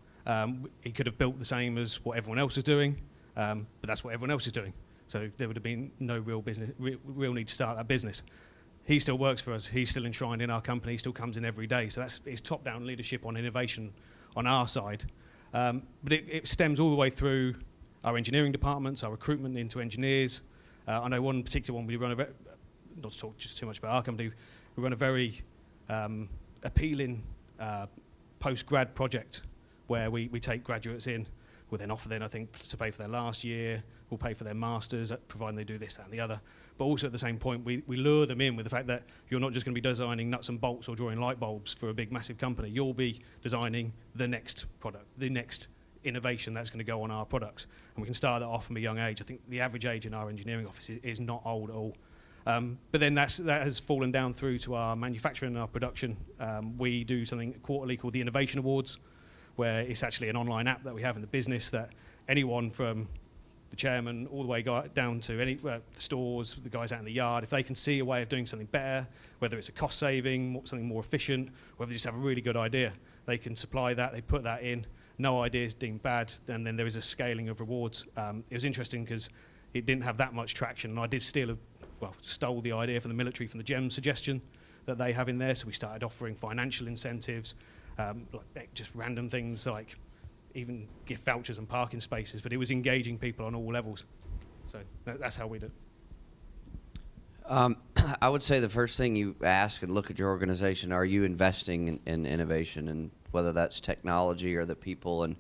He could have built the same as what everyone else is doing, but that's what everyone else is doing. So there would have been no real need to start that business. He still works for us. He's still enshrined in our company. He still comes in every day. So it's top-down leadership on innovation on our side. But it stems all the way through our engineering departments, our recruitment into engineers. I know one particular one we run, not to talk just too much about our company, we run a very appealing post-grad project where we take graduates in. We'll then offer them, I think, to pay for their last year. We'll pay for their masters, providing they do this, that, and the other. But also at the same point, we lure them in with the fact that you're not just going to be designing nuts and bolts or drawing light bulbs for a big, massive company. You'll be designing the next product, the next innovation that's going to go on our products. And we can start that off from a young age. I think the average age in our engineering office is not old at all. But then that has fallen down through to our manufacturing and our production. We do something quarterly called the Innovation Awards, where it's actually an online app that we have in the business that anyone from the chairman all the way down to any the stores, the guys out in the yard, if they can see a way of doing something better, whether it's a cost saving, something more efficient, whether they just have a really good idea, they can supply that, they put that in, no idea is deemed bad, and then there is a scaling of rewards. It was interesting because it didn't have that much traction, and I did stole the idea from the military, from the GEM suggestion that they have in there, so we started offering financial incentives, like just random things like even gift vouchers and parking spaces, but it was engaging people on all levels. So that's how we do it. I would say the first thing you ask and look at your organization, are you investing in innovation, and whether that's technology or the people. And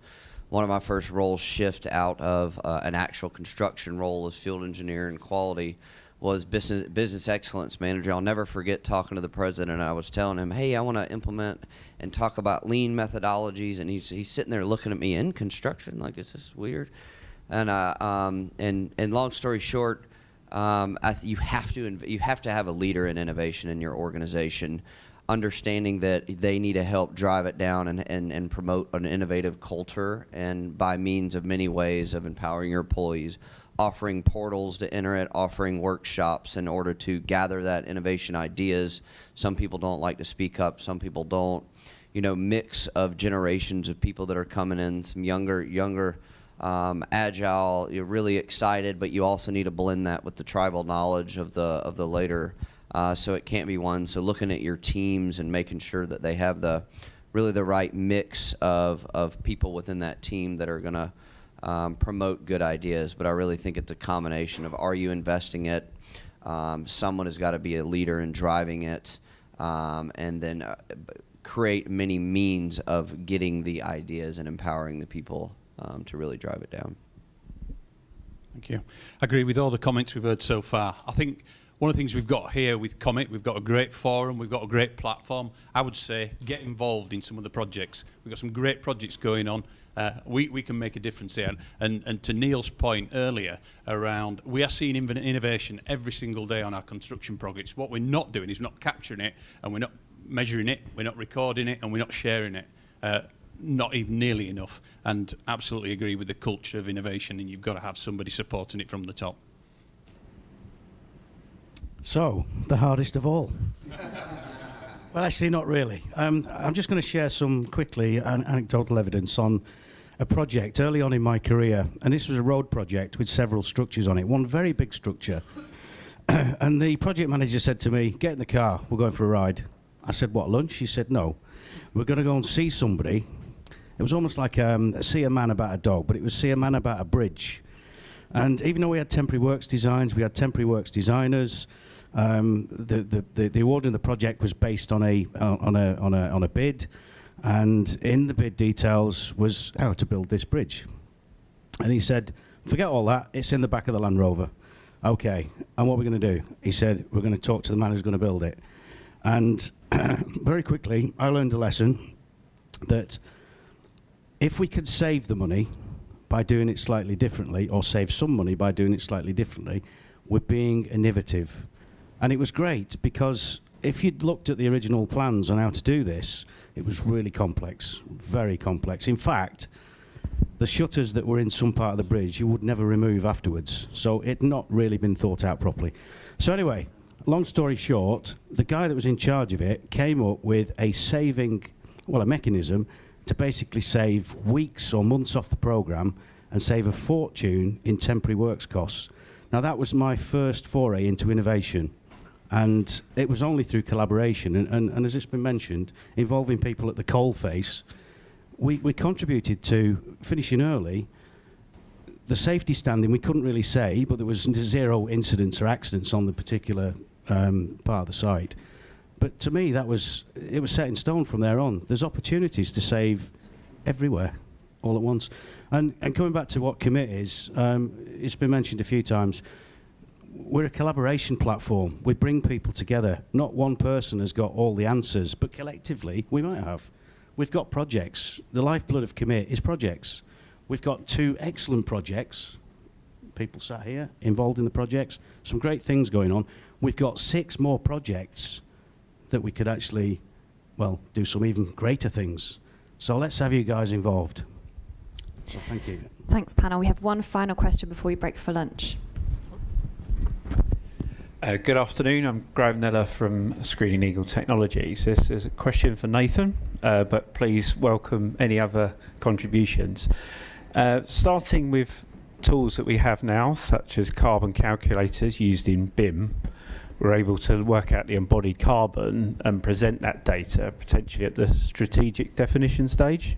one of my first roles shift out of an actual construction role as field engineer and quality was business excellence manager. I'll never forget talking to the president. I was telling him, hey, I want to implement and talk about lean methodologies, and he's sitting there looking at me in construction like, is this weird? And long story short, you have to have a leader in innovation in your organization, understanding that they need to help drive it down and promote an innovative culture, and by means of many ways of empowering your employees, offering portals to enter it, offering workshops in order to gather that innovation ideas. Some people don't like to speak up, some people don't. Mix of generations of people that are coming in, some younger, agile, you're really excited, but you also need to blend that with the tribal knowledge of the later, so it can't be one. So looking at your teams and making sure that they have the right mix of people within that team that are going to promote good ideas. But I really think it's a combination of, are you investing it? Someone has got to be a leader in driving it, and then create many means of getting the ideas and empowering the people to really drive it down. Thank you. I agree with all the comments we've heard so far. I think one of the things we've got here with COMIT, we've got a great forum, we've got a great platform. I would say get involved in some of the projects. We've got some great projects going on. We can make a difference here. And to Neil's point earlier around, we are seeing innovation every single day on our construction projects. What we're not doing is not capturing it, and we're not measuring it, we're not recording it, and we're not sharing it. Not even nearly enough. And absolutely agree with the culture of innovation, and you've got to have somebody supporting it from the top. So, the hardest of all. Well, actually, not really. I'm just going to share some quickly anecdotal evidence on a project early on in my career, and this was a road project with several structures on it, one very big structure. And the project manager said to me, "Get in the car, we're going for a ride." I said, "What, lunch?" She said, "No, we're going to go and see somebody." It was almost like see a man about a dog, but it was see a man about a bridge. And even though we had temporary works designs, we had temporary works designers. The award of the project was based on a bid, and in the bid details was how to build this bridge. And he said, "Forget all that. It's in the back of the Land Rover." Okay, and what are we going to do? He said, "We're going to talk to the man who's going to build it." And very quickly, I learned a lesson that if we could save the money by doing it slightly differently, or save some money by doing it slightly differently, we're being innovative. And it was great, because if you'd looked at the original plans on how to do this, it was really complex, very complex. In fact, the shutters that were in some part of the bridge you would never remove afterwards, so it had not really been thought out properly. So anyway, long story short, the guy that was in charge of it came up with a mechanism to basically save weeks or months off the programme and save a fortune in temporary works costs. Now, that was my first foray into innovation, and it was only through collaboration, and as it's been mentioned, involving people at the coalface. We contributed to finishing early. The safety standing we couldn't really say, but there was 0 incidents or accidents on the particular part of the site. But to me, it was set in stone from there on. There's opportunities to save everywhere, all at once. And coming back to what COMIT is, it's been mentioned a few times. We're a collaboration platform. We bring people together. Not one person has got all the answers, but collectively we might have. We've got projects. The lifeblood of COMIT is projects. We've got 2 excellent projects. People sat here involved in the projects. Some great things going on. We've got 6 more projects that we could actually, well, do some even greater things. So let's have you guys involved. So thank you. Thanks, panel. We have one final question before we break for lunch. Good afternoon. I'm Graham Neller from Screening Eagle Technologies. This is a question for Nathan, but please welcome any other contributions. Starting with tools that we have now, such as carbon calculators used in BIM, we're able to work out the embodied carbon and present that data potentially at the strategic definition stage.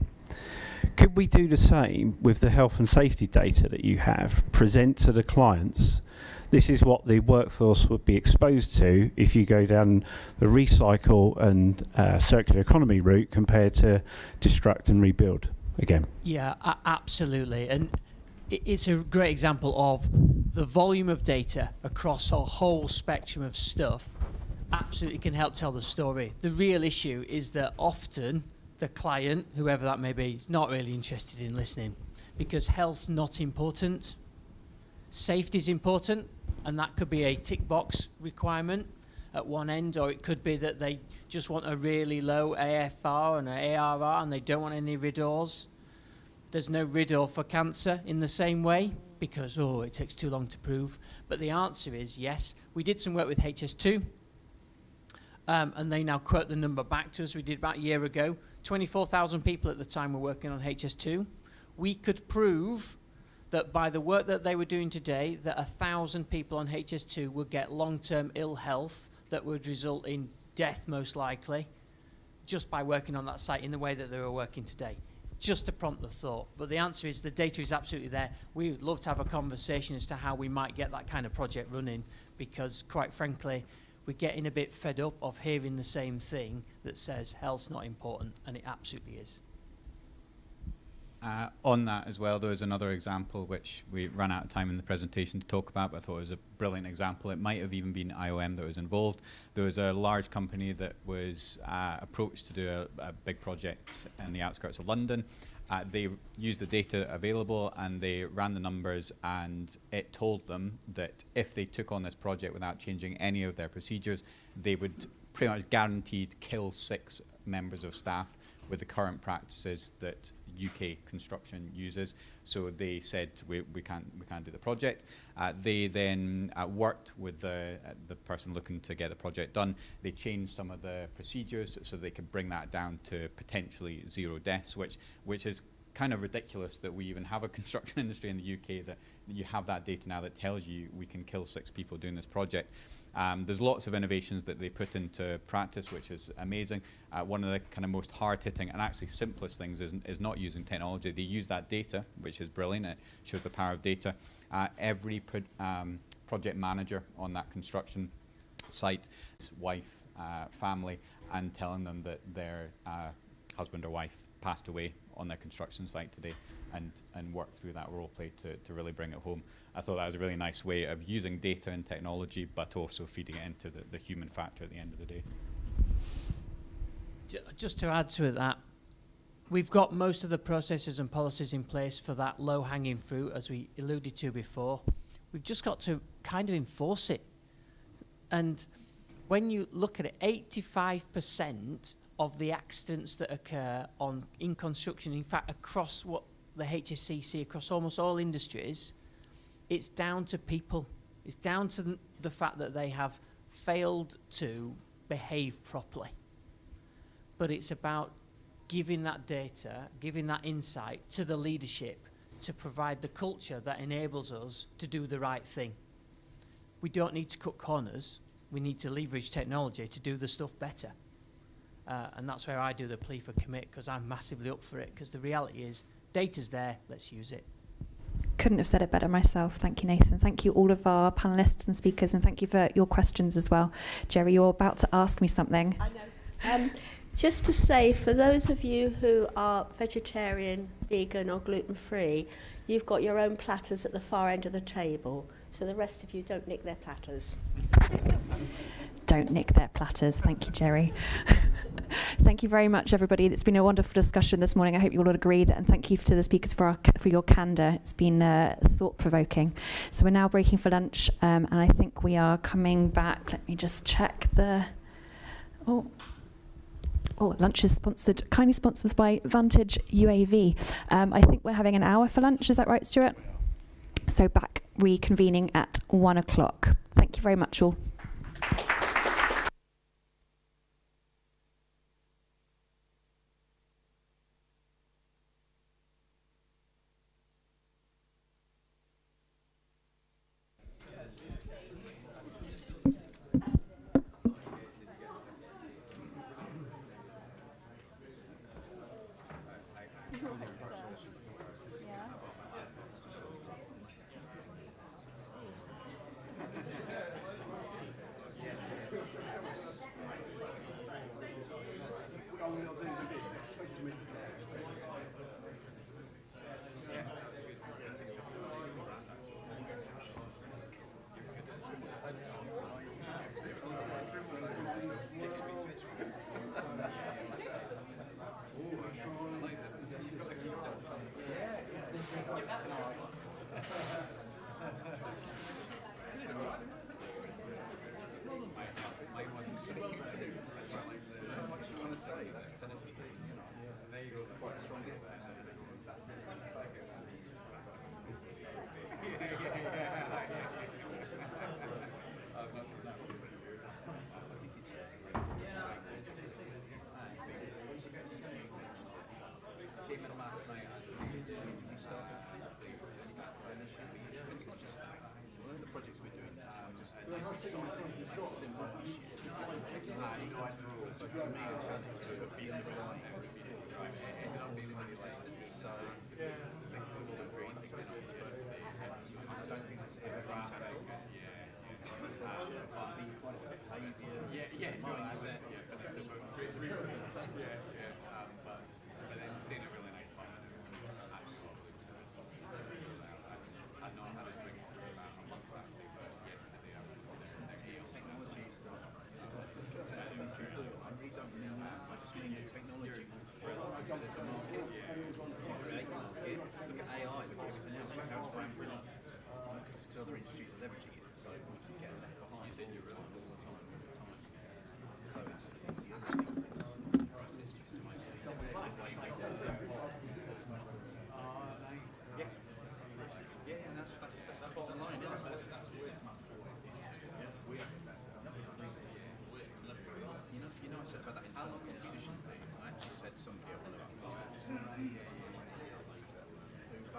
Could we do the same with the health and safety data that you have, present to the clients? This is what the workforce would be exposed to if you go down the recycle and circular economy route compared to destruct and rebuild again. Yeah, absolutely. And it's a great example of the volume of data across a whole spectrum of stuff absolutely can help tell the story. The real issue is that often the client, whoever that may be, is not really interested in listening because health's not important. Safety is important, and that could be a tick box requirement at one end, or it could be that they just want a really low AFR and an ARR and they don't want any RIDDORs. There's no RIDDOR for cancer in the same way because, it takes too long to prove. But the answer is yes. We did some work with HS2, and they now quote the number back to us. We did about a year ago. 24,000 people at the time were working on HS2. We could prove that by the work that they were doing today, that 1,000 people on HS2 would get long-term ill health that would result in death most likely, just by working on that site in the way that they were working today. Just to prompt the thought. But the answer is the data is absolutely there. We would love to have a conversation as to how we might get that kind of project running, because quite frankly, we're getting a bit fed up of hearing the same thing that says health's not important, and it absolutely is. On that as well, there was another example which we ran out of time in the presentation to talk about, but I thought it was a brilliant example. It might have even been IOM that was involved. There was a large company that was approached to do a big project in the outskirts of London. They used the data available and they ran the numbers, and it told them that if they took on this project without changing any of their procedures, they would pretty much guaranteed kill 6 members of staff with the current practices that UK construction uses. So they said we can't do the project. They then worked with the person looking to get the project done. They changed some of the procedures so they could bring that down to potentially 0 deaths, which is kind of ridiculous that we even have a construction industry in the UK that you have that data now that tells you we can kill 6 people doing this project. There's lots of innovations that they put into practice, which is amazing. One of the kind of most hard-hitting and actually simplest things is not using technology. They use that data, which is brilliant. It shows the power of data. Every project manager on that construction site, wife, family, and telling them that their husband or wife passed away on their construction site today, and work through that role play to really bring it home. I thought that was a really nice way of using data and technology, but also feeding it into the human factor at the end of the day. Just to add to it, that we've got most of the processes and policies in place for that low-hanging fruit, as we alluded to before. We've just got to kind of enforce it. And when you look at it, 85% of the accidents that occur in construction, in fact, across what the HSC see across almost all industries, it's down to people. It's down to the fact that they have failed to behave properly. But it's about giving that data, giving that insight to the leadership to provide the culture that enables us to do the right thing. We don't need to cut corners. We need to leverage technology to do the stuff better. And that's where I do the plea for COMIT, because I'm massively up for it, because the reality is data's there, let's use it. Couldn't have said it better myself. Thank you, Nathan. Thank you all of our panellists and speakers, and thank you for your questions as well. Jerry, you're about to ask me something. I know. Just to say, for those of you who are vegetarian, vegan or gluten-free, you've got your own platters at the far end of the table, so the rest of you don't nick their platters. Don't nick their platters. Thank you, Jerry. Thank you very much, everybody. It's been a wonderful discussion this morning. I hope you all agree that, and thank you to the speakers for your candour. It's been thought-provoking. So we're now breaking for lunch, and I think we are coming back. Let me just check the... lunch is kindly sponsored by Vantage UAV. I think we're having an hour for lunch. Is that right, Stuart? So back reconvening at 1 o'clock. Thank you very much, all. Technology is the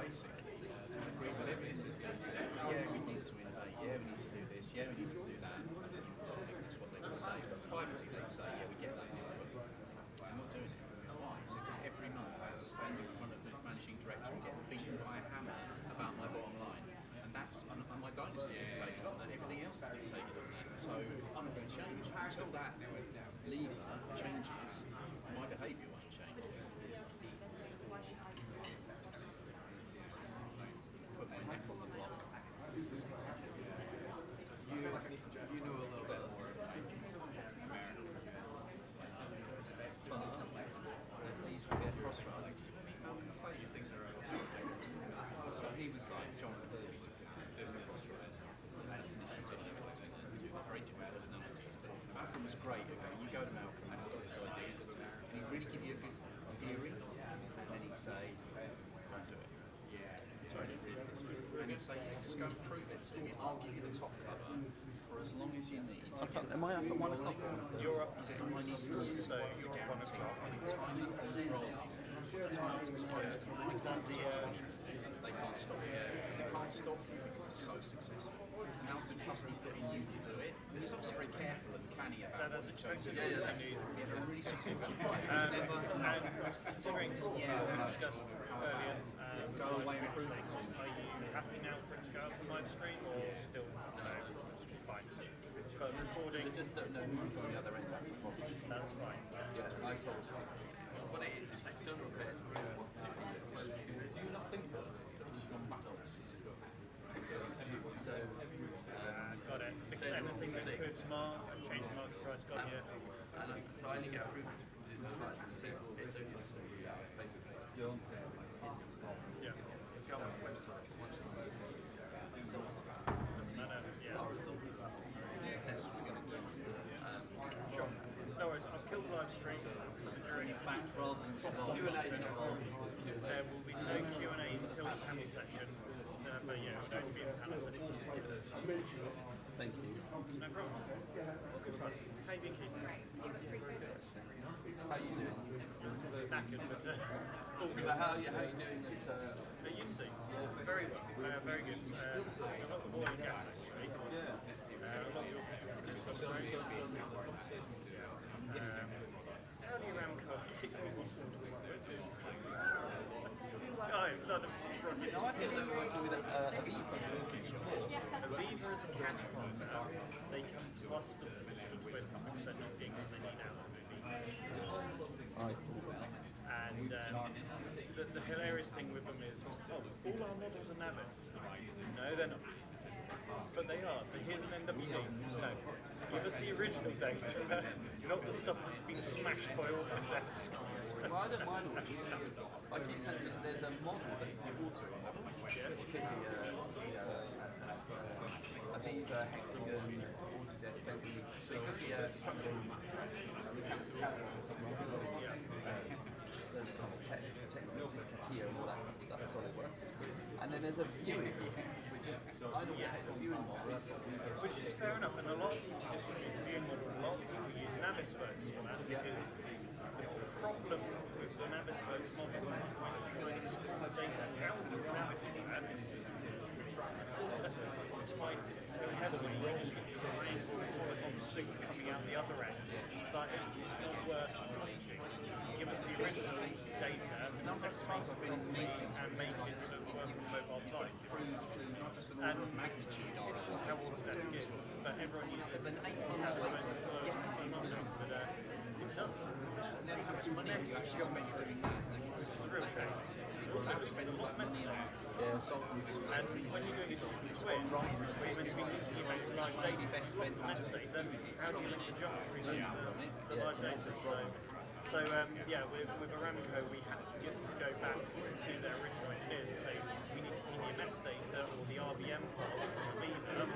basic. Agree with everything that's been said. Yeah, we need to innovate. Yeah, we need to do this. Yeah, we need to do that. That's what they would say. But privately, they'd say, yeah, we get that. We're not doing it. Why? So just every month I have to stand in front of the managing director and get beaten by a hammer about my bottom line. And my bonus is dictated on that. Everything else is dictated on that. So I'm not going to change. Until that lever changes, my behaviour won't change. Put my neck on the block. You know a little bit more about America. Please forget crossroads. So you think they're okay? So he was like John Kirby. There's a crossroads. Malcolm was great. You go to Malcolm and he'll got his ideas, and he'd really give you a good theory, and then he'd say, don't do it. Sorry, and he'd say, just go and prove it to me. I'll give you the top cover for as long as you need. Am I up at 1 o'clock? You're up. He says, I need to, so you're up 1 o'clock. Time that ball's rolling. Time is exposed. Is that the, they can't stop you. They can't stop you because it's so successful. Now's the trust he put in you to do it. So he's obviously very careful and canny about it. So that's a choice. Yeah, that's really successful. And considering what we discussed earlier, go away and prove it. Are you happy now for it to go out to live stream or still fine? But recording. They just don't know who's on the other end, that's the problem. That's fine. Yeah, I told you. What it is, it's external affairs. We really want to do is closing. Do you not think that results? So, got it. Because anything that could mark and change the market price got you. So I only get approval to do the slide for the sales. It's only basically beyond. Yeah. If you go on the website, watch the results. Our results are the sense we're going to do. Sure. No worries, I've killed the live stream during fact rather than there will be no Q&A until the panel session. But yeah, it'll only be a panel session. Thank you. No problem. Good fun. How you doing, Keith? How you doing? Knackered, but all good. How are you doing at Unity? Very well. Very good. A lot of oil and gas, actually. Yeah. A lot of your just Saudi Aramco are particularly wonderful to work with. I've done a project. No, I think they were working with Aviva talking. Aviva is a caddy partner. They come to us for the digital twins because they're not getting what they need out of Aviva. And the hilarious thing with them is, all our models are Navis. No, they're not. But they are. But here's an NWD. No. Give us the original data, not the stuff that's been smashed by Autodesk. Well, I don't mind Autodesk. I keep saying that there's a model that's the authoring model. Yes. It could be Aviva, Hexagon, Autodesk, maybe. So it could be a structural those kind of technologies, CATIA and all that kind of stuff, SolidWorks. And then there's a viewing, which I don't take the viewing model, that's what we do. Which is fair enough, and a lot of people distribute the viewing model, a lot of people use Navisworks for that, because the problem with the Navisworks model is when you try and export the data out of Navisworks, Autodesk has optimised it so heavily, you just get triangle polygon soup coming out the other end. It's like, it's not worth touching. Give us the original data, and estimate it properly, and make it to work with mobile device. And it's just how Autodesk is, but everyone uses Navisworks as the lowest common denominator, but it doesn't make much mess geometry, which is a real shame. Also, there's a lot of metadata. And when you're doing a digital twin, where you're meant to be linking it back to live data, if you've lost the metadata, how do you link the geometry back to the live data? So yeah, with Aramco, we had to get them to go back to their original engineers and say, we need the EMS data or the RBM files from Aviva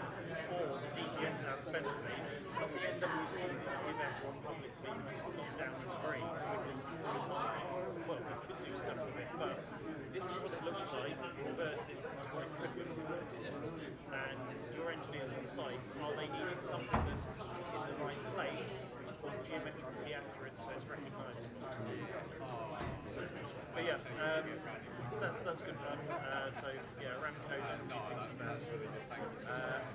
or the DGNs out of Bentley, not the NWC that we give everyone publicly because it's not down to the breed, because well, we could do stuff with it, but this is what it looks like versus this is what it could look like. And your engineers on site, are they needing something that's in the right place or geometrically accurate so it's recognisable? But yeah, that's good fun. So yeah, around code and new things about.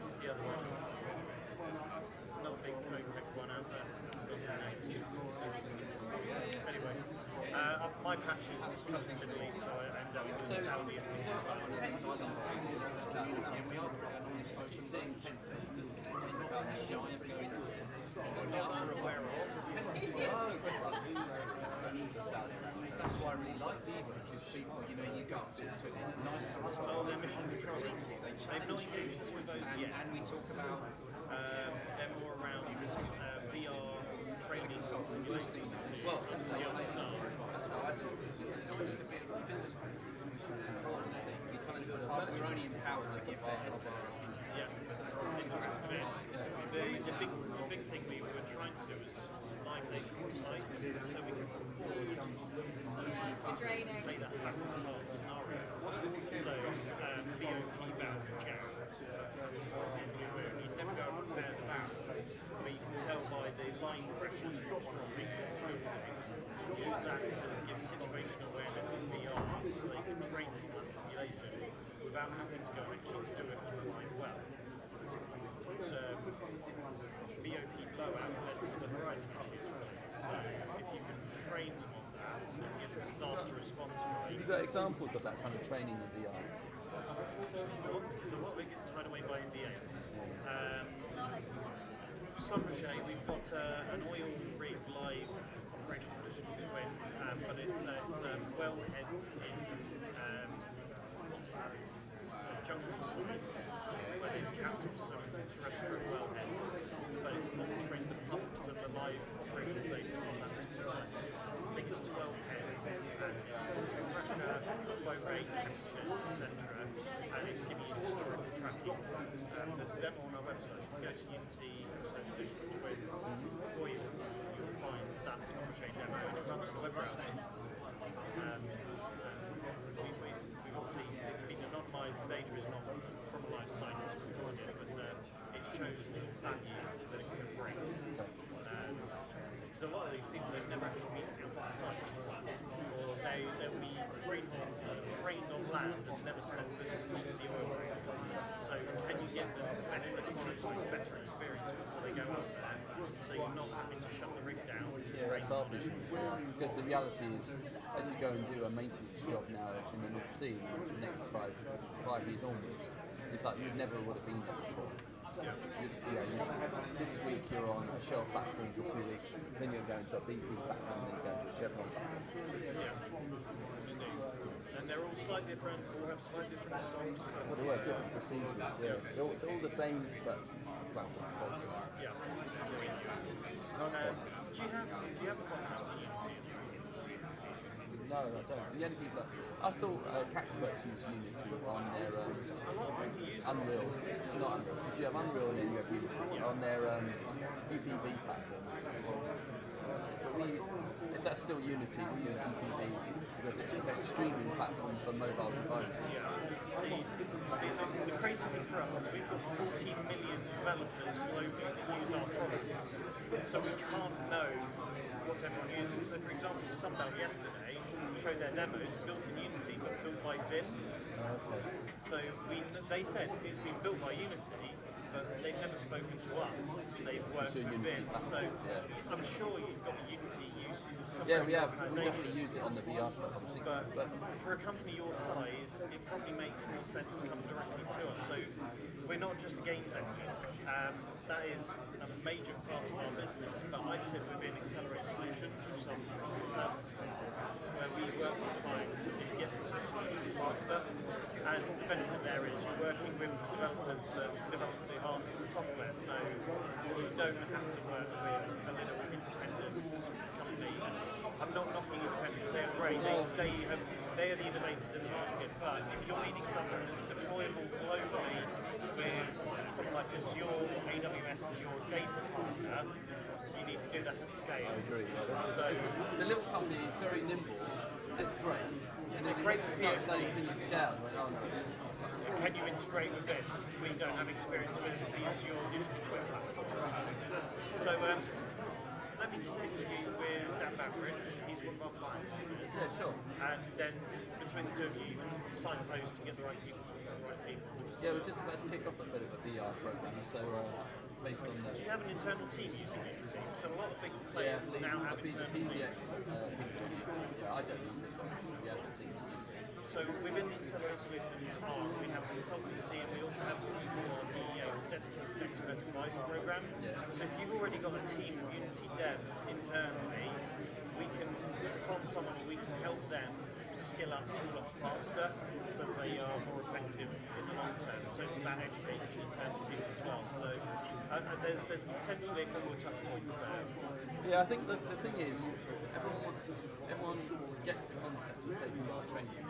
What's the other one? There's another big code pick one out there. Anyway, my patch is covers the Middle East, so I end up in Saudi and this saying Kent said he does connect about APIs between them. Not that we're aware of. Kent's doing loads of Saudi Arabia. That's why I really like Viva, because people, you know, you go up to it, so they're nice to us. Oh, their mission control. They've not engaged us with those yet. And we talk about they're more around VR training simulators to upskill staff. That's how I see it. It's just a bit of a physical control thing. We kind of build up, we're only empowered to give their headsets. Yeah. The big thing we were trying to do was live data on site, so we can record and play that back to part scenario. So VOP valve jack you'd never go and repair the valve, but you can tell by the line pressures what's dropping, what's building. Use that to give situational awareness in VR, so they can train on that simulation without having to go and actually do it on the line well. So VOP blowout led to the Horizon issue. So if you can train them on that and get a disaster response rate. Have you got examples of that kind of training in VR? Unfortunately not, because a lot of it gets tied away by NDAs. Schlumberger, we've got an oil rig live operational digital twin, but it's wellheads in jungle sites where they've capped off some terrestrial wellheads, but it's monitoring the pumps and the live operational data on that small site. I think it's 12 heads, and it's monitoring pressure, flow rate, temperatures, etc. And it's giving you historical tracking. There's a demo on our website. If you go to Unity/Digital Twins, or you'll find that Schlumberger demo, and it runs on a web browser. We've obviously, it's been anonymised, the data is not from a live site, it's recorded, but it shows the value that it can bring. So a lot of these people, they've never actually been out to sites, or there'll be greenhorns that are trained on land and never set foot in deep sea oil. So can you get them better experience before they go out there, so you're not having to shut the rig down to train that's our vision. Because the reality is, as you go and do a maintenance job now in the North Sea, for the next 5 years onwards, it's like you never would have been there before. This week you're on a Shell platform for 2 weeks, then you're going to a BP platform, then you're going to a Chevron platform. Yeah, indeed. And they're all slightly different, all have slightly different stops. Well, they all have different procedures, yeah. They're all the same, but slightly different procedures. Yeah. Do you have a contact to Unity? No, I don't. The only people I thought Caxperts use Unity on their Unreal, not Unreal, because you have Unreal and then you have Unity on their UPB platform. But if that's still Unity, we use UPB because it's the best streaming platform for mobile devices. The crazy thing for us is we've got 14 million developers globally that use our product, so we can't know what everyone uses. So for example, Sunbelt yesterday showed their demos built in Unity but built by Vim. So they said it's been built by Unity, but they've never spoken to us. They've worked with Vim. So I'm sure you've got Unity use somewhere. Yeah, we have. We definitely use it on the VR stuff, obviously. But for a company your size, it probably makes more sense to come directly to us. So we're not just a games engine. That is a major part of our business, but I sit within Accelerate Solutions, which is our professional services, where we work with clients to get them to a solution faster. And the benefit there is you're working with developers that develop the hardware and the software, so you don't have to work with a little independent company. I'm not knocking independents, they're great, they are the innovators in the market, but if you're needing something that's deployable globally with someone like Azure or AWS as your data partner, you need to do that at scale. I agree. Yeah, the little company is very nimble. It's great. And they're great for start saying, POCs. can you scale? Like, oh, no. So can you integrate with this? We don't have experience with the Azure digital twin platform. So let me connect you with Dan Bambridge. He's one of our client partners. Yeah, sure. And then between the two of you, you can signpost and get the right people talking to the right people. Yeah, we're just about to kick off a bit of a VR program, so based on Do you have an internal team using your team? So a lot of big yeah, players now have internal teams. PZX people use it. Yeah, I don't use it, but we have a team that uses it. So within the Accelerate Solutions arm, we have consultancy and we also have what we call our DEA, Dedicated Expert Advisor Program. So if you've already got a team of Unity devs internally, we can second someone and we can help them skill up, tool up faster so that they are more effective in the long term. So it's about educating internal teams as well. So there's potentially a couple of touch points there. Yeah, I think the thing is, everyone gets the concept of say VR training.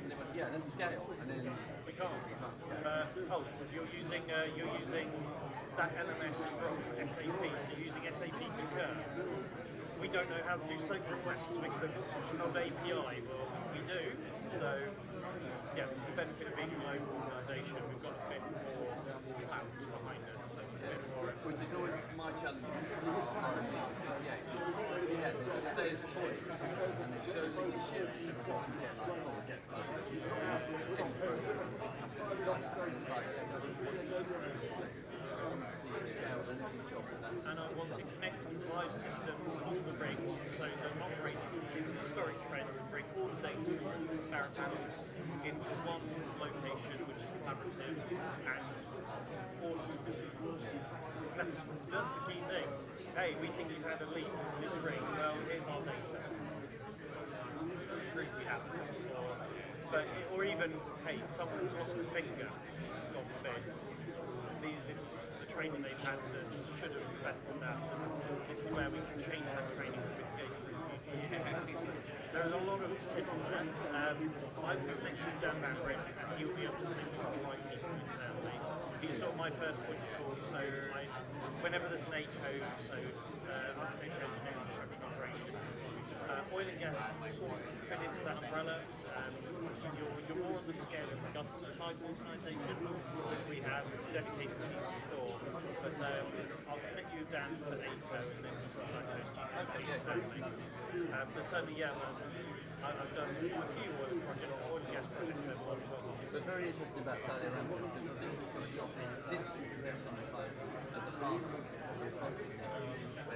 And they went, yeah, let's scale, and then we can't. It's not scale. You're using that LMS from SAP. So you're using SAP Concur. We don't know how to do SOAP requests because they've got such an old API. Well, we do. So, yeah, the benefit of being a global organisation, we've got a bit more clout behind us. So which is always my challenge with R&D because yeah, they just stay as toys and they show leadership and so you get like, oh, we get budget, any program, and it's like, I want to see it scaled in every job. And I want to connect to the live systems and all the rigs so that an operator can see the historic trends and bring all the data from all the disparate panels into one location which is collaborative and auditable. That's the key thing. Hey, we think you've had a leak from this rig. Well, here's our data. Prove we haven't. Or even, hey, someone's lost a finger, God forbid. This is the training they've had that should have prevented that, and this is where we can change that training to mitigate it. There is a lot of potential there. I've connected Dan Bambridge, and he'll be able to connect with the right people internally. He's sort of my first point of call, so whenever there's an ACO, so it's architecture, engineering, construction operations, oil and gas sort of fit into that umbrella. You're more on the scale of the government type organisation, which we have dedicated teams for. But I'll connect you down for ACO and then you can signpost you internally. But certainly, yeah, I've done a few oil and gas projects over the last 12 months. But very interesting about Saudi Arabia because I think for the job is everything is like as a partner, where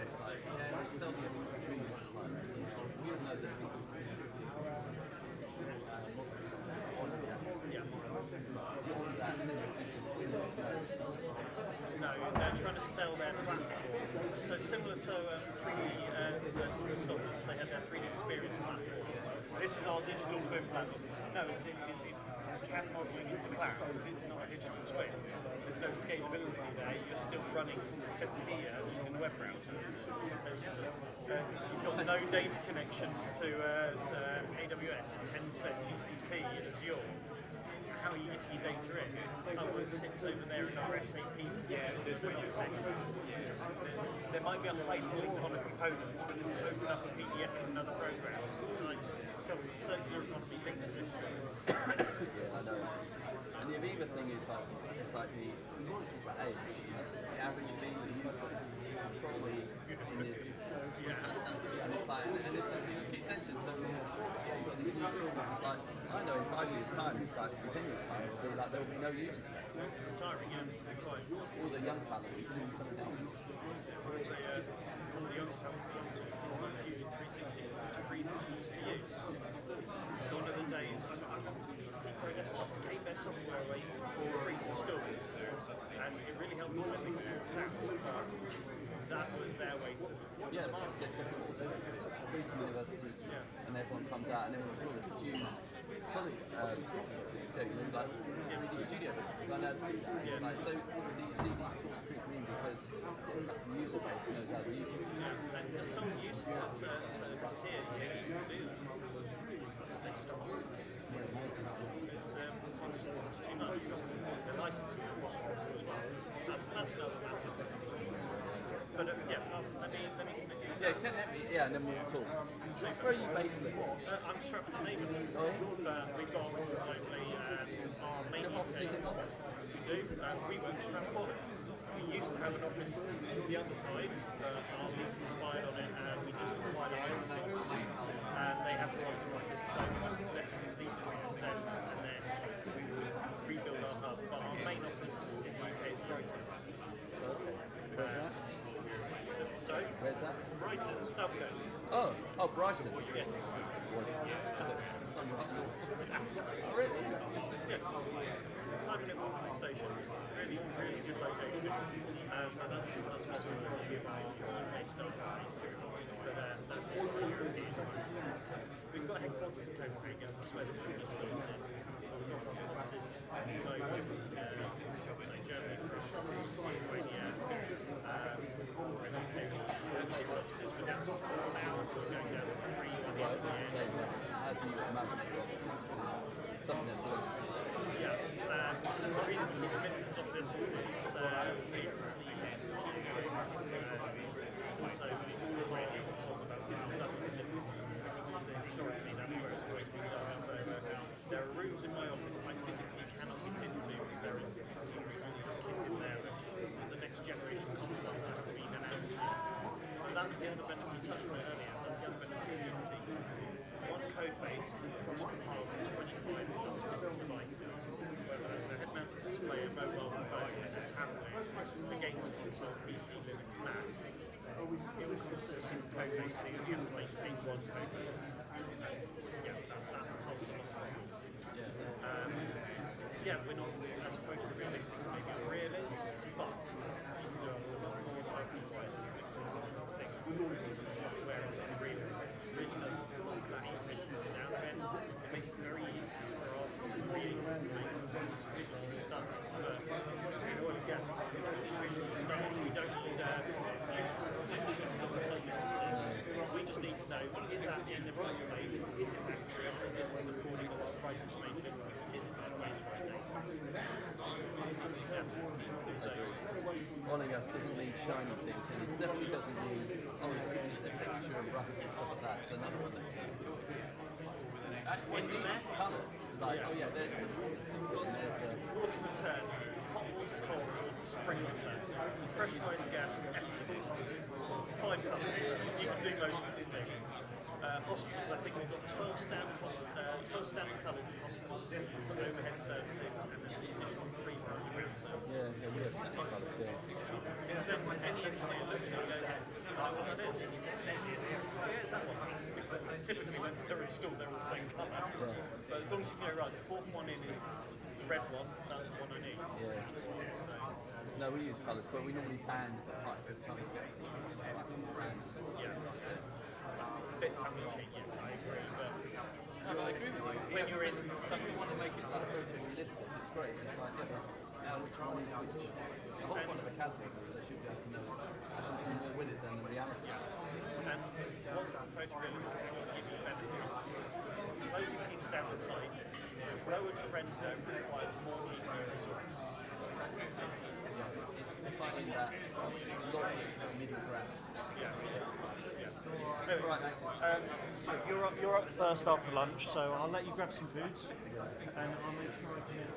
it's like, yeah, we sell the dream, it's like, we all know that people No, they're trying to sell their platform. So similar to 3D consultants, they had their 3D experience platform. This is our digital twin platform. No, it's CAD modelling in the cloud. It's not a digital twin. There's no scalability there. You're still running CATIA just in the web browser. You've got no data connections to AWS, Tencent, GCP, Azure. How are you getting your data in? Oh, it sits over there in our SAP system. There might be a hyperlink on a component, but if you open up a PDF in another program, it's like circular economy link systems. Yeah, I know. And the Aviva thing is like, it's like the, we want to talk about age, the average Aviva user is probably in their 50s. Yeah. And it's like, and it's like, it keeps entering, so you've got these new tools, it's like, I know in 5 years' time, it's like, in 10 years' time, it'll be like, there will be no users left. Retiring, yeah, quite. All the young talent is doing something else. All the young talent jumped to things like Fusion 360 because it's free for schools to use. One of the days, I got the Secret Desktop gave their software away for free to schools, and it really helped me when they got out. But that was their way to. Yeah, that's exactly what Autodesk is. Free to universities, and everyone comes out and everyone could use Solid. So you know, like 3D Studio because I know how to do that. It's like, so you see these tools creeping in because the user base knows how to use it. Yeah, and to some use, Frontier, they used to do that. They stopped it. It's too much. The licensing as well. That's another matter. But let me yeah, connect me. Yeah, and then we'll talk. So where are you based then? I'm Stratford-on-Avon, but we've got offices globally. Our main offices in London. We do. We work just around the corner. We used to have an office the other side, but our lease expired on it, and we just acquired our own source, and they have gone to office, so we're just letting the leases condense, and then we will rebuild our hub. But our main office in the UK is Brighton. Okay. Where's that? Sorry? Where's that? Brighton, South Coast. Oh, Brighton. Yes. Is it somewhere up north? Oh, really? Yeah. 5-minute walk from the station. Really, really good location. But that's what the majority of our UK staff are based. But that's also our European one. We've got headquarters in Copenhagen, that's where the company started. We've got offices globally, so Germany, France, Lithuania, we had 6 offices, we're down to 4 now, we're going down to 3 to Well, I was just saying, how do you manage the offices to something that's sort of... Yeah, the reason we call the Midlands office is it's linked to the Midlands, also all the way consult about what is done in the Midlands. Historically, that's where it's always been done. So there are rooms in my office I physically cannot get into because there is top secret kit in there, which is the next generation consoles that have been announced yet. And that's the other benefit, you touched on it earlier, that's the other benefit of Unity. One code base can cross-compile to 25 plus different devices, whether that's a head-mounted display, a mobile phone, a tablet, a games console, PC, Linux, Mac. It all comes through a single code base, so you have to maintain one code base. Yeah, that solves a lot of problems. Yeah, we're not as photorealistic as maybe a real is, but you can do a lot more hyper-wise and things, whereas Unreal really does lock that ecosystem down a bit. It makes it very easy for artists and creators to make something visually stunning. But in oil and gas, we don't need visually stunning, we don't need beautiful reflections of the place and things. We just need to know, is that in the right place? Is it accurate? Is it recording the right information? Is it displaying the right data? Yeah. So, oil and gas doesn't need shiny things, and it definitely doesn't need the texture of rust and stuff like that. So none of it. When these colours, like there's the water system, there's the water return, hot water, cold water, sprinkler, pressurised gas, effluent. 5 colours. You can do most of these things. Hospitals, I think we've got 12 standard colours in hospitals for overhead services, and then the additional 3 for underground services. Yeah, we have standard colours, Because then any engineer looks at it and goes, I know what that is. Oh yeah, it's that one. Because typically when they're installed, they're all the same colour. Yeah. But as long as you know, right, the 4th one in is the red one, that's the one I need. Yeah. So, no, we use colours, but we normally band the pipe every time we get to something like brand. Yeah. Bit tongue-in-cheek, yes, I agree, but... No, but I agree with you. When you're in something, you want to make it like photorealistic, it's great. It's like, now which one is which? The whole point of a CAD model is they should be able to know I can do more with it than the reality. And what does the photorealistic actually give you benefit? It slows your teams down the site, it's slower to render, requires more GPU resource. It's finding that logic middle ground. Anyway, right, Max. So you're up first after lunch, so I'll let you grab some food, and I'll make sure I can.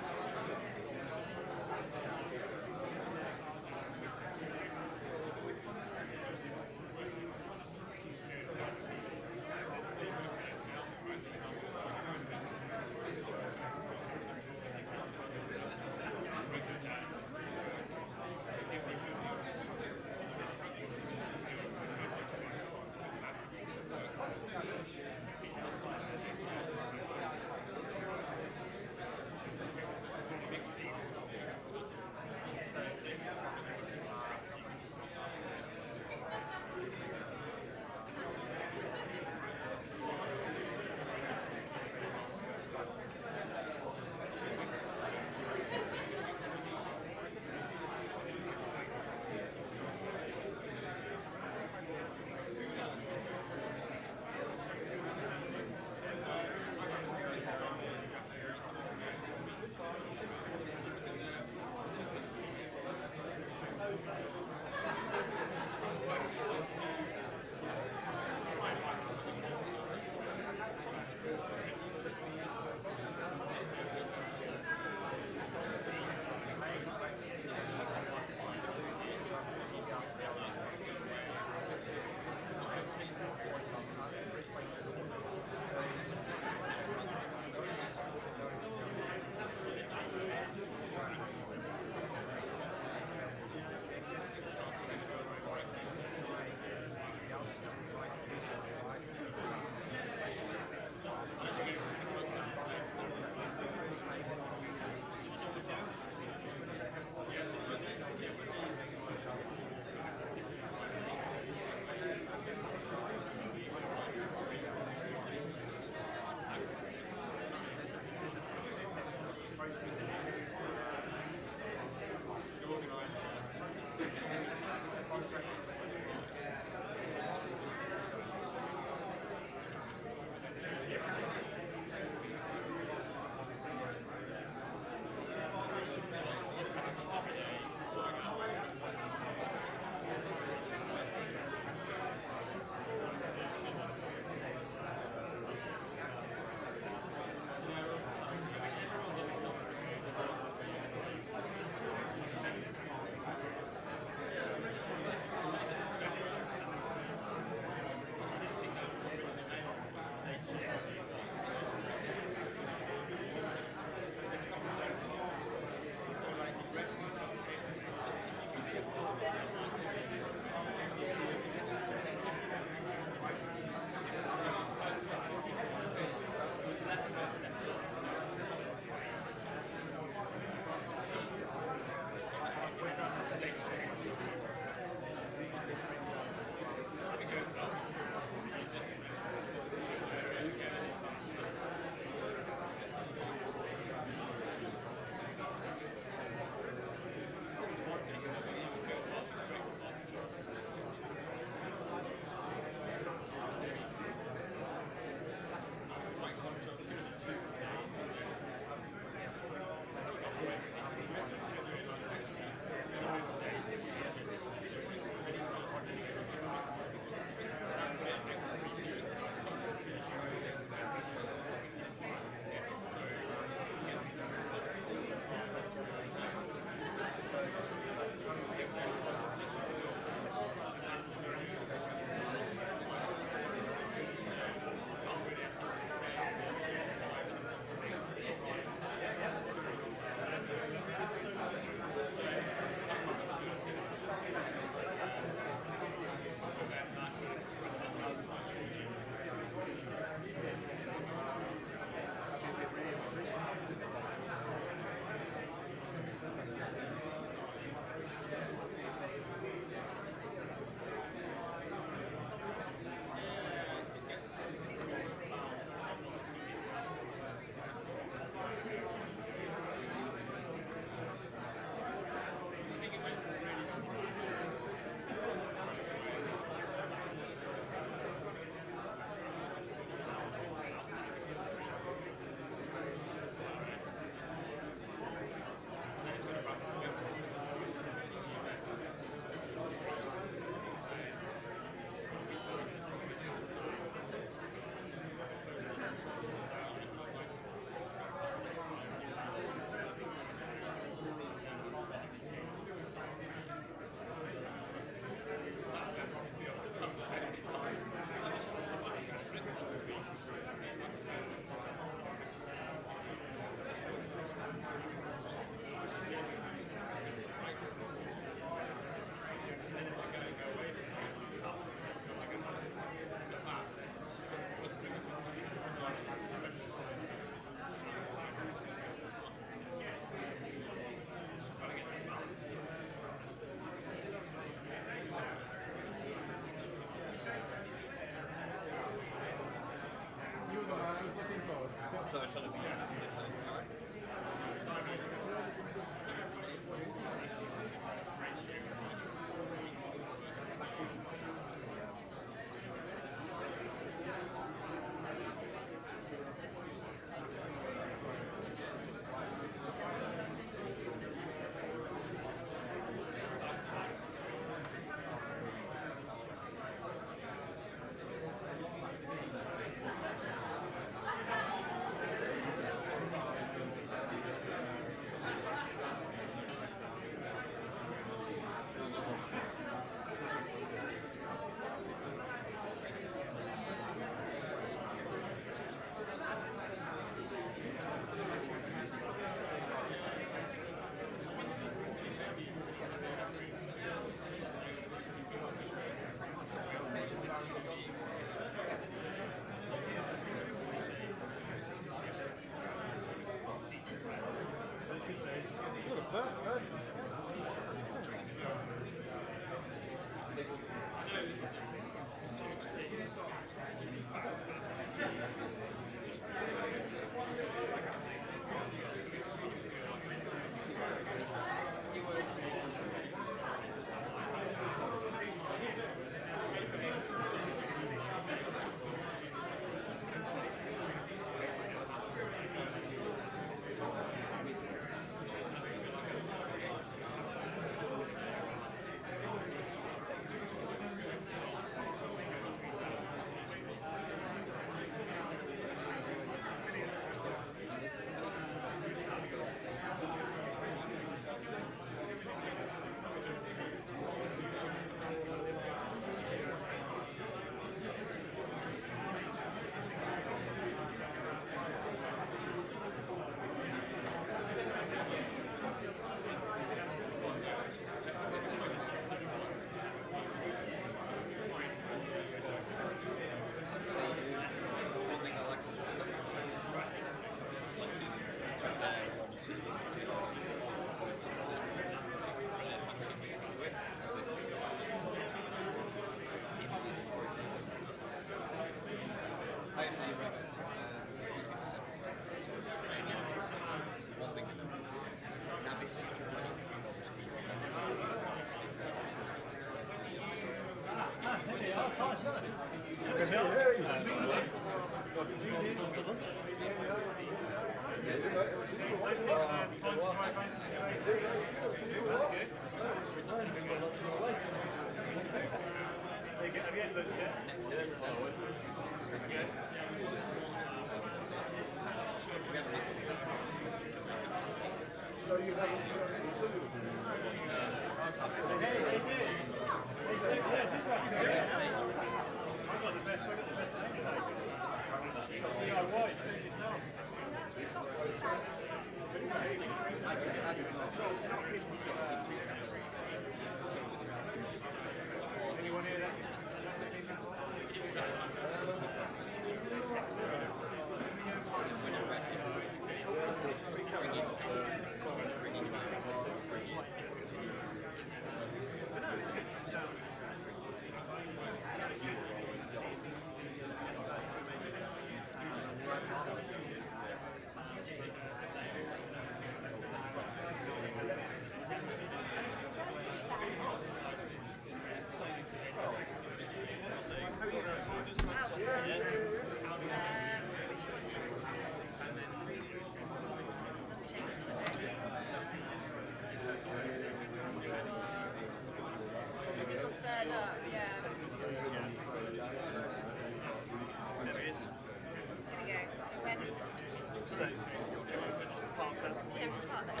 So, do you want to just park that? Yeah, just park that.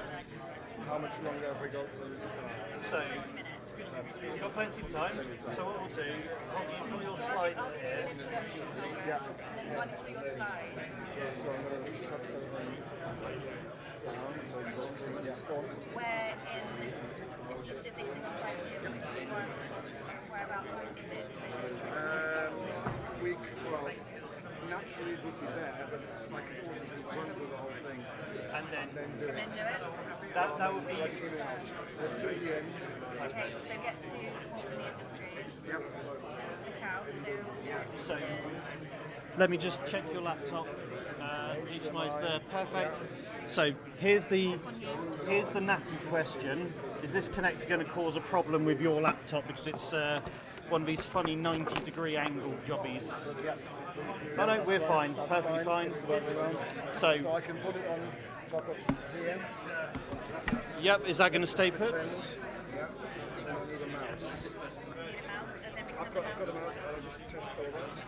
How much longer have we got to start? So, we've got plenty of time. So what we'll do, you've got your slides here. Yeah. One of your slides. So I'm going to shut everything down. So it's all Where in just the things in the slides, which one, whereabouts is it? Well, naturally it would be there, but I could also just run through the whole thing and then do it. That would be in and out. Let's do it at the end. Okay, so get to supporting the industry. Yep. So, let me just check your laptop. HDMI's there, perfect. So here's the natty question: is this connector going to cause a problem with your laptop because it's one of these funny 90-degree angle jobbies? Yep. No, we're fine, perfectly fine. So I can put it on top of here. Yep. Is that going to stay put? Yep. Then I need a mouse. I've got a mouse. I'll just test all that.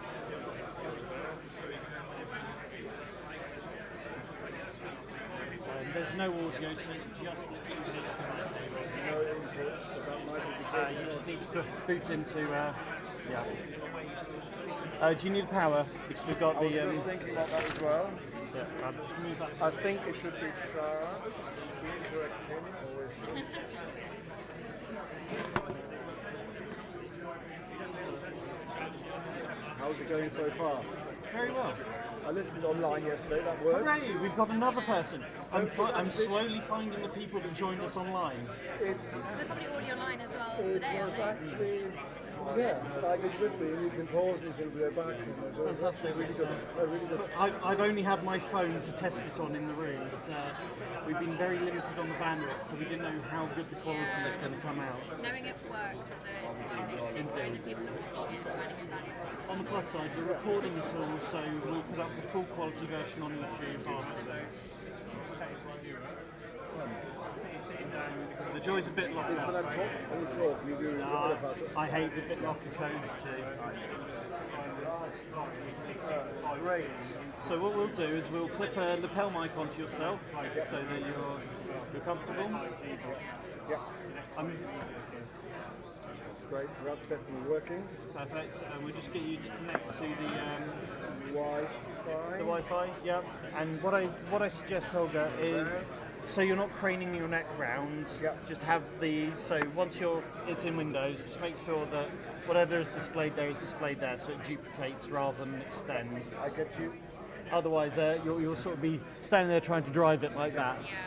There's no audio, so it's just literally HDMI. No inputs, but that might be you just need to boot into. Yeah. Do you need power? Because we've got the. I was just thinking about that as well. Yeah, I'll just move that. I think it should be charged. The correct pin, always. How's it going so far? Very well. I listened online yesterday, that worked. Hooray, we've got another person. I'm slowly finding the people that joined us online. There's probably audio online as well today. It was actually, yeah, like it should be. You can pause and you can go back. Fantastic. Really good. I've only had my phone to test it on in the room, but we've been very limited on the bandwidth, so we didn't know how good the quality was going to come out. Knowing it works is a negative. Indeed. The people that are watching it and finding it valuable. On the plus side, we're recording it all, so we'll put up the full quality version on YouTube afterwards. The joy's a bit locked up. I hate the BitLocker codes too. Great. So what we'll do is we'll clip a lapel mic onto yourself so that you're comfortable. Yeah. Great, so that's definitely working. Perfect, and we'll just get you to connect to the Wi-Fi. The Wi-Fi, yeah. And what I suggest, Holger, is so you're not craning your neck round. Yep. Just have so once it's in Windows, just make sure that whatever is displayed there is displayed there, so it duplicates rather than extends. I get you. Otherwise, you'll sort of be standing there trying to drive it like that. Yeah.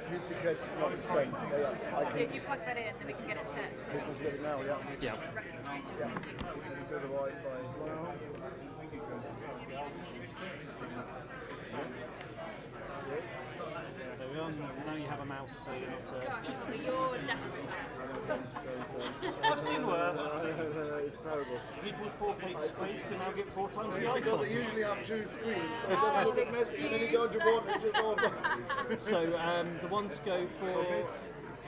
Duplicate, not extend. So if you plug that in, then we can get it set. We can set it now, yeah. Yeah. Yeah. We can do the Wi-Fi as well. There we are. Now you have a mouse, so you're not. Gosh, your desktop. I've seen worse. terrible. People with 4K displays can now get 4 times the Because icons. they usually have 2 screens, so it doesn't look as messy, and then you go into one and just on. So the one to go for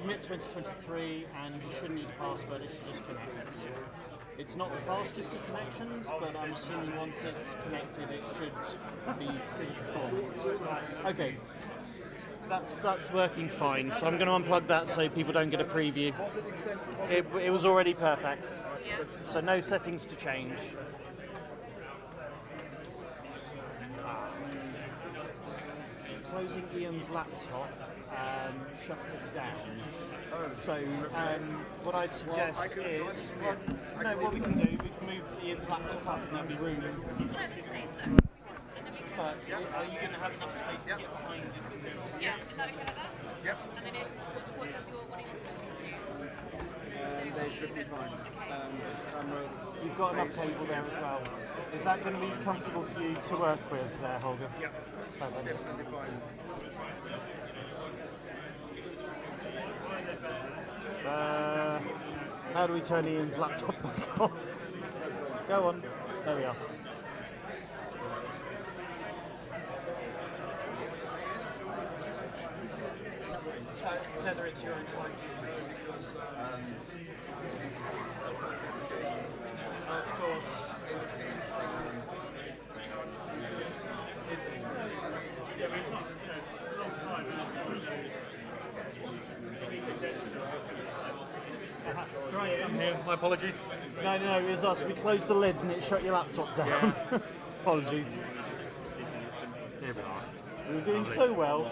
COMIT 2023, and you shouldn't need a password, it should just connect. It's not the fastest of connections, but I'm assuming once it's connected it should be pretty performant. Okay, that's working fine, so I'm going to unplug that so people don't get a preview. It was already perfect, so no settings to change. Closing Ian's laptop shuts it down. So what I'd suggest is, what we can do, we can move Ian's laptop up and there'll be room. But are you going to have enough space to get behind it? Yeah, is that okay like that? Yep. And then what does one of your settings do? They should be fine. You've got enough cable there as well. Is that going to be comfortable for you to work with there, Holger? Yep. Perfect. Definitely fine. How do we turn Ian's laptop back on? Go on. There we are. Tether it to your own 5G. Of course. Right, I'm here. My apologies. No, it was us. We closed the lid and it shut your laptop down. Apologies. Here we are. We were doing so well.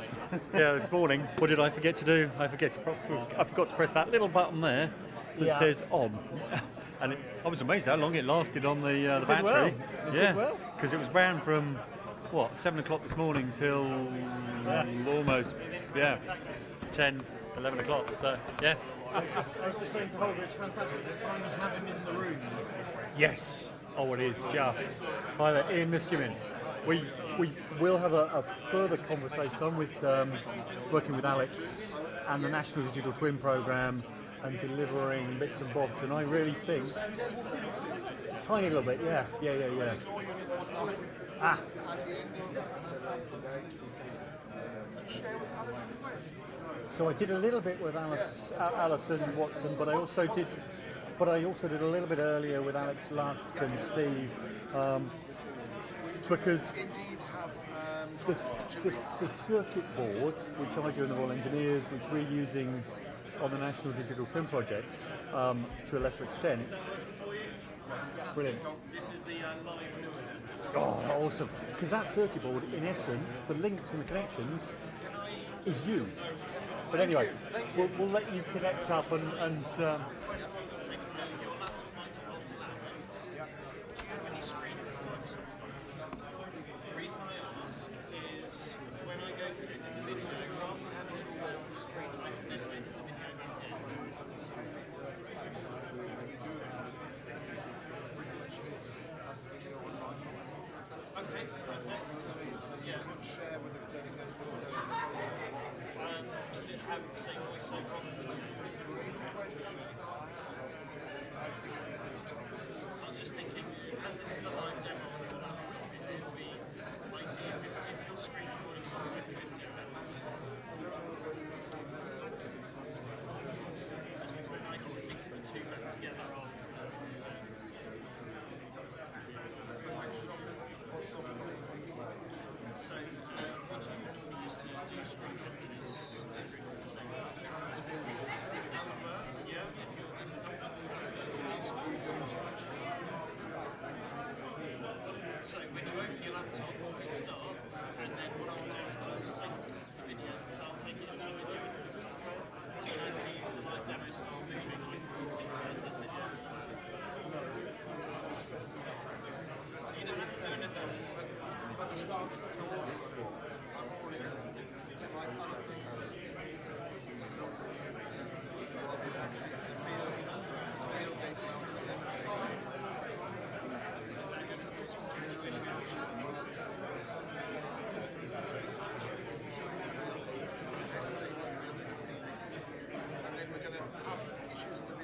Yeah, this morning, what did I forget to do? I forgot to press that little button there that says on. And I was amazed how long it lasted on the battery. Well. It did well. Because it was ran from, 7 o'clock this morning till almost, 10, 11 o'clock. So, yeah. I was just saying to Holger, it's fantastic to finally have him in the room. Yes. Oh, it is just. Hi there, Ian Miskimin. We will have a further conversation with working with Alex and the National Digital Twin Programme and delivering bits and bobs, and I really think tiny little bit, yeah. So I did a little bit with Alison Watson, but I also did a little bit earlier with Alex Luck and Steve. Because the circuit board, which I do in the Royal Engineers, which we're using on the National Digital Twin Project to a lesser extent. Brilliant. This is the live. Oh, awesome. Because that circuit board, in essence, the links and the connections is you. But anyway, we'll let you connect up and And then we're going to have issues with the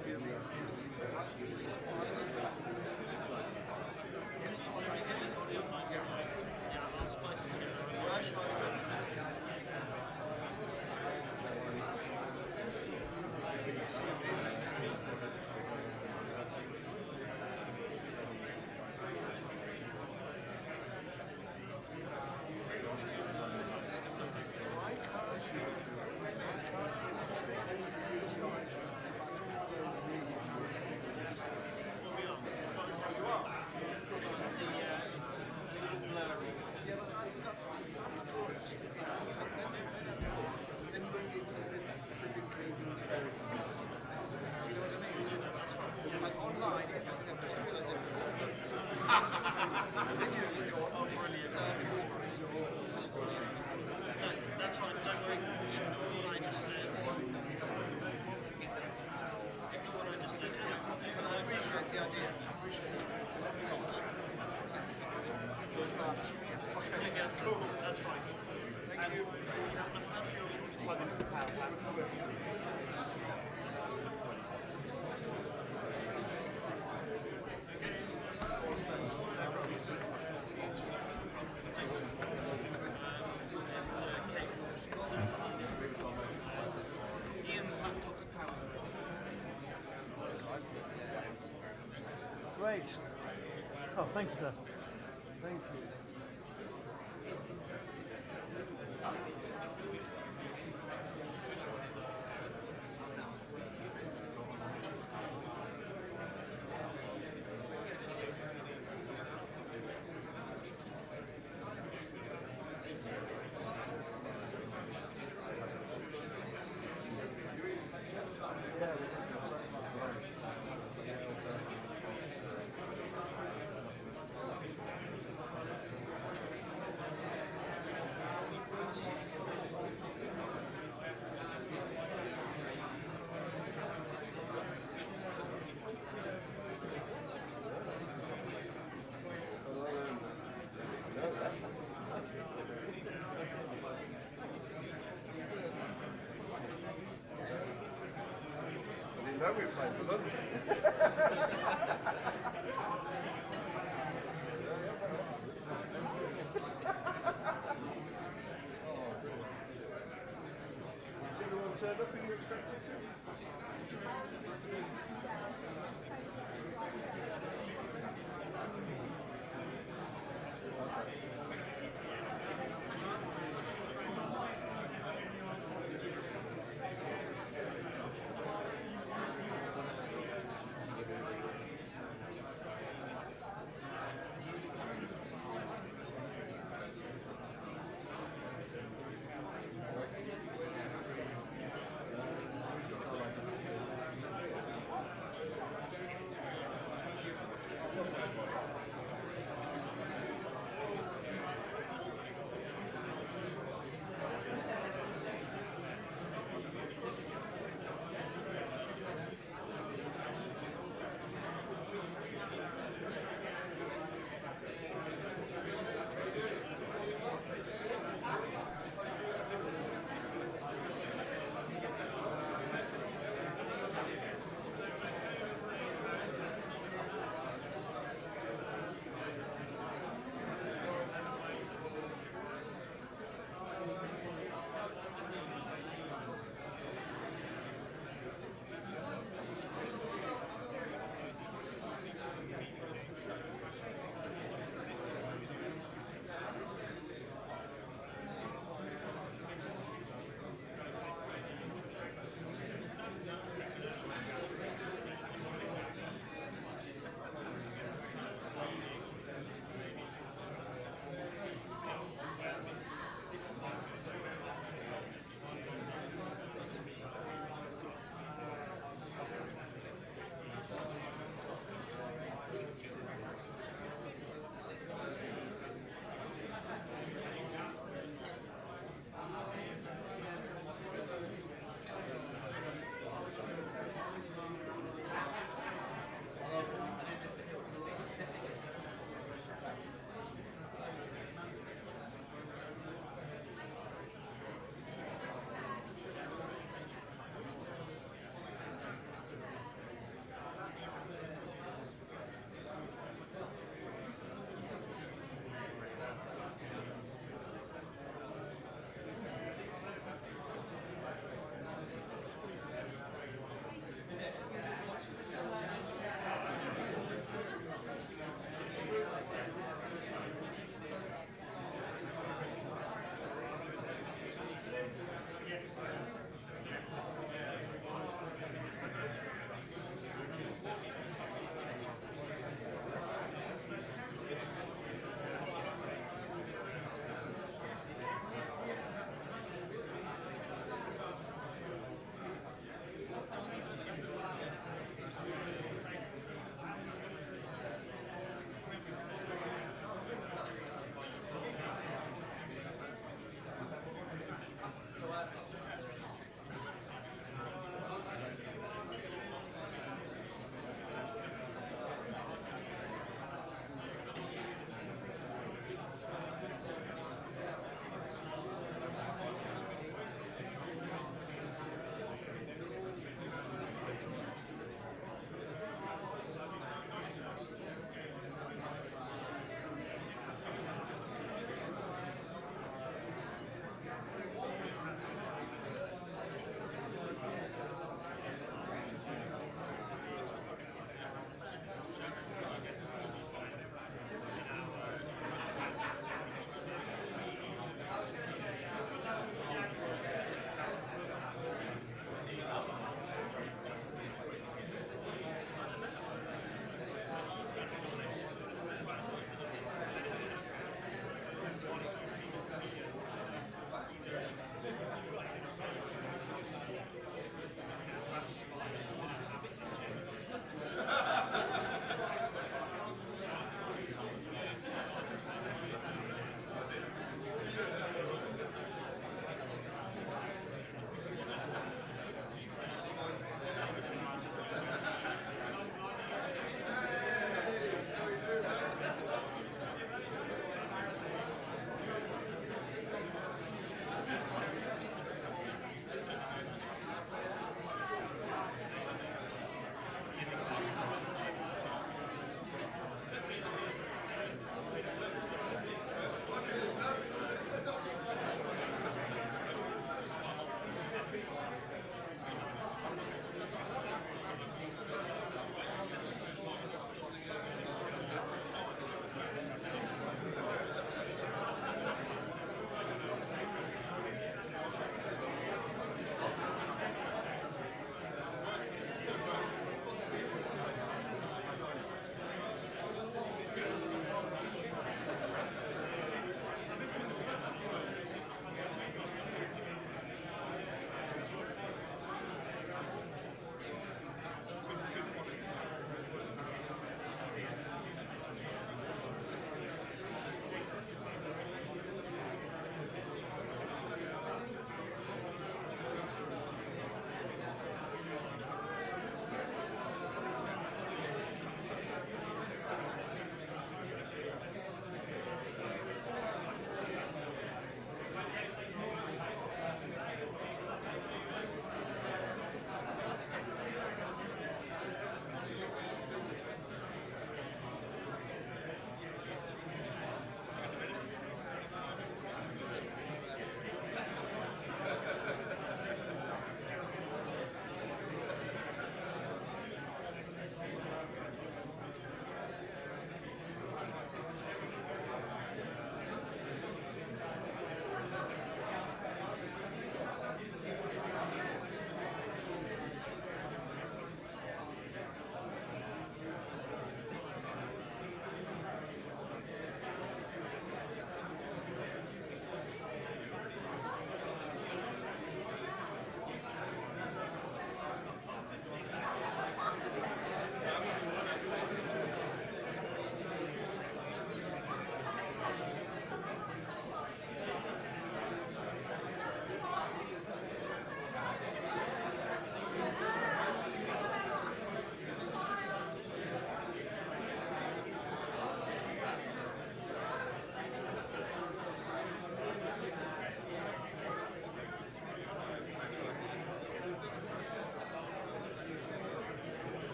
Great. Oh, thank you, sir. Thank you. know we played for lunch. Everyone turned up and you expected to?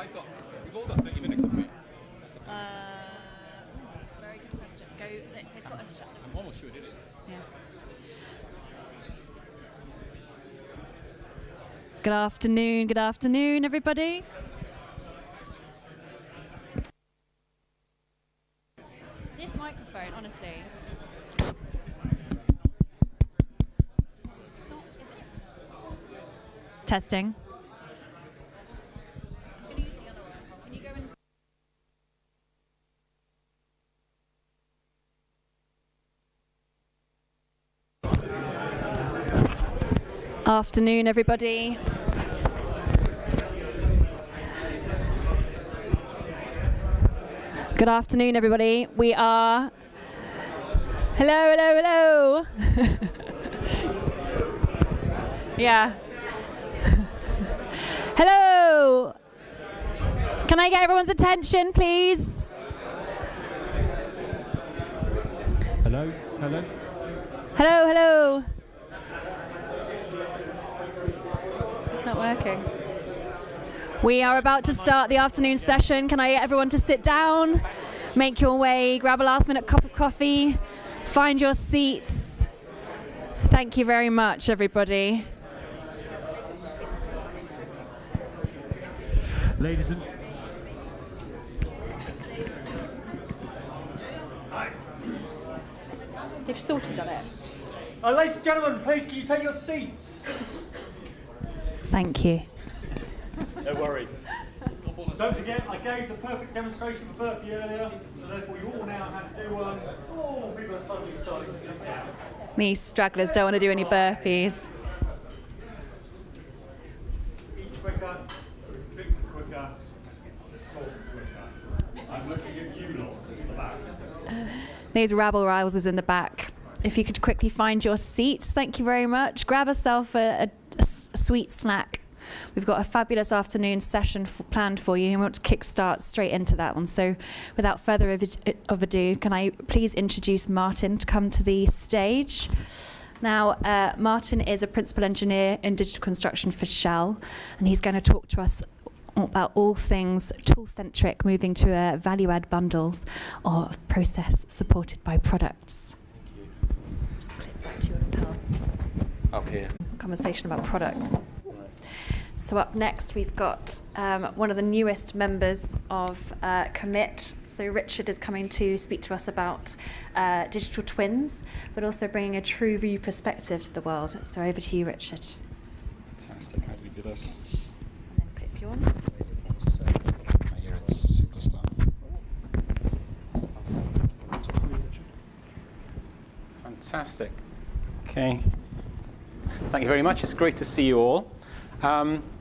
We've all got 30 minutes, haven't we? Very good question. They've got a shot. I'm almost sure it is. Yeah. Good afternoon, everybody. This microphone, honestly. Testing. I'm going to use the other one. Can you go and... Afternoon, everybody. Good afternoon, everybody. We are... Hello. Yeah. Hello. Can I get everyone's attention, please? Hello. Hello. It's not working. We are about to start the afternoon session. Can I get everyone to sit down, make your way, grab a last-minute cup of coffee, find your seats. Thank you very much, everybody. Ladies and... They've sort of done it. Ladies and gentlemen, please can you take your seats? Thank you. No worries. Don't forget, I gave the perfect demonstration of burpee earlier, so therefore you all now have to do one. Oh, people are suddenly starting to sit down. These stragglers don't want to do any burpees. Eat quicker, drink quicker, talk quicker. I'm looking at you lot in the back. These rabble-rousers in the back. If you could quickly find your seats, thank you very much. Grab yourself a sweet snack. We've got a fabulous afternoon session planned for you, and we want to kickstart straight into that one. So without further ado, can I please introduce Martin to come to the stage? Now, Martin is a principal engineer in digital construction for Shell, and he's going to talk to us about all things tool-centric, moving to value-add bundles of process supported by products. Just click back to your lapel. Up here. Conversation about products. So up next we've got one of the newest members of COMIT. So Richard is coming to speak to us about digital twins, but also bringing a true view perspective to the world. So over to you, Richard. Fantastic. How do we do this? And then clip you on. Here it's Superstar. Fantastic. Okay. Thank you very much. It's great to see you all.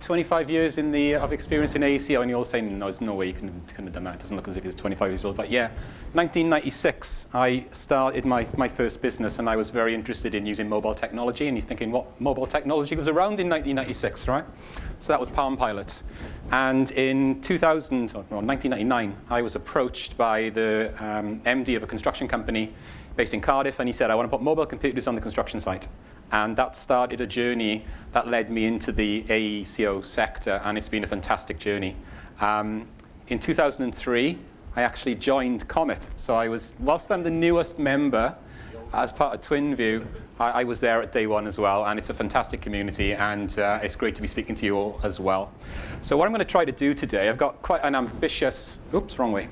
25 years of experience in AEC, and you're all saying, no, there's no way you couldn't have done that. It doesn't look as if it's 25 years old. But yeah, 1996, I started my first business, and I was very interested in using mobile technology. And you're thinking, what mobile technology was around in 1996, right? So that was Palm Pilot. And in 1999, I was approached by the MD of a construction company based in Cardiff, and he said, I want to put mobile computers on the construction site. And that started a journey that led me into the AECO sector, and it's been a fantastic journey. In 2003, I actually joined COMIT. So whilst I'm the newest member as part of TwinView, I was there at day one as well, and it's a fantastic community, and it's great to be speaking to you all as well. So what I'm going to try to do today, I've got quite an ambitious, oops, wrong way.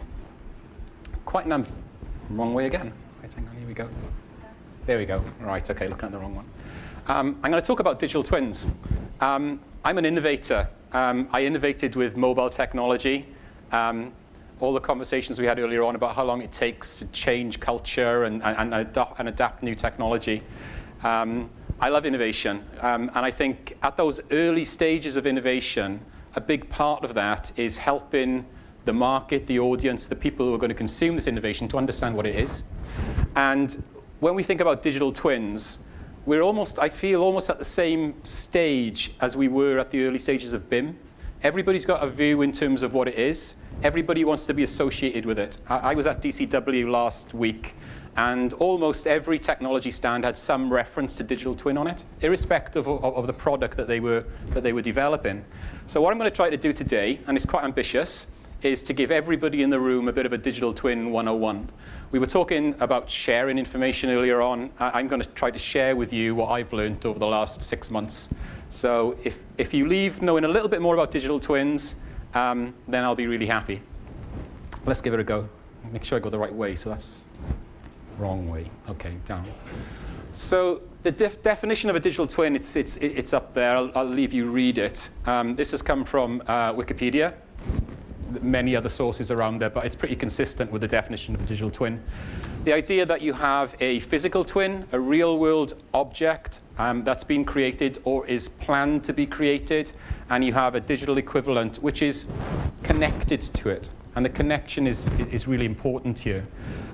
Wrong way again. Right, hang on, here we go. There we go. Right, okay, looking at the wrong one. I'm going to talk about digital twins. I'm an innovator. I innovated with mobile technology. All the conversations we had earlier on about how long it takes to change culture and adapt new technology. I love innovation. And I think at those early stages of innovation, a big part of that is helping the market, the audience, the people who are going to consume this innovation to understand what it is. And when we think about digital twins, I feel almost at the same stage as we were at the early stages of BIM. Everybody's got a view in terms of what it is. Everybody wants to be associated with it. I was at DCW last week, and almost every technology stand had some reference to digital twin on it, irrespective of the product that they were developing. So what I'm going to try to do today, and it's quite ambitious, is to give everybody in the room a bit of a digital twin 101. We were talking about sharing information earlier on. I'm going to try to share with you what I've learned over the last 6 months. So if you leave knowing a little bit more about digital twins, then I'll be really happy. Let's give it a go. Make sure I go the right way. So that's wrong way. Okay, down. So the definition of a digital twin, it's up there. I'll leave you read it. This has come from Wikipedia. Many other sources around there, but it's pretty consistent with the definition of a digital twin. The idea that you have a physical twin, a real-world object that's been created or is planned to be created, and you have a digital equivalent which is connected to it. And the connection is really important here.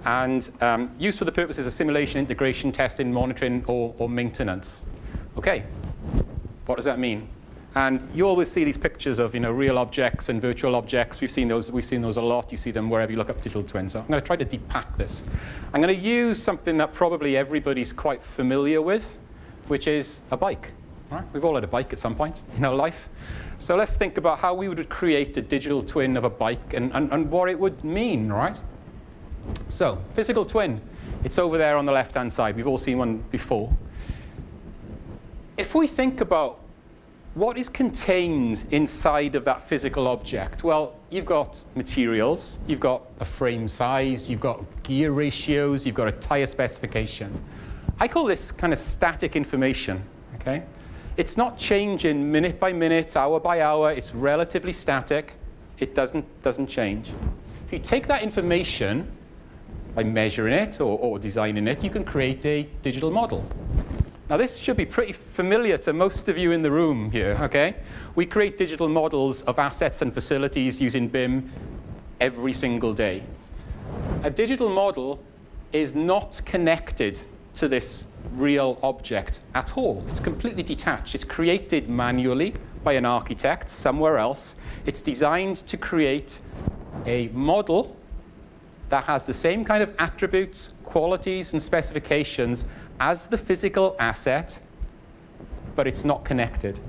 And used for the purposes of simulation, integration, testing, monitoring, or maintenance. Okay, what does that mean? And you always see these pictures of real objects and virtual objects. We've seen those a lot. You see them wherever you look up digital twins. So I'm going to try to depack this. I'm going to use something that probably everybody's quite familiar with, which is a bike. Right? We've all had a bike at some point in our life. So let's think about how we would create a digital twin of a bike and what it would mean, right? So, physical twin. It's over there on the left-hand side. We've all seen one before. If we think about what is contained inside of that physical object? Well, you've got materials, you've got a frame size, you've got gear ratios, you've got a tire specification. I call this kind of static information, okay? It's not changing minute by minute, hour by hour. It's relatively static. It doesn't change. If you take that information by measuring it or designing it, you can create a digital model. Now, this should be pretty familiar to most of you in the room here, okay? We create digital models of assets and facilities using BIM every single day. A digital model is not connected to this real object at all. It's completely detached. It's created manually by an architect somewhere else. It's designed to create a model that has the same kind of attributes, qualities, and specifications as the physical asset, but it's not connected.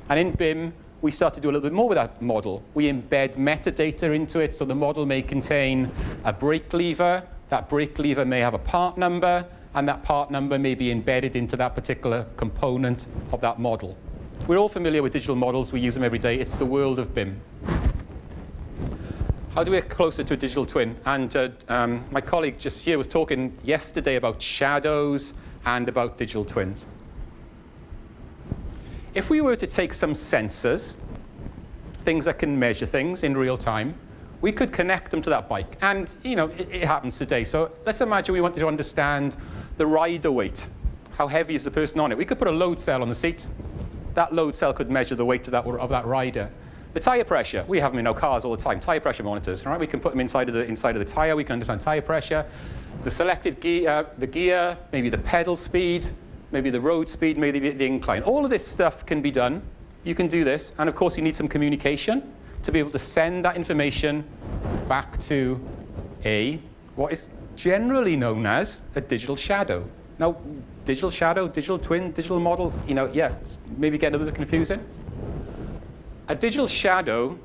And in BIM, we start to do a little bit more with that model. We embed metadata into it, so the model may contain a brake lever. That brake lever may have a part number, and that part number may be embedded into that particular component of that model. We're all familiar with digital models. We use them every day. It's the world of BIM. How do we get closer to a digital twin? And my colleague just here was talking yesterday about shadows and about digital twins. If we were to take some sensors, things that can measure things in real time, we could connect them to that bike. And it happens today. So let's imagine we wanted to understand the rider weight. How heavy is the person on it? We could put a load cell on the seat. That load cell could measure the weight of that rider. The tire pressure, we have them in our cars all the time, tire pressure monitors, right? We can put them inside of the tire, we can understand tire pressure. The selected gear, maybe the pedal speed, maybe the road speed, maybe the incline. All of this stuff can be done. You can do this, and of course you need some communication to be able to send that information back to what is generally known as a digital shadow. Now, digital shadow, digital twin, digital model, yeah, maybe get a little bit confusing. A digital shadow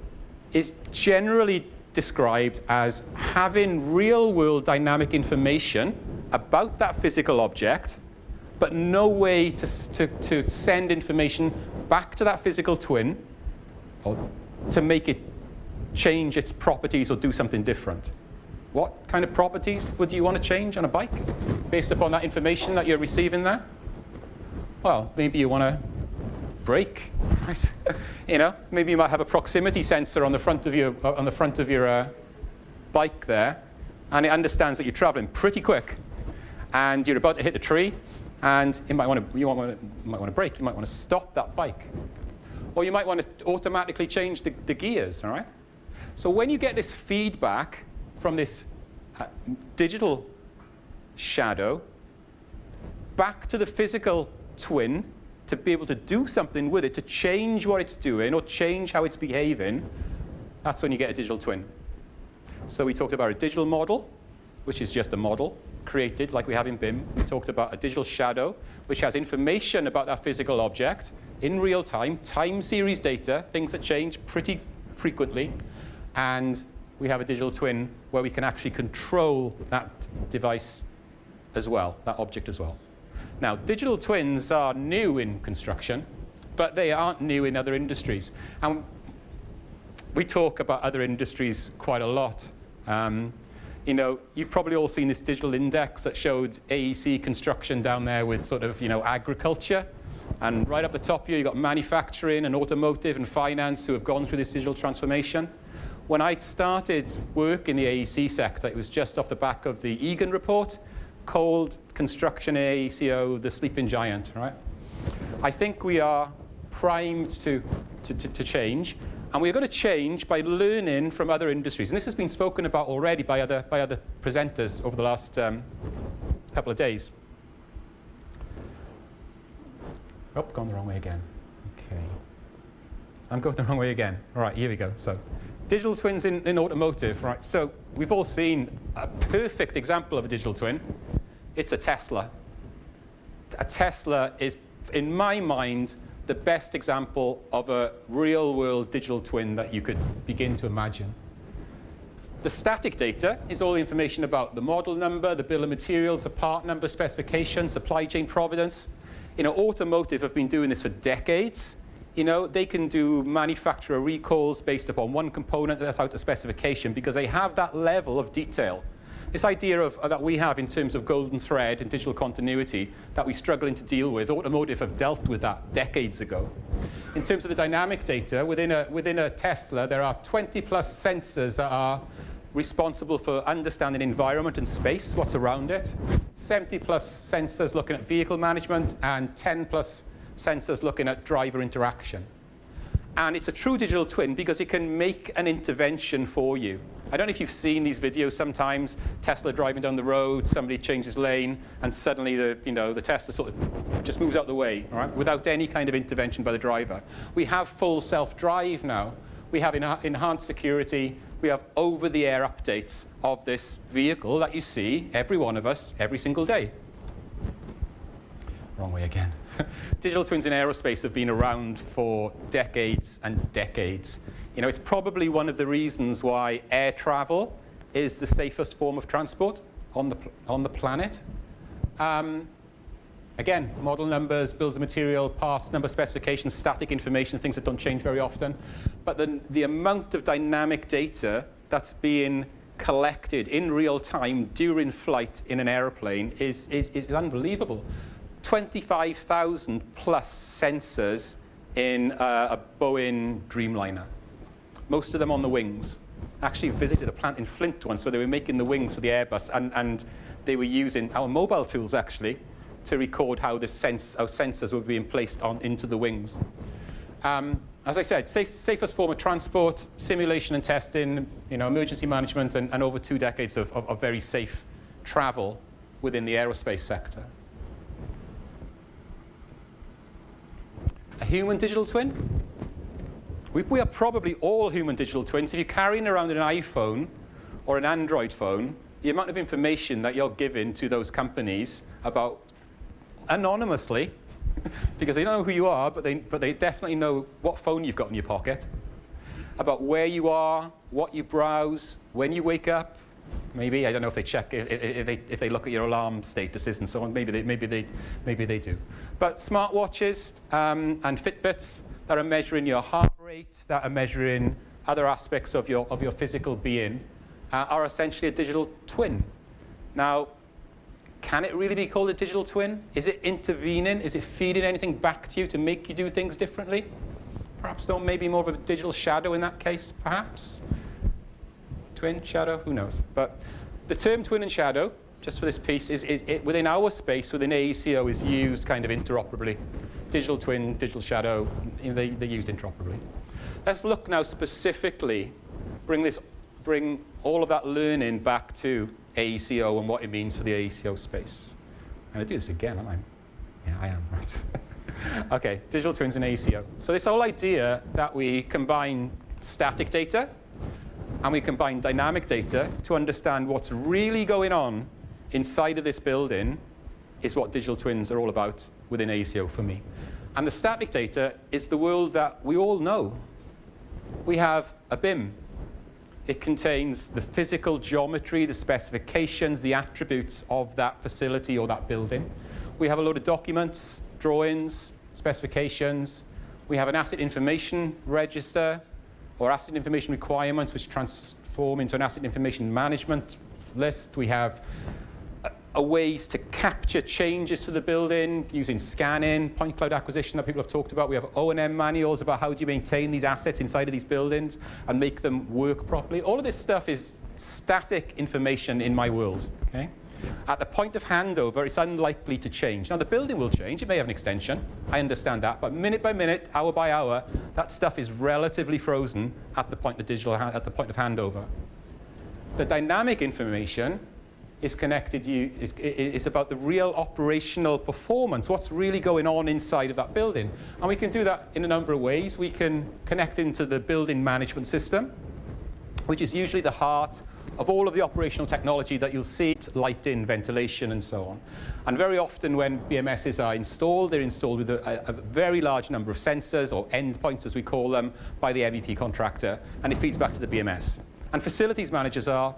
is generally described as having real-world dynamic information about that physical object, but no way to send information back to that physical twin or to make it change its properties or do something different. What kind of properties would you want to change on a bike based upon that information that you're receiving there? Well, maybe you want to brake, right? Maybe you might have a proximity sensor on the front of your bike there, and it understands that you're traveling pretty quick, and you're about to hit a tree, and you might want to brake. You might want to stop that bike, or you might want to automatically change the gears. All right. So when you get this feedback from this digital shadow back to the physical twin, to be able to do something with it, to change what it's doing or change how it's behaving, that's when you get a digital twin. So we talked about a digital model, which is just a model. created, like we have in BIM. We talked about a digital shadow, which has information about that physical object in real time, time series data, things that change pretty frequently. And we have a digital twin where we can actually control that device as well, that object as well. Now, digital twins are new in construction, but they aren't new in other industries. And we talk about other industries quite a lot. You know, you've probably all seen this digital index that showed AEC construction down there with sort of, you know, agriculture. And right up the top here, you've got manufacturing and automotive and finance who have gone through this digital transformation. When I started work in the AEC sector, it was just off the back of the Egan report, called Construction AECO the sleeping giant, right? I think we are primed to change. And we're going to change by learning from other industries. And this has been spoken about already by other presenters over the last couple of days. Oh, gone the wrong way again. Okay. I'm going the wrong way again. All right, here we go. So, digital twins in automotive, right? So, we've all seen a perfect example of a digital twin. It's a Tesla. A Tesla is, in my mind, the best example of a real-world digital twin that you could begin to imagine. The static data is all the information about the model number, the bill of materials, the part number, specification, supply chain provenance. You know, automotive have been doing this for decades. You know, they can do manufacturer recalls based upon one component that's out of specification because they have that level of detail. This idea of, that we have in terms of golden thread and digital continuity that we're struggling to deal with, automotive have dealt with that decades ago. In terms of the dynamic data, within a Tesla, there are 20 plus sensors that are responsible for understanding environment and space, what's around it, 70 plus sensors looking at vehicle management, and 10 plus sensors looking at driver interaction. And it's a true digital twin because it can make an intervention for you. I don't know if you've seen these videos sometimes, Tesla driving down the road, somebody changes lane, and suddenly the Tesla sort of just moves out the way, right, without any kind of intervention by the driver. We have full self-drive now. We have enhanced security. We have over-the-air updates of this vehicle that you see, every one of us, every single day. Wrong way again. Digital twins in aerospace have been around for decades and decades. You know, it's probably one of the reasons why air travel is the safest form of transport on the planet. Again, model numbers, bills of material, parts number, specifications, static information, things that don't change very often. But the amount of dynamic data that's being collected in real time during flight in an airplane is unbelievable. 25,000 plus sensors in a Boeing Dreamliner. Most of them on the wings. I actually visited a plant in Flint once where they were making the wings for the Airbus, and they were using our mobile tools actually to record how sensors were being placed into the wings. As I said, safest form of transport, simulation and testing, you know, emergency management, and over 2 decades of very safe travel within the aerospace sector. A human digital twin? We are probably all human digital twins. If you're carrying around an iPhone or an Android phone, the amount of information that you're giving to those companies about anonymously, because they don't know who you are, but they definitely know what phone you've got in your pocket, about where you are, what you browse, when you wake up. Maybe, I don't know if they check, if they look at your alarm statuses and so on. Maybe they do. But smartwatches and Fitbits that are measuring your heart rate, that are measuring other aspects of your physical being, are essentially a digital twin. Now, can it really be called a digital twin? Is it intervening? Is it feeding anything back to you to make you do things differently? Perhaps not. Maybe more of a digital shadow in that case, perhaps. Twin, shadow, who knows? But the term twin and shadow, just for this piece, is within our space, within AECO, is used kind of interoperably. Digital twin, digital shadow, they're used interoperably. Let's look now specifically, bring all of that learning back to AECO and what it means for the AECO space. I'm going to do this again, am I? Yeah, I am, right. Okay, digital twins and AECO. So this whole idea that we combine static data and we combine dynamic data to understand what's really going on inside of this building is what digital twins are all about within AECO for me. And the static data is the world that we all know. We have a BIM. It contains the physical geometry, the specifications, the attributes of that facility or that building. We have a load of documents, drawings, specifications. We have an asset information register or asset information requirements which transform into an asset information management list. We have ways to capture changes to the building using scanning, point cloud acquisition that people have talked about. We have O&M manuals about how do you maintain these assets inside of these buildings and make them work properly. All of this stuff is static information in my world. Okay? At the point of handover, it's unlikely to change. Now, the building will change. It may have an extension. I understand that. But minute by minute, hour by hour, that stuff is relatively frozen at the point of at the point of handover. The dynamic information is connected, is about the real operational performance, what's really going on inside of that building. And we can do that in a number of ways. We can connect into the building management system, which is usually the heart of all of the operational technology that you'll see, lighting, ventilation, and so on. And very often when BMSs are installed, they're installed with a very large number of sensors, or endpoints as we call them, by the MEP contractor, and it feeds back to the BMS. And facilities managers are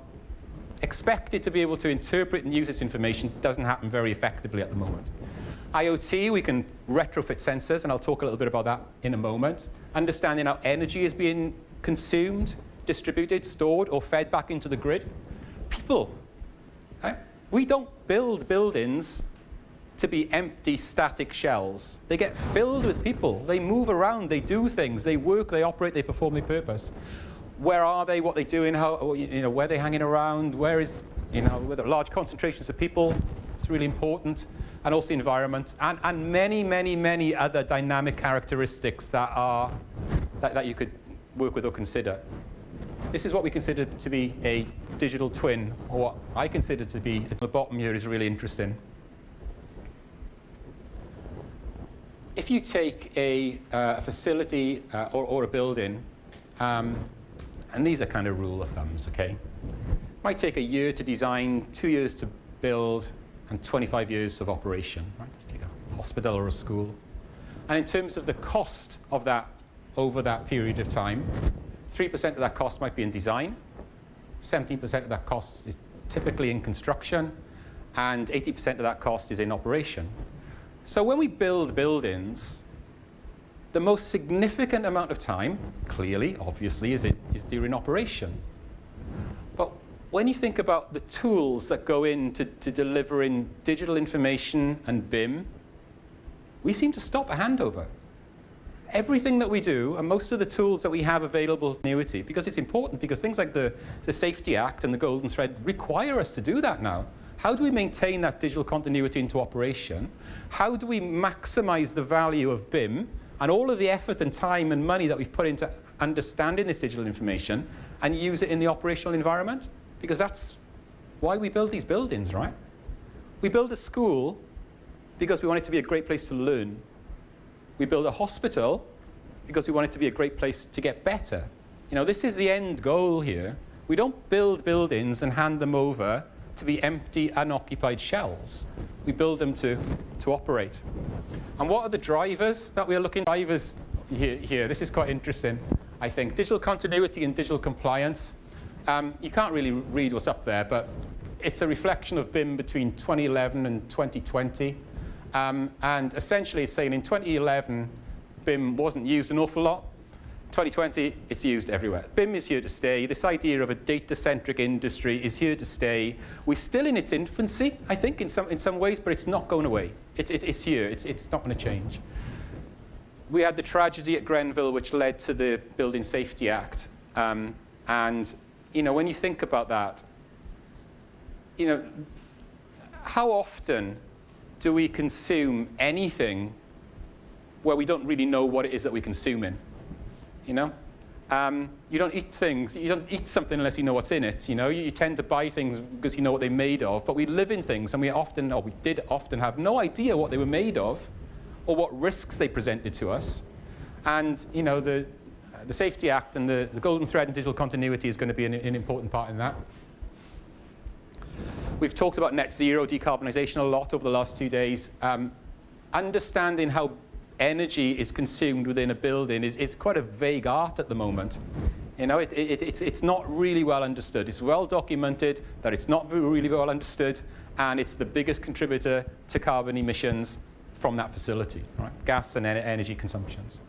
expected to be able to interpret and use this information. Doesn't happen very effectively at the moment. IoT, we can retrofit sensors, and I'll talk a little bit about that in a moment. Understanding how energy is being consumed, distributed, stored, or fed back into the grid. People. Right? We don't build buildings to be empty, static shells. They get filled with people. They move around, they do things, they work, they operate, they perform their purpose. Where are they, what they're doing, how, where they're hanging around, where is, where there are large concentrations of people, it's really important, and also the environment, and many, many, many other dynamic characteristics that you could work with or consider. This is what we consider to be a digital twin, or what I consider to be, the bottom here is really interesting. If you take a facility or a building, and these are kind of rule of thumbs, okay? It might take a year to design, 2 years to build, and 25 years of operation, right? Let's take a hospital or a school. And in terms of the cost of that over that period of time, 3% of that cost might be in design, 17% of that cost is typically in construction, and 80% of that cost is in operation. So when we build buildings, the most significant amount of time, clearly, obviously, is during operation. But when you think about the tools that go into delivering digital information and BIM, we seem to stop at handover. Everything that we do, and most of the tools that we have available in continuity, because it's important, because things like the Safety Act and the Golden Thread require us to do that now. How do we maintain that digital continuity into operation? How do we maximize the value of BIM and all of the effort and time and money that we've put into understanding this digital information and use it in the operational environment? Because that's why we build these buildings, right? We build a school because we want it to be a great place to learn. We build a hospital because we want it to be a great place to get better. This is the end goal here. We don't build buildings and hand them over to be empty, unoccupied shells. We build them to operate. And what are the drivers that we are looking at? Drivers here. This is quite interesting, I think. Digital continuity and digital compliance. You can't really read what's up there, but it's a reflection of BIM between 2011 and 2020. And essentially, it's saying in 2011, BIM wasn't used an awful lot. 2020, it's used everywhere. BIM is here to stay. This idea of a data-centric industry is here to stay. We're still in its infancy, I think, in some ways, but it's not going away. It's here. It's not going to change. We had the tragedy at Grenville, which led to the Building Safety Act. And when you think about that, how often do we consume anything where we don't really know what it is that we're consuming? You don't eat things. You don't eat something unless you know what's in it. You tend to buy things because you know what they're made of. But we live in things, and we did often have no idea what they were made of, or what risks they presented to us. And the Safety Act and the Golden Thread and digital continuity is going to be an important part in that. We've talked about net zero decarbonisation a lot over the last 2 days. Understanding how energy is consumed within a building is quite a vague art at the moment. You know, it's not really well understood. It's well documented that it's not really well understood, and it's the biggest contributor to carbon emissions from that facility, right? Gas and energy consumptions.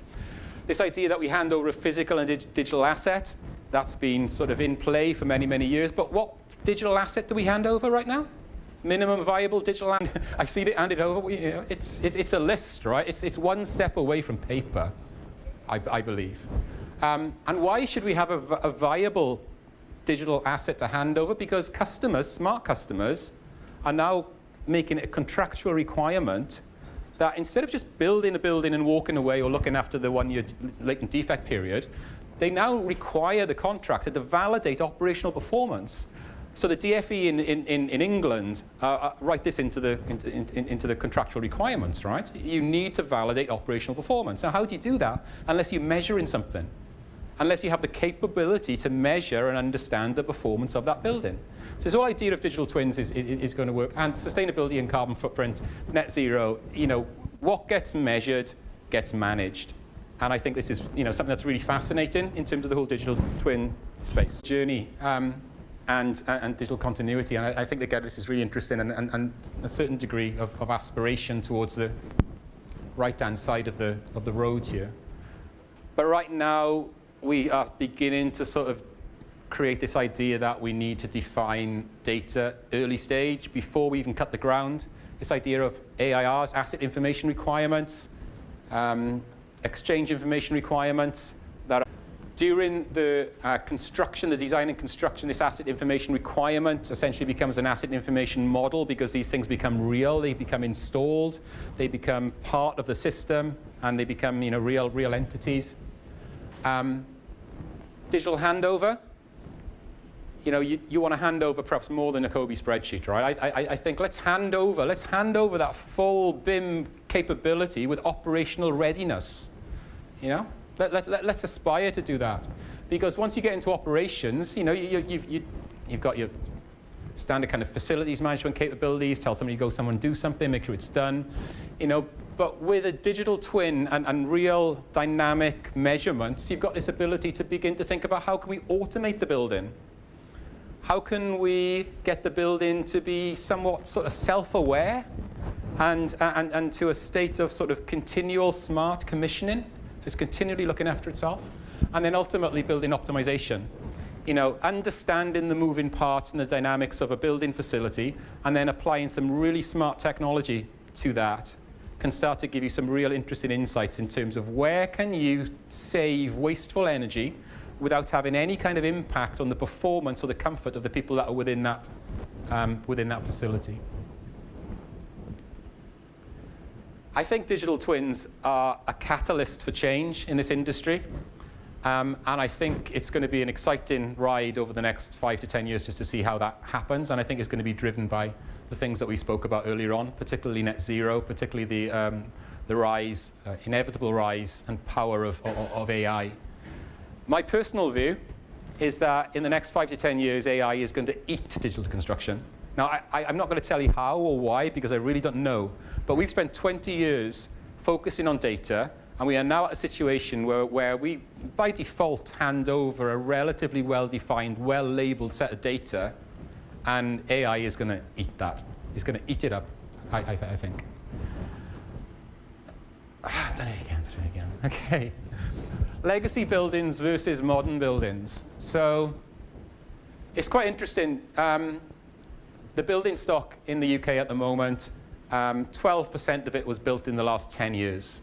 This idea that we hand over a physical and digital asset, that's been sort of in play for many, many years. But what digital asset do we hand over right now? Minimum viable digital, I've seen it handed over. You know, it's a list, right? It's one step away from paper, I believe. And why should we have a viable digital asset to hand over? Because customers, smart customers, are now making it a contractual requirement that instead of just building a building and walking away or looking after the 1-year latent defect period, they now require the contractor to validate operational performance. So the DFE in England write this into the contractual requirements, right? You need to validate operational performance. Now, how do you do that unless you're measuring something? Unless you have the capability to measure and understand the performance of that building. So this whole idea of digital twins is going to work. And sustainability and carbon footprint, net zero, you know, what gets measured gets managed. And I think this is, you know, something that's really fascinating in terms of the whole digital twin space journey and digital continuity. And I think, again, this is really interesting and a certain degree of aspiration towards the right-hand side of the road here. But right now, we are beginning to sort of create this idea that we need to define data early stage before we even cut the ground. This idea of AIRs, asset information requirements, exchange information requirements, that are during the construction, the design and construction, this asset information requirement essentially becomes an asset information model because these things become real, they become installed, they become part of the system, and they become, you know, real entities. Digital handover, you know, you want to hand over perhaps more than a COBE spreadsheet, right? I think let's hand over that full BIM capability with operational readiness, you know? Let's aspire to do that. Because once you get into operations, you know, you've got your standard kind of facilities management capabilities, tell somebody to go somewhere and do something, make sure it's done, you know. But with a digital twin and real dynamic measurements, you've got this ability to begin to think about how can we automate the building? How can we get the building to be somewhat sort of self-aware and to a state of sort of continual smart commissioning? So it's continually looking after itself. And then ultimately building optimization. You know, understanding the moving parts and the dynamics of a building facility and then applying some really smart technology to that can start to give you some real interesting insights in terms of where can you save wasteful energy without having any kind of impact on the performance or the comfort of the people that are within that facility. I think digital twins are a catalyst for change in this industry. And I think it's going to be an exciting ride over the next 5 to 10 years just to see how that happens. And I think it's going to be driven by the things that we spoke about earlier on, particularly net zero, particularly the rise, inevitable rise and power of AI. My personal view is that in the next 5 to 10 years, AI is going to eat digital construction. Now, I'm not going to tell you how or why, because I really don't know. But we've spent 20 years focusing on data, and we are now at a situation where we, by default, hand over a relatively well-defined, well-labeled set of data, and AI is going to eat that. It's going to eat it up, I think. Done it again. Okay. Legacy buildings versus modern buildings. So it's quite interesting. The building stock in the UK at the moment, 12% of it was built in the last 10 years.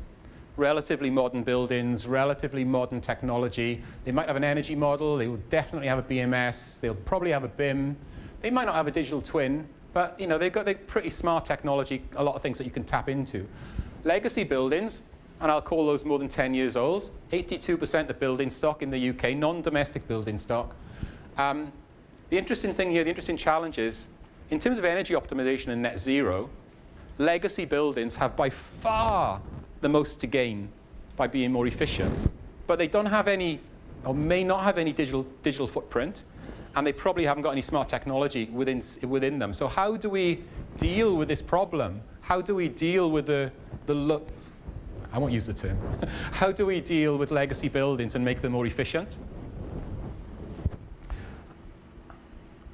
Relatively modern buildings, relatively modern technology. They might have an energy model. They will definitely have a BMS. They'll probably have a BIM. They might not have a digital twin, but you know, they've got pretty smart technology, a lot of things that you can tap into. Legacy buildings, and I'll call those more than 10 years old, 82% of building stock in the UK, non-domestic building stock. The interesting thing here, the interesting challenge is, in terms of energy optimization and net zero, legacy buildings have by far the most to gain by being more efficient, but they don't have any, or may not have any digital footprint, and they probably haven't got any smart technology within them. So how do we deal with this problem? How do we deal with I won't use the term. How do we deal with legacy buildings and make them more efficient?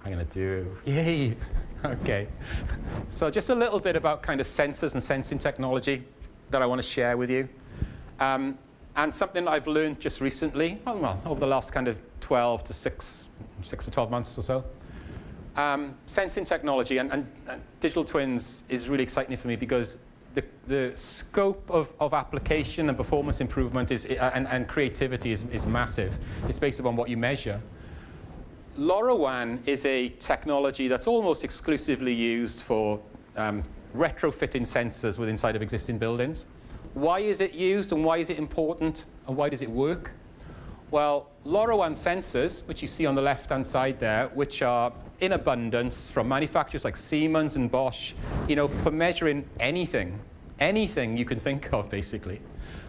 I'm going to do, yay, okay. So just a little bit about kind of sensors and sensing technology that I want to share with you. And something that I've learned just recently, well, over the last kind of 12 to 6 to 12 months or so. Sensing technology and digital twins is really exciting for me because the scope of application and performance improvement and creativity is massive. It's based upon what you measure. LoRaWAN is a technology that's almost exclusively used for retrofitting sensors within inside of existing buildings. Why is it used and why is it important and why does it work? Well, LoRaWAN sensors, which you see on the left-hand side there, which are in abundance from manufacturers like Siemens and Bosch, for measuring anything you can think of, basically,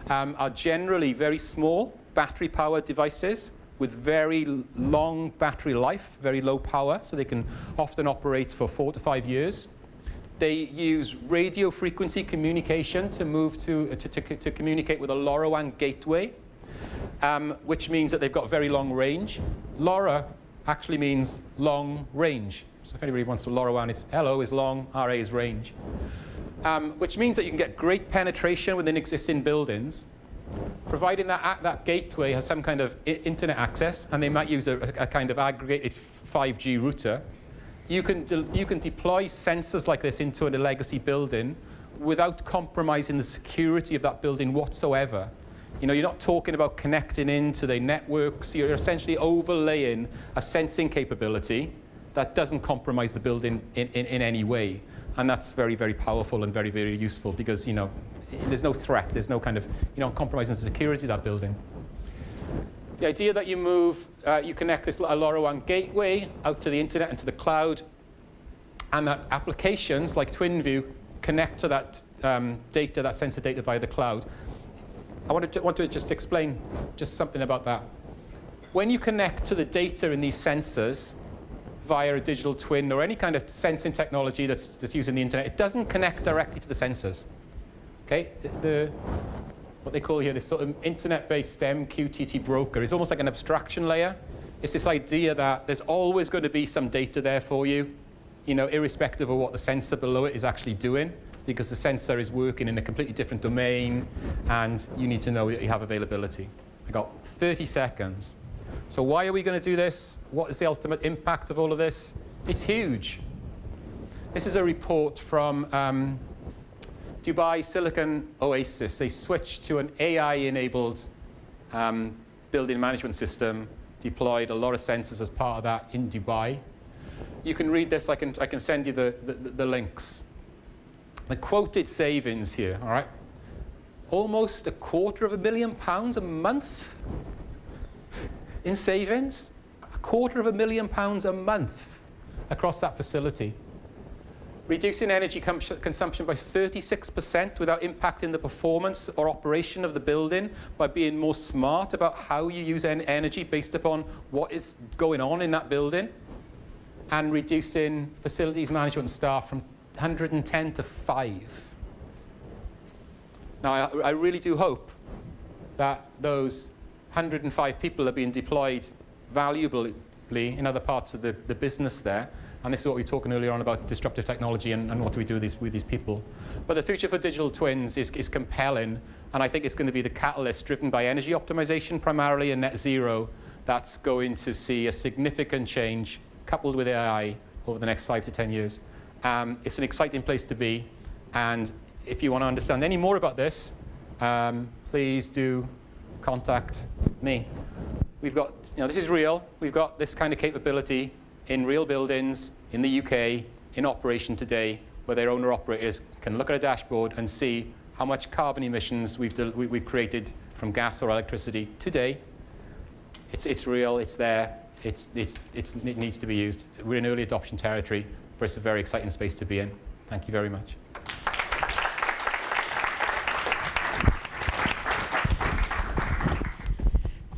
are generally very small battery-powered devices with very long battery life, very low power, so they can often operate for 4 to 5 years. They use radio frequency communication to move to communicate with a LoRaWAN gateway, which means that they've got very long range. LoRa actually means long range. So if anybody wants to LoRaWAN, it's LO is long, RA is range. Which means that you can get great penetration within existing buildings, providing that gateway has some kind of internet access, and they might use a kind of aggregated 5G router. You can deploy sensors like this into a legacy building without compromising the security of that building whatsoever. You're not talking about connecting into the networks. You're essentially overlaying a sensing capability that doesn't compromise the building in any way. And that's very, very powerful and very, very useful because, there's no threat. There's no kind of, compromising the security of that building. The idea that you connect this LoRaWAN gateway out to the internet and to the cloud, and that applications like TwinView connect to that data, that sensor data via the cloud. I want to just explain just something about that. When you connect to the data in these sensors via a digital twin or any kind of sensing technology that's using the internet, it doesn't connect directly to the sensors. Okay? What they call here this sort of internet-based MQTT broker is almost like an abstraction layer. It's this idea that there's always going to be some data there for you, irrespective of what the sensor below it is actually doing, because the sensor is working in a completely different domain, and you need to know that you have availability. I got 30 seconds. So why are we going to do this? What is the ultimate impact of all of this? It's huge. This is a report from Dubai Silicon Oasis. They switched to an AI-enabled building management system, deployed a lot of sensors as part of that in Dubai. You can read this. I can send you the links. The quoted savings here, all right? Almost £250,000 a month in savings. £250,000 a month across that facility. Reducing energy consumption by 36% without impacting the performance or operation of the building by being more smart about how you use energy based upon what is going on in that building. And reducing facilities management staff from 110 to 5. Now, I really do hope that those 105 people are being deployed valuably in other parts of the business there. And this is what we were talking earlier on about disruptive technology and what do we do with these people. But the future for digital twins is compelling, and I think it's going to be the catalyst driven by energy optimization primarily and net zero that's going to see a significant change coupled with AI over the next 5 to 10 years. It's an exciting place to be, and if you want to understand any more about this, please do contact me. We've got, this is real. We've got this kind of capability in real buildings in the UK in operation today, where their owner-operators can look at a dashboard and see how much carbon emissions we've created from gas or electricity today. It's real. It's there. It needs to be used. We're in early adoption territory, but it's a very exciting space to be in. Thank you very much.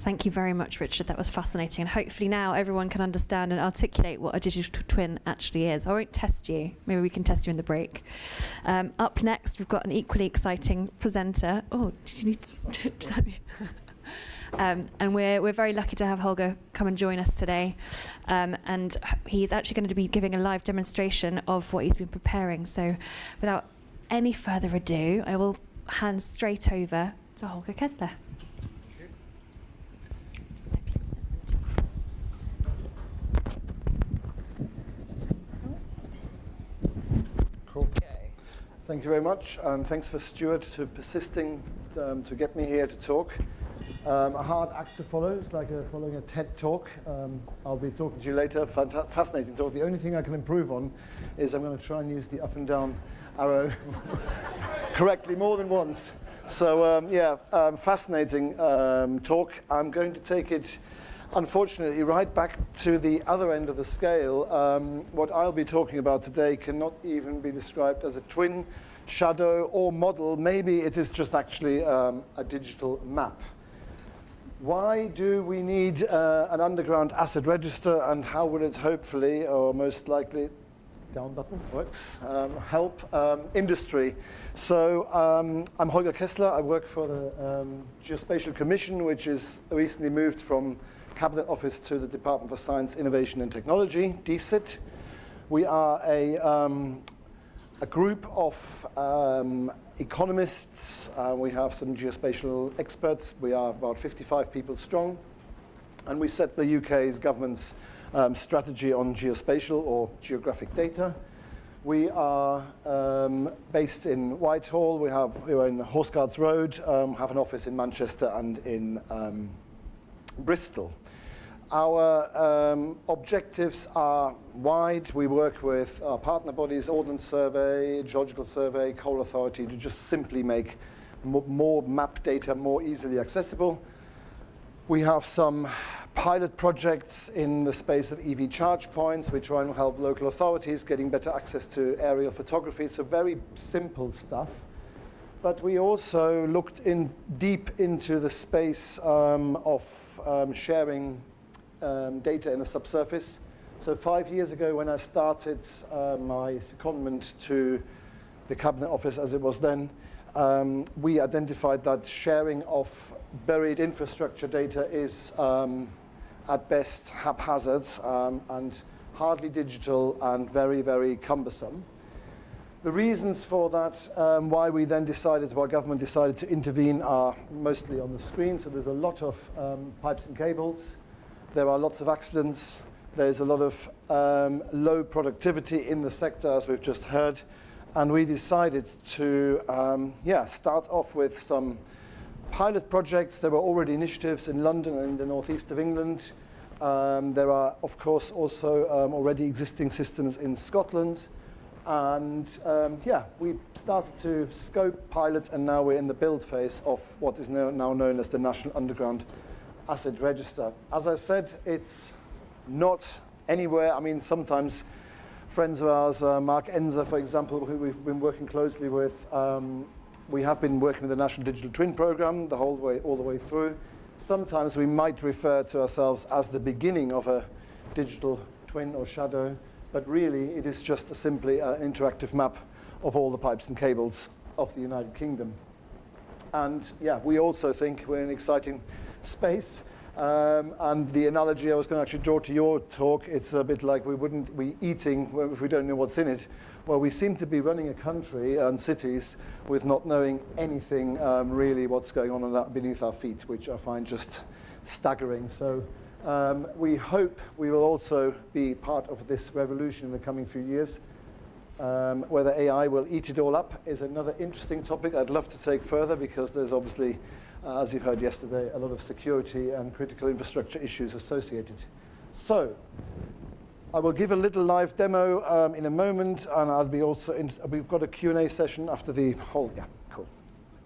Thank you very much, Richard. That was fascinating. And hopefully now everyone can understand and articulate what a digital twin actually is. I won't test you. Maybe we can test you in the break. Up next, we've got an equally exciting presenter. Oh, did you need to... and we're very lucky to have Holger come and join us today. And he's actually going to be giving a live demonstration of what he's been preparing. So without any further ado, I will hand straight over to Holger Kessler. Cool. Thank you very much, and thanks for Stuart for persisting to get me here to talk. A hard act to follow. It's like following a TED talk. I'll be talking to you later. Fascinating talk. The only thing I can improve on is I'm going to try and use the up and down arrow correctly more than once. So fascinating talk. I'm going to take it, unfortunately, right back to the other end of the scale. What I'll be talking about today cannot even be described as a twin, shadow, or model. Maybe it is just actually a digital map. Why do we need an underground asset register, and how will it hopefully, or most likely, down button works, help industry? So I'm Holger Kessler. I work for the Geospatial Commission, which is recently moved from Cabinet Office to the Department for Science, Innovation and Technology, DCIT. We are a group of economists. We have some geospatial experts. We are about 55 people strong. And we set the UK's government's strategy on geospatial or geographic data. We are based in Whitehall. We are in Horse Guards Road, have an office in Manchester and in Bristol. Our objectives are wide. We work with our partner bodies, Ordnance Survey, Geological Survey, Coal Authority, to just simply make more map data more easily accessible. We have some pilot projects in the space of EV charge points. We try and help local authorities getting better access to aerial photography. So very simple stuff. But we also looked deep into the space of sharing data in the subsurface. So 5 years ago, when I started my secondment to the Cabinet Office, as it was then, we identified that sharing of buried infrastructure data is at best haphazard and hardly digital and very, very cumbersome. The reasons for that, why we then decided, why government decided to intervene, are mostly on the screen. So there's a lot of pipes and cables. There are lots of accidents. There's a lot of low productivity in the sector, as we've just heard. And we decided to start off with some pilot projects. There were already initiatives in London and in the northeast of England. There are, of course, also already existing systems in Scotland. And we started to scope, pilot, and now we're in the build phase of what is now known as the National Underground Asset Register. As I said, it's not anywhere. I mean, sometimes friends of ours, Mark Enzer, for example, who we've been working closely with, we have been working with the National Digital Twin Programme all the way through. Sometimes we might refer to ourselves as the beginning of a digital twin or shadow, but really it is just simply an interactive map of all the pipes and cables of the United Kingdom. And we also think we're in an exciting space. And the analogy I was going to actually draw to your talk, it's a bit like we wouldn't be eating if we don't know what's in it. Well, we seem to be running a country and cities with not knowing anything really what's going on beneath our feet, which I find just staggering. So we hope we will also be part of this revolution in the coming few years. Whether AI will eat it all up is another interesting topic I'd love to take further, because there's obviously, as you heard yesterday, a lot of security and critical infrastructure issues associated. So I will give a little live demo in a moment, and I'll be also we've got a Q&A session after the whole, cool.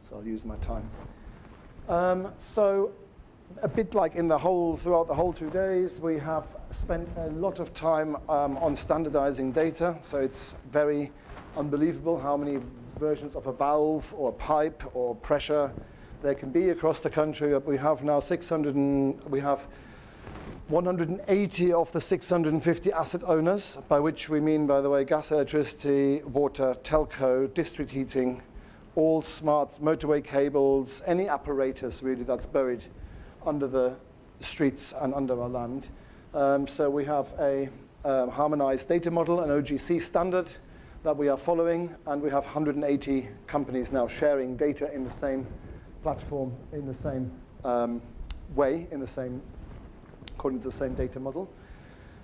So I'll use my time. So a bit like throughout the whole 2 days, we have spent a lot of time on standardizing data. So it's very unbelievable how many versions of a valve or a pipe or pressure they can be across the country. We have now 180 of the 650 asset owners, by which we mean, by the way, gas, electricity, water, telco, district heating, all smart motorway cables, any apparatus really that's buried under the streets and under our land. So we have a harmonized data model, an OGC standard that we are following, and we have 180 companies now sharing data in the same platform, in the same way, according to the same data model.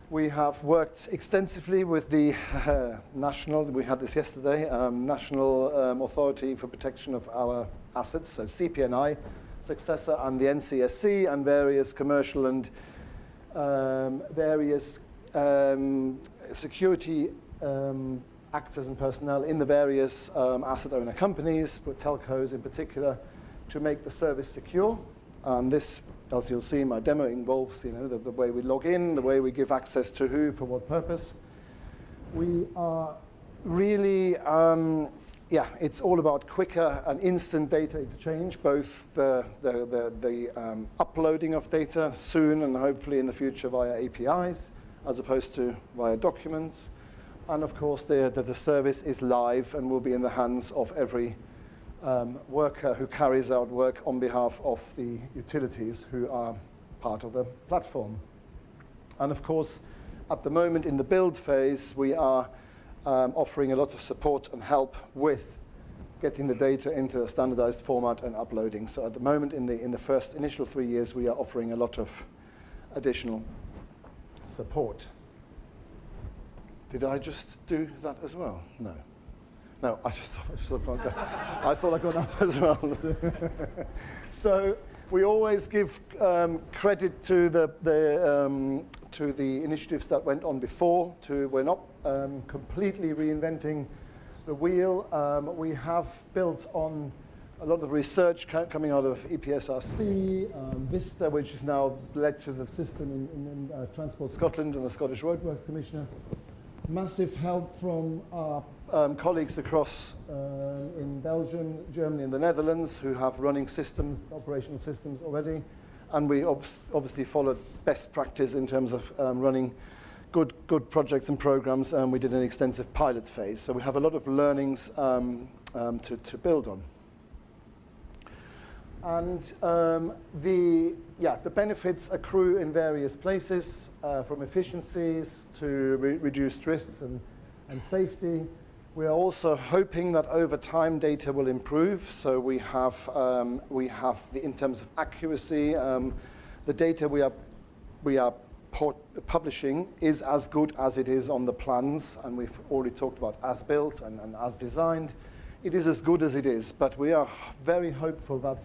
We have worked extensively with the national, we had this yesterday, National Authority for Protection of Our Assets, so CPNI, successor, and the NCSC, and various commercial and various security actors and personnel in the various asset owner companies, but telcos in particular, to make the service secure. And this, as you'll see in my demo, involves the way we log in, the way we give access to who, for what purpose. We are really, it's all about quicker and instant data exchange, both the uploading of data soon and hopefully in the future via APIs, as opposed to via documents. And of course, the service is live and will be in the hands of every worker who carries out work on behalf of the utilities who are part of the platform. And of course, at the moment in the build phase, we are offering a lot of support and help with getting the data into a standardized format and uploading. So at the moment, in the first initial 3 years, we are offering a lot of additional support. Did I just do that as well? No. No, I thought I got up as well. So we always give credit to the initiatives that went on before. We're not completely reinventing the wheel. We have built on a lot of research coming out of EPSRC, Vista, which has now led to the system in Transport Scotland and the Scottish Roadworks Commissioner. Massive help from our colleagues across in Belgium, Germany, and the Netherlands, who have running systems, operational systems already. And we obviously followed best practice in terms of running good projects and programs, and we did an extensive pilot phase. So we have a lot of learnings to build on. And the benefits accrue in various places, from efficiencies to reduced risks and safety. We are also hoping that over time data will improve. So we have in terms of accuracy, the data we are publishing is as good as it is on the plans, and we've already talked about as built and as designed. It is as good as it is, but we are very hopeful that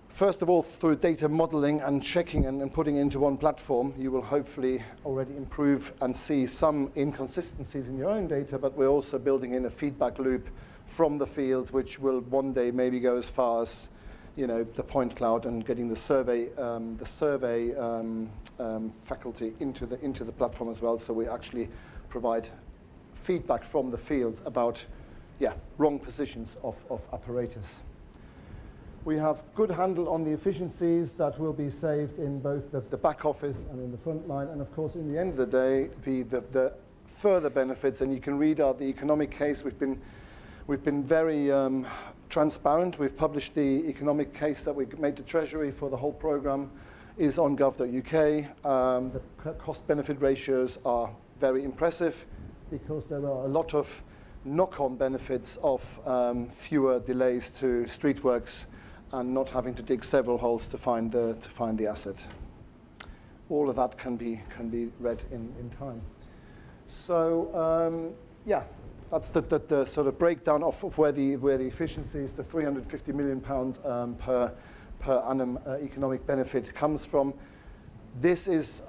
first of all, through data modeling and checking and putting into one platform, you will hopefully already improve and see some inconsistencies in your own data, but we're also building in a feedback loop from the field, which will one day maybe go as far as, the point cloud and getting the survey faculty into the platform as well. So we actually provide feedback from the field about, wrong positions of apparatus. We have good handle on the efficiencies that will be saved in both the back office and in the front line. And of course, in the end of the day, the further benefits, and you can read out the economic case. We've been very transparent. We've published the economic case that we made to Treasury for the whole program, is on gov.uk. The cost-benefit ratios are very impressive because there are a lot of knock-on benefits of fewer delays to street works and not having to dig several holes to find the asset. All of that can be read in time. So that's the sort of breakdown of where the efficiencies, the £350 million per annum economic benefit comes from. This is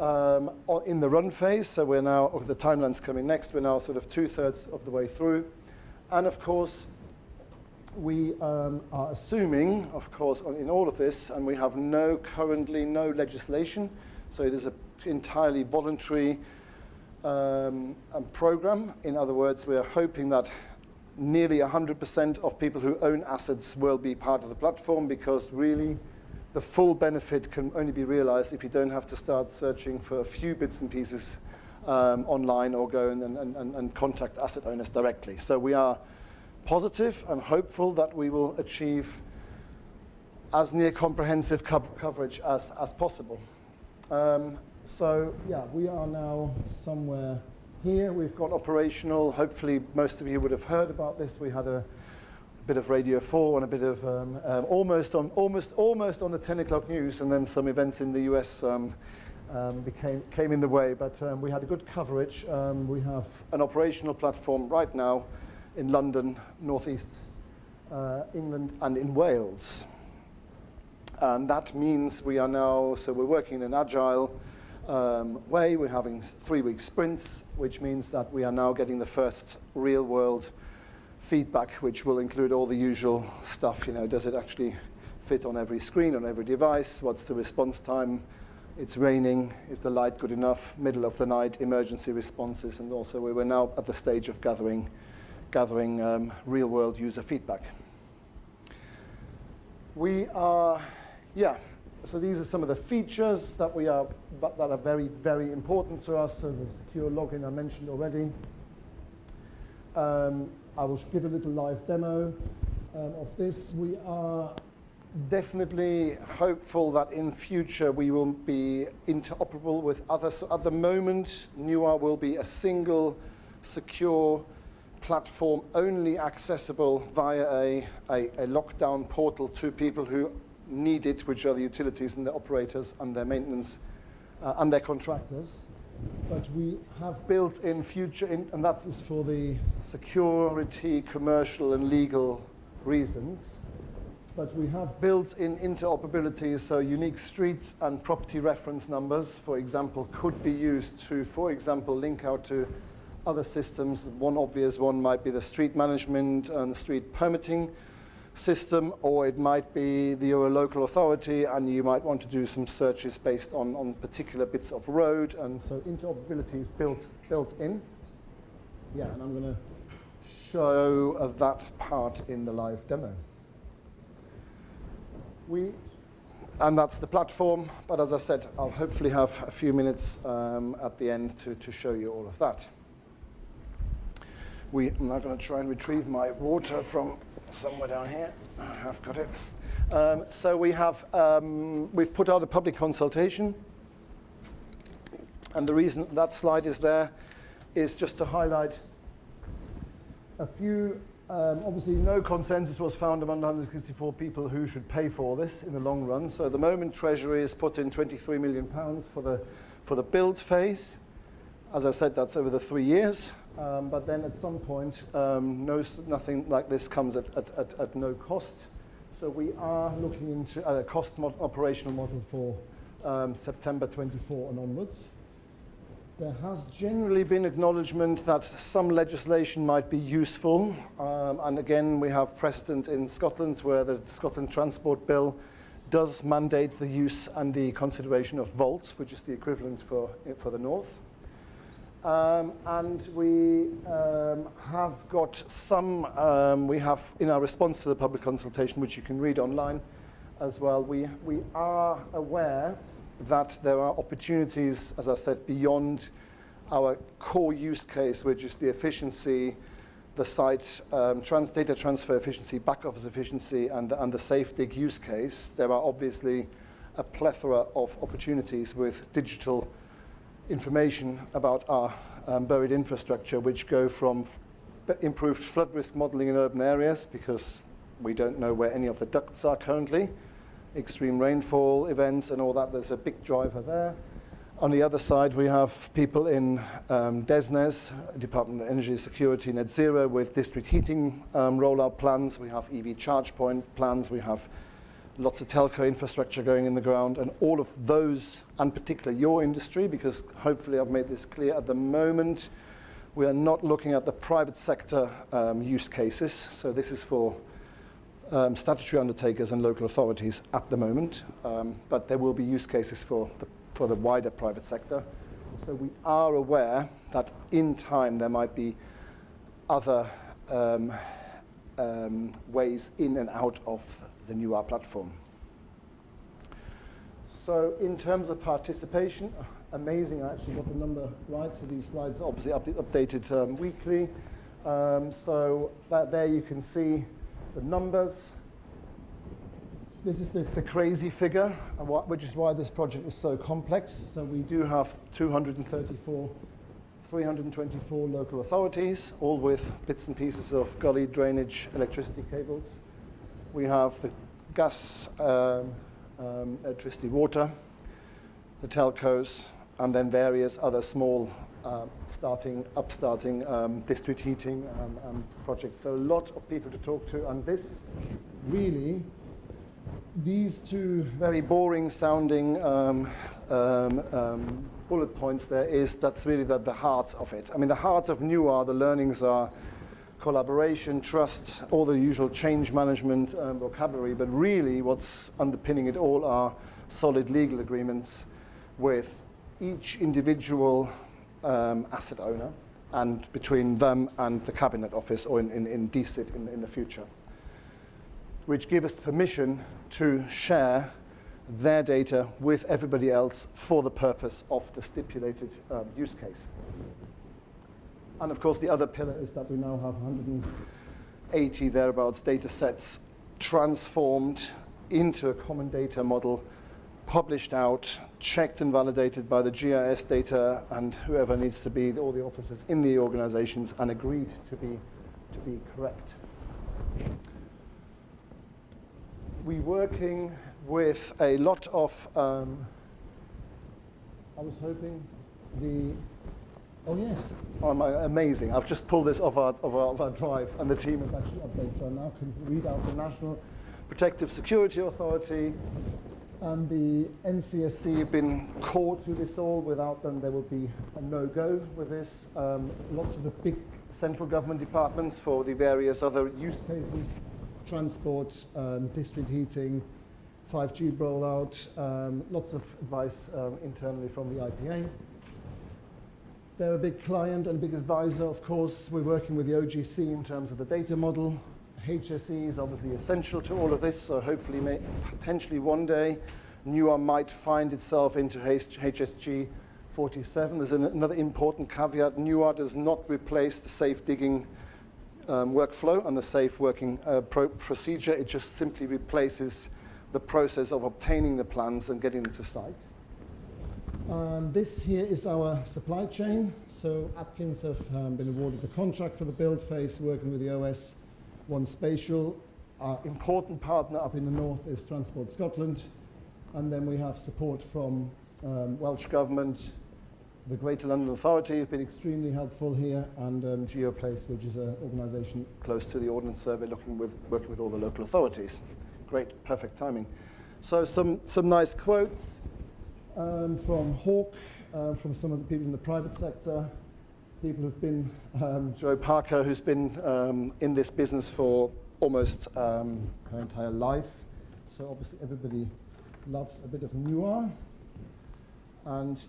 in the run phase, so we're now, the timeline's coming next, we're now sort of 2/3 of the way through. And of course, we are assuming, of course, in all of this, and we have currently no legislation, so it is an entirely voluntary program. In other words, we are hoping that nearly 100% of people who own assets will be part of the platform, because really the full benefit can only be realized if you don't have to start searching for a few bits and pieces online, or go and contact asset owners directly. So we are positive and hopeful that we will achieve as near comprehensive coverage as possible. So yeah, we are now somewhere here. We've got operational. Hopefully most of you would have heard about this. We had a bit of Radio 4 and a bit of almost on the 10 o'clock news, and then some events in the US came in the way, but we had a good coverage. We have an operational platform right now in London, Northeast England, and in Wales. And that means we are now, so we're working in an agile way. We're having 3-week sprints, which means that we are now getting the first real world feedback, which will include all the usual stuff. You know, does it actually fit on every screen, on every device? What's the response time? It's raining. Is the light good enough? Middle of the night, emergency responses, and also we were now at the stage of gathering real world user feedback. We are, so these are some of the features that are very, very important to us. So the secure login I mentioned already. I will give a little live demo of this. We are definitely hopeful that in future we will be interoperable with others. So at the moment, NUA will be a single secure platform only accessible via a lockdown portal to people who need it, which are the utilities and the operators and their maintenance and their contractors. But we have built in future, and that is for the security, commercial and legal reasons. But we have built in interoperability, so unique streets and property reference numbers, for example, could be used to, for example, link out to other systems. One obvious one might be the street management and street permitting system, or it might be your local authority and you might want to do some searches based on particular bits of road, and so interoperability is built in. Yeah, and I'm going to show that part in the live demo. And that's the platform, but as I said, I'll hopefully have a few minutes at the end to show you all of that. I'm now going to try and retrieve my water from somewhere down here. I've got it. So we've put out a public consultation, and the reason that slide is there is just to highlight a few. Obviously, no consensus was found among 164 people who should pay for this in the long run. So at the moment, Treasury has put in £23 million for the build phase. As I said, that's over the 3 years. But then at some point, nothing like this comes at no cost. So we are looking into a operational model for September 24 and onwards. There has generally been acknowledgement that some legislation might be useful. And again, we have precedent in Scotland where the Scotland Transport Bill does mandate the use and the consideration of volts, which is the equivalent for the north. And we have got some, we have in our response to the public consultation, which you can read online as well, we are aware that there are opportunities, as I said, beyond our core use case, which is the efficiency, the site data transfer efficiency, back office efficiency, and the SafeDig use case. There are obviously a plethora of opportunities with digital information about our buried infrastructure, which go from improved flood risk modeling in urban areas, because we don't know where any of the ducts are currently, extreme rainfall events and all that. There's a big driver there. On the other side, we have people in DESNZ, Department of Energy Security, Net Zero, with district heating rollout plans. We have EV charge point plans. We have lots of telco infrastructure going in the ground, and all of those, and particularly your industry, because hopefully I've made this clear, at the moment we are not looking at the private sector use cases. So this is for statutory undertakers and local authorities at the moment, but there will be use cases for the wider private sector. So we are aware that in time there might be other ways in and out of the NUR platform. So in terms of participation, amazing, I actually got the number right, so these slides are obviously updated weekly. So there you can see the numbers. This is the crazy figure, which is why this project is so complex. So we do have 324 local authorities, all with bits and pieces of gully, drainage, electricity cables. We have the gas, electricity, water, the telcos, and then various other small upstarting district heating projects. So a lot of people to talk to, and this really, these two very boring sounding bullet points that's really the heart of it. I mean, the heart of NUR, the learnings are collaboration, trust, all the usual change management vocabulary, but really what's underpinning it all are solid legal agreements with each individual asset owner and between them and the Cabinet Office or in DCIT in the future, which give us permission to share their data with everybody else for the purpose of the stipulated use case. And of course, the other pillar is that we now have 180 thereabouts data sets transformed into a common data model, published out, checked and validated by the GIS data and whoever needs to be, all the officers in the organizations, and agreed to be correct. We're working with a lot of, I was hoping amazing. I've just pulled this off our drive, and the team has actually updated, so I now can read out the National Protective Security Authority and the NCSC have been core to this all. Without them, there will be a no-go with this. Lots of the big central government departments for the various other use cases, transport, district heating, 5G rollout, lots of advice internally from the IPA. They're a big client and big advisor, of course. We're working with the OGC in terms of the data model. HSE is obviously essential to all of this, so hopefully, potentially one day, NUR might find itself into HSG 47. There's another important caveat. NUR does not replace the safe digging workflow and the safe working procedure. It just simply replaces the process of obtaining the plans and getting them to site. This here is our supply chain. So Atkins have been awarded the contract for the build phase, working with the OS One Spatial. Our important partner up in the north is Transport Scotland. And then we have support from Welsh Government, the Greater London Authority have been extremely helpful here, and GeoPlace, which is an organisation close to the Ordnance Survey, working with all the local authorities. Great, perfect timing. So some nice quotes from Hawke, from some of the people in the private sector. People who've been, Joe Parker, who's been in this business for almost her entire life. So obviously everybody loves a bit of NUR. And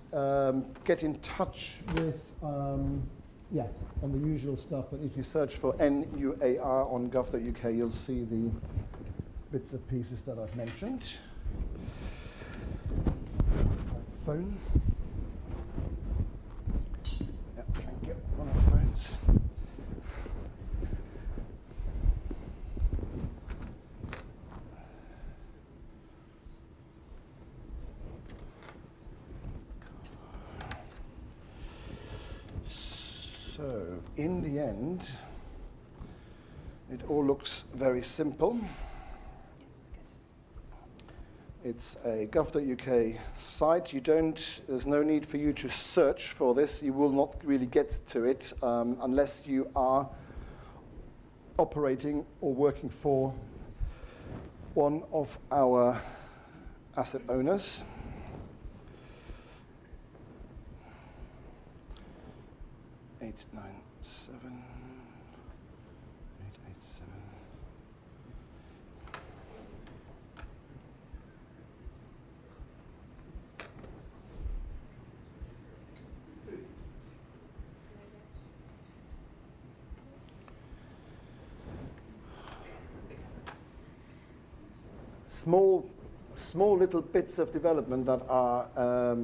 get in touch with, on the usual stuff. But if you search for NUAR on gov.uk, you'll see the bits and pieces that I've mentioned. My phone. Yeah, I can get one of the phones. So, in the end, it all looks very simple. It's a gov.uk site. There's no need for you to search for this. You will not really get to it unless you are operating or working for one of our asset owners. Eight, 9, 7, 8, 8, 7. small little bits of development that are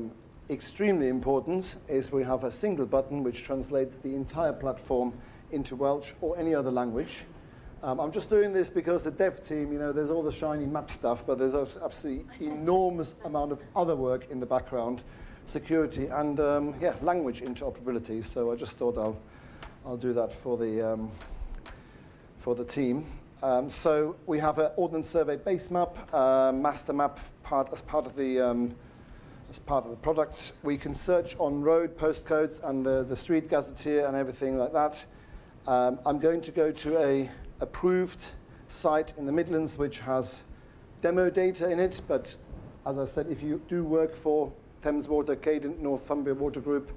extremely important is we have a single button which translates the entire platform into Welsh or any other language. I'm just doing this because the dev team, you know, there's all the shiny map stuff, but there's absolutely enormous amount of other work in the background, security and language interoperability. So I just thought I'll do that for the team. So we have an Ordnance Survey base map, master map as part of the product. We can search on road postcodes and the street gazetteer and everything like that. I'm going to go to a approved site in the Midlands which has demo data in it, but as I said, if you do work for Thames Water, Cadent, Northumbria Water Group,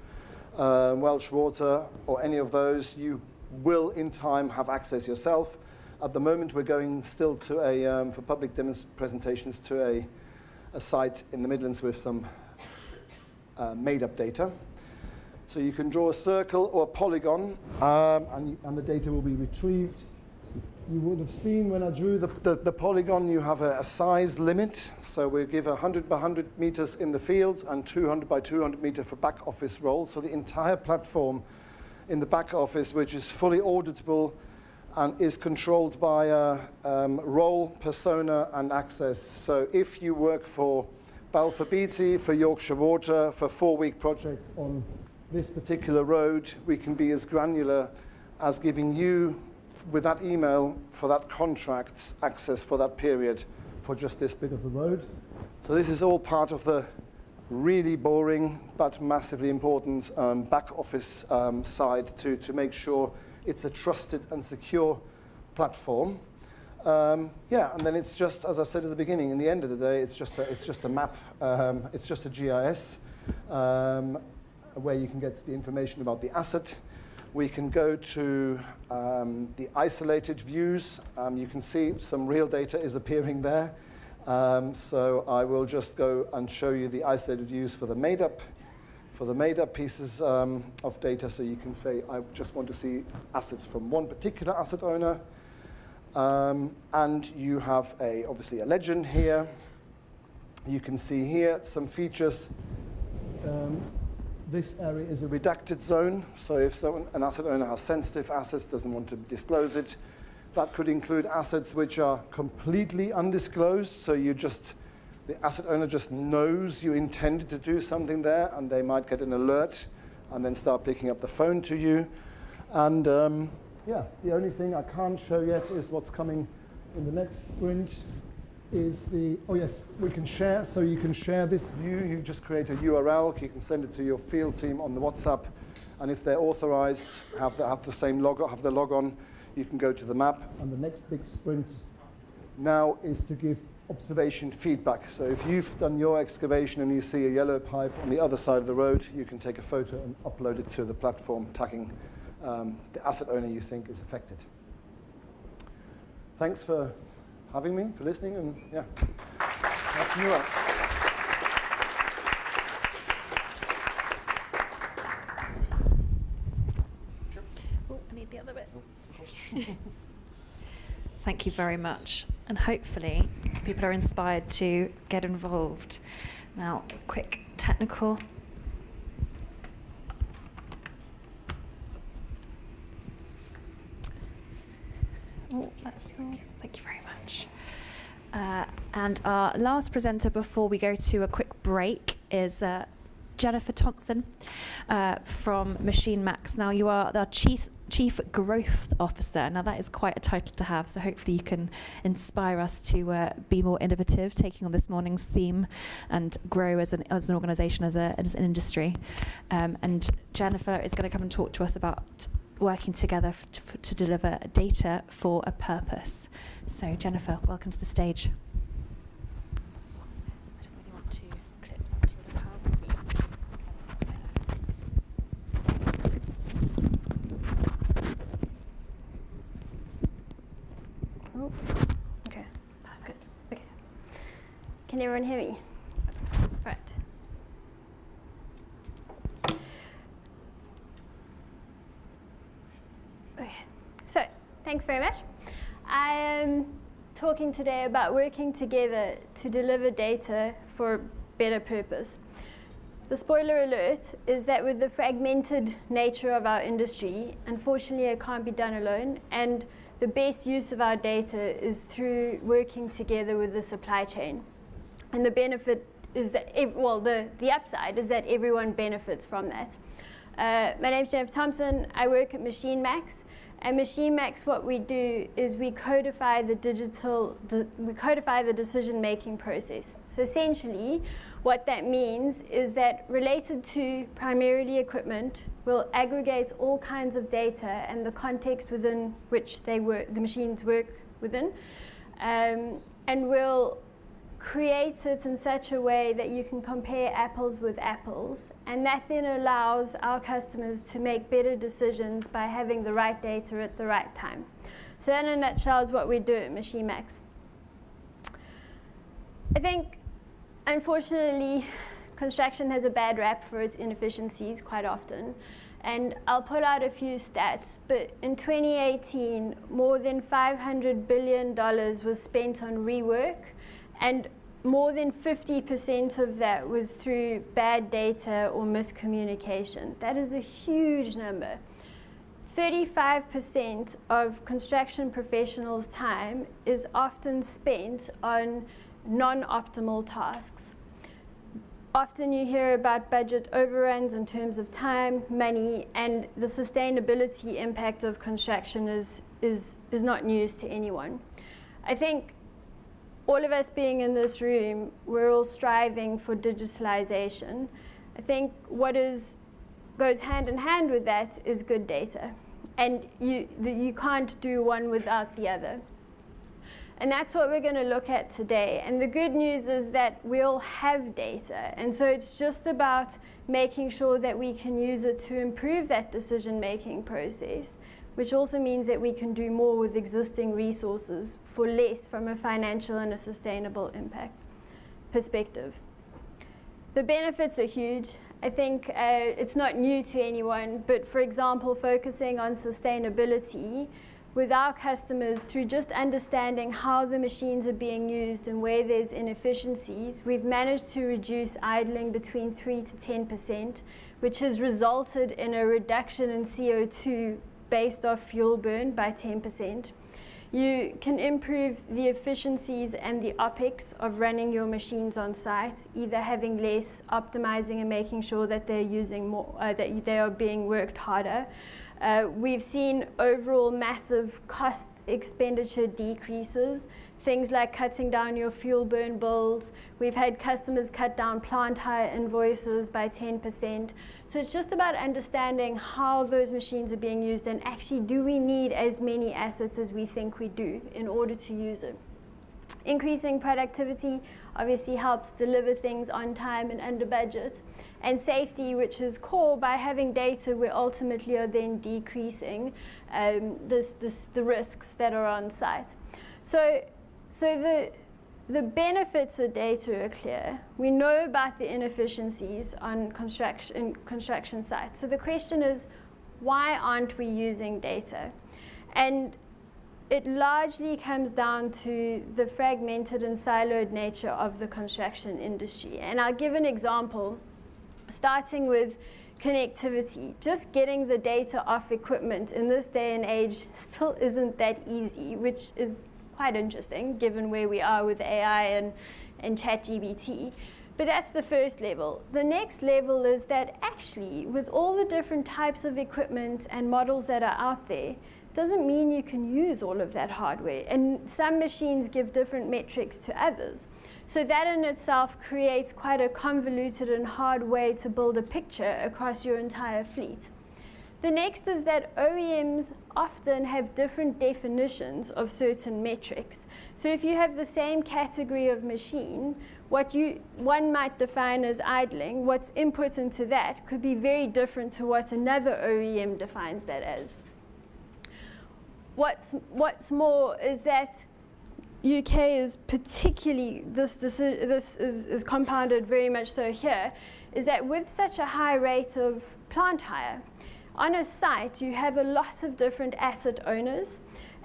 Welsh Water, or any of those, you will in time have access yourself. At the moment, we're going still to for public presentations to a site in the Midlands with some made-up data. So you can draw a circle or a polygon, and the data will be retrieved. You would have seen when I drew the polygon, you have a size limit. So we give 100 by 100 meters in the field and 200 by 200 meter for back office roles. So the entire platform in the back office, which is fully auditable and is controlled by a role, persona, and access. So if you work for Balfour Beatty, for Yorkshire Water, for a 4-week project on this particular road, we can be as granular as giving you, with that email, for that contract access for that period for just this bit of the road. So this is all part of the really boring but massively important back office side to make sure it's a trusted and secure platform. And then it's just, as I said at the beginning, in the end of the day, it's just a map, it's just a GIS where you can get the information about the asset. We can go to the isolated views. You can see some real data is appearing there. So I will just go and show you the isolated views for the made-up pieces of data. So you can say, I just want to see assets from one particular asset owner. And you have obviously a legend here. You can see here some features. This area is a redacted zone, so if an asset owner has sensitive assets, doesn't want to disclose it, that could include assets which are completely undisclosed, so the asset owner just knows you intended to do something there, and they might get an alert and then start picking up the phone to you. And the only thing I can't show yet is what's coming in the next sprint. We can share, so you can share this view. You just create a URL, you can send it to your field team on the WhatsApp, and if they're authorized, have the same have the log on, you can go to the map. And the next big sprint now is to give observation feedback. So if you've done your excavation and you see a yellow pipe on the other side of the road, you can take a photo and upload it to the platform, tagging the asset owner you think is affected. Thanks for having me, for listening, and that's you up. Oh, I need the other bit. Thank you very much. And hopefully people are inspired to get involved. Now, quick technical. Oh, that's yours. Thank you very much. And our last presenter before we go to a quick break is Jennifer Thompson from Machine Max. Now, you are the Chief Growth Officer. Now, that is quite a title to have, so hopefully you can inspire us to be more innovative, taking on this morning's theme, and grow as an organisation, as an industry. And Jennifer is going to come and talk to us about working together to deliver data for a purpose. So, Jennifer, welcome to the stage. I don't really want to clip that to your lapel. Oh, okay. Good. Okay. Can everyone hear me? Right. Okay. So, thanks very much. talking today about working together to deliver data for better purpose. The spoiler alert is that with the fragmented nature of our industry, unfortunately it can't be done alone, and the best use of our data is through working together with the supply chain. And the benefit is that, the upside is that everyone benefits from that. My name's Jennifer Thompson. I work at MachineMax. At MachineMax, what we do is we codify the decision-making process. So essentially, what that means is that related to primarily equipment, we'll aggregate all kinds of data and the context within which the machines work within, and we'll create it in such a way that you can compare apples with apples, and that then allows our customers to make better decisions by having the right data at the right time. So that in a nutshell is what we do at MachineMax. I think, unfortunately, construction has a bad rap for its inefficiencies quite often. And I'll pull out a few stats, but in 2018, more than $500 billion was spent on rework, and more than 50% of that was through bad data or miscommunication. That is a huge number. 35% of construction professionals' time is often spent on non-optimal tasks. Often you hear about budget overruns in terms of time, money, and the sustainability impact of construction is not news to anyone. I think all of us being in this room, we're all striving for digitalization. I think what goes hand in hand with that is good data. And you can't do one without the other. And that's what we're going to look at today. And the good news is that we all have data. And so it's just about making sure that we can use it to improve that decision-making process, which also means that we can do more with existing resources for less from a financial and a sustainable impact perspective. The benefits are huge. I think it's not new to anyone, but for example, focusing on sustainability with our customers through just understanding how the machines are being used and where there's inefficiencies, we've managed to reduce idling between 3 to 10%, which has resulted in a reduction in CO2 based off fuel burn by 10%. You can improve the efficiencies and the OPEX of running your machines on site, either having less, optimizing and making sure that they're using more, that they are being worked harder. We've seen overall massive cost expenditure decreases, things like cutting down your fuel burn bills. We've had customers cut down plant hire invoices by 10%. So it's just about understanding how those machines are being used and actually do we need as many assets as we think we do in order to use it. Increasing productivity obviously helps deliver things on time and under budget. And safety, which is core, by having data we ultimately are then decreasing the risks that are on site. So the benefits of data are clear. We know about the inefficiencies on construction sites. So the question is, why aren't we using data? And it largely comes down to the fragmented and siloed nature of the construction industry. And I'll give an example. Starting with connectivity, just getting the data off equipment in this day and age still isn't that easy, which is quite interesting given where we are with AI and ChatGPT. But that's the first level. The next level is that actually, with all the different types of equipment and models that are out there, doesn't mean you can use all of that hardware. And some machines give different metrics to others. So that in itself creates quite a convoluted and hard way to build a picture across your entire fleet. The next is that OEMs often have different definitions of certain metrics. So if you have the same category of machine, one might define as idling, what's input into that could be very different to what another OEM defines that as. What's more is that UK is particularly, this is compounded very much so here, is that with such a high rate of plant hire, on a site you have a lot of different asset owners,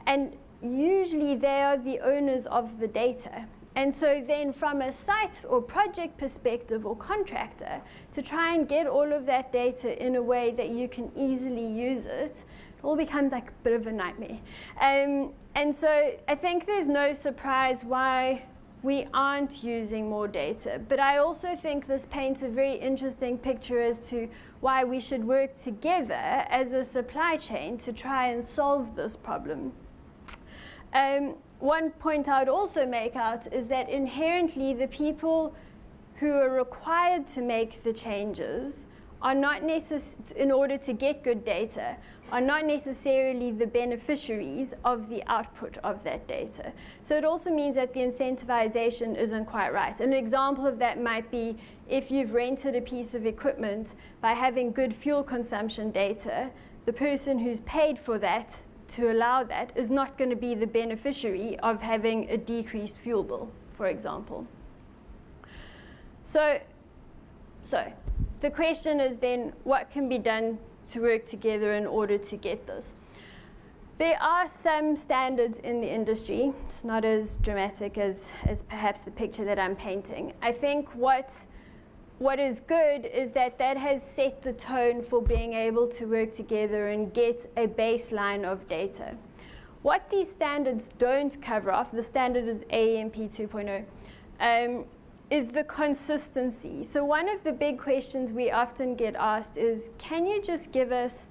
and usually they are the owners of the data. And so then from a site or project perspective or contractor, to try and get all of that data in a way that you can easily use it, it all becomes like a bit of a nightmare. And so I think there's no surprise why we aren't using more data. But I also think this paints a very interesting picture as to why we should work together as a supply chain to try and solve this problem. One point I would also make out is that inherently the people who are required to make the changes are not in order to get good data, are not necessarily the beneficiaries of the output of that data. So it also means that the incentivization isn't quite right. An example of that might be if you've rented a piece of equipment, by having good fuel consumption data, the person who's paid for that to allow that is not going to be the beneficiary of having a decreased fuel bill, for example. So the question is then, what can be done to work together in order to get this? There are some standards in the industry. It's not as dramatic as perhaps the picture that I'm painting. I think what is good is that has set the tone for being able to work together and get a baseline of data. What these standards don't cover off, the standard is AEMP 2.0, is the consistency. So one of the big questions we often get asked is, can you just give us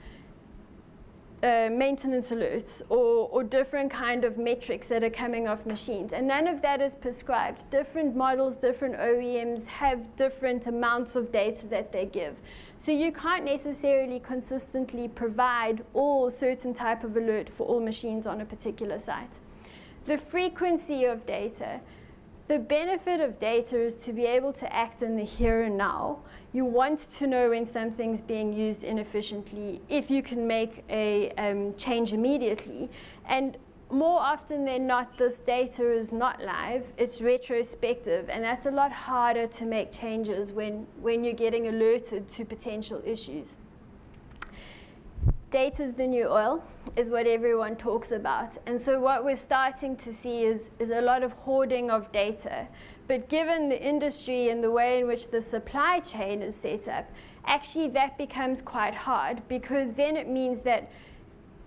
maintenance alerts or different kind of metrics that are coming off machines? And none of that is prescribed. Different models, different OEMs have different amounts of data that they give. So you can't necessarily consistently provide all certain type of alert for all machines on a particular site. The frequency of data. The benefit of data is to be able to act in the here and now. You want to know when something's being used inefficiently, if you can make a change immediately. And more often than not, this data is not live, it's retrospective, and that's a lot harder to make changes when you're getting alerted to potential issues. Data's the new oil, is what everyone talks about. And so what we're starting to see is a lot of hoarding of data. But given the industry and the way in which the supply chain is set up, actually that becomes quite hard, because then it means that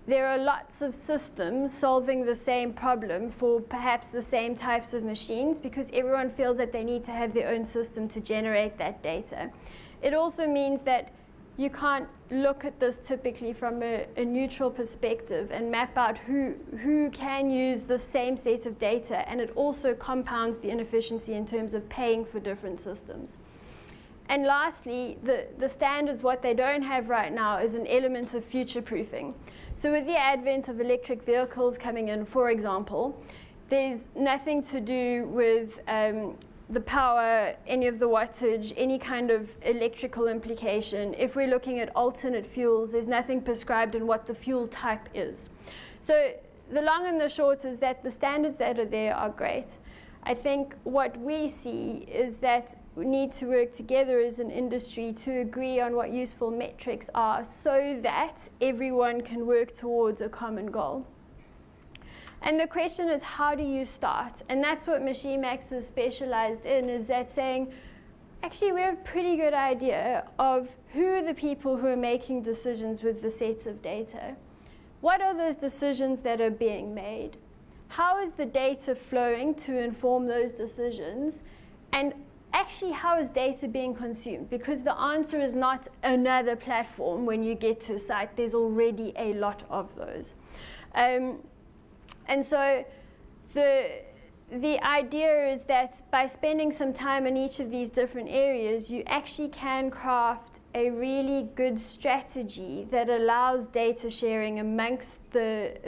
there are lots of systems solving the same problem for perhaps the same types of machines, because everyone feels that they need to have their own system to generate that data. It also means that you can't look at this typically from a neutral perspective and map out who can use the same set of data, and it also compounds the inefficiency in terms of paying for different systems. And lastly, the standards, what they don't have right now is an element of future-proofing. So with the advent of electric vehicles coming in, for example, there's nothing to do with the power, any of the wattage, any kind of electrical implication. If we're looking at alternate fuels, there's nothing prescribed in what the fuel type is. So the long and the short is that the standards that are there are great. I think what we see is that we need to work together as an industry to agree on what useful metrics are so that everyone can work towards a common goal. And the question is, how do you start? And that's what MachineMax is specialized in, is that saying, actually, we have a pretty good idea of who are the people who are making decisions with the sets of data. What are those decisions that are being made? How is the data flowing to inform those decisions? And actually, how is data being consumed? Because the answer is not another platform when you get to a site. There's already a lot of those. And so the idea is that by spending some time in each of these different areas, you actually can craft a really good strategy that allows data sharing amongst the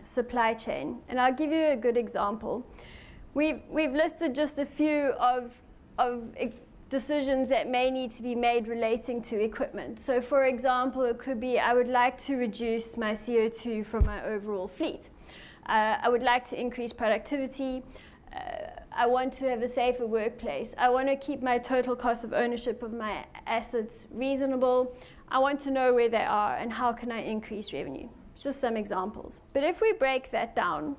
supply chain. And I'll give you a good example. We've listed just a few of decisions that may need to be made relating to equipment. So for example, it could be, I would like to reduce my CO2 from my overall fleet. I would like to increase productivity. I want to have a safer workplace. I want to keep my total cost of ownership of my assets reasonable. I want to know where they are and how can I increase revenue. Just some examples. But if we break that down,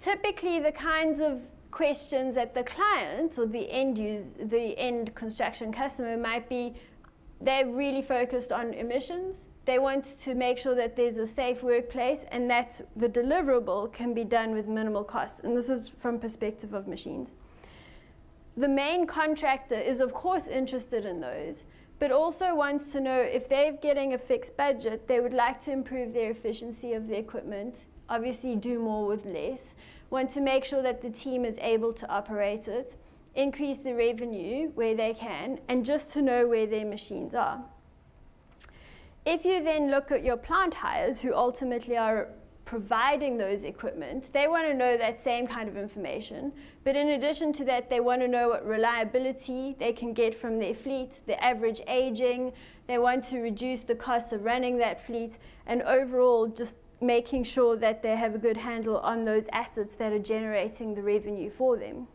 typically the kinds of questions that the client or the end construction customer might be, they're really focused on emissions. They want to make sure that there's a safe workplace and that the deliverable can be done with minimal cost. And this is from perspective of machines. The main contractor is of course interested in those, but also wants to know if they're getting a fixed budget, they would like to improve their efficiency of the equipment, obviously do more with less, want to make sure that the team is able to operate it, increase the revenue where they can, and just to know where their machines are. If you then look at your plant hires, who ultimately are providing those equipment, they want to know that same kind of information. But in addition to that, they want to know what reliability they can get from their fleet, the average aging. They want to reduce the cost of running that fleet, and overall just making sure that they have a good handle on those assets that are generating the revenue for them.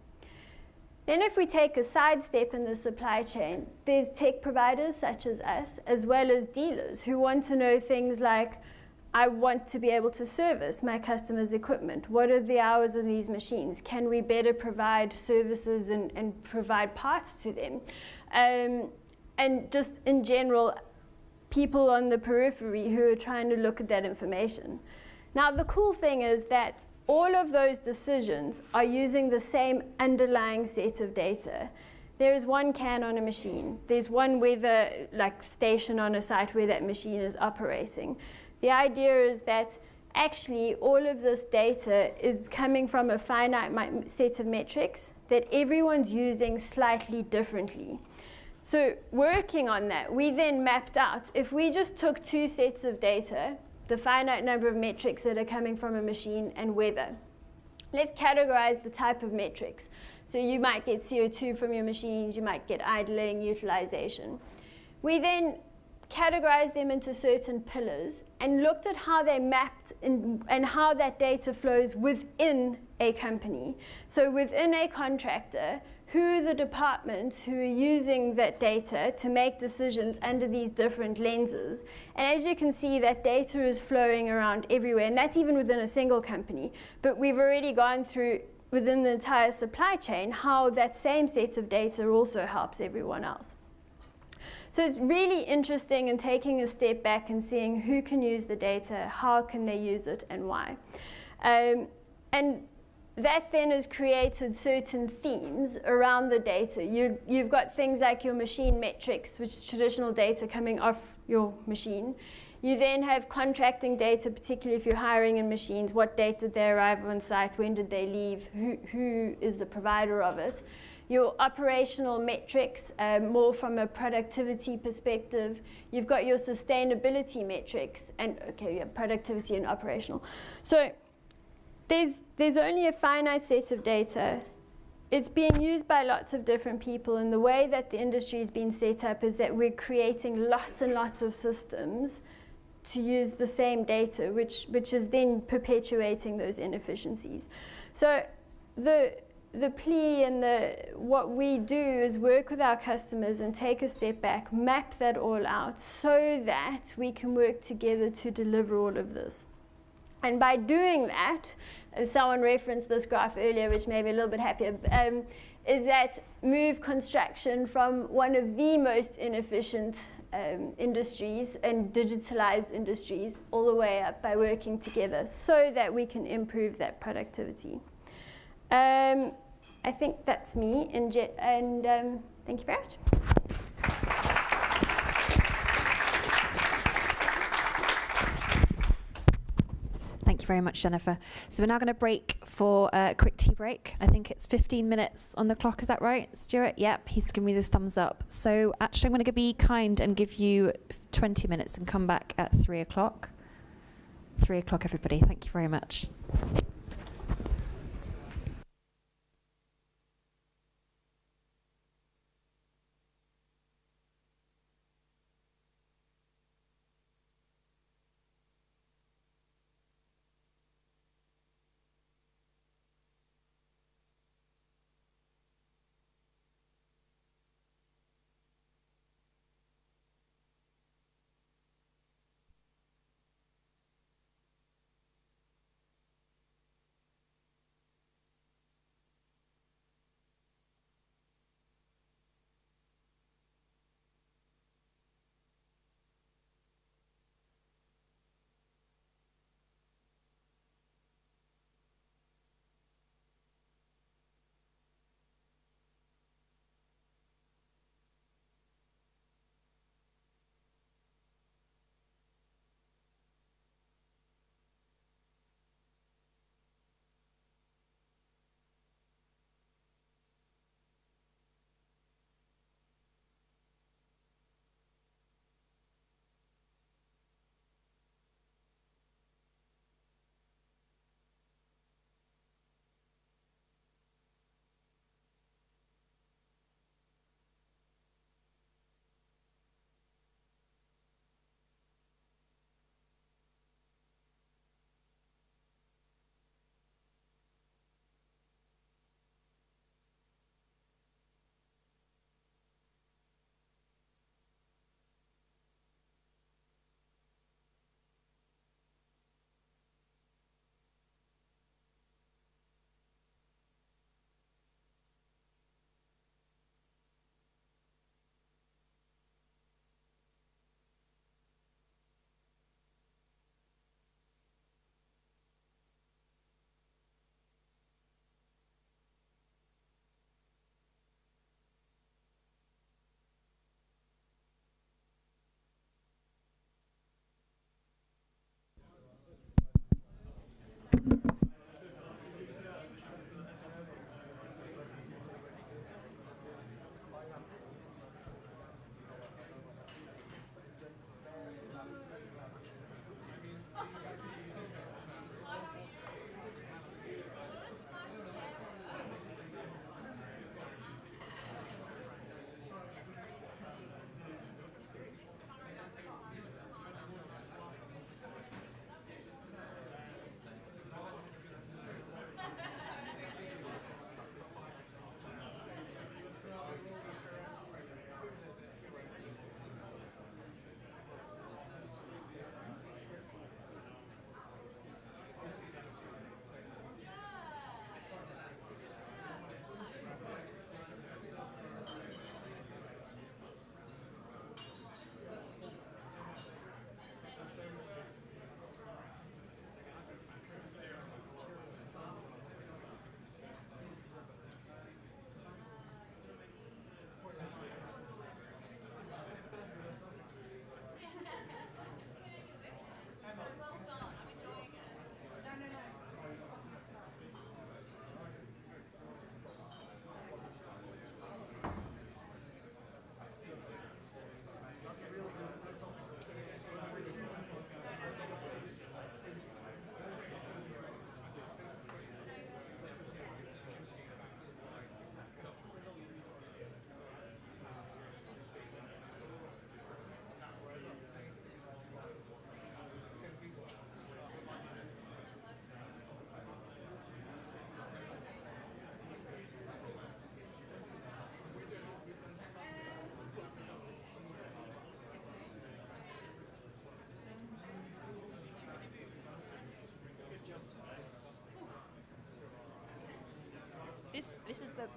Then if we take a sidestep in the supply chain, there's tech providers such as us, as well as dealers who want to know things like, I want to be able to service my customers' equipment. What are the hours of these machines? Can we better provide services and provide parts to them? And just in general, people on the periphery who are trying to look at that information. Now, the cool thing is that all of those decisions are using the same underlying set of data. There is one can on a machine. There's one weather station on a site where that machine is operating. The idea is that actually all of this data is coming from a finite set of metrics that everyone's using slightly differently. So working on that, we then mapped out, if we just took two sets of data, the finite number of metrics that are coming from a machine and weather. Let's categorize the type of metrics. So you might get CO2 from your machines, you might get idling, utilization. We then categorized them into certain pillars and looked at how they mapped and how that data flows within a company. So within a contractor, who are the departments who are using that data to make decisions under these different lenses. And as you can see, that data is flowing around everywhere, and that's even within a single company. But we've already gone through, within the entire supply chain, how that same set of data also helps everyone else. So it's really interesting in taking a step back and seeing who can use the data, how can they use it, and why. And that then has created certain themes around the data. You've got things like your machine metrics, which is traditional data coming off your machine. You then have contracting data, particularly if you're hiring in machines. What date did they arrive on site? When did they leave? Who is the provider of it? Your operational metrics, more from a productivity perspective. You've got your sustainability metrics, and productivity and operational. So there's only a finite set of data. It's being used by lots of different people, and the way that the industry has been set up is that we're creating lots and lots of systems to use the same data, which is then perpetuating those inefficiencies. So the plea and what we do is work with our customers and take a step back, map that all out so that we can work together to deliver all of this. And by doing that, and someone referenced this graph earlier, which made me a little bit happier, is that move construction from one of the most inefficient industries and digitalized industries all the way up by working together so that we can improve that productivity. I think that's me, and thank you very much. Thank you very much, Jennifer. So we're now going to break for a quick tea break. I think it's 15 minutes on the clock. Is that right, Stuart? Yep, he's giving me the thumbs up. So actually, I'm going to be kind and give you 20 minutes and come back at 3 o'clock. 3 o'clock, everybody. Thank you very much.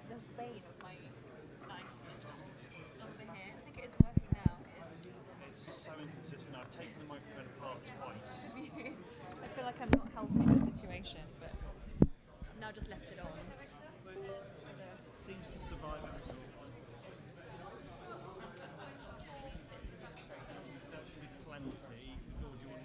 the vein of my knife is over here. I think it is working now. It's so inconsistent. I've taken the microphone apart twice. I feel like I'm not helping the situation, but I've now just left it on. It seems to survive it all. That should be plenty. Or do you want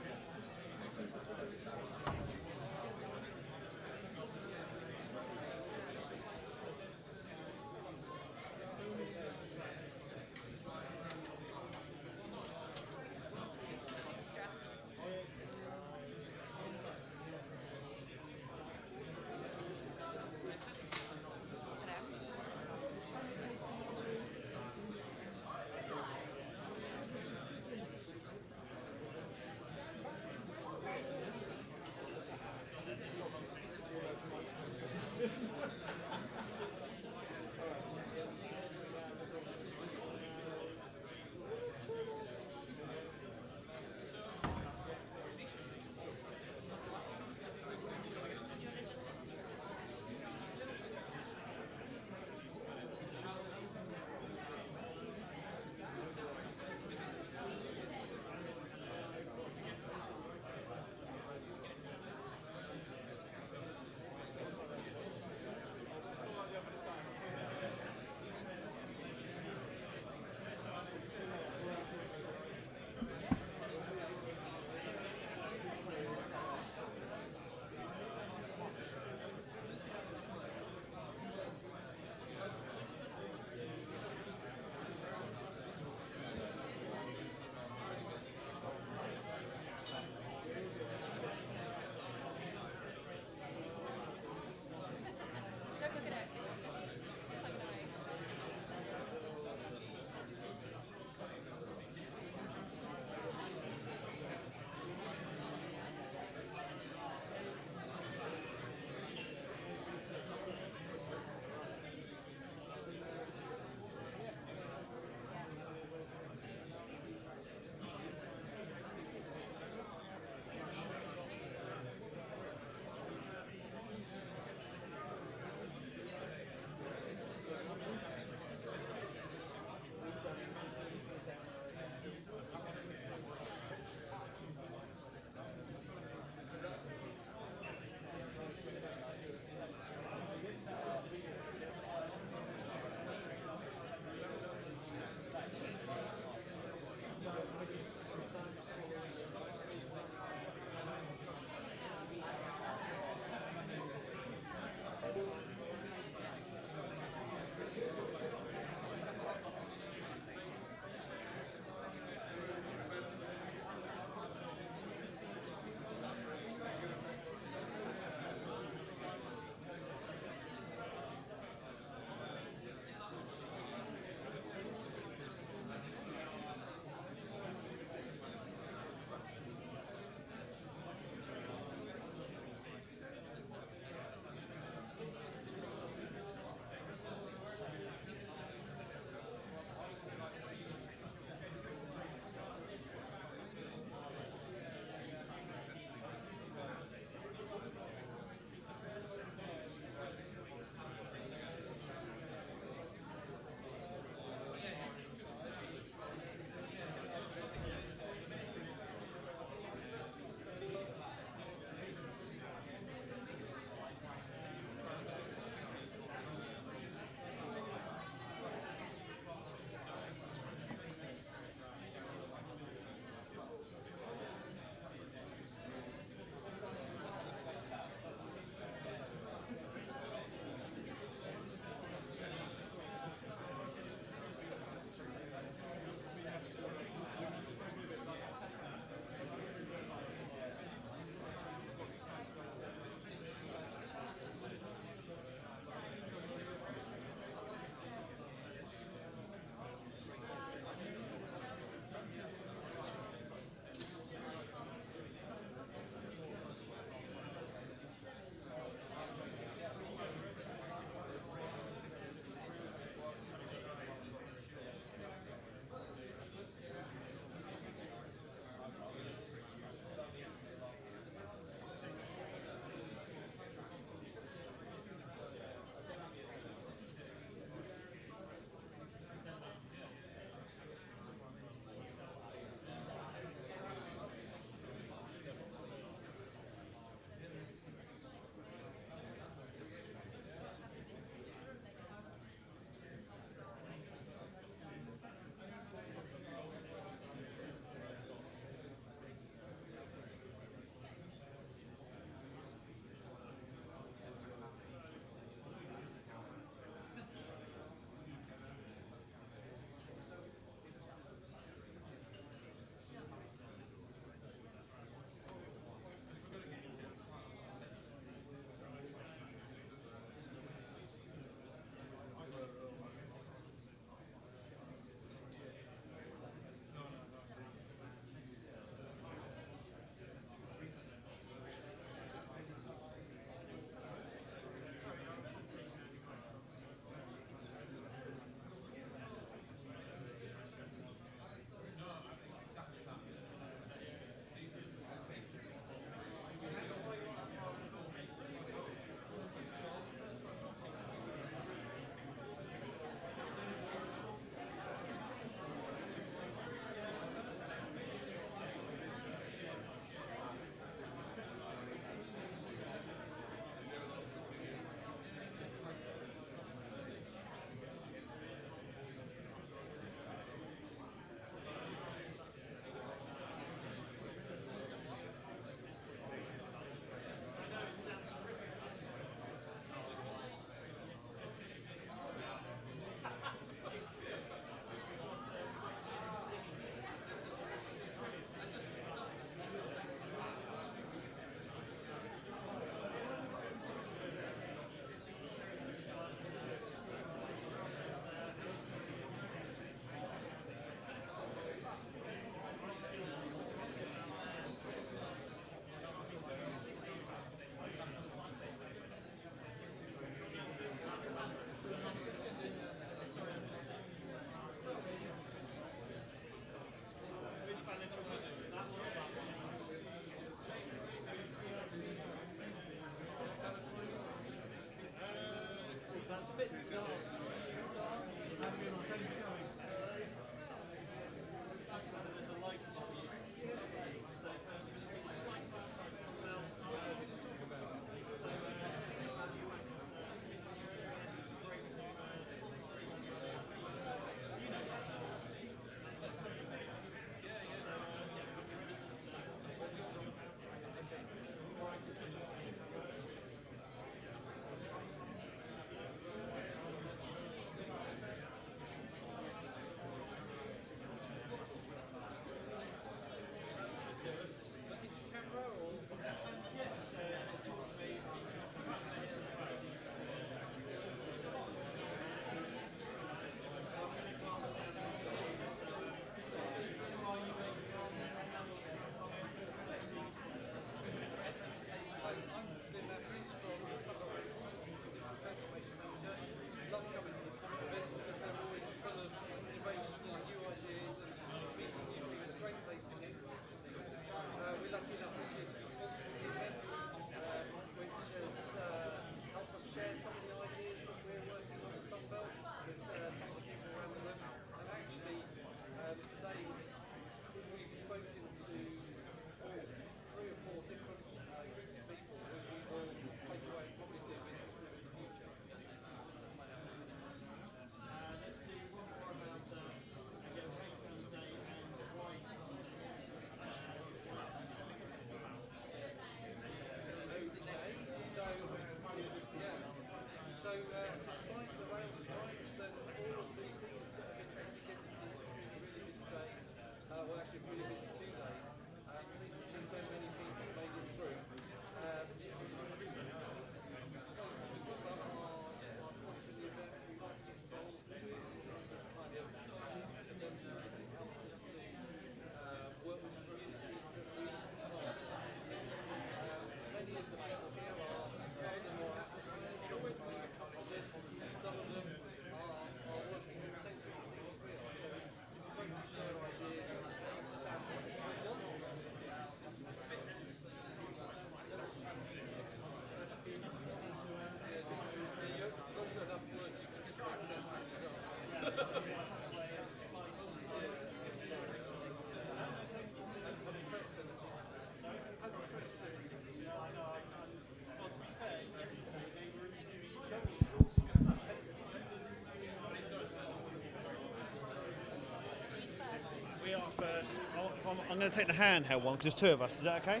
I'm going to take the handheld one because there's two of us. Is that okay?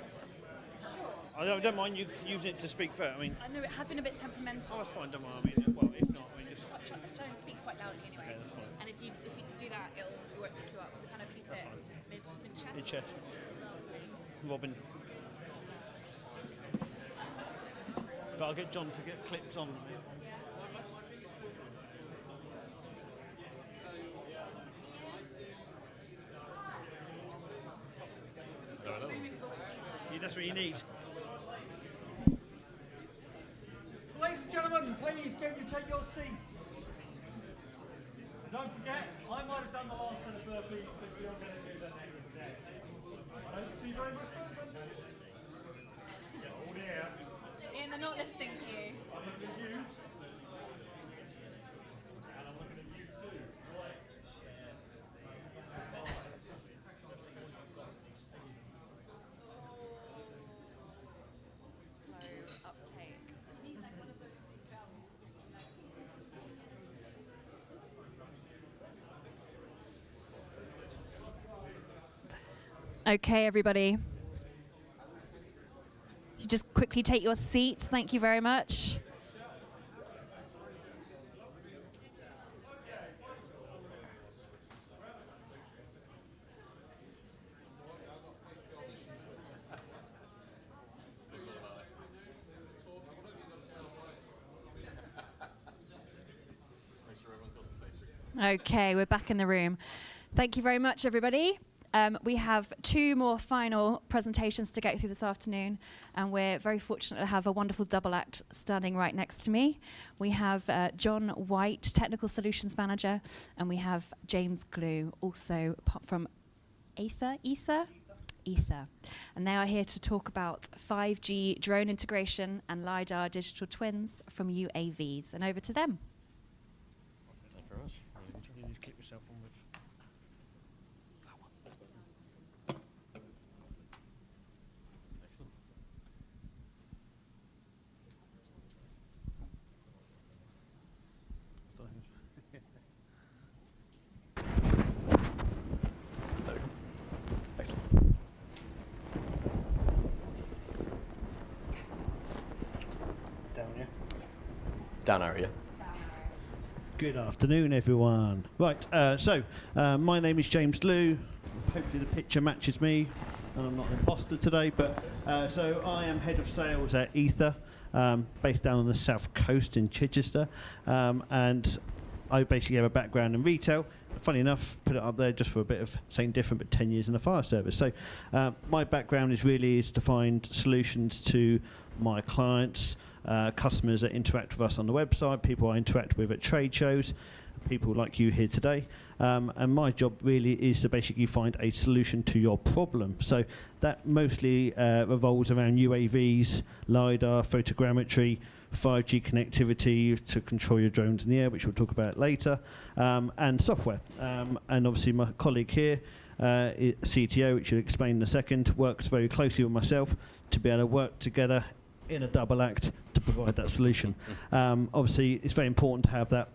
Sure. I don't mind you using it to speak first. I mean, I know it has been a bit temperamental. oh, it's fine. Don't worry. I mean, well, if not, I mean, just. I'm trying to speak quite loudly anyway. Okay, that's fine. And if you do that, it won't pick you up. So kind of keep That's it fine. mid-chest. Mid-chest. Robin. But I'll get John to get clips on. That's what you need. Ladies and gentlemen, please can you take your seats? And don't forget, I might have done the last set of burpees, but you're going to do the next set. I don't see very much movement. Oh dear. Ian, they're not listening to you. I'm looking at you. And I'm looking at you too. Right. Slow uptake. Okay, everybody. So just quickly take your seats. Thank you very much. Okay, we're back in the room. Thank you very much, everybody. We have two more final presentations to get through this afternoon, and we're very fortunate to have a wonderful double act standing right next to me. We have John White, Technical Solutions Manager, and we have James Glue, also from Ether. And they are here to talk about 5G drone integration and LiDAR digital twins from UAVs. And over to them. Thank you very much. You need to clip yourself on with. Excellent. Excellent. Down here. Down area. Good afternoon, everyone. Right, so my name is James Glue. Hopefully the picture matches me, and I'm not an imposter today. But so I am head of sales at Ether, based down on the south coast in Chichester, and I basically have a background in retail. Funny enough, put it up there just for a bit of something different, but 10 years in the fire service. So my background is to find solutions to my clients, customers that interact with us on the website, people I interact with at trade shows, people like you here today. And my job really is to basically find a solution to your problem. So that mostly revolves around UAVs, LiDAR, photogrammetry, 5G connectivity to control your drones in the air, which we'll talk about later, and software. And obviously my colleague here, CTO, which you'll explain in a second, works very closely with myself to be able to work together in a double act to provide that solution. Obviously, it's very important to have that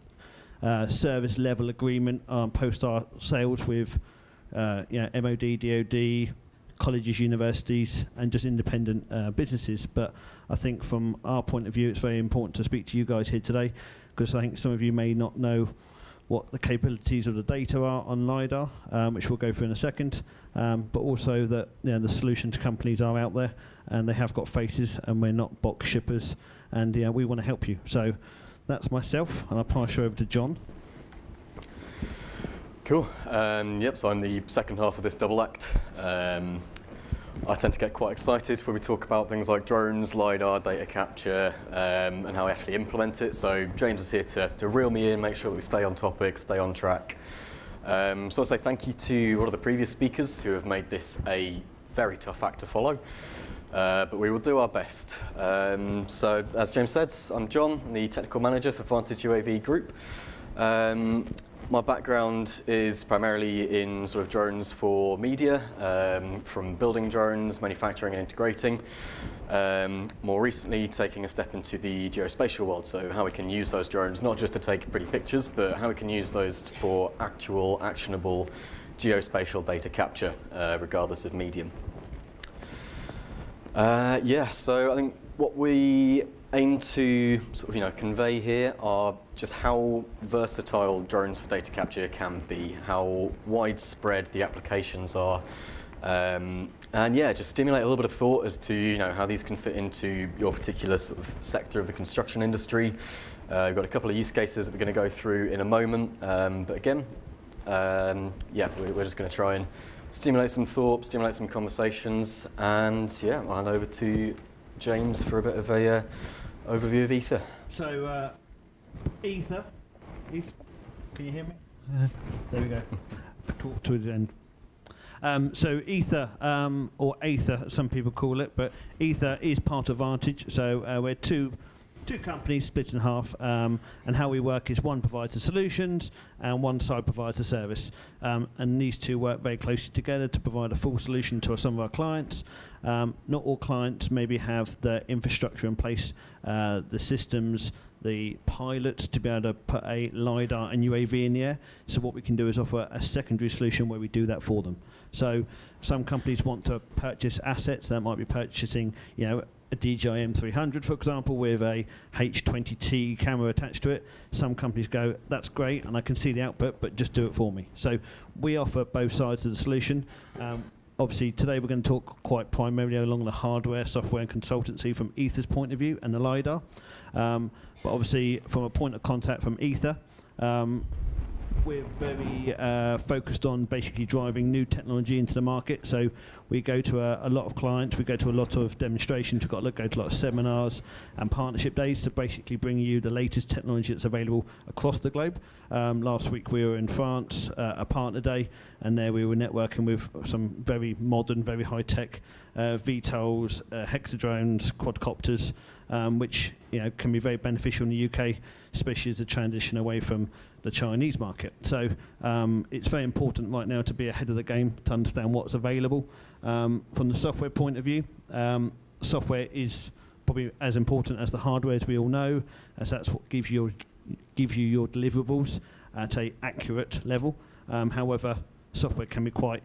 service level agreement post our sales with MOD, DOD, colleges, universities, and just independent businesses. But I think from our point of view, it's very important to speak to you guys here today, because I think some of you may not know what the capabilities of the data are on LiDAR, which we'll go through in a second, but also that the solutions companies are out there and they have got faces, and we're not box shippers, and we want to help you. So that's myself, and I'll pass you over to John. Cool. Yep, so I'm the second half of this double act. I tend to get quite excited when we talk about things like drones, LiDAR, data capture, and how we actually implement it. So James is here to reel me in, make sure that we stay on topic, stay on track. So I'll say thank you to all of the previous speakers who have made this a very tough act to follow, but we will do our best. So as James said, I'm John, I'm the technical manager for Vantage UAV Group. My background is primarily in sort of drones for media, from building drones, manufacturing and integrating. More recently, taking a step into the geospatial world, so how we can use those drones not just to take pretty pictures, but how we can use those for actual, actionable geospatial data capture, regardless of medium. So I think what we aim to sort of convey here are just how versatile drones for data capture can be, how widespread the applications are, and just stimulate a little bit of thought as to how these can fit into your particular sort of sector of the construction industry. We've got a couple of use cases that we're going to go through in a moment, but again, we're just going to try and stimulate some thought, stimulate some conversations, and I'll hand over to James for a bit of a overview of Ether. So, Ether, can you hear me? There we go. Talk to it then. So Ether, or Aether, some people call it, but Ether is part of Vantage. So we're two companies split in half, and how we work is one provides the solutions and one side provides the service, and these two work very closely together to provide a full solution to some of our clients. Not all clients maybe have the infrastructure in place, the systems, the pilots to be able to put a LiDAR and UAV in the air. So what we can do is offer a secondary solution where we do that for them. So some companies want to purchase assets. They might be purchasing, a DJI M300, for example, with a H20T camera attached to it. Some companies go, that's great, and I can see the output, but just do it for me. So we offer both sides of the solution. Obviously, today we're going to talk quite primarily along the hardware, software, and consultancy from Ether's point of view and the LiDAR. But obviously, from a point of contact from Ether, we're very focused on basically driving new technology into the market. So we go to a lot of clients, we go to a lot of demonstrations, we've got to go to a lot of seminars and partnership days to basically bring you the latest technology that's available across the globe. Last week we were in France, a partner day, and there we were networking with some very modern, very high-tech VTOLs, hexadrones, quadcopters, which can be very beneficial in the UK, especially as the transition away from the Chinese market. So it's very important right now to be ahead of the game, to understand what's available. From the software point of view, software is probably as important as the hardware, as we all know, as that's what gives you your deliverables at an accurate level. However, software can be quite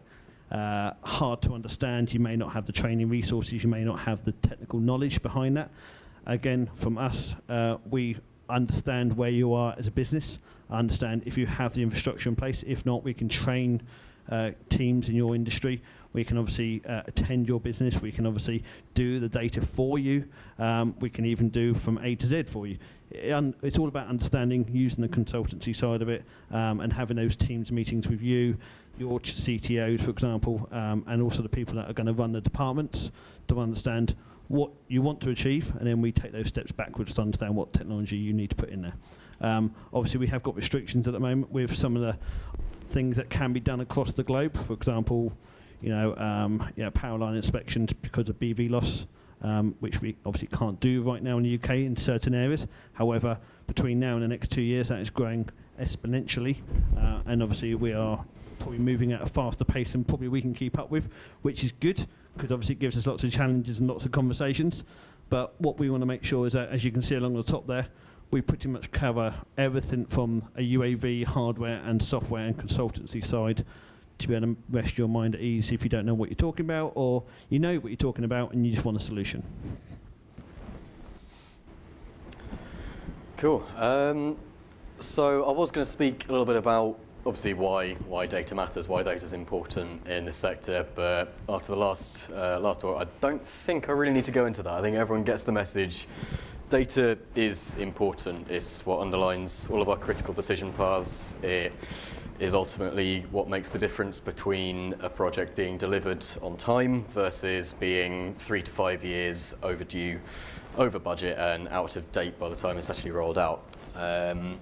hard to understand. You may not have the training resources, you may not have the technical knowledge behind that. Again, from us, we understand where you are as a business, understand if you have the infrastructure in place. If not, we can train teams in your industry. We can obviously attend your business. We can obviously do the data for you. We can even do from A to Z for you. It's all about understanding, using the consultancy side of it, and having those teams meetings with you, your CTOs, for example, and also the people that are going to run the departments, to understand what you want to achieve, and then we take those steps backwards to understand what technology you need to put in there. Obviously, we have got restrictions at the moment with some of the things that can be done across the globe. For example, power line inspections because of BV loss, which we obviously can't do right now in the UK in certain areas. However, between now and the next 2 years, that is growing exponentially, and obviously we are probably moving at a faster pace than probably we can keep up with, which is good, because obviously it gives us lots of challenges and lots of conversations. But what we want to make sure is that, as you can see along the top there, we pretty much cover everything from a UAV hardware and software and consultancy side, to be able to rest your mind at ease if you don't know what you're talking about, or you know what you're talking about and you just want a solution. Cool. So I was going to speak a little bit about obviously why data matters, why data is important in this sector, but after the last talk, I don't think I really need to go into that. I think everyone gets the message. Data is important. It's what underlines all of our critical decision paths. It is ultimately what makes the difference between a project being delivered on time versus being 3 to 5 years overdue, over budget, and out of date by the time it's actually rolled out. I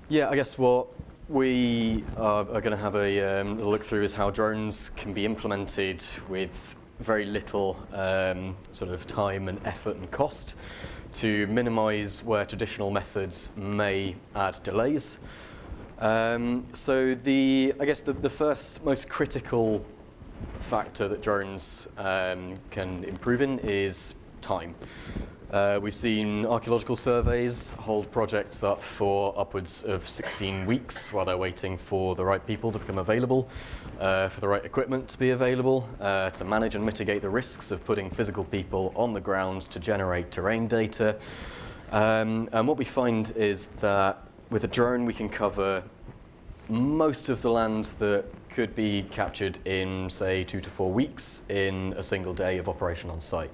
guess what we are going to have a look through is how drones can be implemented with very little sort of time and effort and cost to minimise where traditional methods may add delays. So I guess the first most critical factor that drones can improve in is time. We've seen archaeological surveys hold projects up for upwards of 16 weeks while they're waiting for the right people to become available, for the right equipment to be available, to manage and mitigate the risks of putting physical people on the ground to generate terrain data. And what we find is that with a drone we can cover most of the land that could be captured in, say, 2 to 4 weeks in a single day of operation on site.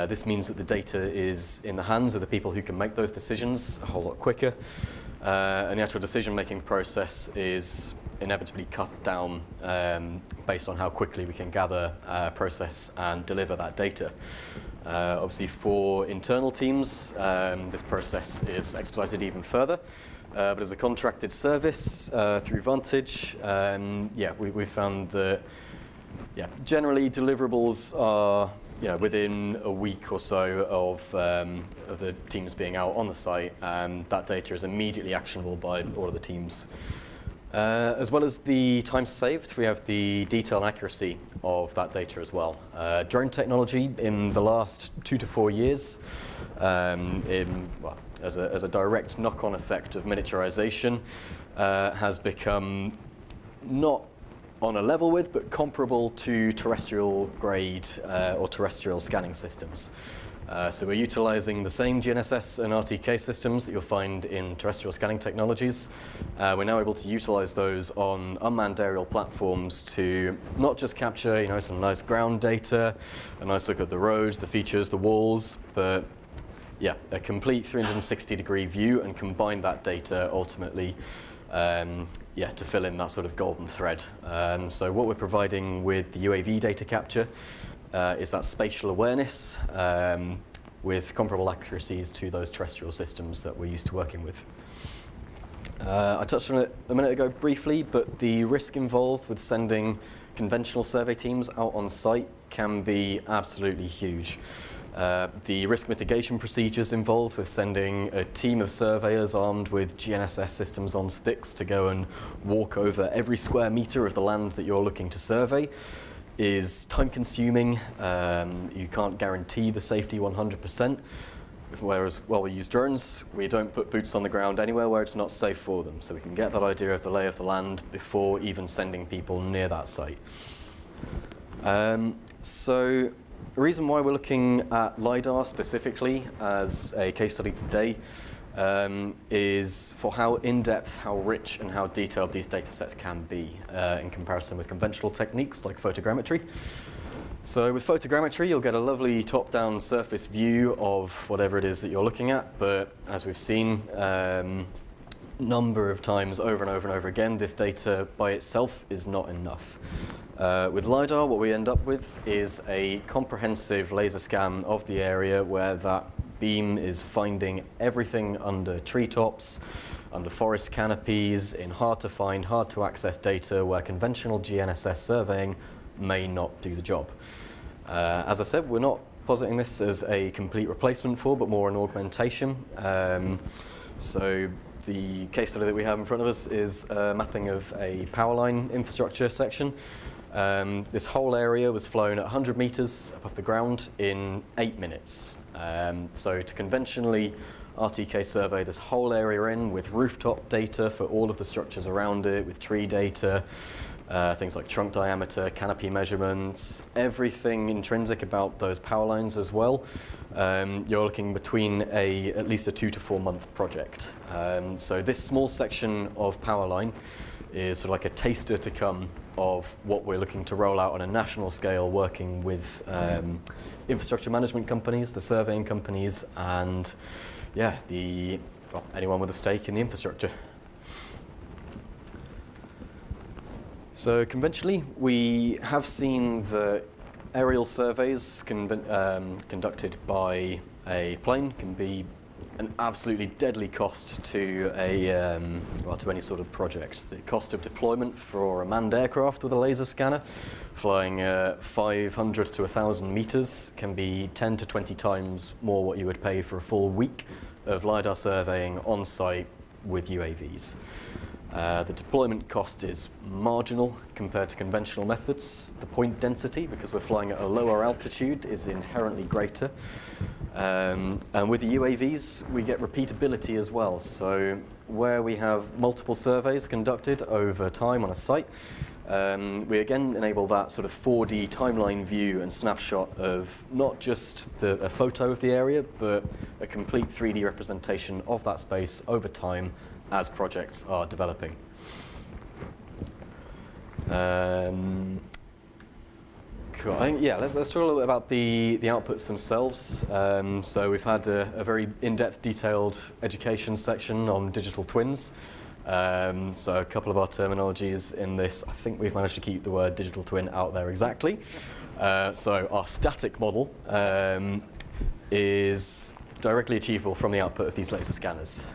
This means that the data is in the hands of the people who can make those decisions a whole lot quicker, and the actual decision-making process is inevitably cut down based on how quickly we can gather, process and deliver that data. Obviously for internal teams, this process is expedited even further, but as a contracted service through Vantage, we found that generally deliverables are within a week or so of the teams being out on the site, and that data is immediately actionable by all of the teams. As well as the time saved, we have the detail and accuracy of that data as well. Drone technology in the last 2 to 4 years, as a direct knock-on effect of miniaturization, has become not on a level with, but comparable to terrestrial grade or terrestrial scanning systems. So we're utilizing the same GNSS and RTK systems that you'll find in terrestrial scanning technologies. We're now able to utilize those on unmanned aerial platforms to not just capture, some nice ground data, a nice look at the roads, the features, the walls, but a complete 360-degree view and combine that data ultimately to fill in that sort of golden thread. So what we're providing with the UAV data capture is that spatial awareness with comparable accuracies to those terrestrial systems that we're used to working with. I touched on it a minute ago briefly, but the risk involved with sending conventional survey teams out on site can be absolutely huge. The risk mitigation procedures involved with sending a team of surveyors armed with GNSS systems on sticks to go and walk over every square meter of the land that you're looking to survey is time consuming. You can't guarantee the safety 100%. Whereas while we use drones, we don't put boots on the ground anywhere where it's not safe for them. So we can get that idea of the lay of the land before even sending people near that site. So the reason why we're looking at LiDAR specifically as a case study today is for how in-depth, how rich and how detailed these data sets can be in comparison with conventional techniques like photogrammetry. So with photogrammetry, you'll get a lovely top-down surface view of whatever it is that you're looking at, but as we've seen number of times over and over and over again, this data by itself is not enough. With LiDAR, what we end up with is a comprehensive laser scan of the area where that beam is finding everything under treetops, under forest canopies, in hard to find, hard to access data where conventional GNSS surveying may not do the job. As I said, we're not positing this as a complete replacement for, but more an augmentation. So the case study that we have in front of us is a mapping of a power line infrastructure section. This whole area was flown at 100 meters above the ground in 8 minutes. So to conventionally RTK survey this whole area in with rooftop data for all of the structures around it, with tree data, things like trunk diameter, canopy measurements, everything intrinsic about those power lines as well. You're looking between at least a 2 to 4 month project. So this small section of power line is sort of like a taster to come of what we're looking to roll out on a national scale, working with infrastructure management companies, the surveying companies, and anyone with a stake in the infrastructure. So conventionally, we have seen the aerial surveys conducted by a plane can be an absolutely deadly cost to to any sort of project. The cost of deployment for a manned aircraft with a laser scanner flying 500 to 1,000 meters can be 10 to 20 times more what you would pay for a full week of LiDAR surveying on site with UAVs. The deployment cost is marginal compared to conventional methods. The point density, because we're flying at a lower altitude, is inherently greater. And with the UAVs, we get repeatability as well. So where we have multiple surveys conducted over time on a site, we again enable that sort of 4D timeline view and snapshot of not just a photo of the area, but a complete 3D representation of that space over time as projects are developing. Cool. I think, let's talk a little bit about the outputs themselves. So we've had a very in-depth, detailed education section on digital twins. So a couple of our terminologies in this, I think we've managed to keep the word digital twin out there exactly. So our static model is directly achievable from the output of these laser scanners.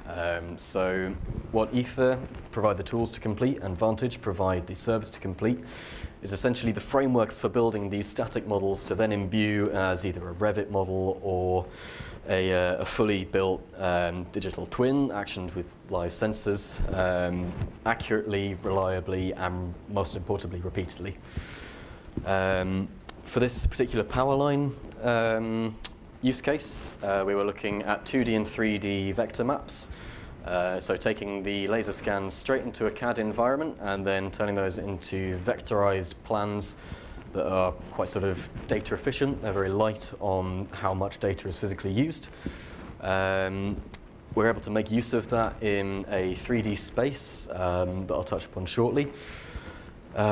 So what Ether provide the tools to complete and Vantage provide the service to complete is essentially the frameworks for building these static models to then imbue as either a Revit model or a fully built digital twin actioned with live sensors accurately, reliably, and most importantly, repeatedly. For this particular power line use case, we were looking at 2D and 3D vector maps. So taking the laser scans straight into a CAD environment and then turning those into vectorized plans that are quite sort of data efficient. They're very light on how much data is physically used. We're able to make use of that in a 3D space that I'll touch upon shortly.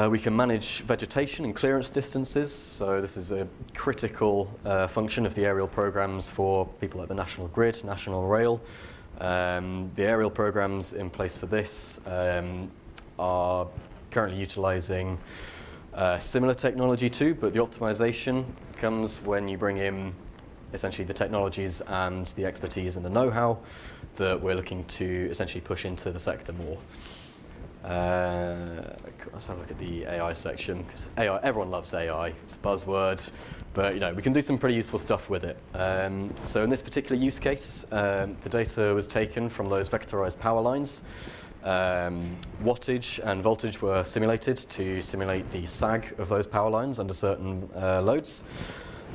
We can manage vegetation and clearance distances, so this is a critical function of the aerial programs for people like the National Grid, National Rail. The aerial programs in place for this are currently utilising similar technology too, but the optimization comes when you bring in essentially the technologies and the expertise and the know-how that we're looking to essentially push into the sector more. Let's have a look at the AI section, because AI, everyone loves AI, it's a buzzword, but we can do some pretty useful stuff with it. So in this particular use case, the data was taken from those vectorized power lines. Wattage and voltage were simulated to simulate the sag of those power lines under certain loads.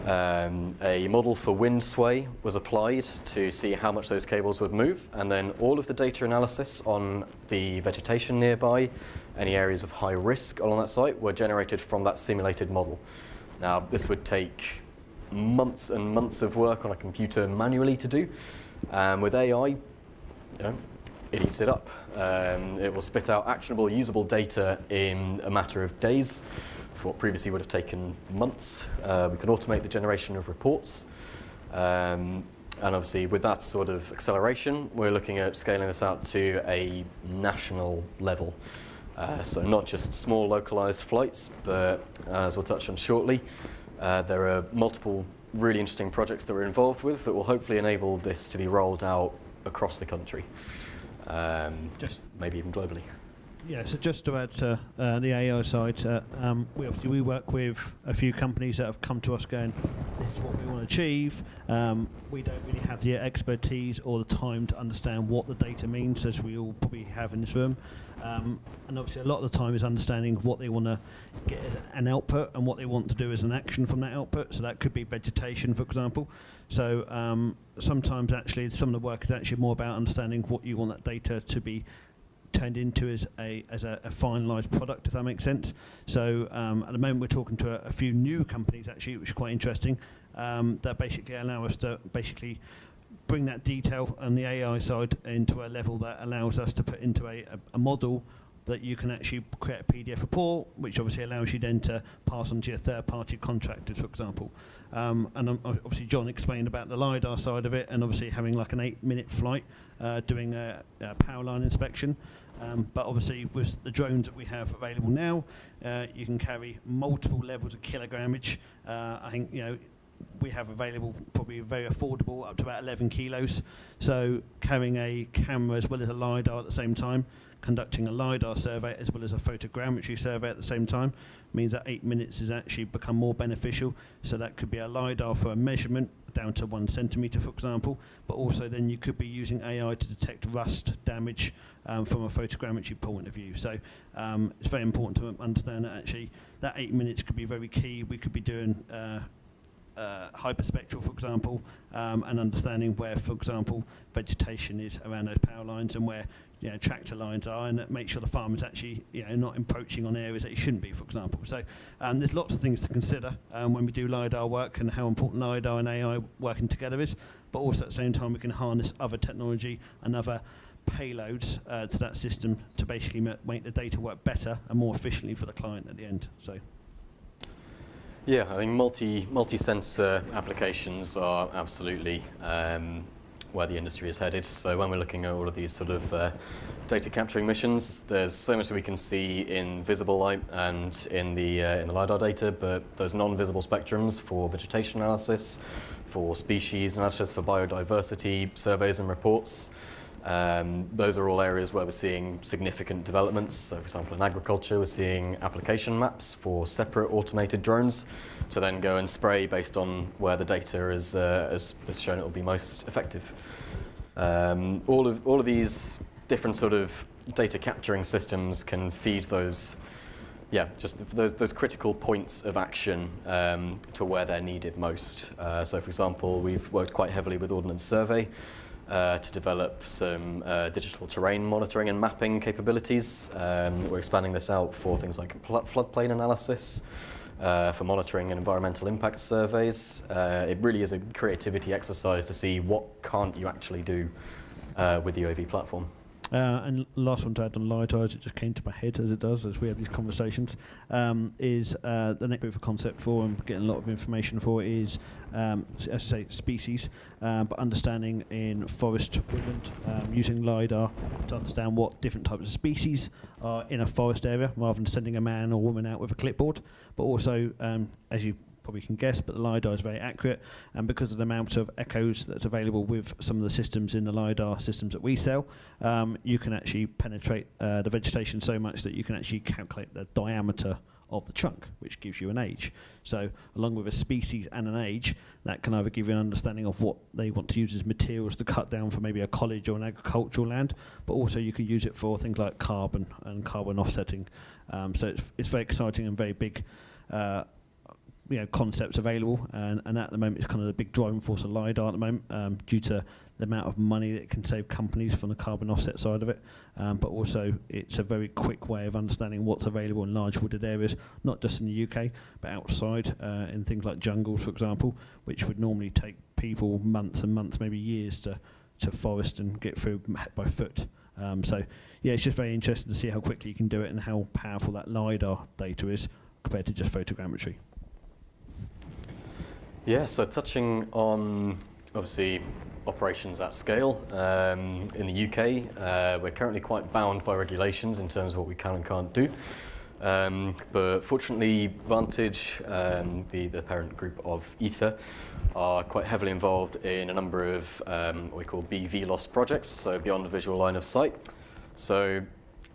A model for wind sway was applied to see how much those cables would move, and then all of the data analysis on the vegetation nearby, any areas of high risk along that site, were generated from that simulated model. Now, this would take months and months of work on a computer manually to do. With AI, it eats it up. It will spit out actionable, usable data in a matter of days. For what previously would have taken months. We can automate the generation of reports. And obviously with that sort of acceleration, we're looking at scaling this out to a national level. So not just small localized flights, but as we'll touch on shortly, there are multiple really interesting projects that we're involved with that will hopefully enable this to be rolled out across the country, maybe even globally. Yeah, so just to add to the AI side, we work with a few companies that have come to us going, this is what we want to achieve. We don't really have the expertise or the time to understand what the data means, as we all probably have in this room. And obviously a lot of the time is understanding what they want to get as an output and what they want to do as an action from that output. So that could be vegetation, for example. So sometimes actually some of the work is actually more about understanding what you want that data to be turned into as a finalised product, if that makes sense. So at the moment we're talking to a few new companies actually, which is quite interesting, that basically allow us to basically bring that detail on the AI side into a level that allows us to put into a model that you can actually create a PDF report, which obviously allows you then to pass on to your third-party contractors, for example. And obviously John explained about the LiDAR side of it, and obviously having like an 8-minute flight, doing a power line inspection. But obviously with the drones that we have available now, you can carry multiple levels of kilogramage. I think, we have available probably very affordable up to about 11 kilos. So carrying a camera as well as a LiDAR at the same time conducting a LiDAR survey as well as a photogrammetry survey at the same time means that 8 minutes has actually become more beneficial. So that could be a LiDAR for a measurement down to 1 centimetre, for example, but also then you could be using AI to detect rust damage from a photogrammetry point of view. So it's very important to understand that actually that 8 minutes could be very key. We could be doing hyperspectral, for example, and understanding where, for example, vegetation is around those power lines and where tractor lines are, and make sure the farmer's actually not encroaching on areas that he shouldn't be, for example. So there's lots of things to consider when we do LiDAR work, and how important LiDAR and AI working together is, but also at the same time we can harness other technology and other payloads to that system to basically make the data work better and more efficiently for the client at the end. So. Yeah, I think multi-sensor applications are absolutely where the industry is headed. So when we're looking at all of these sort of data capturing missions, there's so much that we can see in visible light and in the LiDAR data, but those non-visible spectrums for vegetation analysis, for species analysis, for biodiversity surveys and reports, those are all areas where we're seeing significant developments. So, for example, in agriculture, we're seeing application maps for separate automated drones to then go and spray based on where the data has shown it will be most effective. All of these different sort of data capturing systems can feed those, just those critical points of action to where they're needed most. So, for example, we've worked quite heavily with Ordnance Survey to develop some digital terrain monitoring and mapping capabilities. We're expanding this out for things like floodplain analysis, for monitoring and environmental impact surveys. It really is a creativity exercise to see what can't you actually do with the UAV platform. And last one to add on LiDAR, as it just came to my head as it does as we have these conversations, is the next proof of concept for and getting a lot of information for is, as I say, species, but understanding in forest woodland, using LiDAR to understand what different types of species are in a forest area, rather than sending a man or woman out with a clipboard, but also, as you probably can guess, but the LiDAR is very accurate, and because of the amount of echoes that's available with some of the systems in the LiDAR systems that we sell, you can actually penetrate the vegetation so much that you can actually calculate the diameter of the trunk, which gives you an age. So along with a species and an age, that can either give you an understanding of what they want to use as materials to cut down for maybe a college or an agricultural land, but also you can use it for things like carbon and carbon offsetting. So it's very exciting and very big concepts available, and at the moment it's kind of the big driving force of LiDAR at the moment, due to the amount of money that it can save companies from the carbon offset side of it, but also it's a very quick way of understanding what's available in large wooded areas, not just in the UK but outside, in things like jungles, for example, which would normally take people months and months, maybe years to forest and get through by foot. So yeah, it's just very interesting to see how quickly you can do it and how powerful that LiDAR data is compared to just photogrammetry. Yeah, so touching on, obviously, operations at scale. In the UK, we're currently quite bound by regulations in terms of what we can and can't do. But fortunately, Vantage, the parent group of Ether, are quite heavily involved in a number of what we call BVLOS projects, so beyond the visual line of sight. So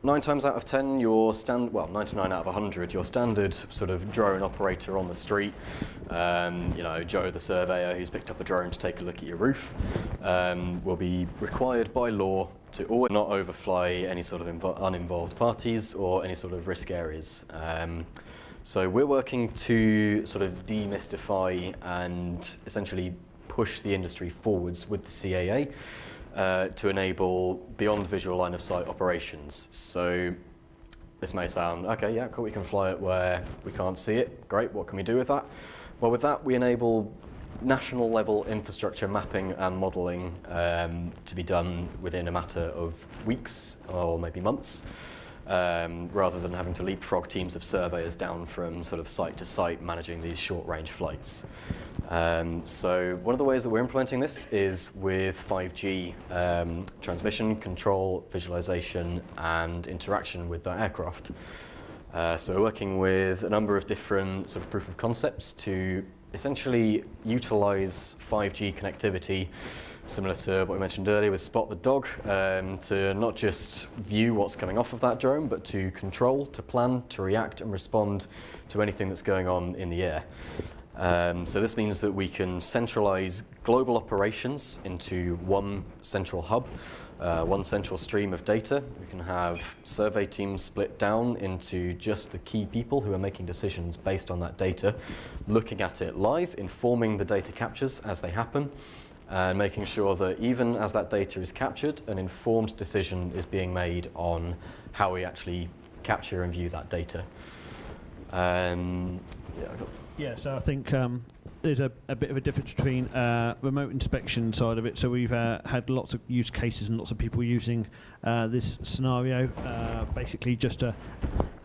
9 times out of 10, 99 out of 100, your standard sort of drone operator on the street, Joe the surveyor who's picked up a drone to take a look at your roof, will be required by law to always not overfly any sort of uninvolved parties or any sort of risk areas. So we're working to sort of demystify and essentially push the industry forwards with the CAA. To enable beyond visual line of sight operations. So this may sound, okay, yeah, cool, we can fly it where we can't see it. Great, what can we do with that? Well, with that, we enable national level infrastructure mapping and modelling to be done within a matter of weeks or maybe months, rather than having to leapfrog teams of surveyors down from sort of site to site managing these short range flights. So one of the ways that we're implementing this is with 5G transmission, control, visualization, and interaction with the aircraft. So we're working with a number of different sort of proof of concepts to essentially utilize 5G connectivity similar to what we mentioned earlier with Spot the Dog, to not just view what's coming off of that drone, but to control, to plan, to react and respond to anything that's going on in the air. So this means that we can centralize global operations into one central hub, one central stream of data. We can have survey teams split down into just the key people who are making decisions based on that data, looking at it live, informing the data captures as they happen, and making sure that even as that data is captured, an informed decision is being made on how we actually capture and view that data. Yeah, so I think there's a bit of a difference between remote inspection side of it. So we've had lots of use cases and lots of people using this scenario, basically just to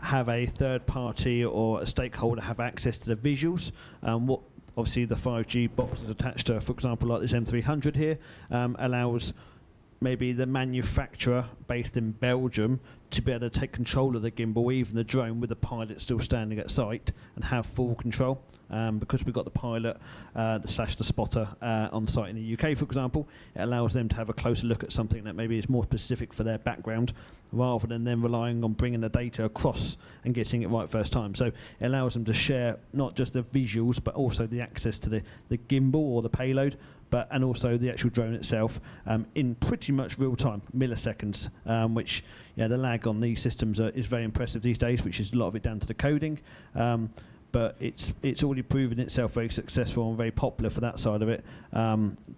have a third party or a stakeholder have access to the visuals. What obviously the 5G box is attached to, for example, like this M300 here, allows maybe the manufacturer based in Belgium to be able to take control of the gimbal, even the drone, with the pilot still standing at site, and have full control. Because we've got the pilot the spotter on site in the UK, for example, it allows them to have a closer look at something that maybe is more specific for their background, rather than them relying on bringing the data across and getting it right first time. So it allows them to share not just the visuals, but also the access to the gimbal or the payload, and also the actual drone itself in pretty much real time, milliseconds, which the lag on these systems is very impressive these days, which is a lot of it down to the coding. But it's already proven itself very successful and very popular for that side of it,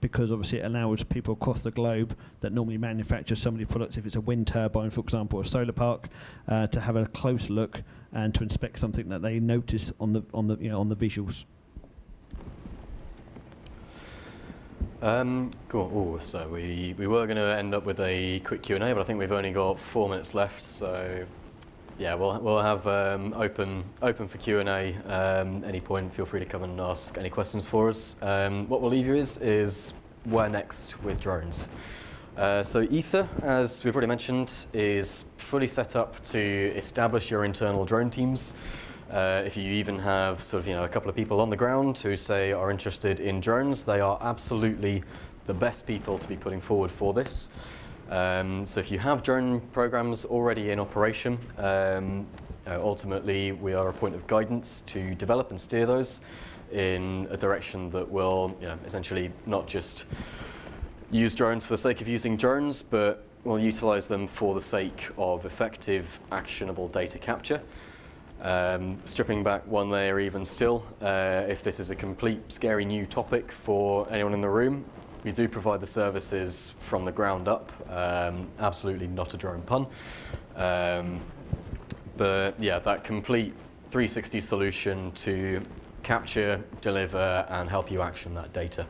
because obviously it allows people across the globe that normally manufacture so many products, if it's a wind turbine, for example, or a solar park, to have a close look and to inspect something that they notice on the visuals. Cool. So we were going to end up with a quick Q&A, but I think we've only got 4 minutes left. So yeah, we'll have open for Q&A. Any point, feel free to come and ask any questions for us. What we'll leave you is where next with drones. So Ether, as we've already mentioned, is fully set up to establish your internal drone teams. If you even have a couple of people on the ground who say are interested in drones, they are absolutely the best people to be putting forward for this. So if you have drone programs already in operation, ultimately we are a point of guidance to develop and steer those in a direction that will essentially not just use drones for the sake of using drones, but will utilize them for the sake of effective, actionable data capture. Stripping back one layer even still, if this is a complete scary new topic for anyone in the room, we do provide the services from the ground up, absolutely not a drone pun. But yeah, that complete 360 solution to capture, deliver and help you action that data.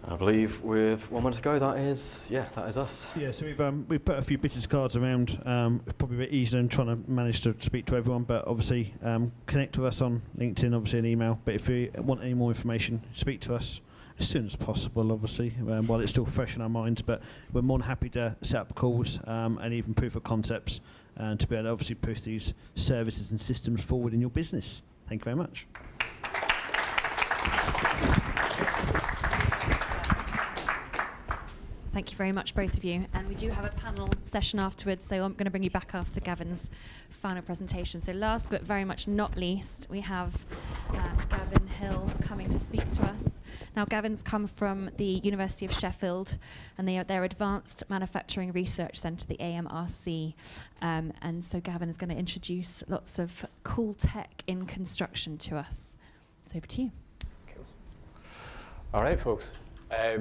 I believe with 1 minute to go, that is us. Yeah, so we've put a few business cards around. It's probably a bit easier than trying to manage to speak to everyone, but obviously connect to us on LinkedIn, obviously an email. But if you want any more information, speak to us as soon as possible, obviously, while it's still fresh in our minds. But we're more than happy to set up calls and even proof of concepts to be able to obviously push these services and systems forward in your business. Thank you very much. Thank you very much, both of you. And we do have a panel session afterwards, so I'm going to bring you back after Gavin's final presentation. So last but very much not least, we have Gavin Hill coming to speak to us. Now, Gavin's come from the University of Sheffield, and they are their Advanced Manufacturing Research Centre, the AMRC. And so Gavin is going to introduce lots of cool tech in construction to us. So over to you. Cool. All right, folks. I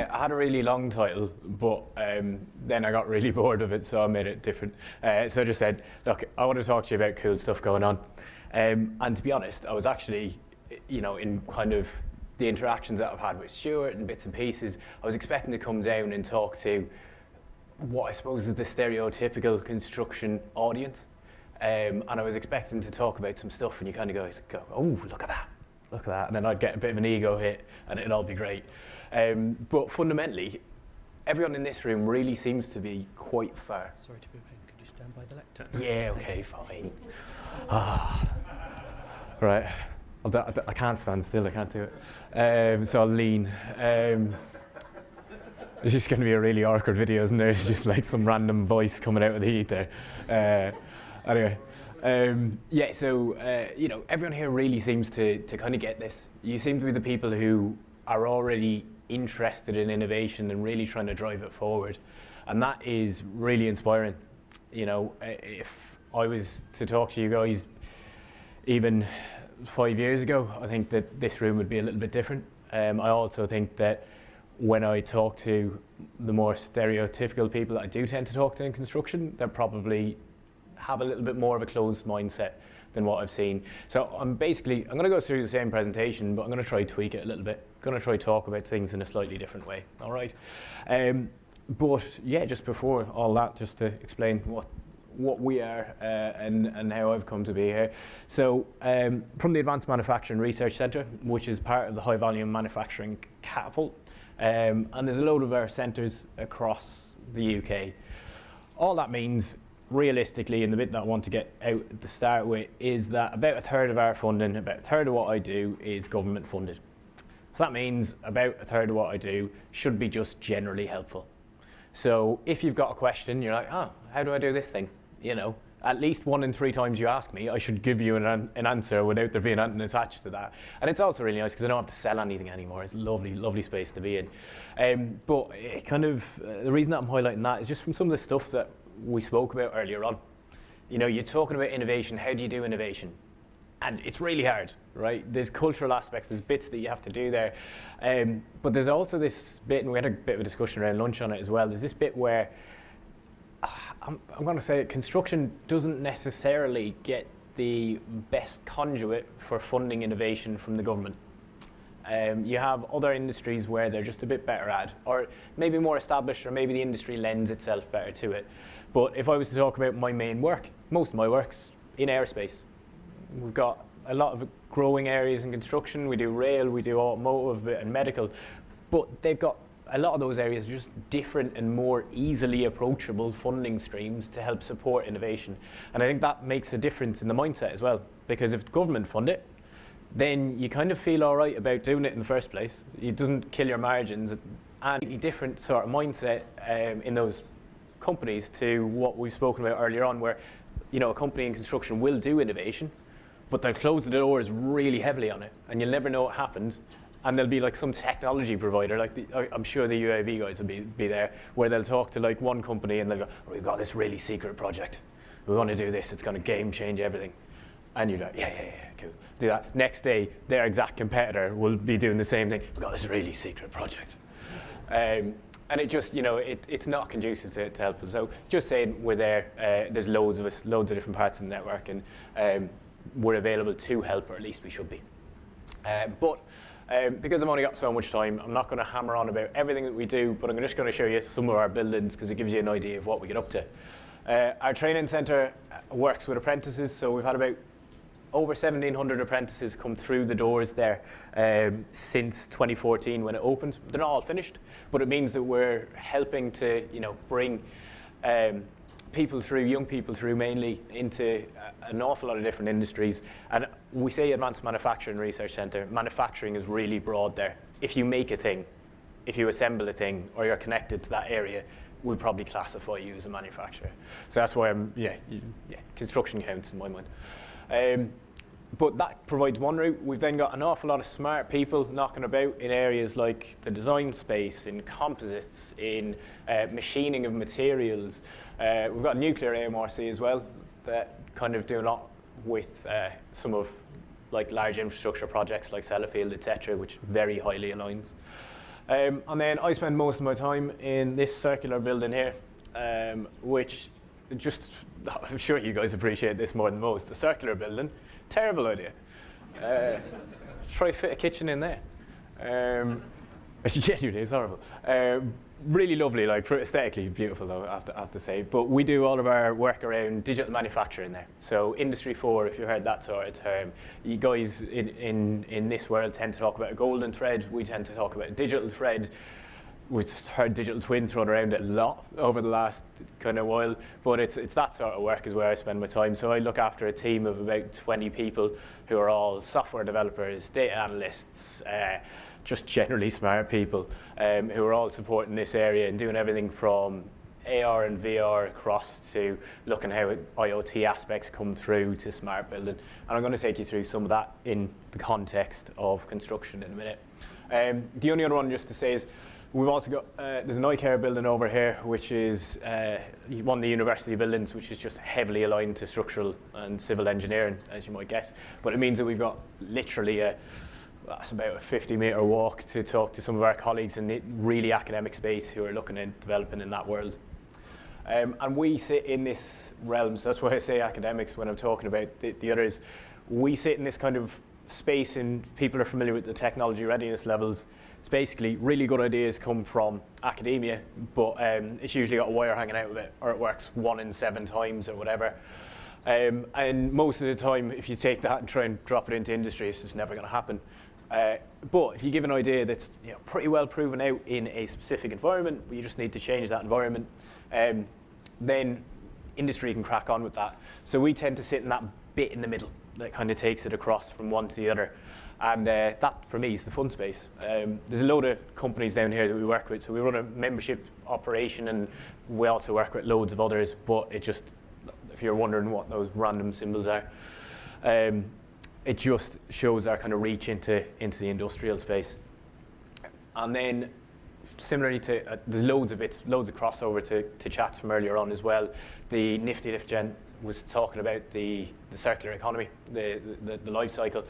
had a really long title, but then I got really bored of it, so I made it different. So I just said, look, I want to talk to you about cool stuff going on. And to be honest, I was actually, in kind of the interactions that I've had with Stuart and bits and pieces, I was expecting to come down and talk to what I suppose is the stereotypical construction audience. And I was expecting to talk about some stuff, and you kind of go, oh, look at that. Look at that, and then I'd get a bit of an ego hit, and it'd all be great. But fundamentally, everyone in this room really seems to be quite far. Sorry to be a pain, could you stand by the lectern? Yeah, okay, fine. Right. I can't stand still, I can't do it. So I'll lean. It's just going to be a really awkward video, isn't there? It's just like some random voice coming out of the heat there. Anyway, yeah, so, you know, everyone here really seems to kind of get this. You seem to be the people who are already interested in innovation and really trying to drive it forward. And that is really inspiring. You know, if I was to talk to you guys even 5 years ago, I think that this room would be a little bit different. I also think that when I talk to the more stereotypical people that I do tend to talk to in construction, they probably have a little bit more of a closed mindset than what I've seen. So I'm going to go through the same presentation, but I'm going to try to tweak it a little bit. I'm going to try to talk about things in a slightly different way, all right? But yeah, just before all that, just to explain what we are and how I've come to be here. So from the Advanced Manufacturing Research Centre, which is part of the High Volume Manufacturing Catapult, and there's a load of our centres across the UK. All that means, realistically, and the bit that I want to get out at the start with, is that about a third of our funding, about a third of what I do is government funded. So that means about a third of what I do should be just generally helpful. So if you've got a question, you're like, oh, how do I do this thing? You know, at least 1 in 3 times you ask me, I should give you an answer without there being anything attached to that. And it's also really nice because I don't have to sell anything anymore. It's a lovely, lovely space to be in. But it kind of, the reason that I'm highlighting that is just from some of the stuff that we spoke about earlier on. You know, you're talking about innovation. How do you do innovation? And it's really hard, right? There's cultural aspects, there's bits that you have to do there. But there's also this bit, and we had a bit of a discussion around lunch on it as well, there's this bit where, I'm going to say construction doesn't necessarily get the best conduit for funding innovation from the government. You have other industries where they're just a bit better at, or maybe more established, or maybe the industry lends itself better to it. But if I was to talk about my main work, most of my work's in aerospace. We've got a lot of growing areas in construction. We do rail, we do automotive and medical, but they've got a lot of those areas just different and more easily approachable funding streams to help support innovation. And I think that makes a difference in the mindset as well, because if the government fund it, then you kind of feel all right about doing it in the first place. It doesn't kill your margins, and a different sort of mindset in those companies to what we've spoken about earlier on, where, you know, a company in construction will do innovation, but they'll close the doors really heavily on it, and you'll never know what happened. And there'll be like some technology provider, like I'm sure the UAV guys will be there, where they'll talk to like one company and they'll go, oh, we've got this really secret project. We want to do this, it's going to game change everything. And you're like, yeah, cool, do that. Next day, their exact competitor will be doing the same thing. We've got this really secret project. And it just, you know, it's not conducive to helpful. So just saying we're there, there's loads of us, loads of different parts of the network, and we're available to help, or at least we should be. Because I've only got so much time, I'm not going to hammer on about everything that we do, but I'm just going to show you some of our buildings because it gives you an idea of what we get up to. Our training centre works with apprentices, so we've had about over 1,700 apprentices come through the doors there since 2014 when it opened. They're not all finished, but it means that we're helping to, you know, bring people through, young people through mainly, into an awful lot of different industries. And we say Advanced Manufacturing Research Centre, manufacturing is really broad there. If you make a thing, if you assemble a thing, or you're connected to that area, we'd probably classify you as a manufacturer. So that's why construction counts in my mind. But that provides one route. We've then got an awful lot of smart people knocking about in areas like the design space, in composites, in machining of materials. We've got nuclear AMRC as well, that kind of do a lot with some of like large infrastructure projects like Sellafield, etc., which very highly aligns. And then I spend most of my time in this circular building here, which just, I'm sure you guys appreciate this more than most. A circular building, terrible idea. Try fit a kitchen in there. It's genuinely, it's horrible. Really lovely, like aesthetically beautiful though, I have to say. But we do all of our work around digital manufacturing there. So Industry 4, if you heard that sort of term, you guys in this world tend to talk about a golden thread. We tend to talk about a digital thread. we've heard digital twin thrown around a lot over the last kind of while, but it's that sort of work is where I spend my time. So I look after a team of about 20 people who are all software developers, data analysts, just generally smart people who are all supporting this area and doing everything from AR and VR across to looking how IoT aspects come through to smart building. And I'm going to take you through some of that in the context of construction in a minute. The only other one just to say is we've also got, there's an iCare building over here, which is one of the university buildings, which is just heavily aligned to structural and civil engineering, as you might guess. But it means that we've got literally that's about a 50-metre walk to talk to some of our colleagues in the really academic space who are looking at developing in that world. And we sit in this realm, so that's why I say academics when I'm talking about the others. We sit in this kind of space, and people are familiar with the technology readiness levels. It's basically really good ideas come from academia, but it's usually got a wire hanging out of it, or it works 1 in 7 times or whatever. And most of the time, if you take that and try and drop it into industry, it's just never going to happen. But if you give an idea that's pretty well proven out in a specific environment, but you just need to change that environment, then industry can crack on with that. So we tend to sit in that bit in the middle that kind of takes it across from one to the other. And that, for me, is the fun space. There's a load of companies down here that we work with. So we run a membership operation, and we also work with loads of others. But it just, if you're wondering what those random symbols are, it just shows our kind of reach into the industrial space. And then, similarly to, there's loads of bits, loads of crossover to chats from earlier on as well. The Nifty Lift Gen was talking about the circular economy, the life cycle.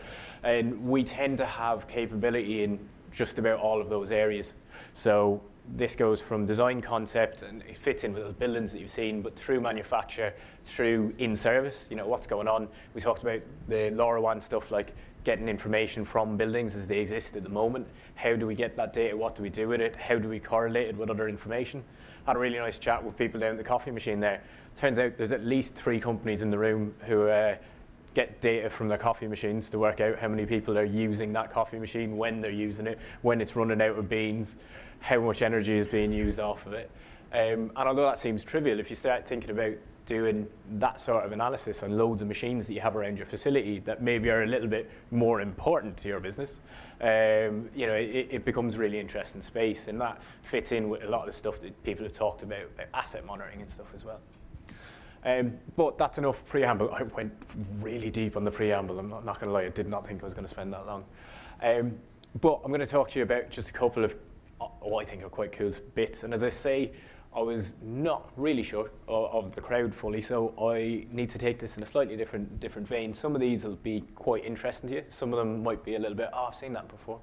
And we tend to have capability in just about all of those areas. So this goes from design concept, and it fits in with the buildings that you've seen, but through manufacture, through in-service, what's going on. We talked about the LoRaWAN stuff, like getting information from buildings as they exist at the moment. How do we get that data? What do we do with it? How do we correlate it with other information? I had a really nice chat with people down at the coffee machine there. Turns out there's at least 3 companies in the room who get data from their coffee machines to work out how many people are using that coffee machine, when they're using it, when it's running out of beans, how much energy is being used off of it. And although that seems trivial, if you start thinking about doing that sort of analysis on loads of machines that you have around your facility that maybe are a little bit more important to your business, it becomes really interesting space, and that fits in with a lot of the stuff that people have talked about asset monitoring and stuff as well. But that's enough preamble. I went really deep on the preamble. I'm not going to lie, I did not think I was going to spend that long. But I'm going to talk to you about just a couple of what I think are quite cool bits. And as I say, I was not really sure of the crowd fully, so I need to take this in a slightly different vein. Some of these will be quite interesting to you. Some of them might be a little bit, I've seen that before.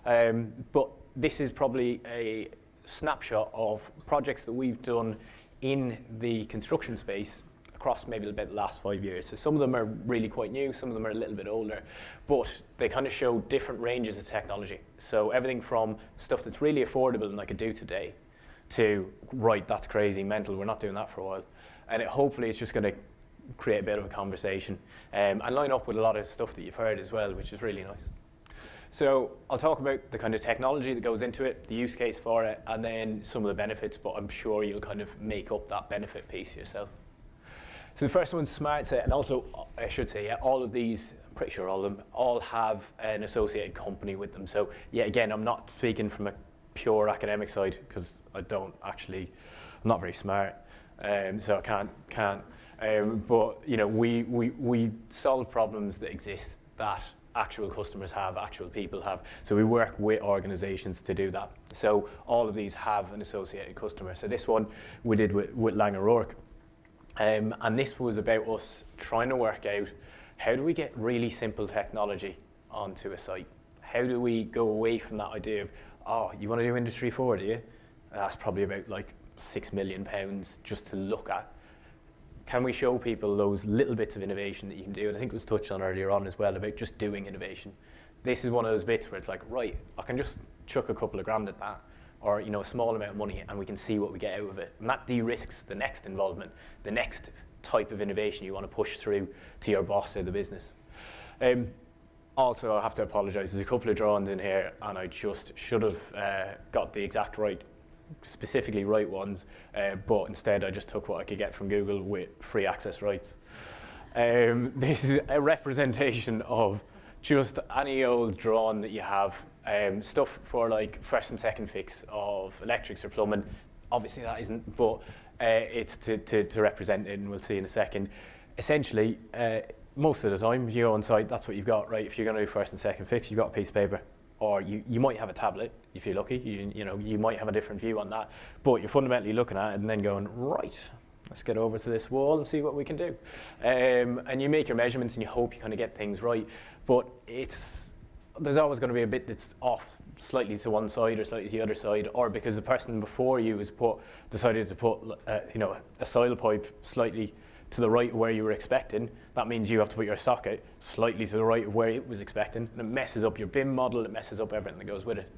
But this is probably a snapshot of projects that we've done in the construction space across maybe about the last 5 years. So some of them are really quite new, some of them are a little bit older, but they kind of show different ranges of technology. So everything from stuff that's really affordable and I could do today to, right, that's crazy, mental, we're not doing that for a while. And hopefully it's just going to create a bit of a conversation and line up with a lot of stuff that you've heard as well, which is really nice. So I'll talk about the kind of technology that goes into it, the use case for it, and then some of the benefits, but I'm sure you'll kind of make up that benefit piece yourself. So the first one's smart set, and also I should say, all of these, I'm pretty sure all of them, all have an associated company with them. So yeah, again, I'm not speaking from a pure academic side because I don't actually, I'm not very smart, so I can't. But we solve problems that exist that actual customers have, actual people have. So we work with organizations to do that. So all of these have an associated customer. So this one we did with Lang O'Rourke. And this was about us trying to work out how do we get really simple technology onto a site? How do we go away from that idea of, oh, you want to do Industry 4, do you? That's probably about like £6 million just to look at. Can we show people those little bits of innovation that you can do? And I think it was touched on earlier on as well about just doing innovation. This is one of those bits where it's like, right, I can just chuck a couple of grand at that, or a small amount of money, and we can see what we get out of it. And that de-risks the next involvement, the next type of innovation you want to push through to your boss or the business. Also, I have to apologise, there's a couple of drawings in here, and I just should have got the exact right specifically write ones, but instead I just took what I could get from Google with free access rights. This is a representation of just any old drawing that you have, stuff for like first and second fix of electrics or plumbing. Obviously that isn't, but it's to represent it, and we'll see in a second. Essentially, most of the time, if you go on site, that's what you've got, right? If you're going to do first and second fix, you've got a piece of paper, or you might have a tablet if you're lucky. You might have a different view on that, but you're fundamentally looking at it and then going, right, let's get over to this wall and see what we can do. And you make your measurements and you hope you kind of get things right, but there's always going to be a bit that's off, slightly to one side or slightly to the other side, or because the person before you has decided to put a soil pipe slightly to the right of where you were expecting. That means you have to put your socket slightly to the right of where it was expecting, and it messes up your BIM model, it messes up everything that goes with it.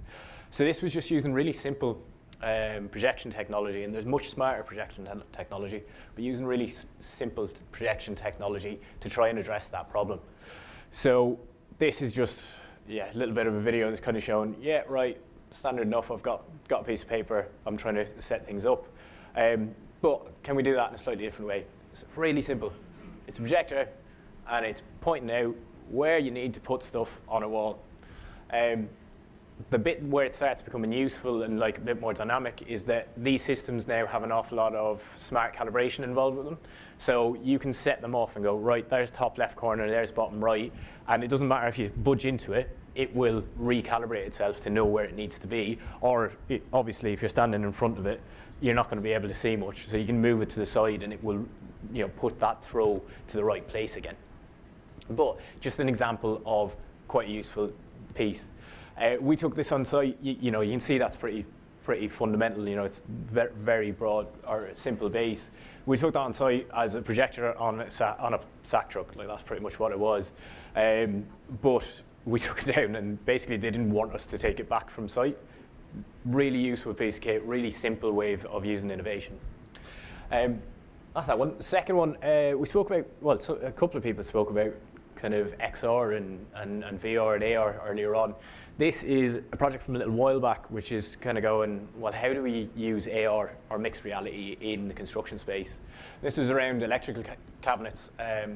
So this was just using really simple projection technology, and there's much smarter projection technology, but using really simple projection technology to try and address that problem. So this is just a little bit of a video that's kind of showing, yeah, right, standard enough, I've got a piece of paper, I'm trying to set things up. But can we do that in a slightly different way? It's really simple. It's a projector, and it's pointing out where you need to put stuff on a wall. The bit where it starts becoming useful and like a bit more dynamic is that these systems now have an awful lot of smart calibration involved with them. So you can set them off and go, right, there's top left corner, there's bottom right, and it doesn't matter if you budge into it, it will recalibrate itself to know where it needs to be, or obviously if you're standing in front of it, you're not going to be able to see much, so you can move it to the side and it will put that throw to the right place again. But just an example of quite a useful piece. We took this on site. You can see that's pretty fundamental. It's very broad or simple base. We took that on site as a projector on a sack truck. Like, that's pretty much what it was. But we took it down, and basically they didn't want us to take it back from site. Really useful piece of kit. Really simple way of using innovation. That's that one. The second one we spoke about. Well, a couple of people spoke about kind of XR and VR and AR earlier on. This is a project from a little while back, which is kind of going, well, how do we use AR or mixed reality in the construction space? This was around electrical cabinets.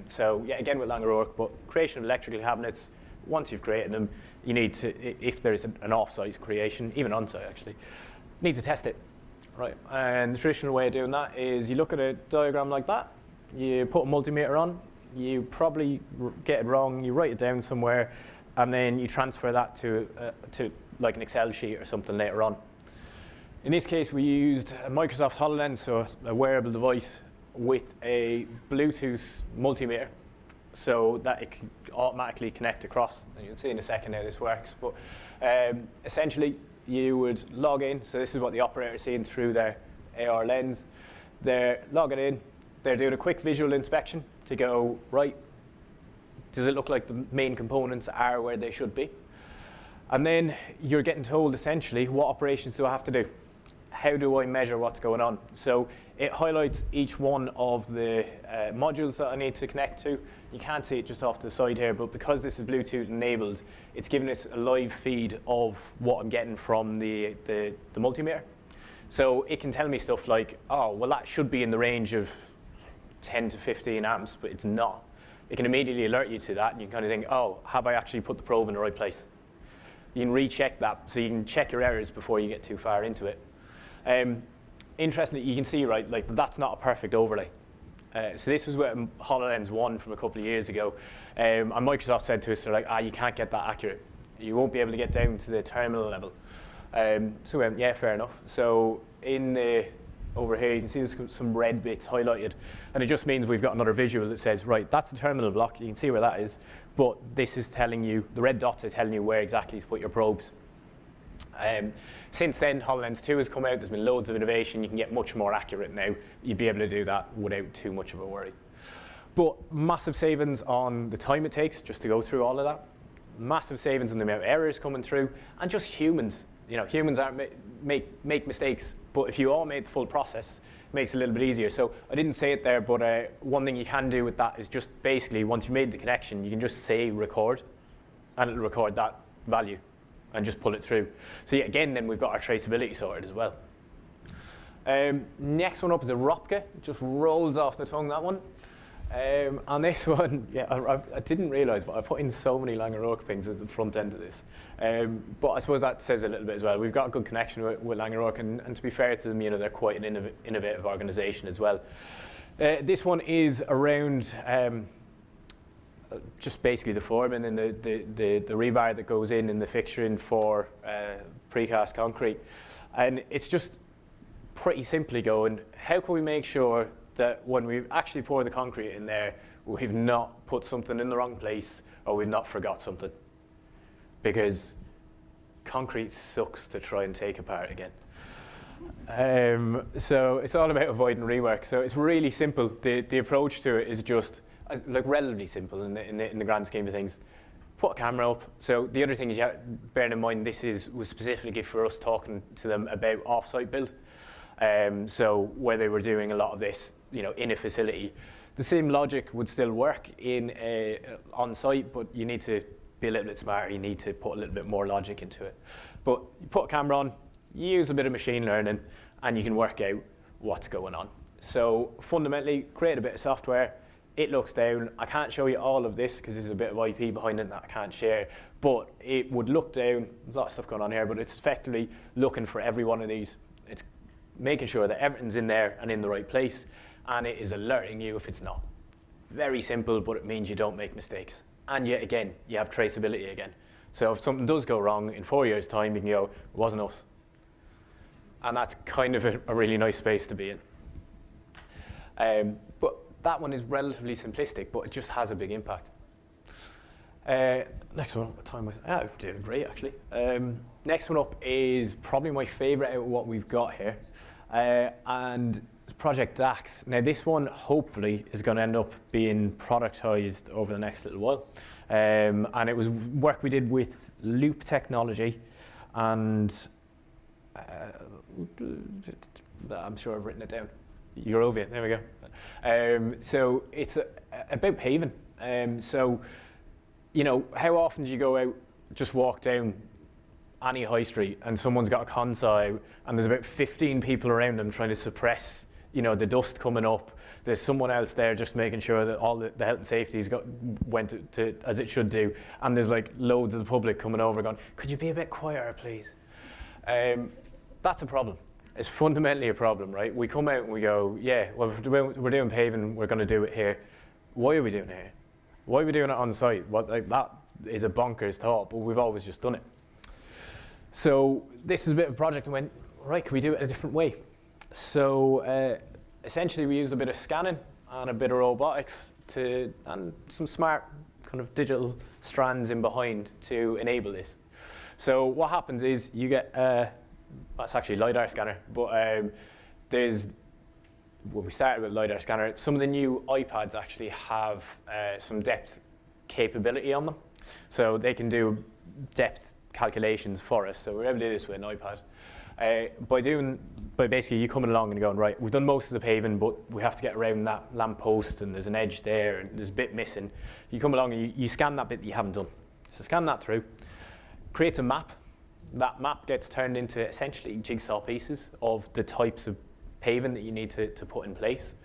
So yeah, again with Langer O'Rourke, but creation of electrical cabinets. Once you've created them, you need to, if there's an off-site creation, even on-site actually, you need to test it, right? And the traditional way of doing that is you look at a diagram like that, you put a multimeter on, you probably get it wrong, you write it down somewhere, and then you transfer that to like an Excel sheet or something later on. In this case, we used a Microsoft HoloLens, so a wearable device with a Bluetooth multimeter, so that it can automatically connect across. And you'll see in a second how this works. But essentially, you would log in. So this is what the operator is seeing through their AR lens. They're logging in. They're doing a quick visual inspection to go, right, does it look like the main components are where they should be? And then you're getting told, essentially, what operations do I have to do? How do I measure what's going on? So it highlights each one of the modules that I need to connect to. You can't see it just off to the side here, but because this is Bluetooth enabled, it's giving us a live feed of what I'm getting from the multimeter. So it can tell me stuff like, oh, well, that should be in the range of 10 to 15 amps, but it's not. It can immediately alert you to that, and you can kind of think, oh, have I actually put the probe in the right place? You can recheck that, so you can check your errors before you get too far into it. Interestingly, you can see, right, like that's not a perfect overlay. So this was with HoloLens 1 from a couple of years ago. And Microsoft said to us, they're like, you can't get that accurate. You won't be able to get down to the terminal level. So we went, yeah, fair enough. So over here, you can see there's some red bits highlighted. And it just means we've got another visual that says, right, that's the terminal block. You can see where that is. But this is telling you, the red dots are telling you where exactly to put your probes. Since then, HoloLens 2 has come out. There's been loads of innovation. You can get much more accurate now. You'd be able to do that without too much of a worry. But massive savings on the time it takes just to go through all of that. Massive savings on the amount of errors coming through. And just humans. Humans aren't make mistakes. But if you all made the full process, it makes it a little bit easier. So I didn't say it there, but one thing you can do with that is just basically, once you made the connection, you can just say record, and it'll record that value and just pull it through. So yeah, again, then we've got our traceability sorted as well. Next one up is a Ropke. It just rolls off the tongue, that one. And this one, yeah, I didn't realise, but I put in so many Langerock things at the front end of this. But I suppose that says a little bit as well. We've got a good connection with Langerock, and to be fair to them, you know, they're quite an innovative organisation as well. This one is around just basically the forming and the rebar that goes in the fixturing for precast concrete. And it's just pretty simply going, how can we make sure that when we actually pour the concrete in there, we've not put something in the wrong place or we've not forgot something? Because concrete sucks to try and take apart again. So it's all about avoiding rework. So it's really simple. The approach to it is just like relatively simple in the grand scheme of things. Put a camera up. So the other thing is, bearing in mind this was specifically for us talking to them about off-site build. So where they were doing a lot of this, you know, in a facility, the same logic would still work in on site, but you need to be a little bit smarter. You need to put a little bit more logic into it. But you put a camera on, you use a bit of machine learning, and you can work out what's going on. So fundamentally, create a bit of software. It looks down. I can't show you all of this because there's a bit of IP behind it that I can't share, but it would look down. There's a lot of stuff going on here, but it's effectively looking for every one of these. It's making sure that everything's in there and in the right place, and it is alerting you if it's not. Very simple, but it means you don't make mistakes. And yet again, you have traceability again. So if something does go wrong, in 4 years' time, you can go, it wasn't us. And that's kind of a really nice space to be in. But that one is relatively simplistic, but it just has a big impact. Next one, what time was it? I'm doing great, actually. Next one up is probably my favorite out of what we've got here. And it's Project DAX. Now, this one, hopefully, is going to end up being productized over the next little while. And it was work we did with Loop Technology, and I'm sure I've written it down. Eurovia, there we go. So it's about paving. So, you know, how often do you go out, just walk down any high street and someone's got a console out and there's about 15 people around them trying to suppress, you know, the dust coming up. There's someone else there just making sure that all the health and safety's went to as it should do. And there's like loads of the public coming over going, could you be a bit quieter, please? That's a problem. It's fundamentally a problem, right? We come out and we go, yeah, well, we're doing paving, we're going to do it here. Why are we doing it here? Why are we doing it on site? That is a bonkers thought, but we've always just done it. So this is a bit of a project and went, right, can we do it a different way? So essentially we used a bit of scanning and a bit of robotics and some smart kind of digital strands in behind to enable this. So what happens is you get, that's actually a LiDAR scanner, but when we started with LiDAR scanner, some of the new iPads actually have some depth capability on them. So they can do depth calculations for us. So we're able to do this with an iPad. By basically you coming along and going, right, we've done most of the paving, but we have to get around that lamppost and there's an edge there and there's a bit missing. You come along and you scan that bit that you haven't done. So scan that through, creates a map. That map gets turned into essentially jigsaw pieces of the types of paving that you need to put in place.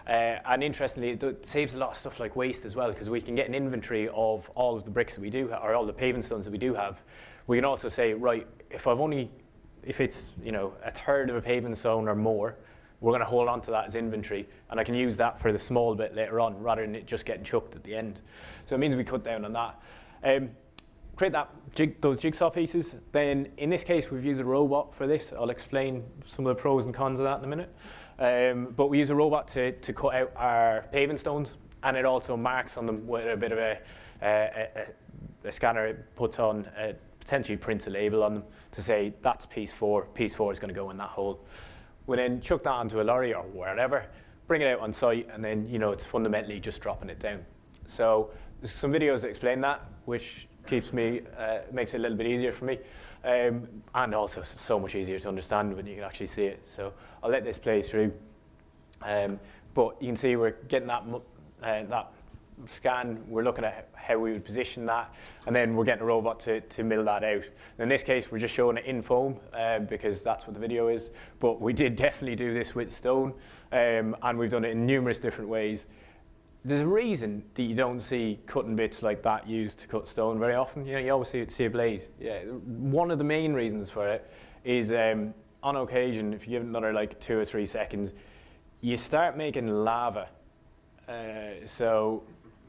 And interestingly, it saves a lot of stuff like waste as well, because we can get an inventory of all of the bricks that we do, or all the paving stones that we do have. We can also say, right, if it's, you know, a third of a paving stone or more, we're going to hold on to that as inventory, and I can use that for the small bit later on, rather than it just getting chucked at the end. So it means we cut down on that. Create those jigsaw pieces. Then in this case, we've used a robot for this. I'll explain some of the pros and cons of that in a minute. But we use a robot to cut out our paving stones, and it also marks on them with a bit of a scanner. It puts on, potentially prints a label on them to say that's piece 4. Piece 4 is going to go in that hole. We then chuck that onto a lorry or wherever, bring it out on site, and then, you know, it's fundamentally just dropping it down. So there's some videos that explain that, which makes it a little bit easier for me, and also so much easier to understand when you can actually see it. So I'll let this play through. But you can see we're getting that scan, we're looking at how we would position that, and then we're getting a robot to mill that out. In this case, we're just showing it in foam because that's what the video is, but we did definitely do this with stone, and we've done it in numerous different ways. There's a reason that you don't see cutting bits like that used to cut stone very often. You know, you always see a blade. Yeah, one of the main reasons for it is on occasion, if you give it another like 2 or 3 seconds, you start making lava. So,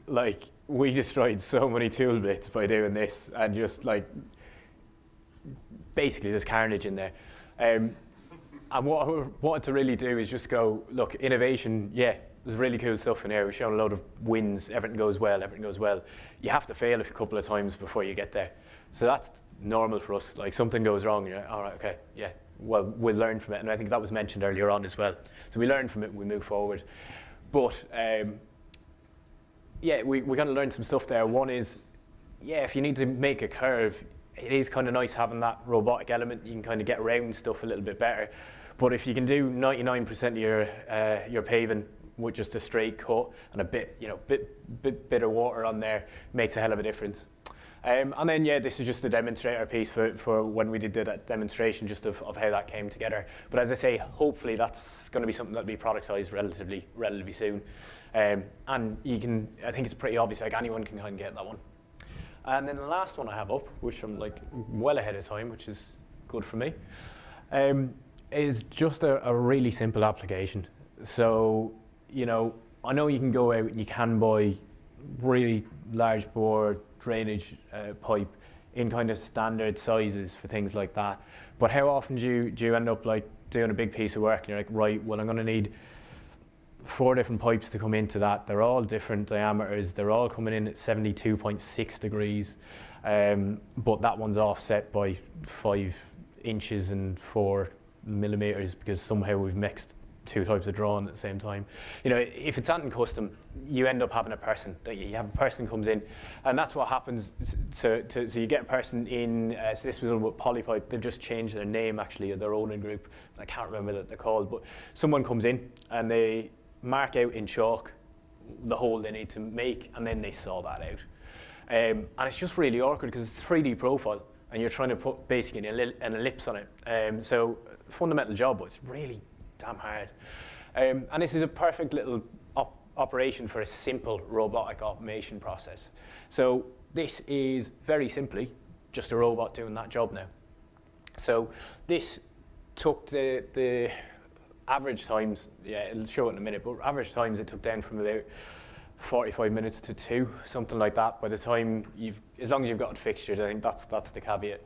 like, we destroyed so many tool bits by doing this, and just like, basically there's carnage in there. And what I wanted to really do is just go, look, innovation, yeah, there's really cool stuff in here. We've shown a load of wins, everything goes well, everything goes well. You have to fail a couple of times before you get there. So that's normal for us. Like, something goes wrong, you're like, all right, okay, yeah, well, we'll learn from it. And I think that was mentioned earlier on as well. So we learn from it, we move forward. But yeah, we got to learn some stuff there. One is, yeah, if you need to make a curve, it is kind of nice having that robotic element. You can kind of get around stuff a little bit better. But if you can do 99% of your paving with just a straight cut and a bit, you know, bit of water on there, makes a hell of a difference. And then, yeah, this is just a demonstrator piece for when we did that demonstration, just of how that came together. But as I say, hopefully that's going to be something that'll be productized relatively soon. And you can, I think it's pretty obvious, like anyone can kind of get that one. And then the last one I have up, which I'm like well ahead of time, which is good for me, is just a really simple application. So, you know, I know you can go out and you can buy really large bore drainage pipe in kind of standard sizes for things like that. But how often do you end up like doing a big piece of work and you're like, right, well, I'm going to need 4 different pipes to come into that. They're all different diameters. They're all coming in at 72.6 degrees. But that one's offset by 5 inches and 4 millimeters because somehow we've mixed 2 types of drawing at the same time. You know, if it's something custom, you end up having a person. You have a person comes in, and that's what happens. So you get a person in. So this was with Polypipe. They've just changed their name actually, of their owning group. I can't remember what they're called, but someone comes in and they mark out in chalk the hole they need to make, and then they saw that out. And it's just really awkward because it's a 3D profile, and you're trying to put basically an ellipse on it. So fundamental job, but it's really damn hard. And this is a perfect little operation for a simple robotic automation process. So this is very simply just a robot doing that job now. So this took the average times, yeah, it'll show it in a minute, but average times it took down from about 45 minutes to 2, something like that. By the time as long as you've got it fixtured, I think that's the caveat.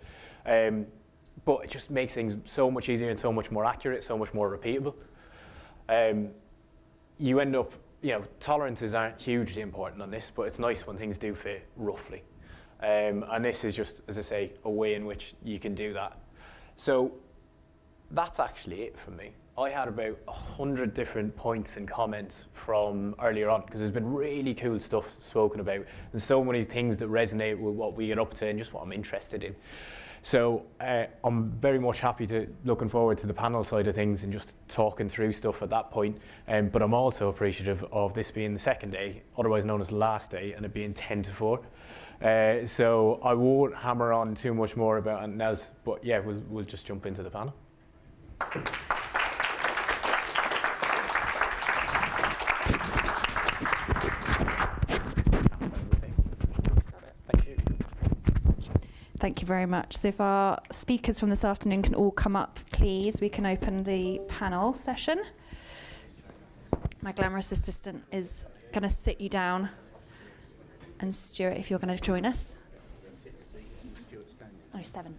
But it just makes things so much easier and so much more accurate, so much more repeatable. You end up, you know, tolerances aren't hugely important on this, but it's nice when things do fit roughly. And this is just, as I say, a way in which you can do that. So that's actually it for me. I had about 100 different points and comments from earlier on because there's been really cool stuff spoken about and so many things that resonate with what we get up to and just what I'm interested in. So I'm very much looking forward to the panel side of things and just talking through stuff at that point. But I'm also appreciative of this being the second day, otherwise known as the last day, and it being 10 to 4. So I won't hammer on too much more about anything else, but yeah, we'll just jump into the panel. Thank you very much. So if our speakers from this afternoon can all come up, please, we can open the panel session. My glamorous assistant is going to sit you down. And Stuart, if you're going to join us. Oh, 7.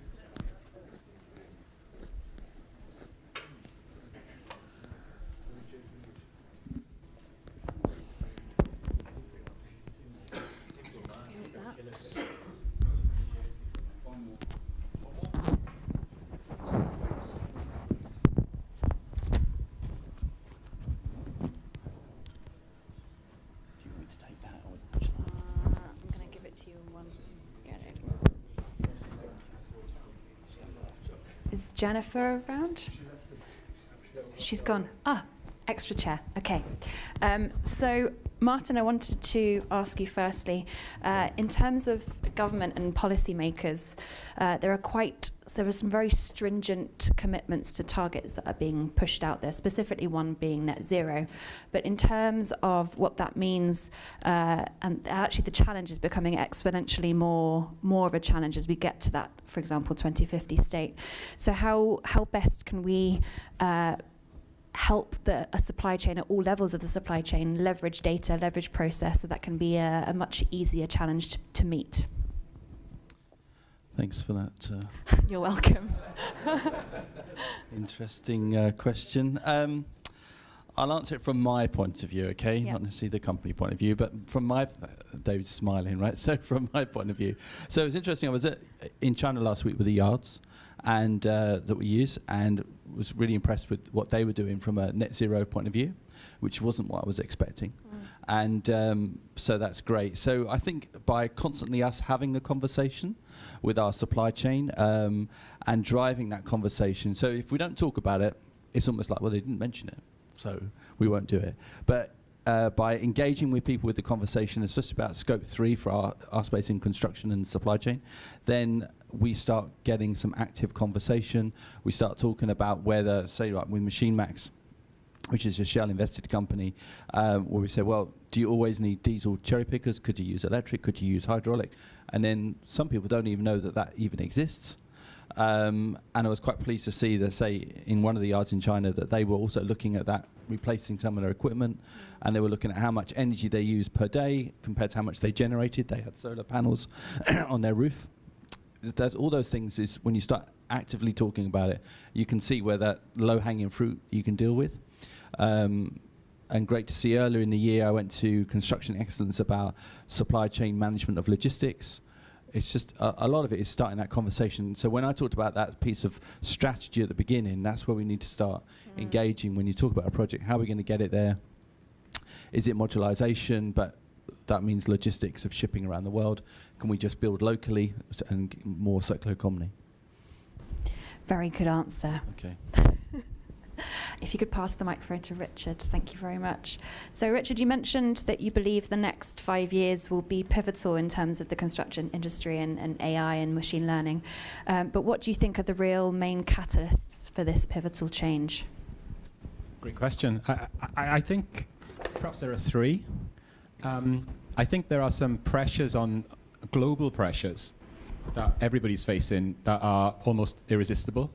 Is Jennifer around? She's gone. Ah, extra chair. Okay. So Martin, I wanted to ask you firstly, in terms of government and policymakers, there are some very stringent commitments to targets that are being pushed out there, specifically one being net zero. But in terms of what that means, and actually the challenge is becoming exponentially more of a challenge as we get to that, for example, 2050 state. So how best can we help a supply chain at all levels of the supply chain leverage data, leverage process, so that can be a much easier challenge to meet? Thanks for that. You're welcome. Interesting question. I'll answer it from my point of view, okay? Yep. Not necessarily the company point of view, but from my... David's smiling, right? So from my point of view. So it was interesting. I was in China last week with the yards and that we use, and was really impressed with what they were doing from a net zero point of view, which wasn't what I was expecting. And so that's great. So I think by constantly us having the conversation with our supply chain and driving that conversation. So if we don't talk about it, it's almost like, well, they didn't mention it, so we won't do it. But by engaging with people with the conversation, it's just about scope 3 for our space in construction and supply chain, then we start getting some active conversation. We start talking about whether, say, like with Machine Max, which is a Shell invested company, where we say, well, do you always need diesel cherry pickers? Could you use electric? Could you use hydraulic? And then some people don't even know that even exists. And I was quite pleased to see that, say, in one of the yards in China, that they were also looking at that, replacing some of their equipment, and they were looking at how much energy they used per day compared to how much they generated. They had solar panels on their roof. There's all those things is when you start actively talking about it, you can see where that low-hanging fruit you can deal with. And great to see earlier in the year, I went to Construction Excellence about supply chain management of logistics. It's just a lot of it is starting that conversation. So when I talked about that piece of strategy at the beginning, that's where we need to start engaging. When you talk about a project, how are we going to get it there? Is it modularization? But that means logistics of shipping around the world. Can we just build locally and more circular economy? Very good answer. Okay. If you could pass the microphone to Richard, thank you very much. So Richard, you mentioned that you believe the next 5 years will be pivotal in terms of the construction industry and AI and machine learning. But what do you think are the real main catalysts for this pivotal change? Great question. I think perhaps there are three. I think there are some pressures global pressures that everybody's facing that are almost irresistible.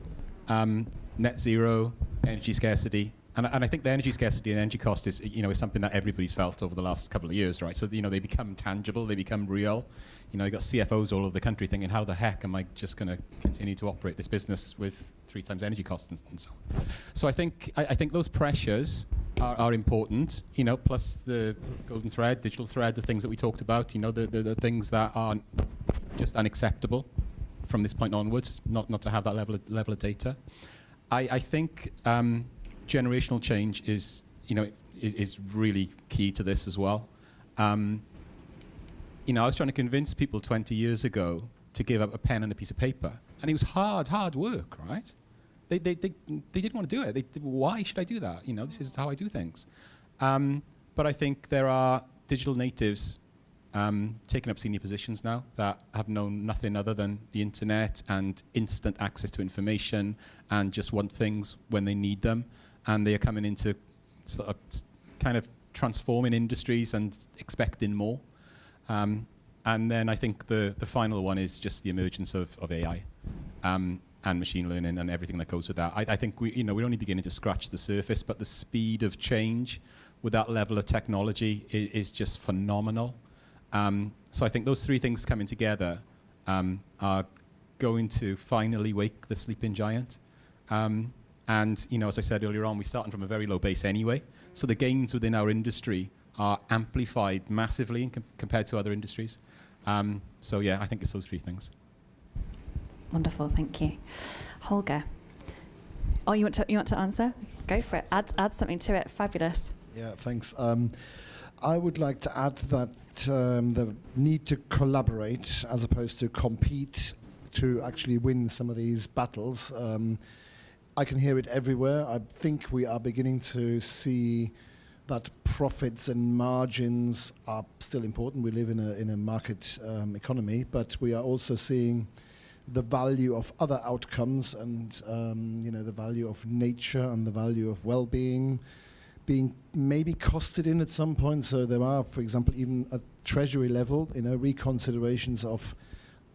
Net zero, energy scarcity, and I think the energy scarcity and energy cost is something that everybody's felt over the last couple of years, right? So they become tangible, they become real. You got CFOs all over the country thinking, how the heck am I just going to continue to operate this business with 3 times energy costs and so on? So I think those pressures are important. Plus the golden thread, digital thread, the things that we talked about. The things that are just unacceptable from this point onwards, not to have that level of data. I think generational change is really key to this as well. I was trying to convince people 20 years ago to give up a pen and a piece of paper, and it was hard work, right? They didn't want to do it. Why should I do that? This is how I do things. But I think there are digital natives taking up senior positions now that have known nothing other than the internet and instant access to information and just want things when they need them, and they are coming into sort of kind of transforming industries and expecting more. And then I think the final one is just the emergence of AI and machine learning and everything that goes with that. I think we're only beginning to scratch the surface, but the speed of change with that level of technology is just phenomenal. So I think those three things coming together are going to finally wake the sleeping giant. And as I said earlier on, we're starting from a very low base anyway. So the gains within our industry are amplified massively compared to other industries. So yeah, I think it's those three things. Wonderful, thank you. Holger. Oh, you want to answer? Go for it. Add something to it. Fabulous. Yeah, thanks. I would like to add that the need to collaborate as opposed to compete to actually win some of these battles. I can hear it everywhere. I think we are beginning to see that profits and margins are still important. We live in a market economy, but we are also seeing the value of other outcomes and the value of nature and the value of well-being being maybe costed in at some point. So there are, for example, even at treasury level, reconsiderations of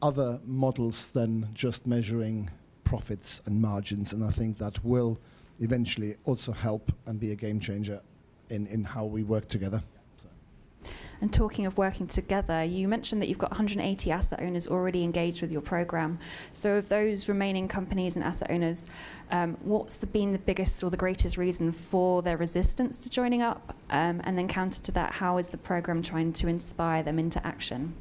other models than just measuring profits and margins. And I think that will eventually also help and be a game changer in how we work together. And talking of working together, you mentioned that you've got 180 asset owners already engaged with your program. So of those remaining companies and asset owners, what's been the biggest or the greatest reason for their resistance to joining up? And then counter to that, how is the program trying to inspire them into action?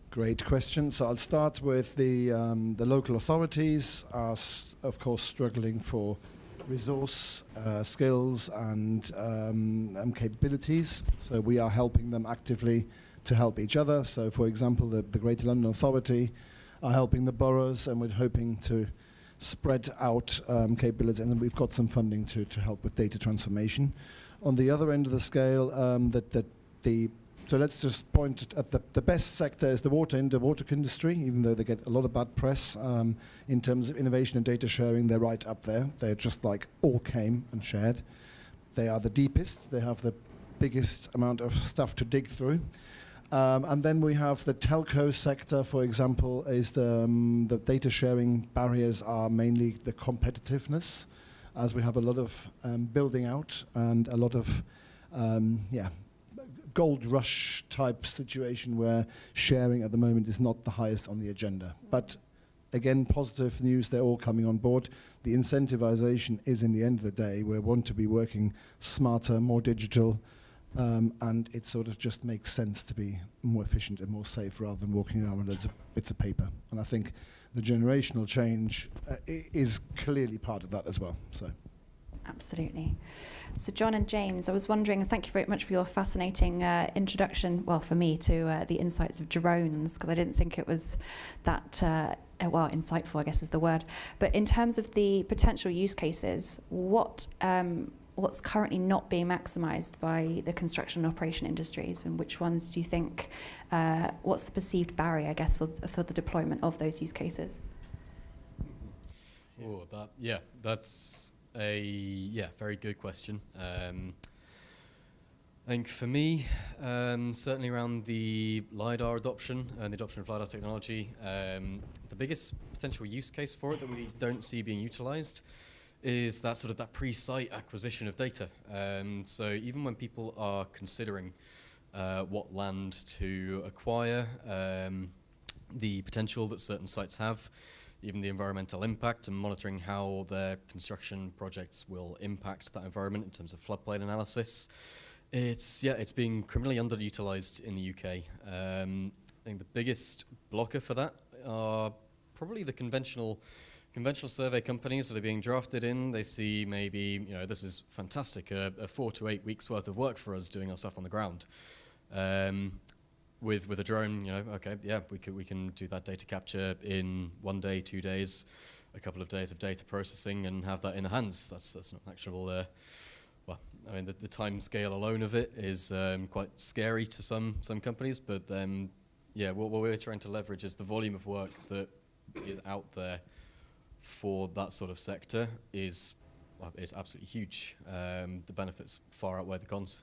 Great question. So I'll start with the local authorities are, of course, struggling for resource, skills and capabilities. So we are helping them actively to help each other. So for example, the Greater London Authority are helping the boroughs, and we're hoping to spread out capabilities, and then we've got some funding to help with data transformation. On the other end of the scale, so let's just point at the best sector is the water industry, even though they get a lot of bad press in terms of innovation and data sharing. They're right up there. They're just like all came and shared. They are the deepest. They have the biggest amount of stuff to dig through. And then we have the telco sector, for example, is the data sharing barriers are mainly the competitiveness, as we have a lot of building out and a lot of gold rush type situation where sharing at the moment is not the highest on the agenda. But again, positive news, they're all coming on board. The incentivization is, in the end of the day, we want to be working smarter, more digital, and it sort of just makes sense to be more efficient and more safe rather than walking around with bits of paper. And I think the generational change is clearly part of that as well. So. Absolutely. So John and James, I was wondering, and thank you very much for your fascinating introduction, well, for me, to the insights of drones, because I didn't think it was that, insightful, I guess is the word. But in terms of the potential use cases, what's currently not being maximised by the construction and operation industries, and which ones do you think, what's the perceived barrier, I guess, for the deployment of those use cases? Oh, that's a very good question. I think for me, certainly around the LiDAR adoption and the adoption of LiDAR technology, the biggest potential use case for it that we don't see being utilized is that pre-site acquisition of data. So even when people are considering what land to acquire, the potential that certain sites have, even the environmental impact, and monitoring how their construction projects will impact that environment in terms of floodplain analysis. It's being criminally underutilized in the UK. I think the biggest blocker for that are probably the conventional survey companies that are being drafted in. They see maybe, this is fantastic, a 4 to 8 weeks worth of work for us doing our stuff on the ground. With a drone, we can do that data capture in 1 day, 2 days, a couple of days of data processing, and have that in the hands. That's not actionable. The time scale alone of it is quite scary to some companies, but what we're trying to leverage is the volume of work that is out there for that sort of sector is absolutely huge. The benefits far outweigh the cons.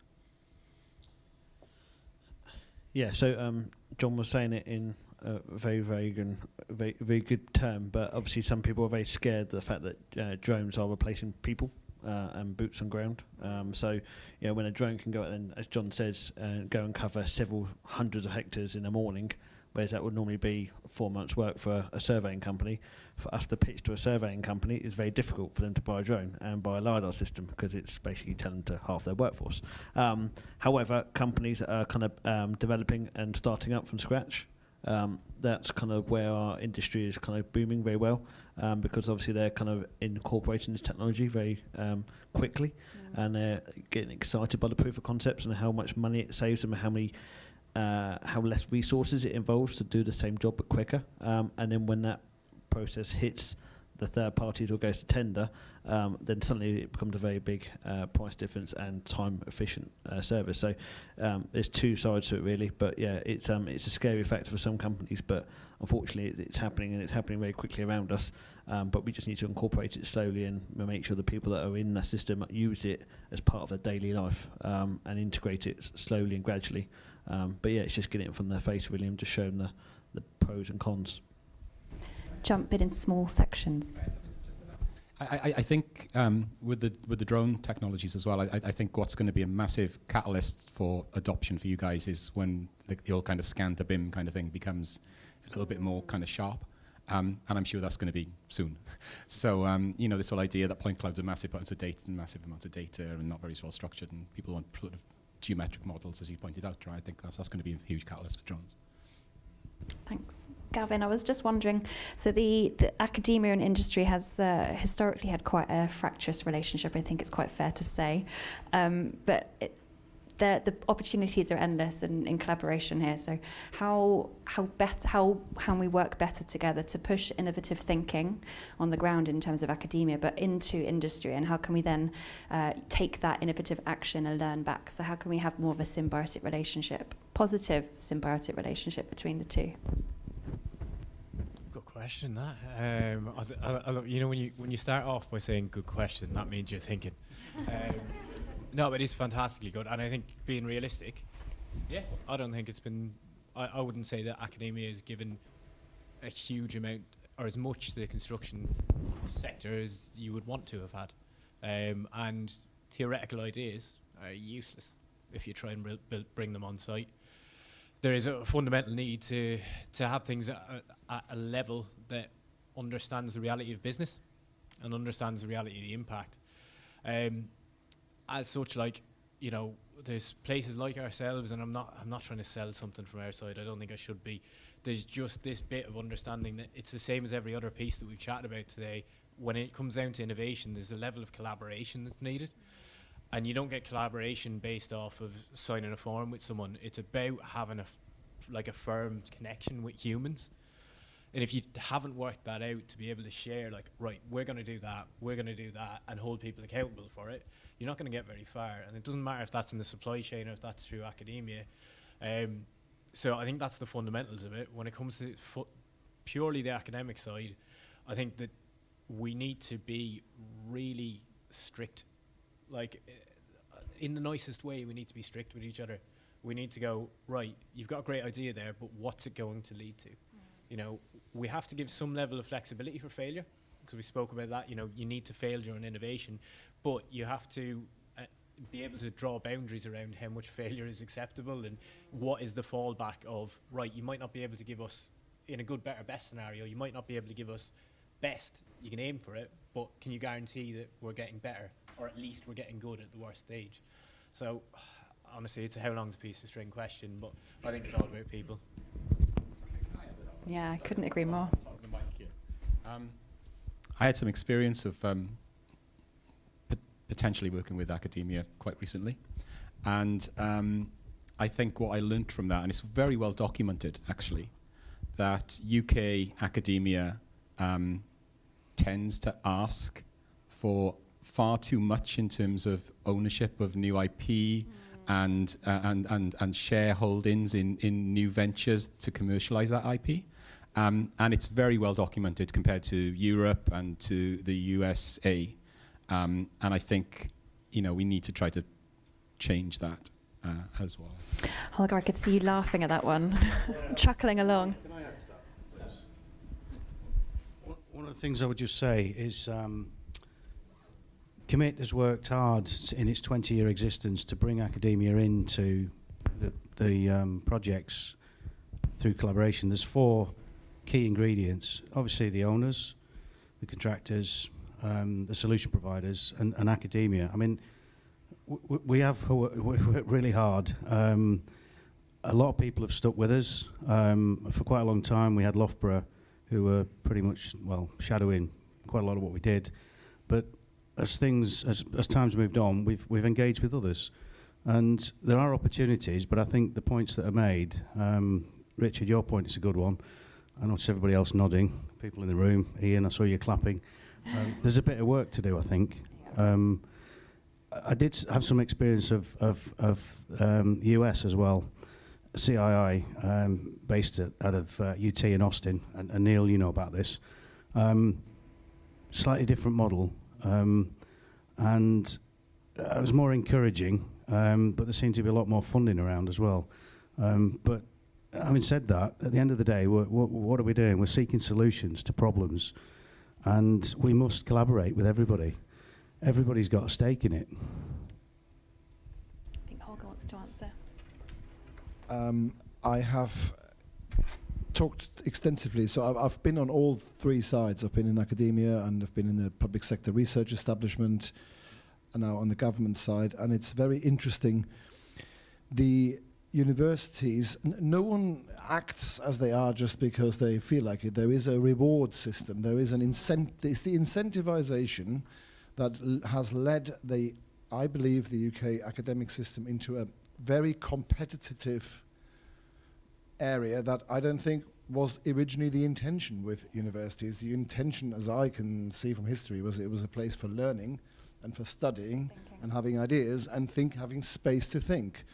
Yeah, so John was saying it in a very vague and very good term, but obviously some people are very scared of the fact that drones are replacing people and boots on ground. So, when a drone can go out and, as John says, go and cover several hundreds of hectares in the morning, whereas that would normally be 4 months' work for a surveying company. For us to pitch to a surveying company, it's very difficult for them to buy a drone and buy a LiDAR system, because it's basically telling to half their workforce. However, companies are kind of developing and starting up from scratch. That's kind of where our industry is kind of booming very well, because obviously they're kind of incorporating this technology very quickly, and they're getting excited by the proof of concepts and how much money it saves them, and how less resources it involves to do the same job but quicker. And then when that process hits the third parties or goes to tender, then suddenly it becomes a very big price difference and time efficient service. So there's two sides to it really, but yeah, it's a scary factor for some companies, but unfortunately it's happening, and it's happening very quickly around us. But we just need to incorporate it slowly and make sure the people that are in the system use it as part of their daily life, and integrate it slowly and gradually. But yeah, it's just getting it from their face really, and just showing the pros and cons. Jump it in small sections. I think with the drone technologies as well, I think what's going to be a massive catalyst for adoption for you guys is when the old kind of scan to BIM kind of thing becomes a little bit more kind of sharp. And I'm sure that's going to be soon. So, this whole idea that point clouds are massive amounts of data and not very well structured, and people want sort of geometric models, as you pointed out, right? I think that's going to be a huge catalyst for drones. Thanks. Gavin, I was just wondering, so the academia and industry has historically had quite a fractious relationship, I think it's quite fair to say. But the opportunities are endless in collaboration here. So how can we work better together to push innovative thinking on the ground in terms of academia, but into industry? And how can we then take that innovative action and learn back? So how can we have more of a symbiotic relationship, positive symbiotic relationship between the two? Good question, that. I love, when you start off by saying good question, that means you're thinking. No, but it's fantastically good, and I think being realistic, I don't think it's been. I wouldn't say that academia has given a huge amount or as much to the construction sector as you would want to have had, and theoretical ideas are useless if you try and bring them on site. There is a fundamental need to have things at a level that understands the reality of business and understands the reality of the impact. As such, there's places like ourselves, and I'm not trying to sell something from our side. I don't think I should be. There's just this bit of understanding that it's the same as every other piece that we've chatted about today. When it comes down to innovation, there's a level of collaboration that's needed. And you don't get collaboration based off of signing a form with someone. It's about having a firm connection with humans. And if you haven't worked that out to be able to share, right, we're going to do that, and hold people accountable for it, you're not going to get very far. And it doesn't matter if that's in the supply chain or if that's through academia. So I think that's the fundamentals of it. When it comes to purely the academic side, I think that we need to be really strict. In the nicest way, we need to be strict with each other. We need to go, right, you've got a great idea there, but what's it going to lead to? We have to give some level of flexibility for failure, because we spoke about that. You need to fail during innovation, but you have to be able to draw boundaries around how much failure is acceptable and what is the fallback of, right, you might not be able to give us, in a good, better, best scenario, you might not be able to give us best. You can aim for it, but can you guarantee that we're getting better, or at least we're getting good at the worst stage? So honestly, it's a how long's a piece of string question, but I think it's all about people. Yeah, I couldn't agree more. I had some experience of potentially working with academia quite recently, and I think what I learned from that, and it's very well documented actually, that UK academia tends to ask for far too much in terms of ownership of new IP and shareholdings in new ventures to commercialize that IP. And it's very well documented compared to Europe and to the USA. And I think, we need to try to change that as well. Holger, I could see you laughing at that one, chuckling along. Can I add to that, please? One of the things I would just say is COMIT has worked hard in its 20-year existence to bring academia into the projects through collaboration. There's 4 key ingredients. Obviously the owners, the contractors, the solution providers, and academia. I mean, we have worked really hard. A lot of people have stuck with us. For quite a long time we had Loughborough, who were pretty much, shadowing quite a lot of what we did. But as time's moved on, we've engaged with others. And there are opportunities, but I think the points that are made, Richard, your point is a good one. I noticed everybody else nodding, people in the room. Ian, I saw you clapping. There's a bit of work to do, I think. I did have some experience of US as well, CII, based out of UT in Austin, and Neil, you know about this. Slightly different model, and it was more encouraging, but there seemed to be a lot more funding around as well. But having said that, at the end of the day, what are we doing? We're seeking solutions to problems, and we must collaborate with everybody. Everybody's got a stake in it. I think Holger wants to answer. I have talked extensively, so I've been on all three sides. I've been in academia, and I've been in the public sector research establishment, and now on the government side, and it's very interesting. The universities, no one acts as they are just because they feel like it. There is a reward system. There is an it's the incentivization that has led I believe, the UK academic system into a very competitive area that I don't think was originally the intention with universities. The intention, as I can see from history, was it was a place for learning and for studying and having ideas and having space to think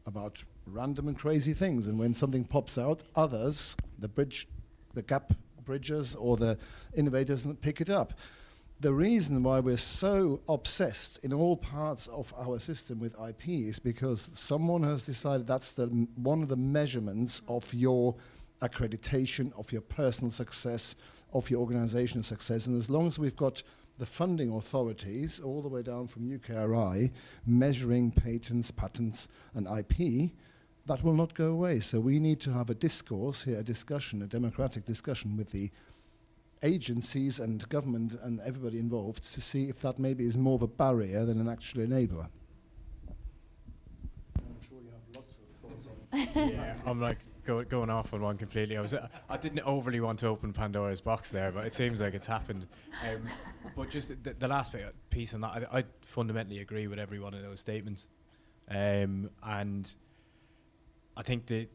about random and crazy things. And when something pops out, others, the gap bridgers or the innovators, pick it up. The reason why we're so obsessed in all parts of our system with IP is because someone has decided that's one of the measurements of your accreditation, of your personal success, of your organizational success. And as long as we've got the funding authorities, all the way down from UKRI, measuring patents, and IP, that will not go away. So we need to have a discourse here, a discussion, a democratic discussion with the agencies and government and everybody involved to see if that maybe is more of a barrier than an actual enabler. I'm sure you have lots of thoughts on it. Yeah, I'm like going off on one completely. I didn't overly want to open Pandora's box there, but it seems like it's happened. But just the last piece on that, I fundamentally agree with every one of those statements. And I think that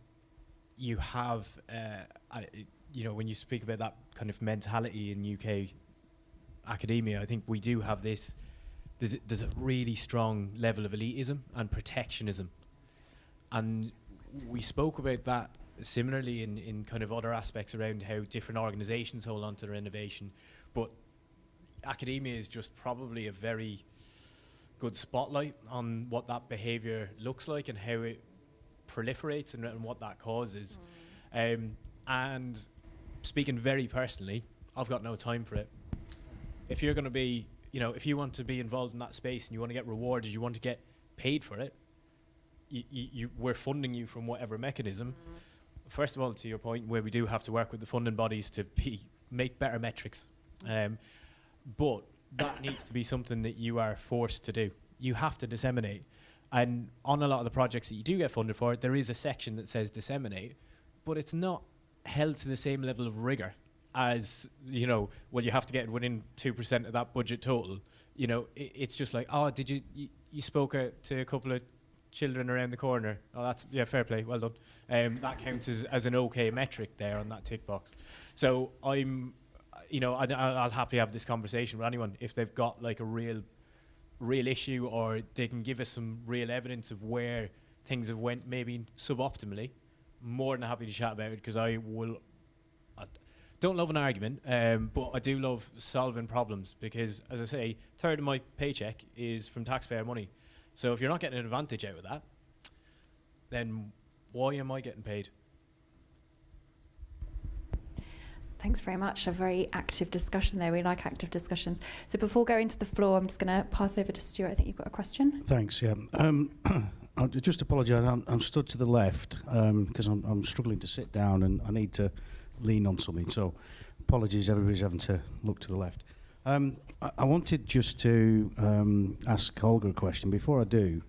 you have, when you speak about that kind of mentality in UK academia, I think we do have this, there's a really strong level of elitism and protectionism. And we spoke about that similarly in kind of other aspects around how different organizations hold on to their innovation. But academia is just probably a very good spotlight on what that behavior looks like and how it proliferates and what that causes. And speaking very personally, I've got no time for it. If you're going to be, if you want to be involved in that space and you want to get rewarded, you want to get paid for it, we're funding you from whatever mechanism. First of all, to your point, where we do have to work with the funding bodies to make better metrics. But that needs to be something that you are forced to do. You have to disseminate. And on a lot of the projects that you do get funded for, there is a section that says disseminate, but it's not held to the same level of rigor as, you have to get within 2% of that budget total. It's just like, oh, did you spoke to a couple of children around the corner? Oh, that's, fair play, well done. That counts as an okay metric there on that tick box. So I'll happily have this conversation with anyone if they've got like a real issue, or they can give us some real evidence of where things have went maybe suboptimally. More than happy to chat about it, because I don't love an argument, but I do love solving problems, because, as I say, a third of my paycheck is from taxpayer money. So if you're not getting an advantage out of that, then why am I getting paid? Thanks very much. A very active discussion there. We like active discussions. So before going to the floor, I'm just going to pass over to Stuart. I think you've got a question. Thanks, yeah. I'll just apologise. I'm stood to the left because I'm struggling to sit down and I need to lean on something. So apologies, everybody's having to look to the left. I wanted just to ask Holger a question. Before I do,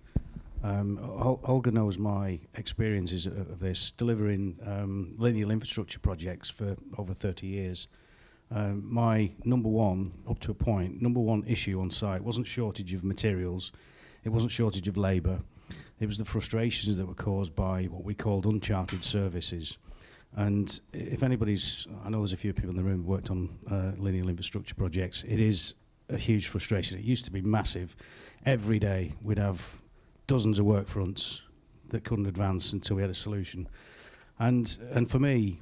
Holger knows my experiences of this, delivering linear infrastructure projects for over 30 years. My number one issue on site wasn't shortage of materials, it wasn't shortage of labour, it was the frustrations that were caused by what we called uncharted services. And if anybody's, I know there's a few people in the room who worked on linear infrastructure projects, it is a huge frustration. It used to be massive. Every day we'd have dozens of work fronts that couldn't advance until we had a solution. And for me,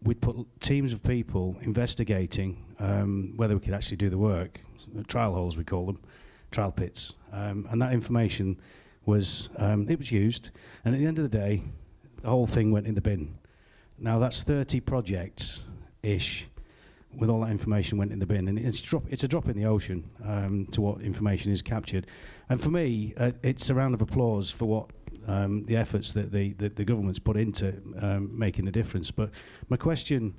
we'd put teams of people investigating whether we could actually do the work, trial holes we call them, trial pits. And that information was, it was used, and at the end of the day, the whole thing went in the bin. Now that's 30 projects-ish with all that information went in the bin, and it's a drop in the ocean to what information is captured. And for me, it's a round of applause for what the efforts that the government's put into making a difference. But my question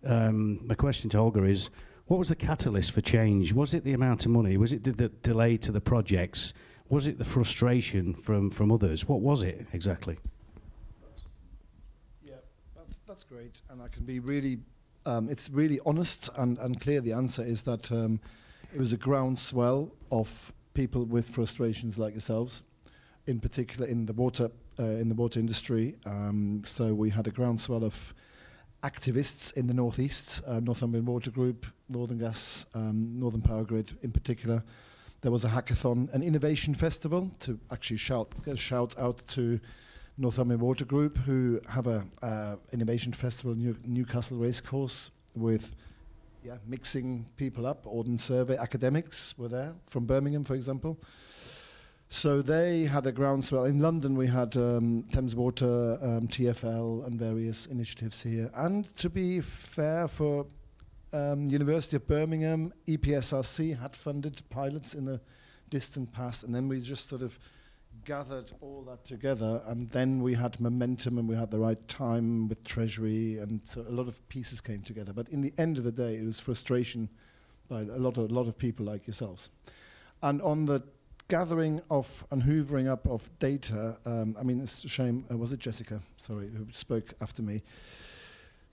to Olga is, what was the catalyst for change? Was it the amount of money? Was it the delay to the projects? Was it the frustration from others? What was it exactly? Yeah, that's great, and I can be really, it's really honest and clear. The answer is that it was a groundswell of people with frustrations like yourselves, in particular in the water industry. So we had a groundswell of activists in the northeast, Northumbrian Water Group, Northern Gas, Northern Power Grid in particular. There was a hackathon, an innovation festival, to actually shout out to Northumbrian Water Group, who have a innovation festival in Newcastle Racecourse with mixing people up. Auden Survey academics were there, from Birmingham, for example. So they had a groundswell. In London, we had Thames Water, TfL, and various initiatives here. And to be fair, for University of Birmingham, EPSRC had funded pilots in the distant past, and then we just sort of gathered all that together, and then we had momentum, and we had the right time with Treasury, and so a lot of pieces came together. But in the end of the day, it was frustration by a lot of people like yourselves. And on the gathering of and hoovering up of data, I mean, it's a shame, was it Jessica, sorry, who spoke after me?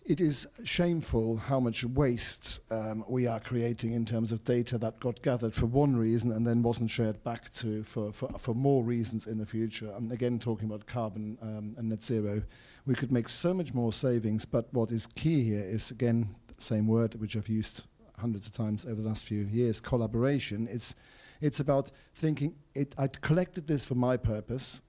It is shameful how much waste we are creating in terms of data that got gathered for one reason and then wasn't shared back to for more reasons in the future. And again, talking about carbon and net zero, we could make so much more savings, but what is key here is, again, the same word which I've used hundreds of times over the last few years, collaboration. It's about thinking, I collected this for my purpose.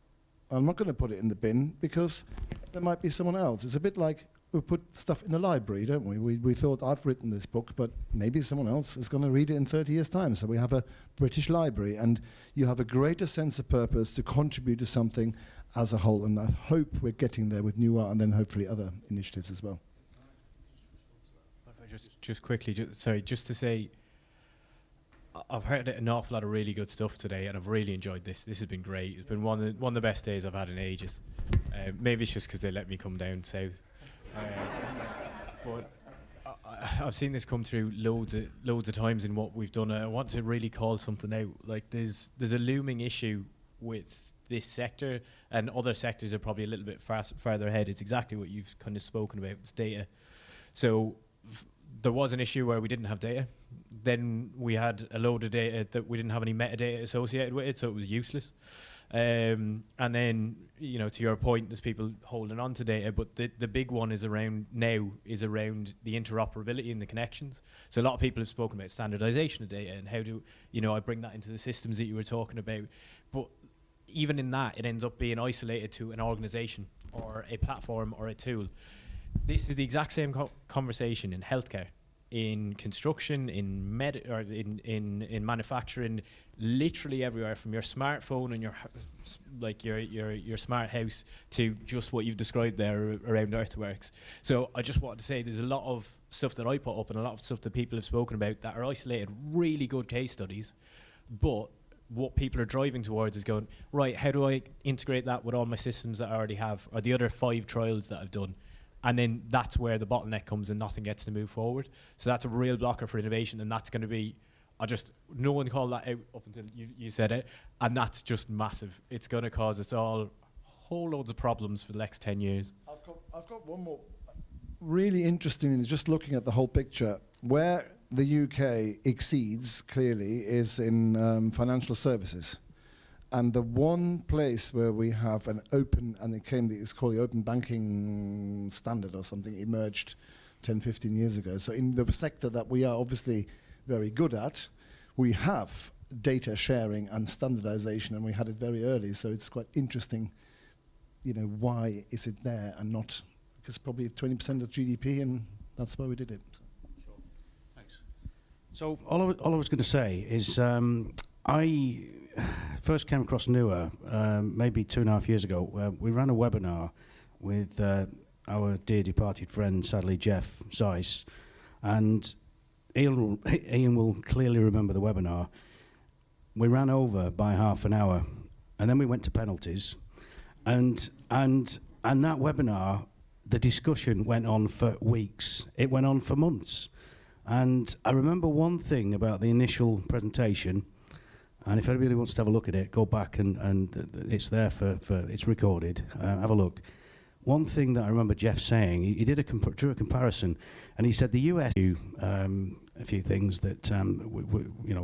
I'm not going to put it in the bin because there might be someone else. It's a bit like we put stuff in the library, don't we? We thought, I've written this book, but maybe someone else is going to read it in 30 years' time. So we have a British library, and you have a greater sense of purpose to contribute to something as a whole. And I hope we're getting there with Newer and then hopefully other initiatives as well. Just quickly, just to say, I've heard an awful lot of really good stuff today, and I've really enjoyed this. This has been great. It's been one of the best days I've had in ages. Maybe it's just because they let me come down south. But I've seen this come through loads of times in what we've done. I want to really call something out. Like there's a looming issue with this sector, and other sectors are probably a little bit farther ahead. It's exactly what you've kind of spoken about. It's data. So there was an issue where we didn't have data. Then we had a load of data that we didn't have any metadata associated with it, so it was useless. And then, you know, to your point, there's people holding on to data, but the big one is around the interoperability and the connections. So a lot of people have spoken about standardization of data and how do, I bring that into the systems that you were talking about. But even in that, it ends up being isolated to an organization or a platform or a tool. This is the exact same conversation in healthcare, in construction, in in manufacturing, literally everywhere, from your smartphone and your smart house to just what you've described there around earthworks. So I just wanted to say there's a lot of stuff that I put up and a lot of stuff that people have spoken about that are isolated, really good case studies, but what people are driving towards is going, right, how do I integrate that with all my systems that I already have, or the other 5 trials that I've done? And then that's where the bottleneck comes and nothing gets to move forward. So that's a real blocker for innovation, and that's going to be, no one called that out up until you said it, and that's just massive. It's going to cause us all whole loads of problems for the next 10 years. I've got one more. Really interesting is just looking at the whole picture. Where the UK exceeds, clearly, is in financial services. And the one place where we have an open, and it's called the Open Banking Standard or something, emerged 10, 15 years ago. So in the sector that we are obviously very good at, we have data sharing and standardization, and we had it very early. So it's quite interesting, why is it there and not, because probably 20% of GDP, and that's why we did it. Sure. Thanks. So all I was going to say is I first came across NUA maybe 2.5 years ago. We ran a webinar with our dear departed friend, sadly, Jeff Zeiss, and Ian will clearly remember the webinar. We ran over by half an hour, and then we went to penalties, and that webinar, the discussion went on for weeks. It went on for months, and I remember one thing about the initial presentation. And if anybody wants to have a look at it, go back and it's there for it's recorded. Have a look. One thing that I remember Jeff saying, he did drew a comparison, and he said the US do a few things that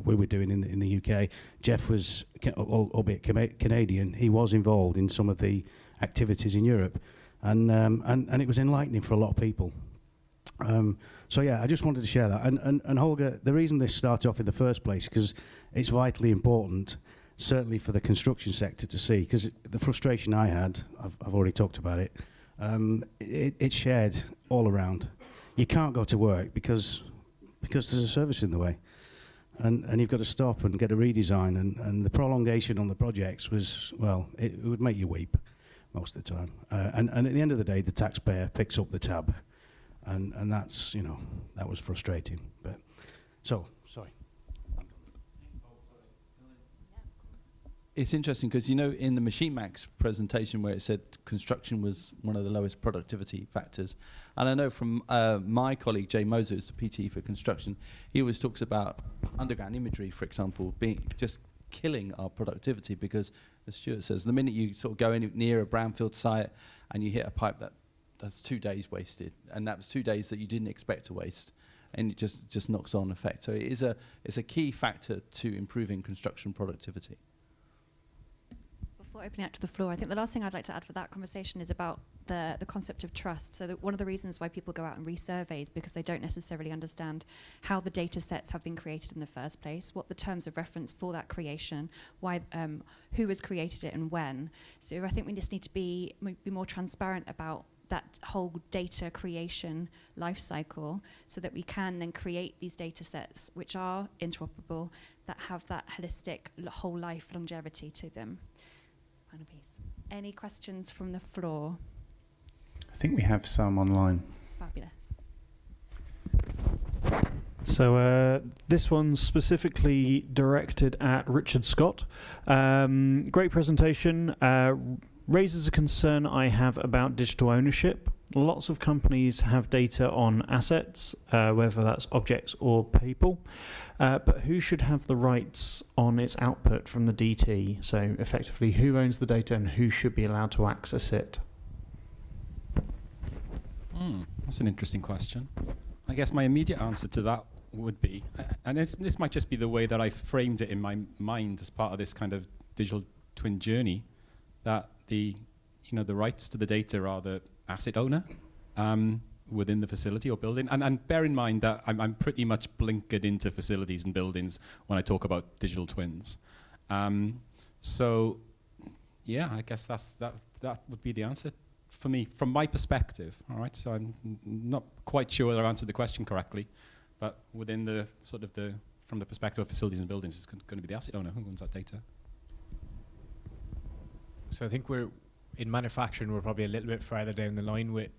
we were doing in the UK. Jeff was, albeit Canadian, he was involved in some of the activities in Europe, and it was enlightening for a lot of people. So yeah, I just wanted to share that. And Holger, the reason this started off in the first place, because it's vitally important, certainly for the construction sector to see, because the frustration I had, I've already talked about it, it's shared all around. You can't go to work because there's a service in the way. And you've got to stop and get a redesign, and the prolongation on the projects was, well, it would make you weep most of the time. And at the end of the day, the taxpayer picks up the tab. And that's, that was frustrating. But so, sorry. It's interesting because, in the Machine Max presentation where it said construction was one of the lowest productivity factors, and I know from my colleague Jay Moser, who's the PT for construction, he always talks about underground imagery, for example, being just killing our productivity because, as Stuart says, the minute you sort of go in near a brownfield site and you hit a pipe that's 2 days wasted, and that was 2 days that you didn't expect to waste, and it just knocks on effect. So it's a key factor to improving construction productivity. Before opening out to the floor, I think the last thing I'd like to add for that conversation is about the concept of trust. So one of the reasons why people go out and resurvey is because they don't necessarily understand how the data sets have been created in the first place, what the terms of reference for that creation, why, who has created it and when. So I think we just need to be more transparent about that whole data creation life cycle so that we can then create these data sets which are interoperable, that have that holistic whole life longevity to them. Final piece. Any questions from the floor? I think we have some online. Fabulous. So this one's specifically directed at Richard Scott. Great presentation. Raises a concern I have about digital ownership. Lots of companies have data on assets, whether that's objects or people, but who should have the rights on its output from the DT? So effectively, who owns the data and who should be allowed to access it? That's an interesting question. I guess my immediate answer to that would be, and this might just be the way that I framed it in my mind as part of this kind of digital twin journey, that the rights to the data are the asset owner within the facility or building. And bear in mind that I'm pretty much blinkered into facilities and buildings when I talk about digital twins. So yeah, I guess that would be the answer for me from my perspective. All right, so I'm not quite sure whether I answered the question correctly, but within the sort of from the perspective of facilities and buildings, it's going to be the asset owner who owns that data. So I think in manufacturing, we're probably a little bit farther down the line with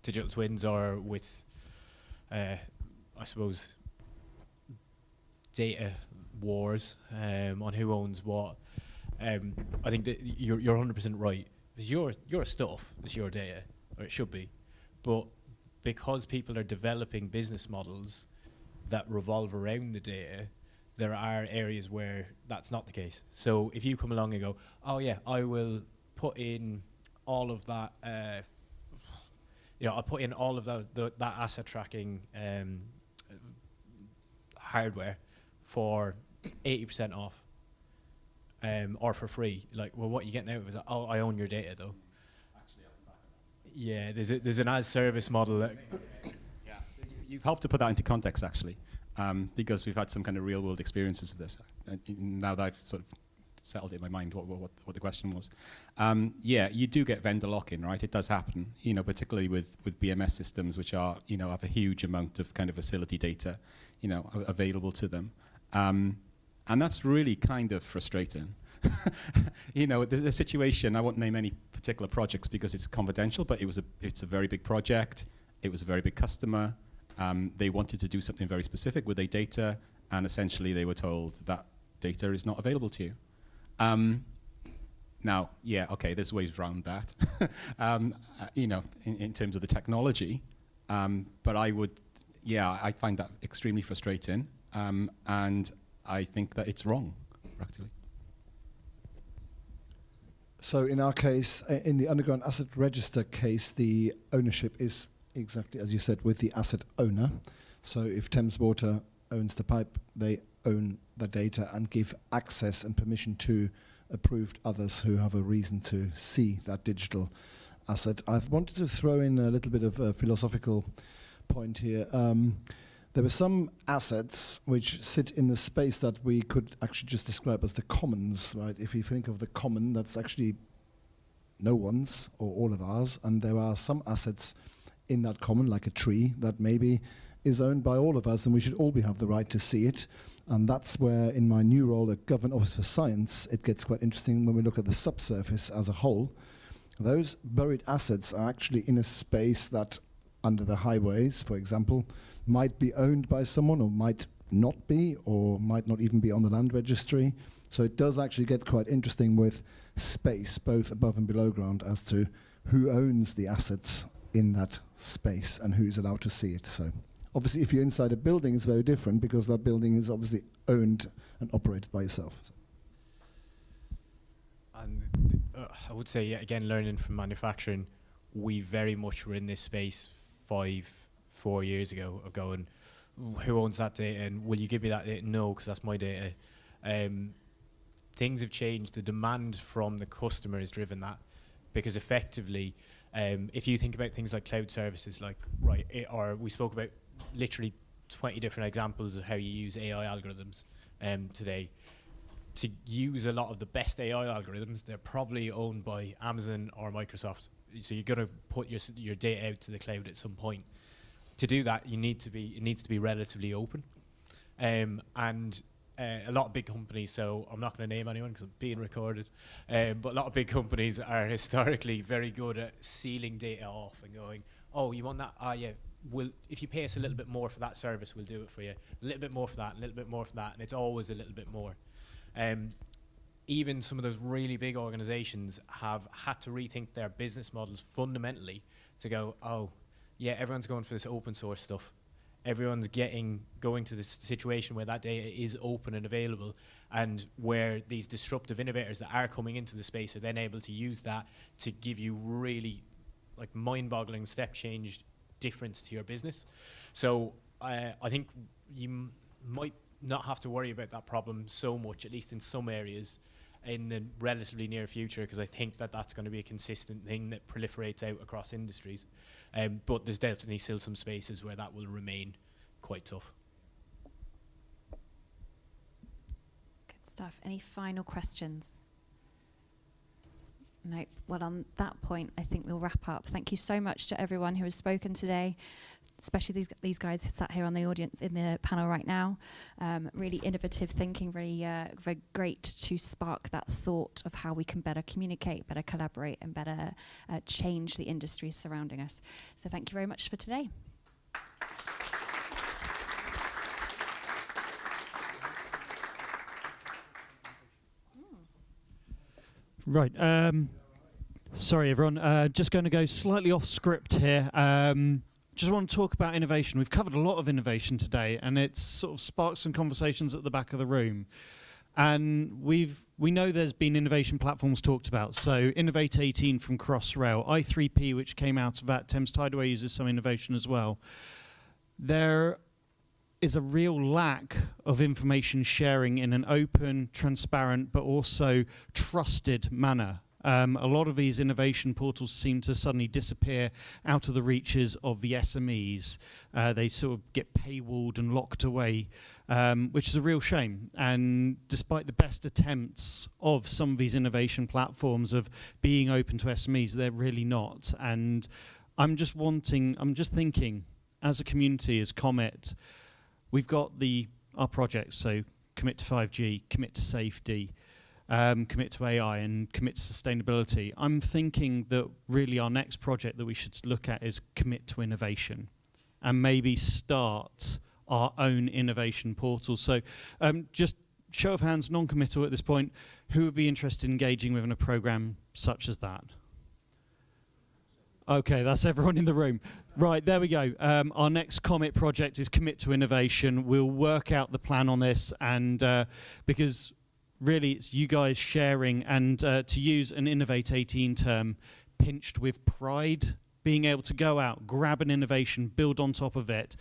digital twins or with, I suppose, data wars on who owns what. I think that you're 100% right. It's your stuff, it's your data, or it should be. But because people are developing business models that revolve around the data, there are areas where that's not the case. So if you come along and go, oh yeah, I will put in all of that, I'll put in all of that asset tracking hardware for 80% off, or for free. Like, well, what are you getting out of it? Oh, I own your data, though. Yeah, there's an as-service model. You've helped to put that into context, actually, because we've had some kind of real-world experiences of this. Now that I've sort of settled in my mind what the question was. Yeah, you do get vendor lock-in, right? It does happen, particularly with BMS systems, which are, have a huge amount of kind of facility data, available to them. And that's really kind of frustrating. The situation, I won't name any particular projects because it's confidential, but it's a very big project. It was a very big customer. They wanted to do something very specific with their data, and essentially they were told that data is not available to you. Now, yeah, okay, there's ways around that, in terms of the technology. But I find that extremely frustrating, and I think that it's wrong, practically. So in our case, in the underground asset register case, the ownership is exactly as you said, with the asset owner. So if Thames Water owns the pipe, they own the data and give access and permission to approved others who have a reason to see that digital asset. I wanted to throw in a little bit of a philosophical point here. There were some assets which sit in the space that we could actually just describe as the commons, right? If you think of the common, that's actually no one's or all of ours, and there are some assets in that common, like a tree, that maybe is owned by all of us, and we should all have the right to see it. And that's where, in my new role at Government Office for Science, it gets quite interesting when we look at the subsurface as a whole. Those buried assets are actually in a space that, under the highways, for example, might be owned by someone or might not be, or might not even be on the land registry. So it does actually get quite interesting with space, both above and below ground, as to who owns the assets in that space and who's allowed to see it. So obviously if you're inside a building, it's very different because that building is obviously owned and operated by yourself. And I would say, yeah, again, learning from manufacturing, we very much were in this space 4 years ago of going, who owns that data and will you give me that data? No, because that's my data. Things have changed. The demand from the customer has driven that, because effectively, if you think about things like cloud services, like or we spoke about literally 20 different examples of how you use AI algorithms today. To use a lot of the best AI algorithms, they're probably owned by Amazon or Microsoft. So you're going to put your data out to the cloud at some point. To do that, it needs to be relatively open. And a lot of big companies, so I'm not going to name anyone because I'm being recorded, but a lot of big companies are historically very good at sealing data off and going, oh, you want that? Ah, yeah. If you pay us a little bit more for that service, we'll do it for you. A little bit more for that, a little bit more for that, and it's always a little bit more. Even some of those really big organizations have had to rethink their business models fundamentally to go, oh, yeah, everyone's going for this open source stuff. Everyone's going to this situation where that data is open and available, and where these disruptive innovators that are coming into the space are then able to use that to give you really like mind-boggling step change difference to your business. So I think you might not have to worry about that problem so much, at least in some areas, in the relatively near future, because I think that that's going to be a consistent thing that proliferates out across industries. But there's definitely still some spaces where that will remain quite tough. Good stuff. Any final questions? No. Well, on that point, I think we'll wrap up. Thank you so much to everyone who has spoken today, especially these guys who sat here on the audience in the panel right now. Really innovative thinking, really very great to spark that thought of how we can better communicate, better collaborate, and better change the industries surrounding us. So thank you very much for today. Right. Sorry, everyone. Just going to go slightly off script here. Just want to talk about innovation. We've covered a lot of innovation today, and it's sort of sparked some conversations at the back of the room. And we know there's been innovation platforms talked about. So Innovate 18 from Crossrail, i3P, which came out of that, Thames Tideway uses some innovation as well. There is a real lack of information sharing in an open, transparent, but also trusted manner. A lot of these innovation portals seem to suddenly disappear out of the reaches of the SMEs. They sort of get paywalled and locked away, which is a real shame. And despite the best attempts of some of these innovation platforms of being open to SMEs, they're really not. And I'm just thinking, as a community, as COMIT, we've got our projects, so commit to 5G, commit to safety, commit to AI, and commit to sustainability. I'm thinking that really our next project that we should look at is commit to innovation, and maybe start our own innovation portal. So just show of hands, non-committal at this point, who would be interested in engaging within a program such as that? Okay, that's everyone in the room. Right, there we go. Our next COMIT project is Commit to Innovation. We'll work out the plan on this, and because really it's you guys sharing, and to use an Innovate 18 term, pinched with pride, being able to go out, grab an innovation, build on top of it,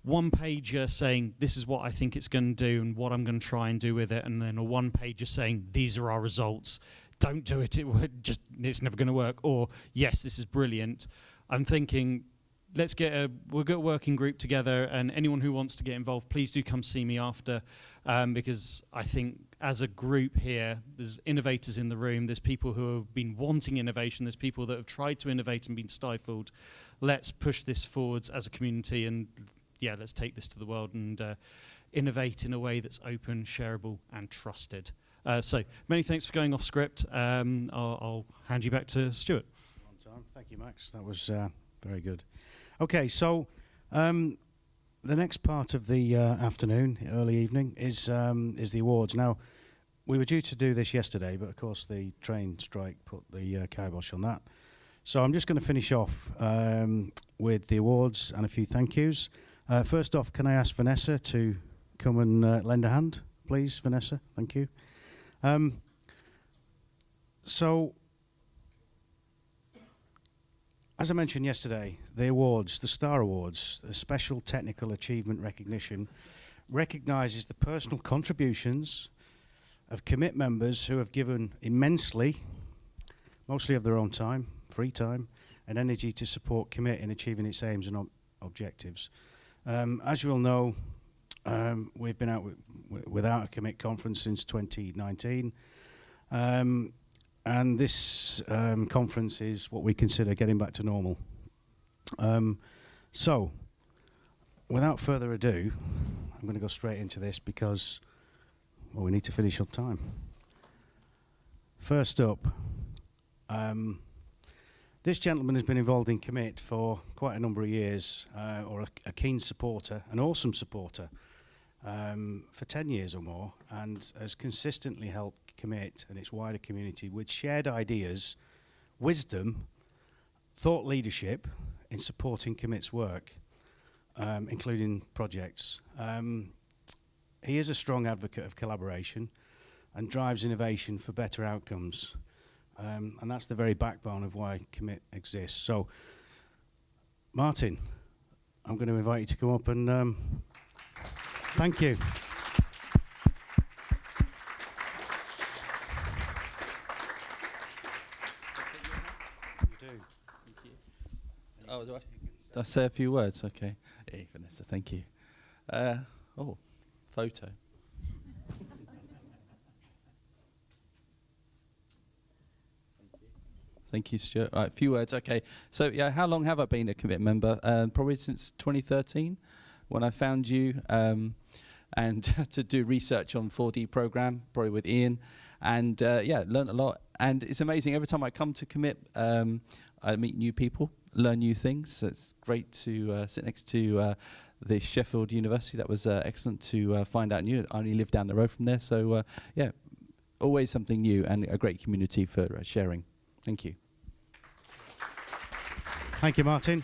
one-pager saying, this is what I think it's going to do and what I'm going to try and do with it, and then a one-pager saying, these are our results. Don't do it, it's never going to work, or yes, this is brilliant. I'm thinking, we'll get a working group together, and anyone who wants to get involved, please do come see me after, because I think as a group here, there's innovators in the room, there's people who have been wanting innovation, there's people that have tried to innovate and been stifled. Let's push this forwards as a community, and yeah, let's take this to the world and innovate in a way that's open, shareable, and trusted. So many thanks for going off script. I'll hand you back to Stuart. Thank you, Max. That was very good. Okay, so the next part of the afternoon, early evening, is the awards. Now, we were due to do this yesterday, but of course the train strike put the kibosh on that. So I'm just going to finish off with the awards and a few thank yous. First off, can I ask Vanessa to come and lend a hand, please, Vanessa? Thank you. So, as I mentioned yesterday, the awards, the STAR Awards, the Special Technical Achievement Recognition, recognises the personal contributions of COMIT members who have given immensely, mostly of their own time, free time, and energy to support COMIT in achieving its aims and objectives. As you all know, we've been out without a COMIT conference since 2019, and this conference is what we consider getting back to normal. So, without further ado, I'm going to go straight into this because, well, we need to finish on time. First up, this gentleman has been involved in COMIT for quite a number of years, or a keen supporter, an awesome supporter, for 10 years or more, and has consistently helped COMIT and its wider community with shared ideas, wisdom, thought leadership in supporting COMIT's work, including projects. He is a strong advocate of collaboration and drives innovation for better outcomes. And that's the very backbone of why COMIT exists. So, Martin, I'm going to invite you to come up and thank you. Oh, do I say a few words? Okay. Hey, Vanessa, thank you. Oh, photo. Thank you, Stuart. All right, a few words. Okay. So, yeah, how long have I been a COMIT member? Probably since 2013, when I found you, and to do research on 4D program, probably with Ian, and yeah, learned a lot. And it's amazing. Every time I come to COMIT, I meet new people, learn new things. So it's great to sit next to the Sheffield University. That was excellent to find out new. I only live down the road from there. So, yeah, always something new and a great community for sharing. Thank you. Thank you, Martin.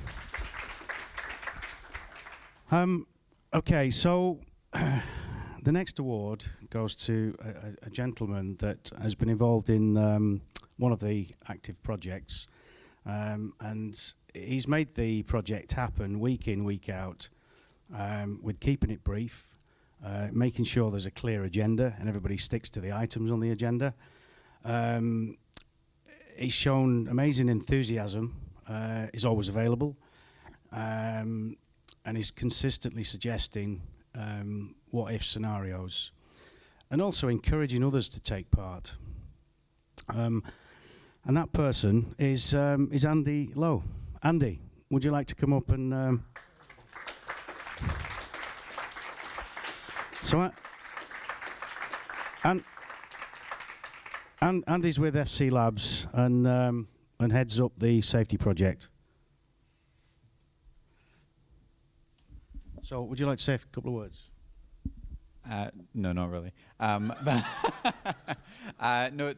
Okay, so the next award goes to a gentleman that has been involved in one of the active projects, and he's made the project happen week in, week out, with keeping it brief, making sure there's a clear agenda and everybody sticks to the items on the agenda. He's shown amazing enthusiasm, is always available, and he's consistently suggesting what-if scenarios, and also encouraging others to take part. And that person is Andy Lowe. Andy, would you like to come up and... Andy's with FC Labs and heads up the safety project. So, would you like to say a couple of words? No, not really. No,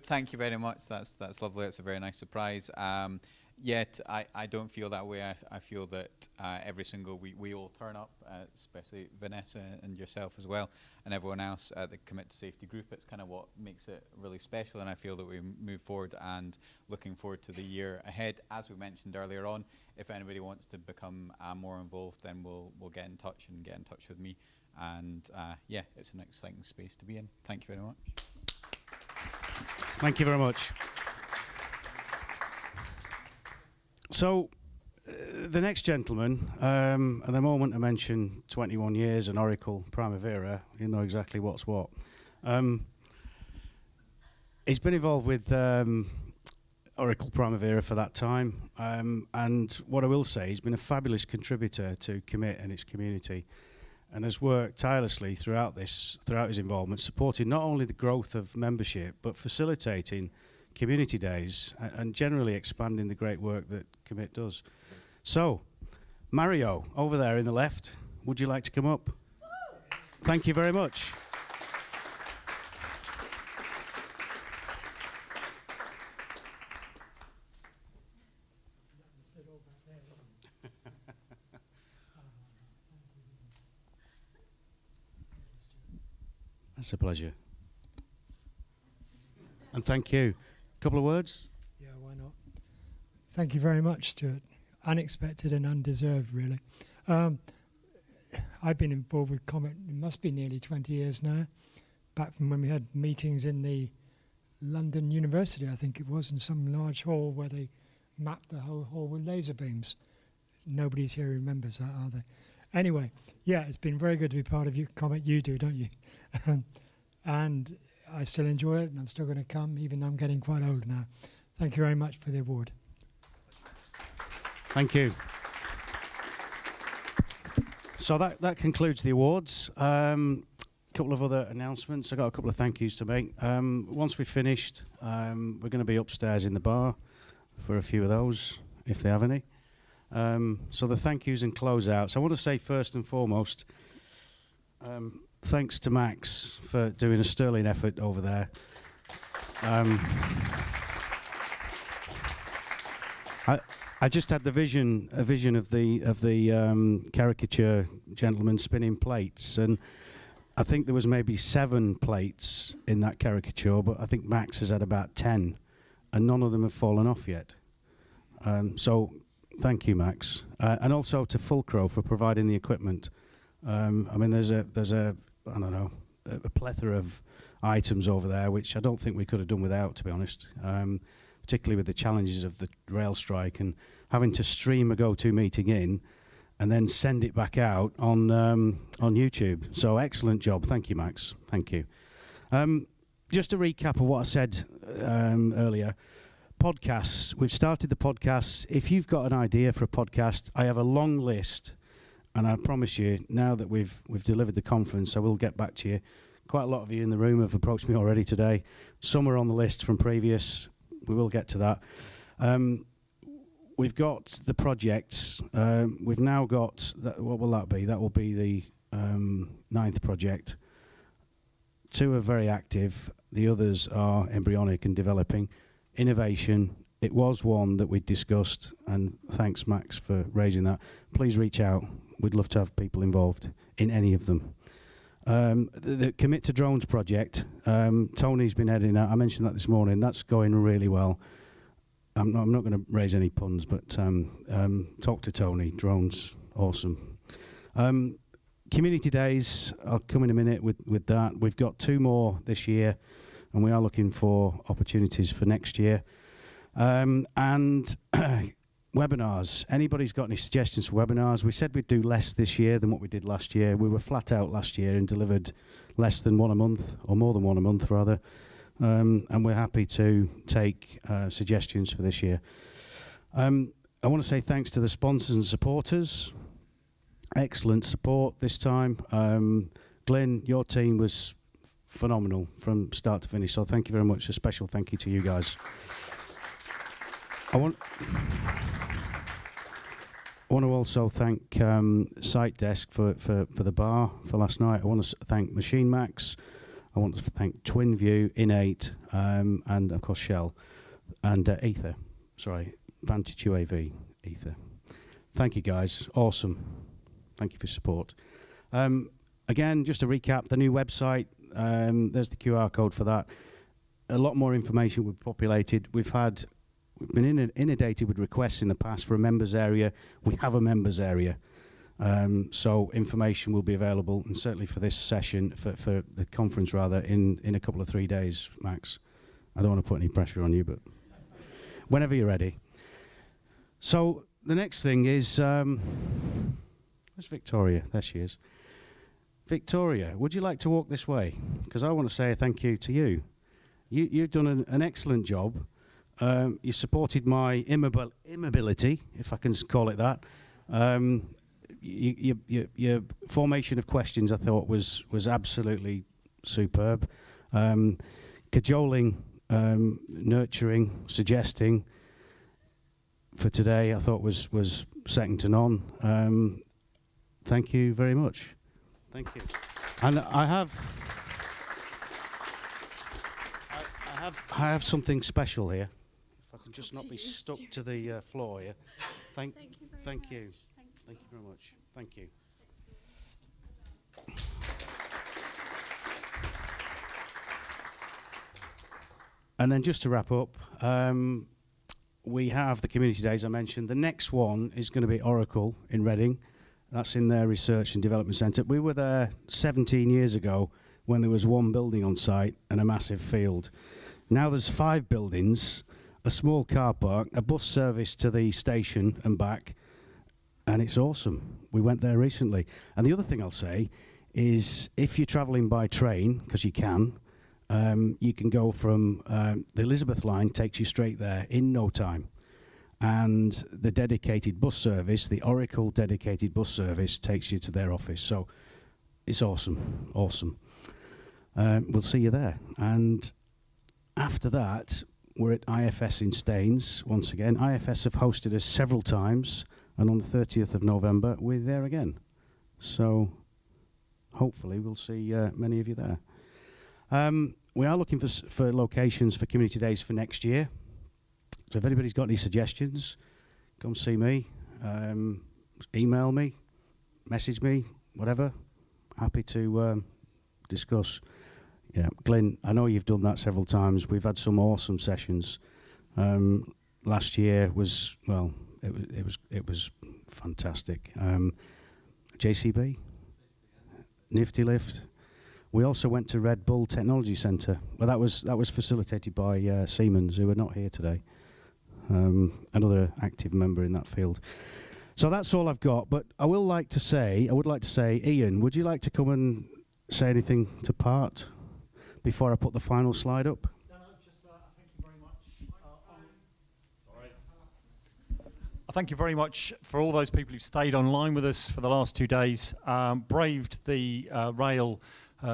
thank you very much. That's lovely. It's a very nice surprise. Yet I don't feel that way. I feel that every single week we all turn up, especially Vanessa and yourself as well, and everyone else at the Commit to Safety group. It's kind of what makes it really special, and I feel that we move forward and looking forward to the year ahead. As we mentioned earlier on, if anybody wants to become more involved, then we'll get in touch and get in touch with me. And yeah, it's an exciting space to be in. Thank you very much. Thank you very much. So, the next gentleman, at the moment I mentioned 21 years and Oracle Primavera, you know exactly what's what. He's been involved with Oracle Primavera for that time, and what I will say, he's been a fabulous contributor to Commit and its community, and has worked tirelessly throughout his involvement, supporting not only the growth of membership, but facilitating community days and generally expanding the great work that Commit does. So, Mario, over there in the left, would you like to come up? Thank you very much. That's a pleasure. And thank you. Couple of words? Yeah, why not? Thank you very much, Stuart. Unexpected and undeserved, really. I've been involved with COMIT, it must be nearly 20 years now, back from when we had meetings in the London University, I think it was, in some large hall where they mapped the whole hall with laser beams. Nobody's here who remembers that, are they? Anyway, yeah, it's been very good to be part of COMIT. You do, don't you? And I still enjoy it, and I'm still going to come, even though I'm getting quite old now. Thank you very much for the award. Thank you. So that concludes the awards. Couple of other announcements. I got a couple of thank yous to make. Once we've finished, we're going to be upstairs in the bar for a few of those, if they have any. So the thank yous and closeouts. I want to say first and foremost, thanks to Max for doing a sterling effort over there. I just had a vision of the caricature gentleman spinning plates, and I think there was maybe 7 plates in that caricature, but I think Max has had about 10, and none of them have fallen off yet. So thank you, Max, and also to Fulcro for providing the equipment. I mean, there's a I don't know, a plethora of items over there, which I don't think we could have done without, to be honest, particularly with the challenges of the rail strike and having to stream a GoToMeeting in and then send it back out on YouTube. So excellent job. Thank you, Max. Thank you. Just a recap of what I said earlier. Podcasts. We've started the podcasts. If you've got an idea for a podcast, I have a long list. And I promise you, now that we've delivered the conference, I will get back to you. Quite a lot of you in the room have approached me already today. Some are on the list from previous. We will get to that. We've got the projects. We've now got, what will that be? That will be the 9th project. 2 are very active. The others are embryonic and developing. Innovation. It was one that we discussed, and thanks, Max, for raising that. Please reach out. We'd love to have people involved in any of them. The Commit to Drones project, Tony's been heading out. I mentioned that this morning. That's going really well. I'm not going to raise any puns, but talk to Tony. Drones, awesome. Community Days, I'll come in a minute with that. We've got 2 more this year, and we are looking for opportunities for next year. And webinars. Anybody's got any suggestions for webinars? We said we'd do less this year than what we did last year. We were flat out last year and delivered less than 1 a month, or more than 1 a month rather. And we're happy to take suggestions for this year. I want to say thanks to the sponsors and supporters. Excellent support this time. Glenn, your team was phenomenal from start to finish, so thank you very much. A special thank you to you guys. I want to also thank Site Desk for the bar for last night. I want to thank Machine Max. I want to thank TwinView, Innate, and of course Shell, and Ether. Sorry, Vantage UAV, Ether. Thank you guys, awesome. Thank you for support. Again, just to recap, the new website, there's the QR code for that. A lot more information we've populated. We've been inundated with requests in the past for a members area. We have a members area. So information will be available, and certainly for this session, for the conference rather, in a couple of 3 days, max. I don't want to put any pressure on you, but whenever you're ready. So the next thing is, where's Victoria? There she is. Victoria, would you like to walk this way? Because I want to say a thank you to you. You've done an excellent job. You supported my immobility, if I can call it that. Your formation of questions, I thought, was absolutely superb. Cajoling, nurturing, suggesting for today, I thought was second to none. Thank you very much. Thank you. And I have something special here. If I can just not be stuck to the floor here. Thank you. Thank you very much. Thank you. And then just to wrap up, we have the community days I mentioned. The next one is going to be Oracle in Reading. That's in their research and development centre. We were there 17 years ago when there was 1 building on site and a massive field. Now there's 5 buildings, a small car park, a bus service to the station and back, and it's awesome. We went there recently. And the other thing I'll say is if you're travelling by train, because you can go from the Elizabeth line takes you straight there in no time. And the dedicated bus service, the Oracle dedicated bus service, takes you to their office. So it's awesome, awesome. We'll see you there. And after that, we're at IFS in Staines once again. IFS have hosted us several times, and on the 30th of November, we're there again. So hopefully we'll see many of you there. We are looking for locations for community days for next year. So if anybody's got any suggestions, come see me, email me, message me, whatever. Happy to discuss. Yeah, Glenn, I know you've done that several times. We've had some awesome sessions. Last year was, well, it was fantastic. JCB, Nifty Lift. We also went to Red Bull Technology Centre. Well, that was facilitated by Siemens, who are not here today. Another active member in that field. So that's all I've got. But I would like to say, Ian, would you like to come and say anything to part before I put the final slide up? No, just thank you very much. Thank you very much for all those people who stayed online with us for the last 2 days, braved the rail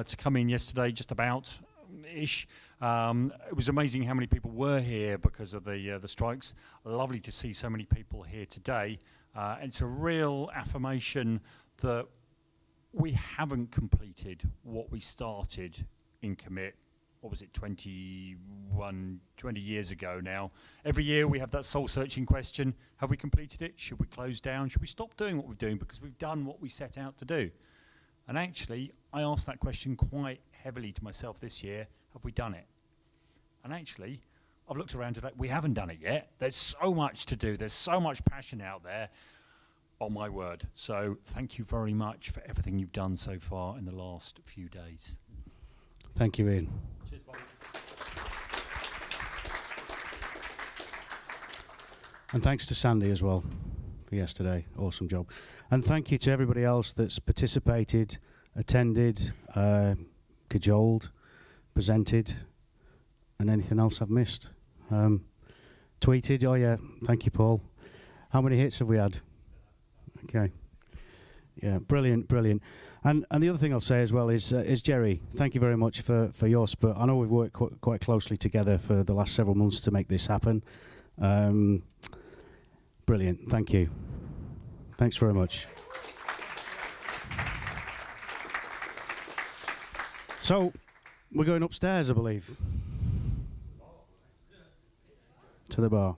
to come in yesterday, just about-ish. It was amazing how many people were here because of the strikes. Lovely to see so many people here today. It's a real affirmation that we haven't completed what we started in COMIT. What was it, 20 years ago now. Every year we have that soul-searching question: have we completed it? Should we close down? Should we stop doing what we're doing because we've done what we set out to do? And actually, I asked that question quite heavily to myself this year: have we done it? And actually, I've looked around today, we haven't done it yet. There's so much to do, there's so much passion out there. on my word. So thank you very much for everything you've done so far in the last few days. Thank you, Ian. Cheers, Bobby. And thanks to Sandy as well for yesterday. Awesome job. And thank you to everybody else that's participated, attended, cajoled, presented, and anything else I've missed. Tweeted. Oh yeah, thank you, Paul. How many hits have we had? Okay. Yeah, brilliant, brilliant. And the other thing I'll say as well is Jerry, thank you very much for your support. I know we've worked quite closely together for the last several months to make this happen. Brilliant, thank you. Thanks very much. So, we're going upstairs, I believe. To the bar.